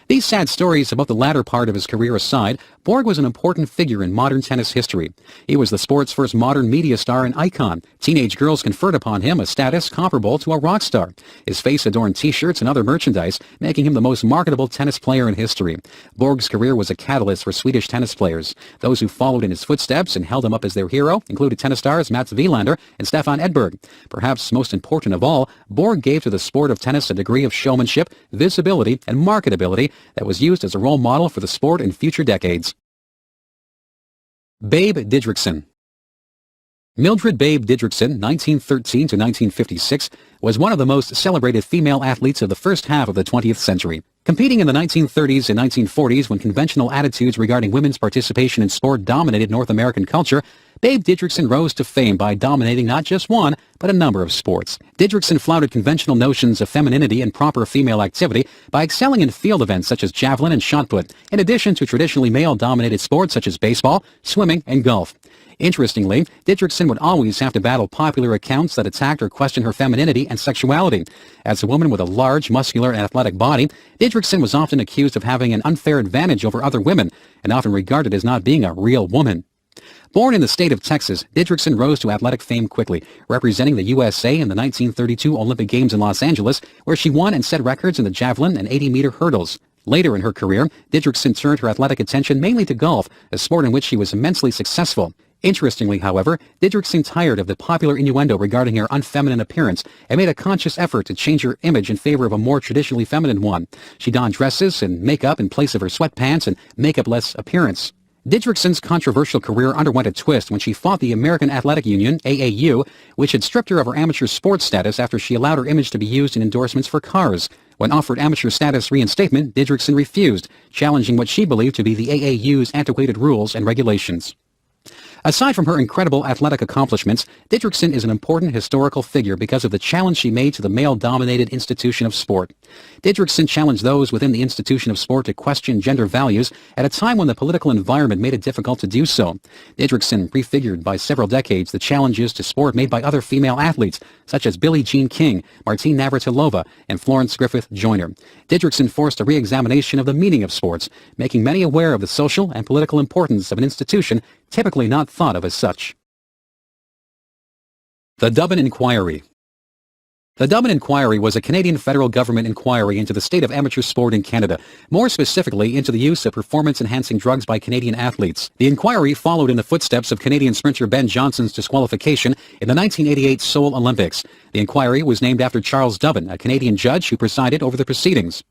These sad stories about the latter part of his career aside, Borg was an important figure in modern tennis history. He was the sport's first modern media star and icon. Teenage girls conferred upon him a status comparable to a rock star. His face adorned T-shirts and other merchandise, making him the most marketable tennis player in history. Borg's career was a catalyst for Swedish tennis players. Those who followed in his footsteps and held him up as their hero included tennis stars Mats Wilander and Stefan Edberg. Perhaps most important of all, Borg gave to the sport of tennis a degree of showmanship, visibility, and marketability that was used as a role model for the sport in future decades. Babe Didrikson. Mildred Babe Didrikson, 1913 to 1956, was one of the most celebrated female athletes of the first half of the 20th century. Competing in the 1930s and 1940s when conventional attitudes regarding women's participation in sport dominated North American culture, Babe Didrikson rose to fame by dominating not just one, but a number of sports. Didrikson flouted conventional notions of femininity and proper female activity by excelling in field events such as javelin and shot put, in addition to traditionally male-dominated sports such as baseball, swimming, and golf. Interestingly, Didrikson would always have to battle popular accounts that attacked or questioned her femininity and sexuality. As a woman with a large, muscular, and athletic body, Didrikson was often accused of having an unfair advantage over other women, and often regarded as not being a real woman. Born in the state of Texas, Didrikson rose to athletic fame quickly, representing the USA in the 1932 Olympic Games in Los Angeles, where she won and set records in the javelin and 80-meter hurdles. Later in her career, Didrikson turned her athletic attention mainly to golf, a sport in which she was immensely successful. Interestingly, however, Didrikson tired of the popular innuendo regarding her unfeminine appearance and made a conscious effort to change her image in favor of a more traditionally feminine one. She donned dresses and makeup in place of her sweatpants and makeup-less appearance. Didrikson's controversial career underwent a twist when she fought the American Athletic Union, AAU, which had stripped her of her amateur sports status after she allowed her image to be used in endorsements for cars. When offered amateur status reinstatement, Didrikson refused, challenging what she believed to be the AAU's antiquated rules and regulations. Aside from her incredible athletic accomplishments, Didrikson is an important historical figure because of the challenge she made to the male-dominated institution of sport. Didrikson challenged those within the institution of sport to question gender values at a time when the political environment made it difficult to do so. Didrikson prefigured by several decades the challenges to sport made by other female athletes, such as Billie Jean King, Martine Navratilova, and Florence Griffith Joyner. Didrikson forced a re-examination of the meaning of sports, making many aware of the social and political importance of an institution typically not thought of as such. The Dublin Inquiry. The Dublin Inquiry was a Canadian federal government inquiry into the state of amateur sport in Canada, more specifically into the use of performance-enhancing drugs by Canadian athletes. The inquiry followed in the footsteps of Canadian sprinter Ben Johnson's disqualification in the 1988 Seoul Olympics. The inquiry was named after Charles Dubbin, a Canadian judge who presided over the proceedings.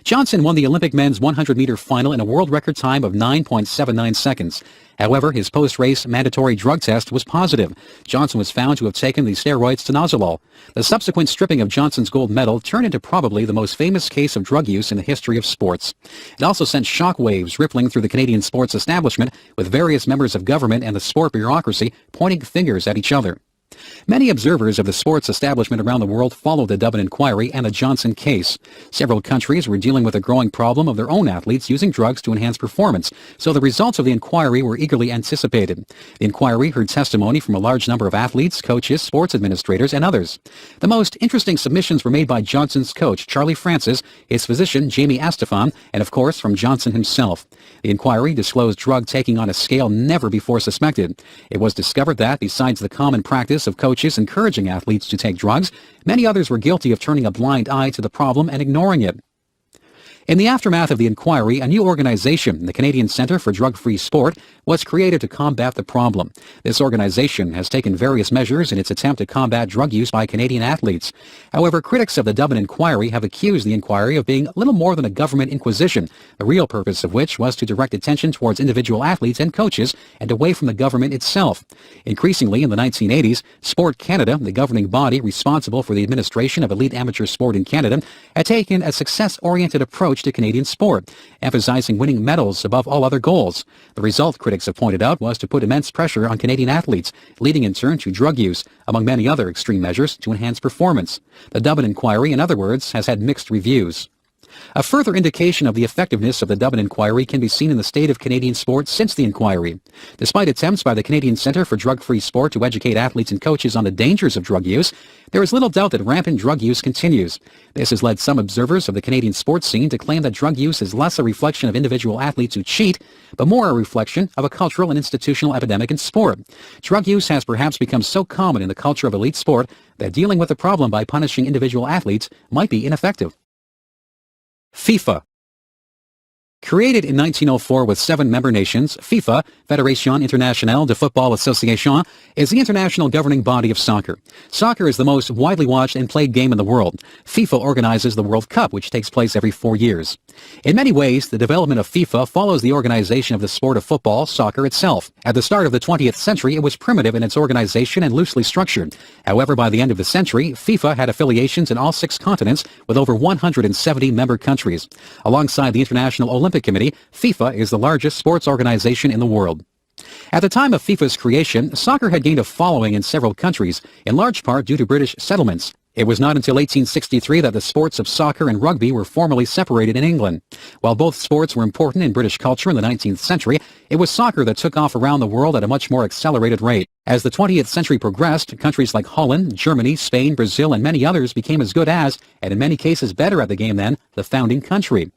Johnson won the Olympic men's 100-meter final in a world record time of 9.79 seconds. However, his post-race mandatory drug test was positive. Johnson was found to have taken the steroid stanozolol. The subsequent stripping of Johnson's gold medal turned into probably the most famous case of drug use in the history of sports. It also sent shockwaves rippling through the Canadian sports establishment, with various members of government and the sport bureaucracy pointing fingers at each other. Many observers of the sports establishment around the world followed the Dublin Inquiry and the Johnson case. Several countries were dealing with a growing problem of their own athletes using drugs to enhance performance, so the results of the inquiry were eagerly anticipated. The inquiry heard testimony from a large number of athletes, coaches, sports administrators, and others. The most interesting submissions were made by Johnson's coach, Charlie Francis, his physician, Jamie Astafan, and of course from Johnson himself. The inquiry disclosed drug taking on a scale never before suspected. It was discovered that, besides the common practice of coaches encouraging athletes to take drugs, many others were guilty of turning a blind eye to the problem and ignoring it. In the aftermath of the inquiry, a new organization, the Canadian Centre for Drug-Free Sport, was created to combat the problem. This organization has taken various measures in its attempt to combat drug use by Canadian athletes. However, critics of the Dublin Inquiry have accused the inquiry of being little more than a government inquisition, the real purpose of which was to direct attention towards individual athletes and coaches and away from the government itself. Increasingly, in the 1980s, Sport Canada, the governing body responsible for the administration of elite amateur sport in Canada, had taken a success-oriented approach to Canadian sport, emphasizing winning medals above all other goals. The result, critics have pointed out, was to put immense pressure on Canadian athletes, leading in turn to drug use, among many other extreme measures to enhance performance. The Dublin Inquiry, in other words, has had mixed reviews. A further indication of the effectiveness of the Dublin Inquiry can be seen in the state of Canadian sport since the inquiry. Despite attempts by the Canadian Centre for Drug-Free Sport to educate athletes and coaches on the dangers of drug use, there is little doubt that rampant drug use continues. This has led some observers of the Canadian sports scene to claim that drug use is less a reflection of individual athletes who cheat, but more a reflection of a cultural and institutional epidemic in sport. Drug use has perhaps become so common in the culture of elite sport that dealing with the problem by punishing individual athletes might be ineffective. FIFA. Created in 1904 with 7 member nations, FIFA, Fédération Internationale de Football Association, is the international governing body of soccer. Soccer is the most widely watched and played game in the world. FIFA organizes the World Cup, which takes place every 4 years. In many ways, the development of FIFA follows the organization of the sport of football, soccer itself. At the start of the 20th century, it was primitive in its organization and loosely structured. However, by the end of the century, FIFA had affiliations in all 6 continents with over 170 member countries. Alongside the International Olympic Committee, FIFA is the largest sports organization in the world. At the time of FIFA's creation, soccer had gained a following in several countries, in large part due to British settlements. It was not until 1863 that the sports of soccer and rugby were formally separated in England. While both sports were important in British culture in the 19th century, it was soccer that took off around the world at a much more accelerated rate. As the 20th century progressed, countries like Holland, Germany, Spain, Brazil, and many others became as good as, and in many cases better at the game than, the founding country.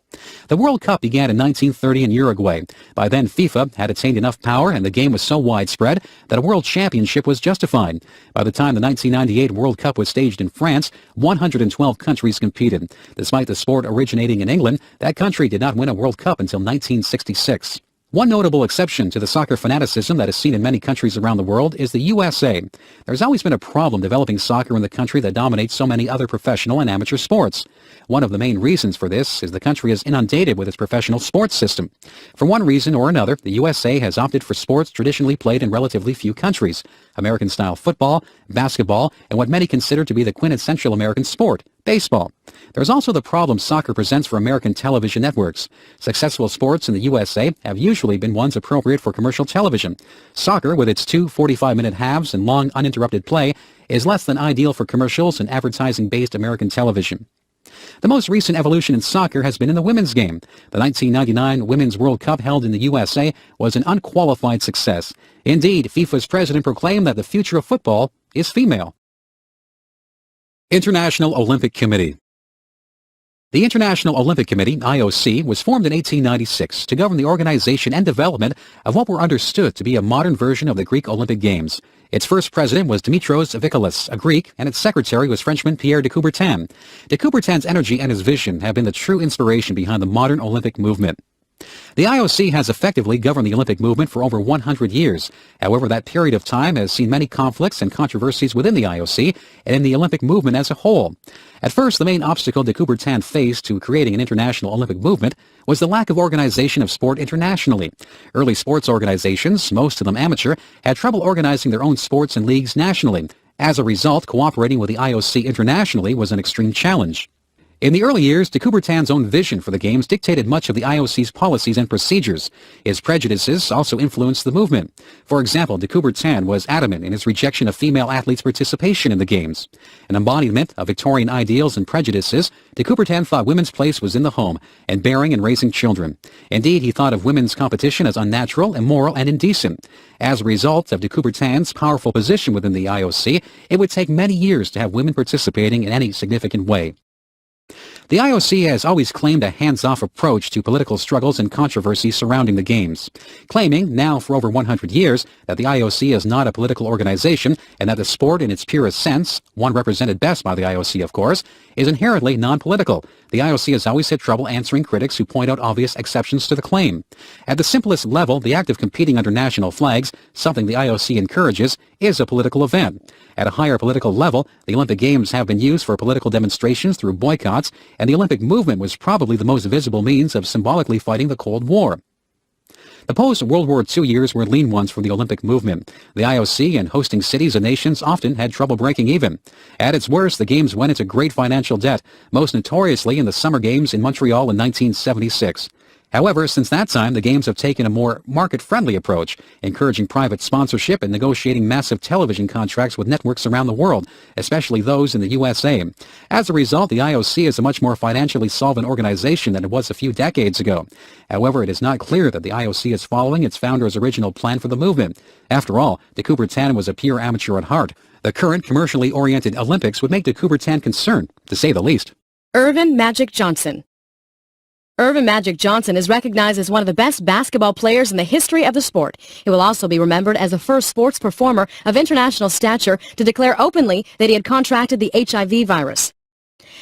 The World Cup began in 1930 in Uruguay. By then, FIFA had attained enough power and the game was so widespread that a world championship was justified. By the time the 1998 World Cup was staged in France, 112 countries competed. Despite the sport originating in England, that country did not win a World Cup until 1966. One notable exception to the soccer fanaticism that is seen in many countries around the world is the USA. There's always been a problem developing soccer in the country that dominates so many other professional and amateur sports. One of the main reasons for this is the country is inundated with its professional sports system. For one reason or another, the USA has opted for sports traditionally played in relatively few countries: American-style football, basketball, and what many consider to be the quintessential American sport, baseball. There's also the problem soccer presents for American television networks. Successful sports in the USA have usually been ones appropriate for commercial television. Soccer, with its 2 45-minute halves and long uninterrupted play, is less than ideal for commercials and advertising-based American television. The most recent evolution in soccer has been in the women's game. The 1999 Women's World Cup held in the USA was an unqualified success. Indeed, FIFA's president proclaimed that the future of football is female. International Olympic Committee. The International Olympic Committee, IOC, was formed in 1896 to govern the organization and development of what were understood to be a modern version of the Greek Olympic Games. Its first president was Dimitros Vikalis, a Greek, and its secretary was Frenchman Pierre de Coubertin. De Coubertin's energy and his vision have been the true inspiration behind the modern Olympic movement. The IOC has effectively governed the Olympic movement for over 100 years. However, that period of time has seen many conflicts and controversies within the IOC and in the Olympic movement as a whole. At first, the main obstacle de Coubertin faced to creating an international Olympic movement was the lack of organization of sport internationally. Early sports organizations, most of them amateur, had trouble organizing their own sports and leagues nationally. As a result, cooperating with the IOC internationally was an extreme challenge. In the early years, de Coubertin's own vision for the Games dictated much of the IOC's policies and procedures. His prejudices also influenced the movement. For example, de Coubertin was adamant in his rejection of female athletes' participation in the Games. An embodiment of Victorian ideals and prejudices, de Coubertin thought women's place was in the home and bearing and raising children. Indeed, he thought of women's competition as unnatural, immoral, and indecent. As a result of de Coubertin's powerful position within the IOC, it would take many years to have women participating in any significant way. The IOC has always claimed a hands-off approach to political struggles and controversies surrounding the Games, claiming, now for over 100 years, that the IOC is not a political organization and that the sport in its purest sense, one represented best by the IOC of course, is inherently non-political. The IOC has always had trouble answering critics who point out obvious exceptions to the claim. At the simplest level, the act of competing under national flags, something the IOC encourages, is a political event. At a higher political level, the Olympic Games have been used for political demonstrations through boycotts, and the Olympic movement was probably the most visible means of symbolically fighting the Cold War. The post-World War II years were lean ones for the Olympic movement. The IOC and hosting cities and nations often had trouble breaking even. At its worst, the Games went into great financial debt, most notoriously in the Summer Games in Montreal in 1976. However, since that time, the Games have taken a more market-friendly approach, encouraging private sponsorship and negotiating massive television contracts with networks around the world, especially those in the USA. As a result, the IOC is a much more financially solvent organization than it was a few decades ago. However, it is not clear that the IOC is following its founder's original plan for the movement. After all, de Coubertin was a pure amateur at heart. The current commercially oriented Olympics would make de Coubertin concerned, to say the least. Irvin Magic Johnson. Irvin Magic Johnson is recognized as one of the best basketball players in the history of the sport. He will also be remembered as the first sports performer of international stature to declare openly that he had contracted the HIV virus.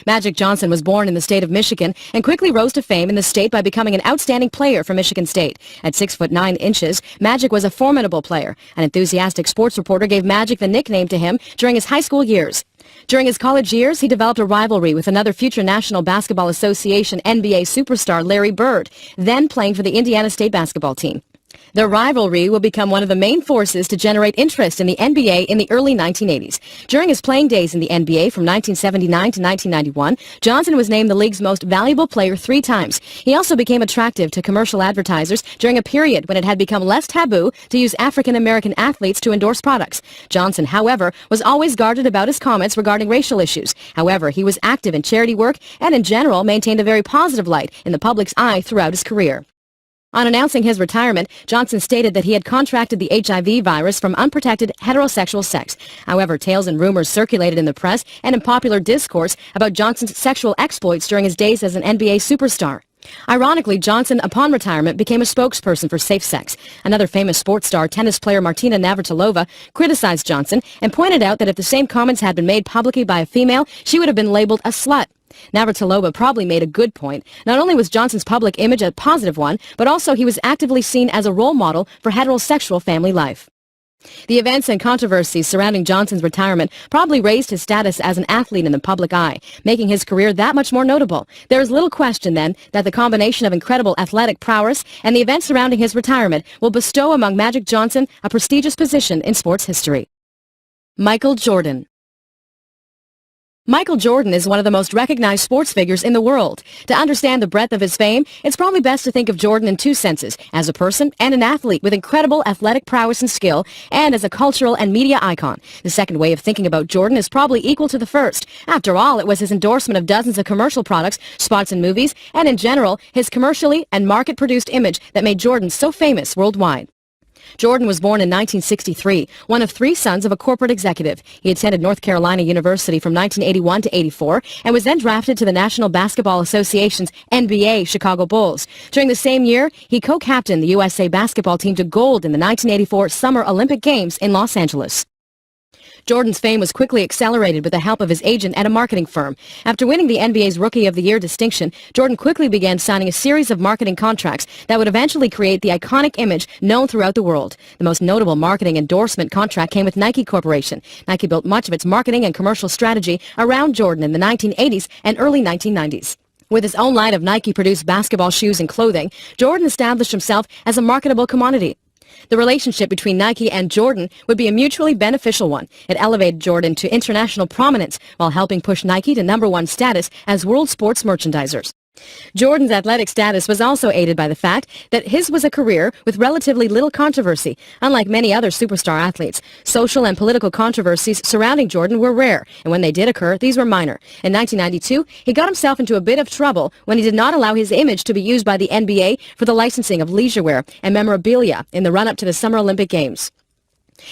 Magic Johnson was born in the state of Michigan and quickly rose to fame in the state by becoming an outstanding player for Michigan State. At 6'9", Magic was a formidable player. An enthusiastic sports reporter gave Magic the nickname to him during his high school years. During his college years, he developed a rivalry with another future National Basketball Association NBA superstar Larry Bird, then playing for the Indiana State basketball team. Their rivalry will become one of the main forces to generate interest in the NBA in the early 1980s. During his playing days in the NBA from 1979 to 1991, Johnson was named the league's most valuable player 3 times. He also became attractive to commercial advertisers during a period when it had become less taboo to use African-American athletes to endorse products. Johnson, however, was always guarded about his comments regarding racial issues. However, he was active in charity work and in general maintained a very positive light in the public's eye throughout his career. On announcing his retirement, Johnson stated that he had contracted the HIV virus from unprotected heterosexual sex. However, tales and rumors circulated in the press and in popular discourse about Johnson's sexual exploits during his days as an NBA superstar. Ironically, Johnson, upon retirement, became a spokesperson for safe sex. Another famous sports star, tennis player Martina Navratilova, criticized Johnson and pointed out that if the same comments had been made publicly by a female, she would have been labeled a slut. Navratilova probably made a good point. Not only was Johnson's public image a positive one, but also he was actively seen as a role model for heterosexual family life. The events and controversies surrounding Johnson's retirement probably raised his status as an athlete in the public eye, making his career that much more notable. There is little question, then, that the combination of incredible athletic prowess and the events surrounding his retirement will bestow among Magic Johnson a prestigious position in sports history. Michael Jordan. Michael Jordan is one of the most recognized sports figures in the world. To understand the breadth of his fame, it's probably best to think of Jordan in 2 senses, as a person and an athlete with incredible athletic prowess and skill, and as a cultural and media icon. The second way of thinking about Jordan is probably equal to the first. After all, it was his endorsement of dozens of commercial products, spots in movies, and in general, his commercially and market-produced image that made Jordan so famous worldwide. Jordan was born in 1963, one of 3 sons of a corporate executive. He attended North Carolina University from 1981 to 84 and was then drafted to the National Basketball Association's NBA Chicago Bulls. During the same year, he co-captained the USA basketball team to gold in the 1984 Summer Olympic Games in Los Angeles. Jordan's fame was quickly accelerated with the help of his agent at a marketing firm. After winning the NBA's Rookie of the Year distinction, Jordan quickly began signing a series of marketing contracts that would eventually create the iconic image known throughout the world. The most notable marketing endorsement contract came with Nike Corporation. Nike built much of its marketing and commercial strategy around Jordan in the 1980s and early 1990s. With his own line of Nike-produced basketball shoes and clothing, Jordan established himself as a marketable commodity. The relationship between Nike and Jordan would be a mutually beneficial one. It elevated Jordan to international prominence while helping push Nike to #1 status as world sports merchandisers. Jordan's athletic status was also aided by the fact that his was a career with relatively little controversy. Unlike many other superstar athletes, social and political controversies surrounding Jordan were rare, and when they did occur, these were minor. In 1992, he got himself into a bit of trouble when he did not allow his image to be used by the NBA for the licensing of leisurewear and memorabilia in the run-up to the Summer Olympic Games.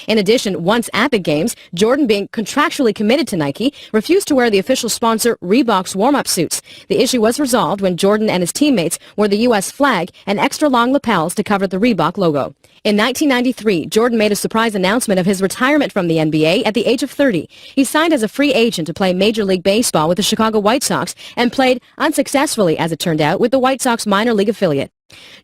In addition, once at the Games, Jordan, being contractually committed to Nike, refused to wear the official sponsor Reebok's warm-up suits. The issue was resolved when Jordan and his teammates wore the U.S. flag and extra-long lapels to cover the Reebok logo. In 1993, Jordan made a surprise announcement of his retirement from the NBA at the age of 30. He signed as a free agent to play Major League Baseball with the Chicago White Sox and played unsuccessfully, as it turned out, with the White Sox minor league affiliate.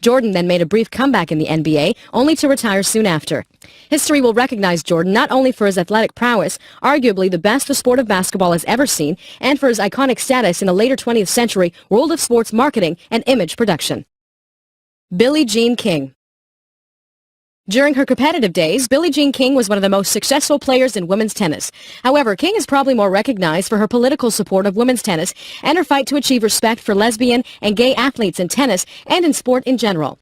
Jordan then made a brief comeback in the NBA, only to retire soon after. History will recognize Jordan not only for his athletic prowess, arguably the best the sport of basketball has ever seen, and for his iconic status in the later 20th century world of sports marketing and image production. Billie Jean King. During her competitive days, Billie Jean King was one of the most successful players in women's tennis. However, King is probably more recognized for her political support of women's tennis and her fight to achieve respect for lesbian and gay athletes in tennis and in sport in general.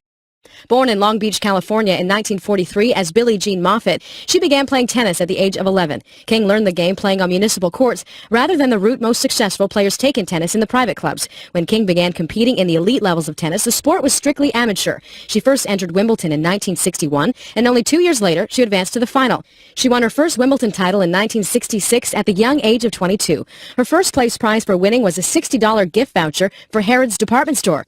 Born in Long Beach, California in 1943 as Billie Jean Moffitt, she began playing tennis at the age of 11. King learned the game playing on municipal courts rather than the route most successful players take in tennis in the private clubs. When King began competing in the elite levels of tennis, the sport was strictly amateur. She first entered Wimbledon in 1961, and only 2 years later, she advanced to the final. She won her first Wimbledon title in 1966 at the young age of 22. Her first place prize for winning was a $60 gift voucher for Harrods department store.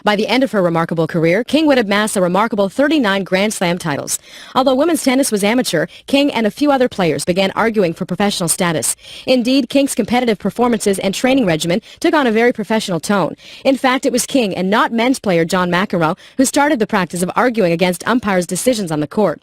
By the end of her remarkable career, King would amass a remarkable 39 Grand Slam titles. Although women's tennis was amateur, King and a few other players began arguing for professional status. Indeed, King's competitive performances and training regimen took on a very professional tone. In fact, it was King and not men's player John McEnroe who started the practice of arguing against umpires' decisions on the court.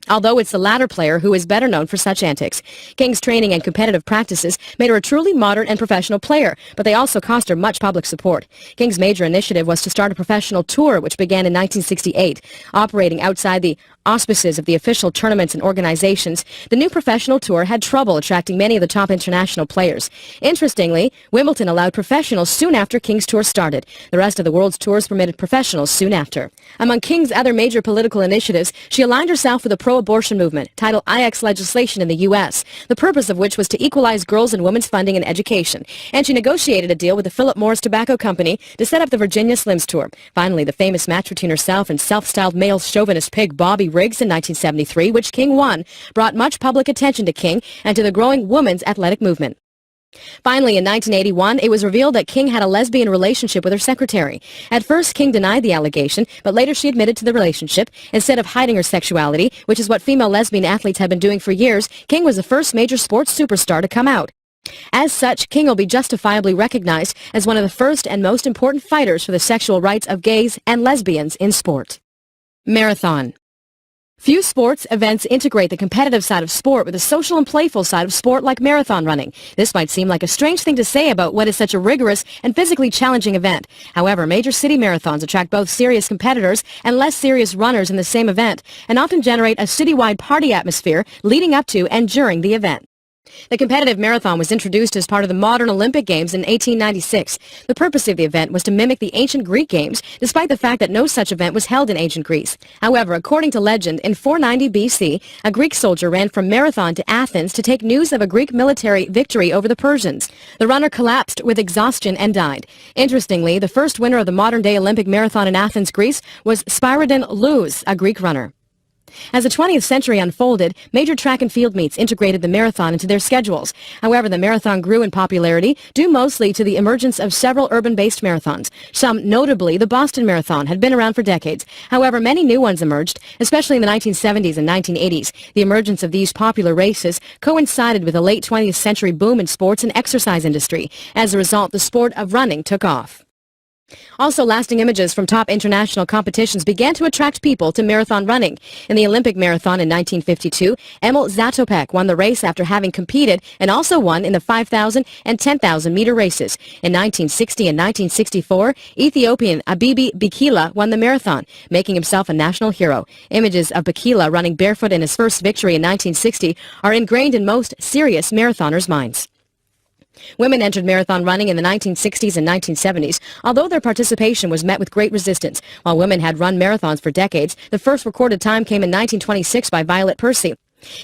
Although it's the latter player who is better known for such antics. King's training and competitive practices made her a truly modern and professional player, but they also cost her much public support. King's major initiative was to start a professional tour, which began in 1968. Operating outside the auspices of the official tournaments and organizations, the new professional tour had trouble attracting many of the top international players. Interestingly, Wimbledon allowed professionals soon after King's tour started. The rest of the world's tours permitted professionals soon after. Among King's other major political initiatives, she aligned herself with the pro-abortion movement, Title IX legislation in the U.S., the purpose of which was to equalize girls' and women's funding and education. And she negotiated a deal with the Philip Morris Tobacco Company to set up the Virginia Slims Tour. Finally, the famous match between herself and self-styled male chauvinist pig Bobby Riggs in 1973, which King won, brought much public attention to King and to the growing women's athletic movement. Finally, in 1981, it was revealed that King had a lesbian relationship with her secretary. At first, King denied the allegation, but later she admitted to the relationship. Instead of hiding her sexuality, which is what female lesbian athletes have been doing for years, King was the first major sports superstar to come out. As such, King will be justifiably recognized as one of the first and most important fighters for the sexual rights of gays and lesbians in sport. Marathon. Few sports events integrate the competitive side of sport with the social and playful side of sport like marathon running. This might seem like a strange thing to say about what is such a rigorous and physically challenging event. However, major city marathons attract both serious competitors and less serious runners in the same event, and often generate a citywide party atmosphere leading up to and during the event. The competitive marathon was introduced as part of the modern Olympic Games in 1896. The purpose of the event was to mimic the ancient Greek Games, despite the fact that no such event was held in ancient Greece. However, according to legend, in 490 BC, a Greek soldier ran from Marathon to Athens to take news of a Greek military victory over the Persians. The runner collapsed with exhaustion and died. Interestingly, the first winner of the modern-day Olympic marathon in Athens, Greece, was Spyridon Lous, a Greek runner. As the 20th century unfolded, major track and field meets integrated the marathon into their schedules. However, the marathon grew in popularity due mostly to the emergence of several urban-based marathons. Some, notably the Boston Marathon, had been around for decades. However, many new ones emerged, especially in the 1970s and 1980s. The emergence of these popular races coincided with a late 20th century boom in sports and exercise industry. As a result, the sport of running took off. Also, lasting images from top international competitions began to attract people to marathon running. In the Olympic marathon in 1952, Emil Zatopek won the race after having competed and also won in the 5,000 and 10,000 meter races. In 1960 and 1964, Ethiopian Abibi Bikila won the marathon, making himself a national hero. Images of Bikila running barefoot in his first victory in 1960 are ingrained in most serious marathoners' minds. Women entered marathon running in the 1960s and 1970s, although their participation was met with great resistance. While women had run marathons for decades, the first recorded time came in 1926 by Violet Percy.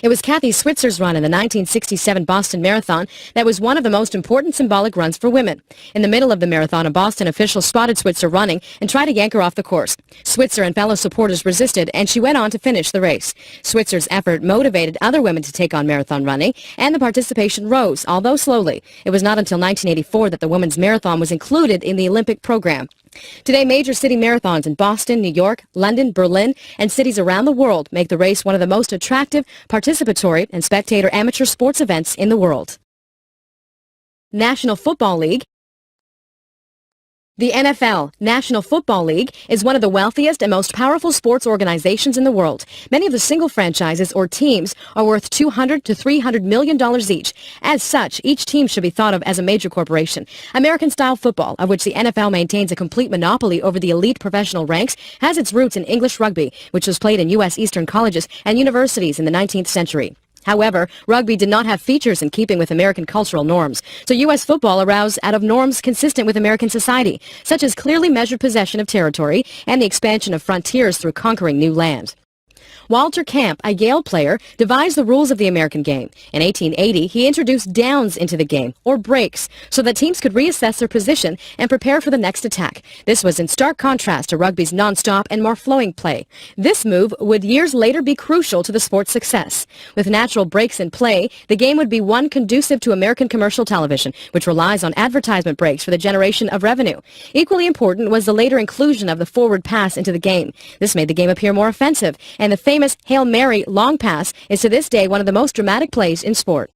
It was Kathy Switzer's run in the 1967 Boston Marathon that was one of the most important symbolic runs for women. In the middle of the marathon, a Boston official spotted Switzer running and tried to yank her off the course. Switzer and fellow supporters resisted, and she went on to finish the race. Switzer's effort motivated other women to take on marathon running, and the participation rose, although slowly. It was not until 1984 that the women's marathon was included in the Olympic program. Today, major city marathons in Boston, New York, London, Berlin, and cities around the world make the race one of the most attractive, participatory, and spectator amateur sports events in the world. National Football League. The NFL, National Football League, is one of the wealthiest and most powerful sports organizations in the world. Many of the single franchises or teams are worth $200 to $300 million each. As such, each team should be thought of as a major corporation. American-style football, of which the NFL maintains a complete monopoly over the elite professional ranks, has its roots in English rugby, which was played in U.S. Eastern colleges and universities in the 19th century. However, rugby did not have features in keeping with American cultural norms, so U.S. football arose out of norms consistent with American society, such as clearly measured possession of territory and the expansion of frontiers through conquering new land. Walter Camp, a Yale player, devised the rules of the American game. In 1880, he introduced downs into the game, or breaks, so that teams could reassess their position and prepare for the next attack. This was in stark contrast to rugby's non-stop and more flowing play. This move would years later be crucial to the sport's success. With natural breaks in play, the game would be one conducive to American commercial television, which relies on advertisement breaks for the generation of revenue. Equally important was the later inclusion of the forward pass into the game. This made the game appear more offensive, and the famous Hail Mary long pass is to this day one of the most dramatic plays in sport.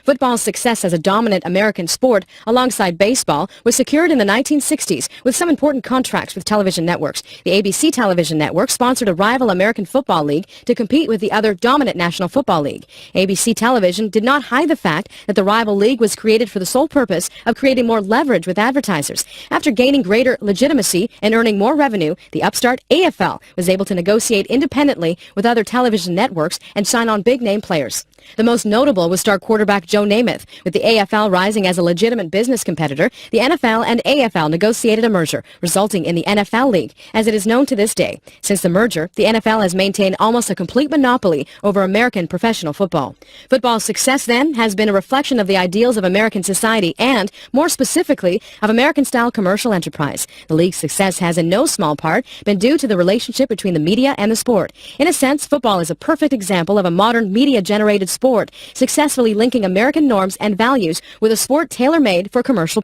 Football's success as a dominant American sport alongside baseball was secured in the 1960s with some important contracts with television networks. The ABC television network sponsored a rival American Football League to compete with the other dominant National Football League. ABC television did not hide the fact that the rival league was created for the sole purpose of creating more leverage with advertisers. After gaining greater legitimacy and earning more revenue, the upstart AFL was able to negotiate independently with other television networks and sign on big-name players. The most notable was star quarterback Joe Namath. With the AFL rising as a legitimate business competitor, the NFL and AFL negotiated a merger, resulting in the NFL League, as it is known to this day. Since the merger, the NFL has maintained almost a complete monopoly over American professional football. Football's success, then, has been a reflection of the ideals of American society and, more specifically, of American-style commercial enterprise. The league's success has, in no small part, been due to the relationship between the media and the sport. In a sense, football is a perfect example of a modern media-generated sport, successfully linking American norms and values with a sport tailor-made for commercial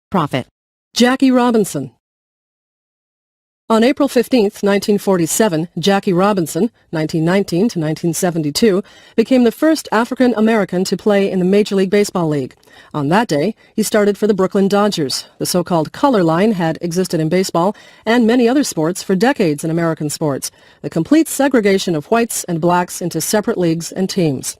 profit. Jackie Robinson. On April 15, 1947, Jackie Robinson, 1919 to 1972, became the first African American to play in the Major League Baseball League. On that day, he started for the Brooklyn Dodgers. The so-called color line had existed in baseball and many other sports for decades in American sports, the complete segregation of whites and blacks into separate leagues and teams.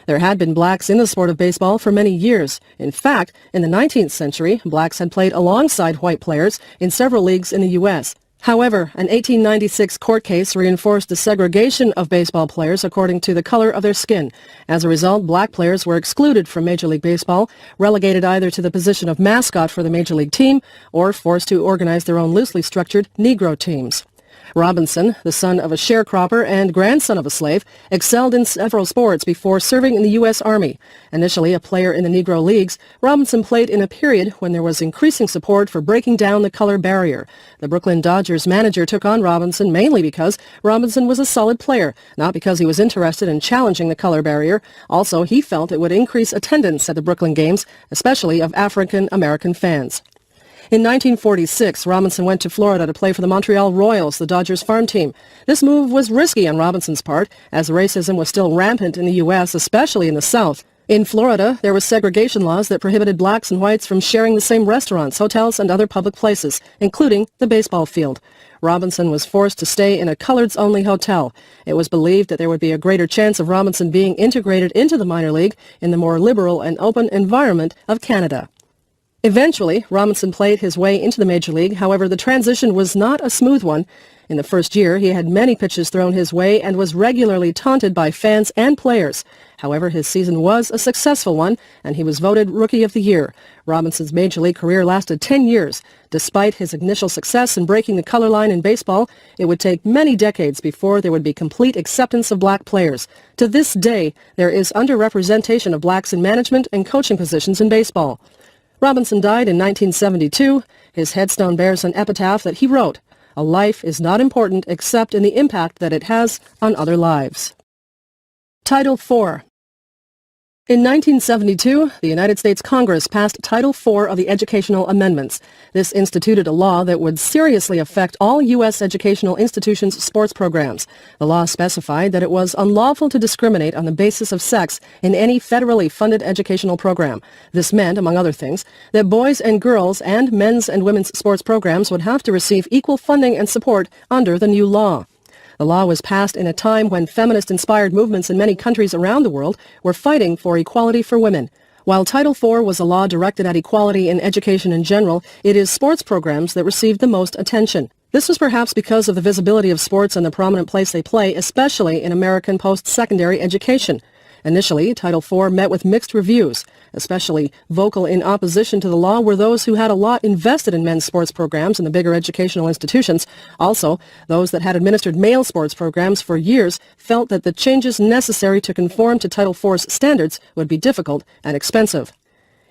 There had been blacks in the sport of baseball for many years. In fact, in the 19th century, blacks had played alongside white players in several leagues in the U.S. However, an 1896 court case reinforced the segregation of baseball players according to the color of their skin. As a result, black players were excluded from Major League Baseball, relegated either to the position of mascot for the Major League team or forced to organize their own loosely structured Negro teams. Robinson, the son of a sharecropper and grandson of a slave, excelled in several sports before serving in the U.S. Army. Initially a player in the Negro Leagues, Robinson played in a period when there was increasing support for breaking down the color barrier. The Brooklyn Dodgers manager took on Robinson mainly because Robinson was a solid player, not because he was interested in challenging the color barrier. Also, he felt it would increase attendance at the Brooklyn games, especially of African American fans. In 1946, Robinson went to Florida to play for the Montreal Royals, the Dodgers farm team. This move was risky on Robinson's part, as racism was still rampant in the U.S., especially in the South. In Florida, there were segregation laws that prohibited blacks and whites from sharing the same restaurants, hotels, and other public places, including the baseball field. Robinson was forced to stay in a coloreds-only hotel. It was believed that there would be a greater chance of Robinson being integrated into the minor league in the more liberal and open environment of Canada. Eventually, Robinson played his way into the Major League. However, the transition was not a smooth one. In the first year, he had many pitches thrown his way and was regularly taunted by fans and players. However, his season was a successful one, and he was voted Rookie of the Year. Robinson's Major League career lasted 10 years. Despite his initial success in breaking the color line in baseball, it would take many decades before there would be complete acceptance of black players. To this day, there is underrepresentation of blacks in management and coaching positions in baseball. Robinson died in 1972. His headstone bears an epitaph that he wrote, "A life is not important except in the impact that it has on other lives." Title IV. In 1972, the United States Congress passed Title IV of the Educational Amendments. This instituted a law that would seriously affect all U.S. educational institutions' sports programs. The law specified that it was unlawful to discriminate on the basis of sex in any federally funded educational program. This meant, among other things, that boys and girls and men's and women's sports programs would have to receive equal funding and support under the new law. The law was passed in a time when feminist-inspired movements in many countries around the world were fighting for equality for women. While Title IV was a law directed at equality in education in general, it is sports programs that received the most attention. This was perhaps because of the visibility of sports and the prominent place they play, especially in American post-secondary education. Initially, Title IV met with mixed reviews. Especially vocal in opposition to the law were those who had a lot invested in men's sports programs in the bigger educational institutions. Also, those that had administered male sports programs for years felt that the changes necessary to conform to Title IV's standards would be difficult and expensive.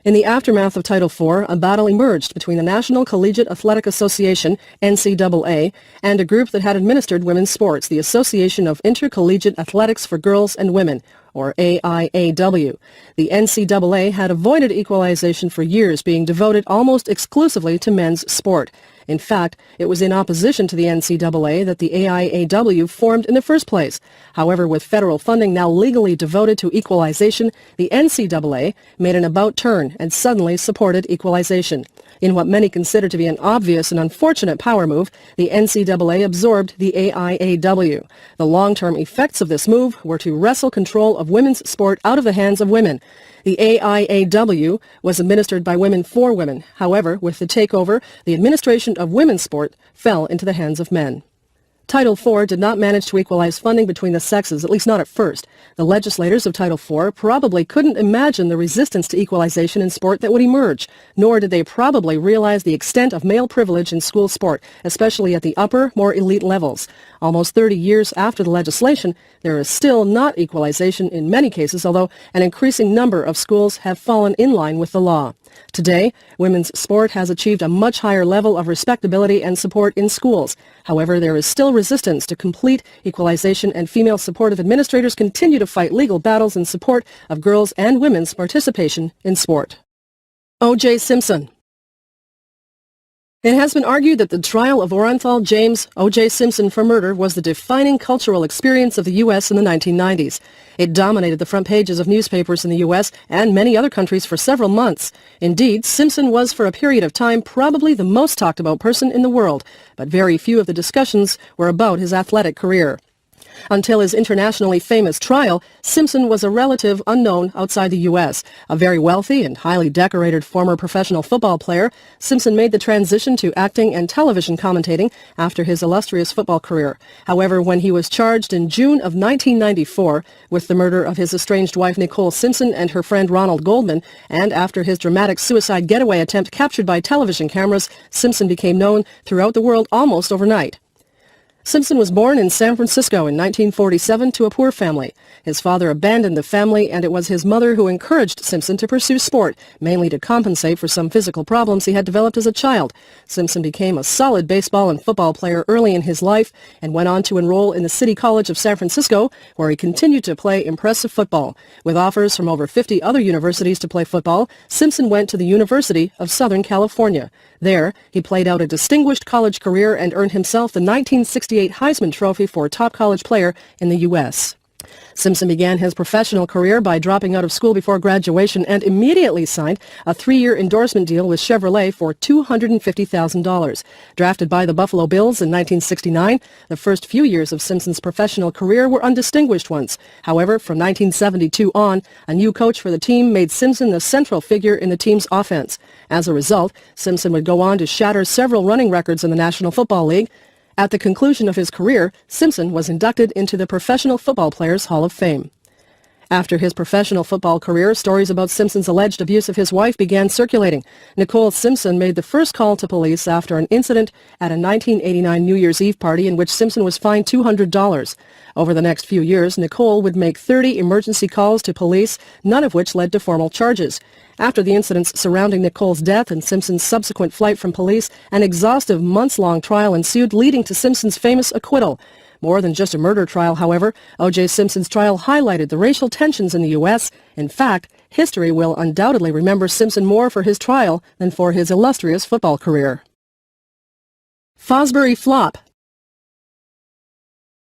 In the aftermath of Title IV, a battle emerged between the National Collegiate Athletic Association, NCAA, and a group that had administered women's sports, the Association of Intercollegiate Athletics for Girls and Women, or AIAW. The NCAA had avoided equalization for years, being devoted almost exclusively to men's sport. In fact, it was in opposition to the NCAA that the AIAW formed in the first place. However, with federal funding now legally devoted to equalization, the NCAA made an about-turn and suddenly supported equalization. In what many consider to be an obvious and unfortunate power move, the NCAA absorbed the AIAW. The long-term effects of this move were to wrestle control of women's sport out of the hands of women. The AIAW was administered by women for women. However, with the takeover, the administration of women's sport fell into the hands of men. Title IV did not manage to equalize funding between the sexes, at least not at first. The legislators of Title IV probably couldn't imagine the resistance to equalization in sport that would emerge, nor did they probably realize the extent of male privilege in school sport, especially at the upper, more elite levels. Almost 30 years after the legislation, there is still not equalization in many cases, although an increasing number of schools have fallen in line with the law. Today, women's sport has achieved a much higher level of respectability and support in schools. However, there is still resistance to complete equalization, and female supportive administrators continue to fight legal battles in support of girls' and women's participation in sport. O.J. Simpson. It has been argued that the trial of Orenthal James O.J. Simpson for murder was the defining cultural experience of the U.S. in the 1990s. It dominated the front pages of newspapers in the U.S. and many other countries for several months. Indeed, Simpson was for a period of time probably the most talked about person in the world, but very few of the discussions were about his athletic career. Until his internationally famous trial, Simpson was a relative unknown outside the U.S. A very wealthy and highly decorated former professional football player, Simpson made the transition to acting and television commentating after his illustrious football career. However, when he was charged in June of 1994 with the murder of his estranged wife Nicole Simpson and her friend Ronald Goldman, and after his dramatic suicide getaway attempt captured by television cameras, Simpson became known throughout the world almost overnight. Simpson was born in San Francisco in 1947 to a poor family. His father abandoned the family, and it was his mother who encouraged Simpson to pursue sport, mainly to compensate for some physical problems he had developed as a child. Simpson became a solid baseball and football player early in his life and went on to enroll in the City College of San Francisco, where he continued to play impressive football. With offers from over 50 other universities to play football, Simpson went to the University of Southern California. There, he played out a distinguished college career and earned himself the 1968 Heisman Trophy for top college player in the U.S. Simpson began his professional career by dropping out of school before graduation and immediately signed a 3-year endorsement deal with Chevrolet for $250,000. Drafted by the Buffalo Bills in 1969, the first few years of Simpson's professional career were undistinguished ones. However, from 1972 on, a new coach for the team made Simpson the central figure in the team's offense. As a result, Simpson would go on to shatter several running records in the National Football League. At the conclusion of his career, Simpson was inducted into the Professional Football Players Hall of Fame. After his professional football career, stories about Simpson's alleged abuse of his wife began circulating. Nicole Simpson made the first call to police after an incident at a 1989 New Year's Eve party in which Simpson was fined $200. Over the next few years, Nicole would make 30 emergency calls to police, none of which led to formal charges. After the incidents surrounding Nicole's death and Simpson's subsequent flight from police, an exhaustive months-long trial ensued, leading to Simpson's famous acquittal. More than just a murder trial, however, O.J. Simpson's trial highlighted the racial tensions in the U.S. In fact, history will undoubtedly remember Simpson more for his trial than for his illustrious football career. Fosbury flop.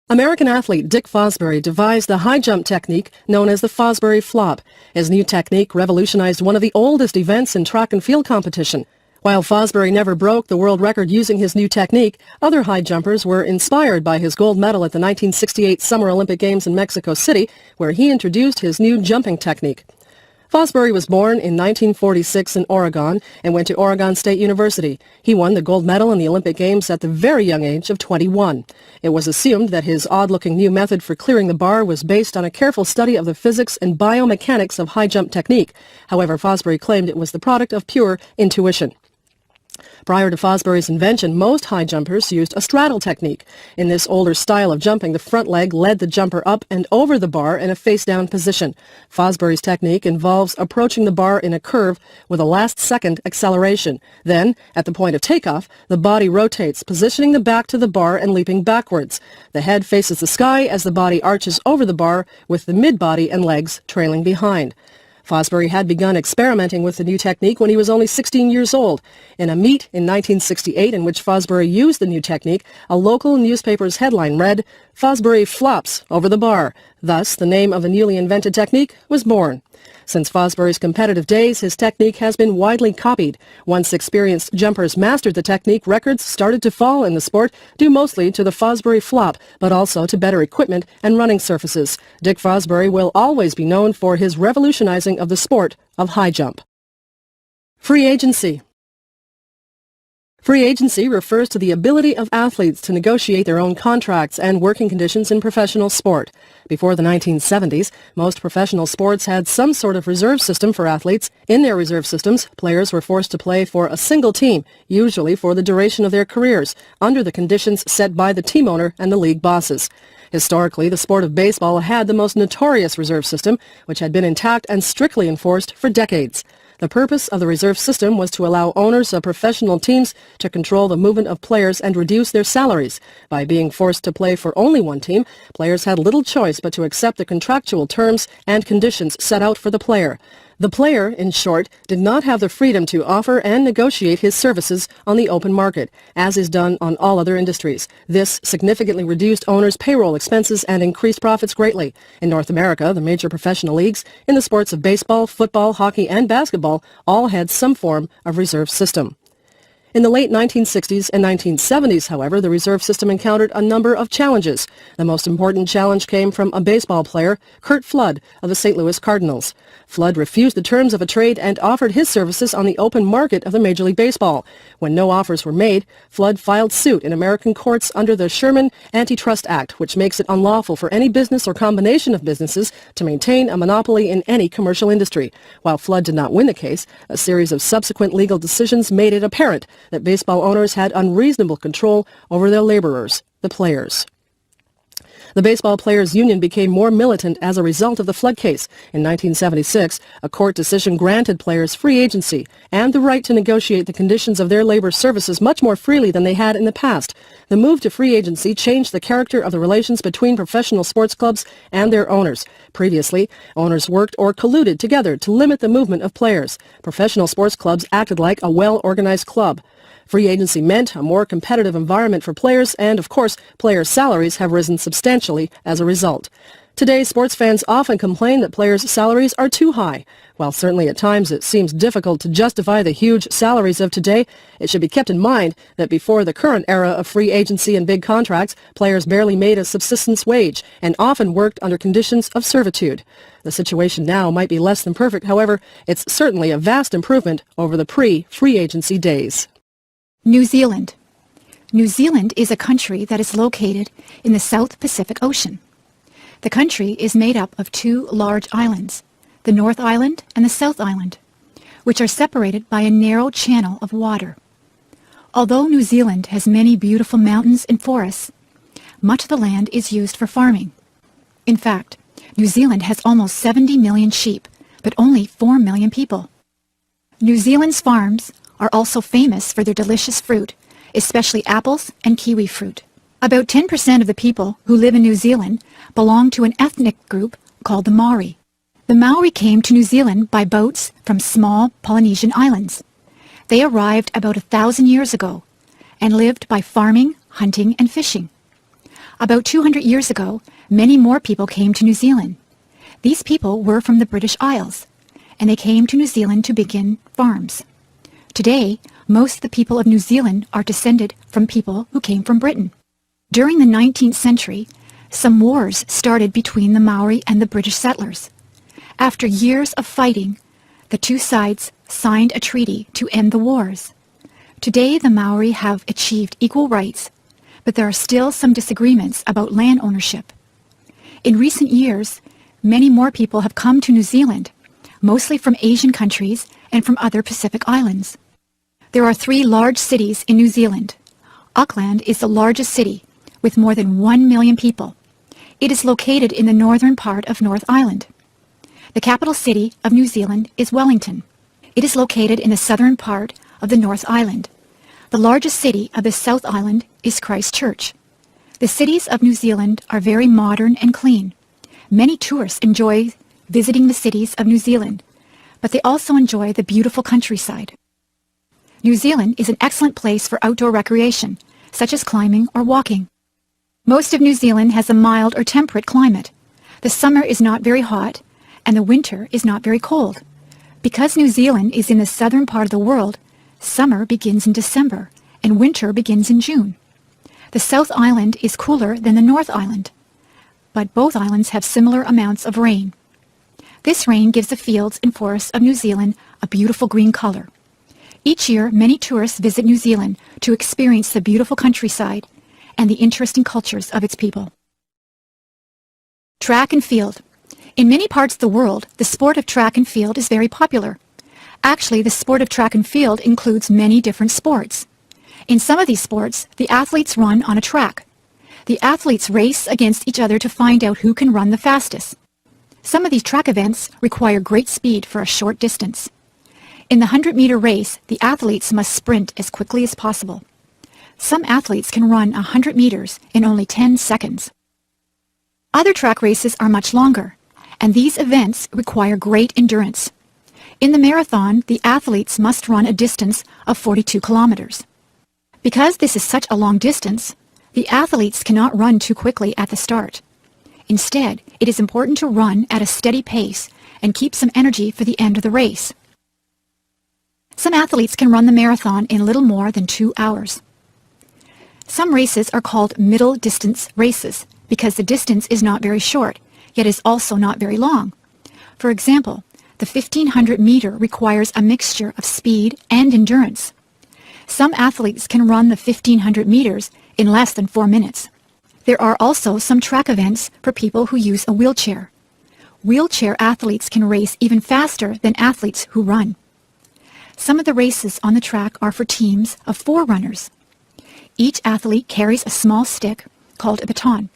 American athlete Dick Fosbury devised the high jump technique known as the Fosbury flop. His new technique revolutionized one of the oldest events in track and field competition. While Fosbury never broke the world record using his new technique, other high jumpers were inspired by his gold medal at the 1968 Summer Olympic Games in Mexico City, where he introduced his new jumping technique. Fosbury was born in 1946 in Oregon and went to Oregon State University. He won the gold medal in the Olympic Games at the very young age of 21. It was assumed that his odd-looking new method for clearing the bar was based on a careful study of the physics and biomechanics of high jump technique. However, Fosbury claimed it was the product of pure intuition. Prior to Fosbury's invention, most high jumpers used a straddle technique. In this older style of jumping, the front leg led the jumper up and over the bar in a face-down position. Fosbury's technique involves approaching the bar in a curve with a last-second acceleration. Then, at the point of takeoff, the body rotates, positioning the back to the bar and leaping backwards. The head faces the sky as the body arches over the bar, with the mid-body and legs trailing behind. Fosbury had begun experimenting with the new technique when he was only 16 years old. In a meet in 1968 in which Fosbury used the new technique, a local newspaper's headline read, "Fosbury flops over the bar." Thus, the name of the newly invented technique was born. Since Fosbury's competitive days, his technique has been widely copied. Once experienced jumpers mastered the technique, records started to fall in the sport, due mostly to the Fosbury flop, but also to better equipment and running surfaces. Dick Fosbury will always be known for his revolutionizing of the sport of high jump. Free agency. Free agency refers to the ability of athletes to negotiate their own contracts and working conditions in professional sport. Before the 1970s, most professional sports had some sort of reserve system for athletes. In their reserve systems, players were forced to play for a single team, usually for the duration of their careers, under the conditions set by the team owner and the league bosses. Historically, the sport of baseball had the most notorious reserve system, which had been intact and strictly enforced for decades. The purpose of the reserve system was to allow owners of professional teams to control the movement of players and reduce their salaries. By being forced to play for only one team, players had little choice but to accept the contractual terms and conditions set out for the player. The player, in short, did not have the freedom to offer and negotiate his services on the open market, as is done on all other industries. This significantly reduced owners' payroll expenses and increased profits greatly. In North America, the major professional leagues in the sports of baseball, football, hockey, and basketball all had some form of reserve system. In the late 1960s and 1970s, however, the reserve system encountered a number of challenges. The most important challenge came from a baseball player, Curt Flood, of the St. Louis Cardinals. Flood refused the terms of a trade and offered his services on the open market of the Major League Baseball. When no offers were made, Flood filed suit in American courts under the Sherman Antitrust Act, which makes it unlawful for any business or combination of businesses to maintain a monopoly in any commercial industry. While Flood did not win the case, a series of subsequent legal decisions made it apparent that baseball owners had unreasonable control over their laborers, the players. The Baseball Players Union became more militant as a result of the Flood case. In 1976, a court decision granted players free agency and the right to negotiate the conditions of their labor services much more freely than they had in the past. The move to free agency changed the character of the relations between professional sports clubs and their owners. Previously, owners worked or colluded together to limit the movement of players. Professional sports clubs acted like a well-organized club. Free agency meant a more competitive environment for players, and of course, players' salaries have risen substantially as a result. Today, sports fans often complain that players' salaries are too high. While certainly at times it seems difficult to justify the huge salaries of today, it should be kept in mind that before the current era of free agency and big contracts, players barely made a subsistence wage and often worked under conditions of servitude. The situation now might be less than perfect, however, it's certainly a vast improvement over the pre-free agency days. New Zealand. New Zealand is a country that is located in the South Pacific Ocean. The country is made up of two large islands, the North Island and the South Island, which are separated by a narrow channel of water. Although New Zealand has many beautiful mountains and forests, much of the land is used for farming. In fact, New Zealand has almost 70 million sheep, but only 4 million people. New Zealand's farms are also famous for their delicious fruit, especially apples and kiwi fruit. About 10% of the people who live in New Zealand belong to an ethnic group called the Maori. The Maori came to New Zealand by boats from small Polynesian islands. They arrived about 1,000 years ago and lived by farming, hunting, and fishing. About 200 years ago, many more people came to New Zealand. These people were from the British Isles, and they came to New Zealand to begin farms. Today, most of the people of New Zealand are descended from people who came from Britain. During the 19th century, some wars started between the Maori and the British settlers. After years of fighting, the two sides signed a treaty to end the wars. Today, the Maori have achieved equal rights, but there are still some disagreements about land ownership. In recent years, many more people have come to New Zealand, mostly from Asian countries and from other Pacific islands. There are 3 large cities in New Zealand. Auckland is the largest city, with more than 1 million people. It is located in the northern part of North Island. The capital city of New Zealand is Wellington. It is located in the southern part of the North Island. The largest city of the South Island is Christchurch. The cities of New Zealand are very modern and clean. Many tourists enjoy visiting the cities of New Zealand, but they also enjoy the beautiful countryside. New Zealand is an excellent place for outdoor recreation, such as climbing or walking. Most of New Zealand has a mild or temperate climate. The summer is not very hot, and the winter is not very cold. Because New Zealand is in the southern part of the world, summer begins in December, and winter begins in June. The South Island is cooler than the North Island, but both islands have similar amounts of rain. This rain gives the fields and forests of New Zealand a beautiful green color. Each year, many tourists visit New Zealand to experience the beautiful countryside and the interesting cultures of its people. Track and field. In many parts of the world, the sport of track and field is very popular. Actually, the sport of track and field includes many different sports. In some of these sports, the athletes run on a track. The athletes race against each other to find out who can run the fastest. Some of these track events require great speed for a short distance. In the 100-meter race, the athletes must sprint as quickly as possible. Some athletes can run 100 meters in only 10 seconds. Other track races are much longer, and these events require great endurance. In the marathon, the athletes must run a distance of 42 kilometers. Because this is such a long distance, the athletes cannot run too quickly at the start. Instead, it is important to run at a steady pace and keep some energy for the end of the race. Some athletes can run the marathon in little more than 2 hours. Some races are called middle distance races because the distance is not very short, yet is also not very long. For example, the 1500-meter requires a mixture of speed and endurance. Some athletes can run the 1500 meters in less than 4 minutes. There are also some track events for people who use a wheelchair. Wheelchair athletes can race even faster than athletes who run. Some of the races on the track are for teams of 4 runners. Each athlete carries a small stick called a baton.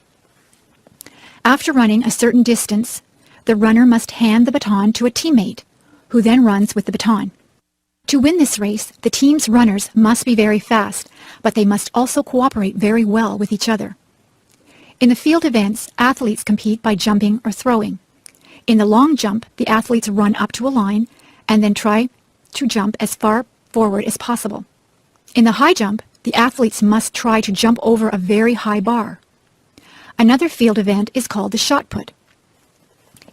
After running a certain distance, the runner must hand the baton to a teammate, who then runs with the baton. To win this race, the team's runners must be very fast, but they must also cooperate very well with each other. In the field events, athletes compete by jumping or throwing. In the long jump, the athletes run up to a line and then try to jump as far forward as possible. In the high jump, the athletes must try to jump over a very high bar. Another field event is called the shot put.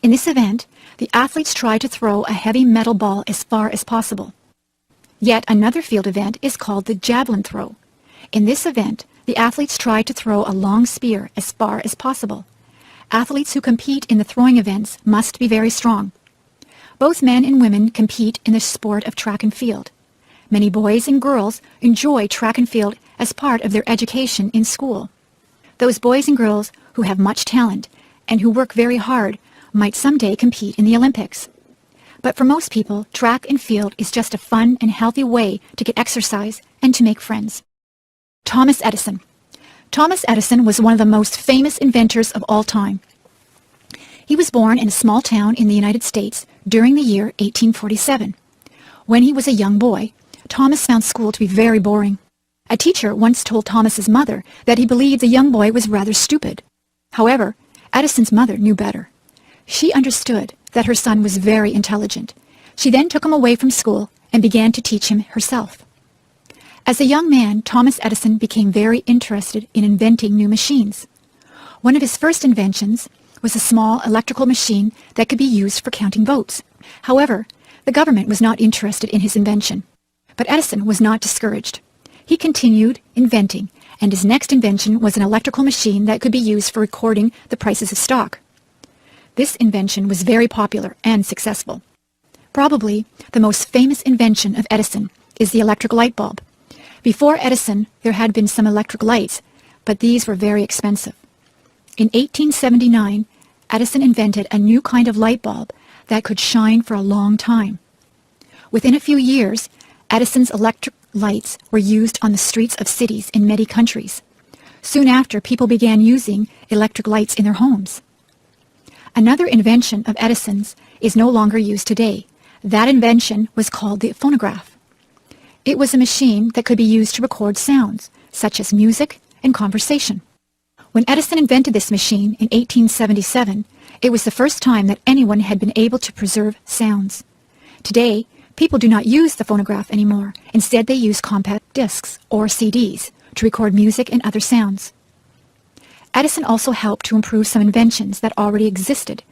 In this event, the athletes try to throw a heavy metal ball as far as possible. Yet another field event is called the javelin throw. In this event, the athletes try to throw a long spear as far as possible. Athletes who compete in the throwing events must be very strong. Both men and women compete in the sport of track and field. Many boys and girls enjoy track and field as part of their education in school. Those boys and girls who have much talent and who work very hard might someday compete in the Olympics. But for most people, track and field is just a fun and healthy way to get exercise and to make friends. Thomas Edison. Thomas Edison was one of the most famous inventors of all time. He was born in a small town in the United States during the year 1847. When he was a young boy, Thomas found school to be very boring. A teacher once told Thomas's mother that he believed the young boy was rather stupid. However, Edison's mother knew better. She understood that her son was very intelligent. She then took him away from school and began to teach him herself. As a young man, Thomas Edison became very interested in inventing new machines. One of his first inventions was a small electrical machine that could be used for counting votes. However, the government was not interested in his invention. But Edison was not discouraged. He continued inventing, and his next invention was an electrical machine that could be used for recording the prices of stock. This invention was very popular and successful. Probably the most famous invention of Edison is the electric light bulb. Before Edison, there had been some electric lights, but these were very expensive. In 1879, Edison invented a new kind of light bulb that could shine for a long time. Within a few years, Edison's electric lights were used on the streets of cities in many countries. Soon after, people began using electric lights in their homes. Another invention of Edison's is no longer used today. That invention was called the phonograph. It was a machine that could be used to record sounds, such as music and conversation. When Edison invented this machine in 1877, it was the first time that anyone had been able to preserve sounds. Today, people do not use the phonograph anymore. Instead, they use compact discs, or CDs, to record music and other sounds. Edison also helped to improve some inventions that already existed.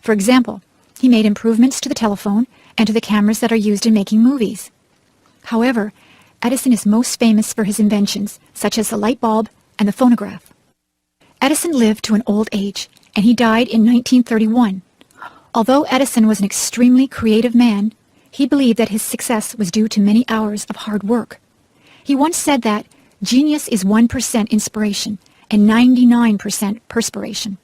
For example, he made improvements to the telephone and to the cameras that are used in making movies. However, Edison is most famous for his inventions, such as the light bulb and the phonograph. Edison lived to an old age, and he died in 1931. Although Edison was an extremely creative man, he believed that his success was due to many hours of hard work. He once said that genius is 1% inspiration and 99% perspiration.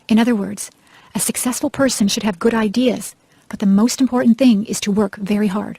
In other words, a successful person should have good ideas, but the most important thing is to work very hard.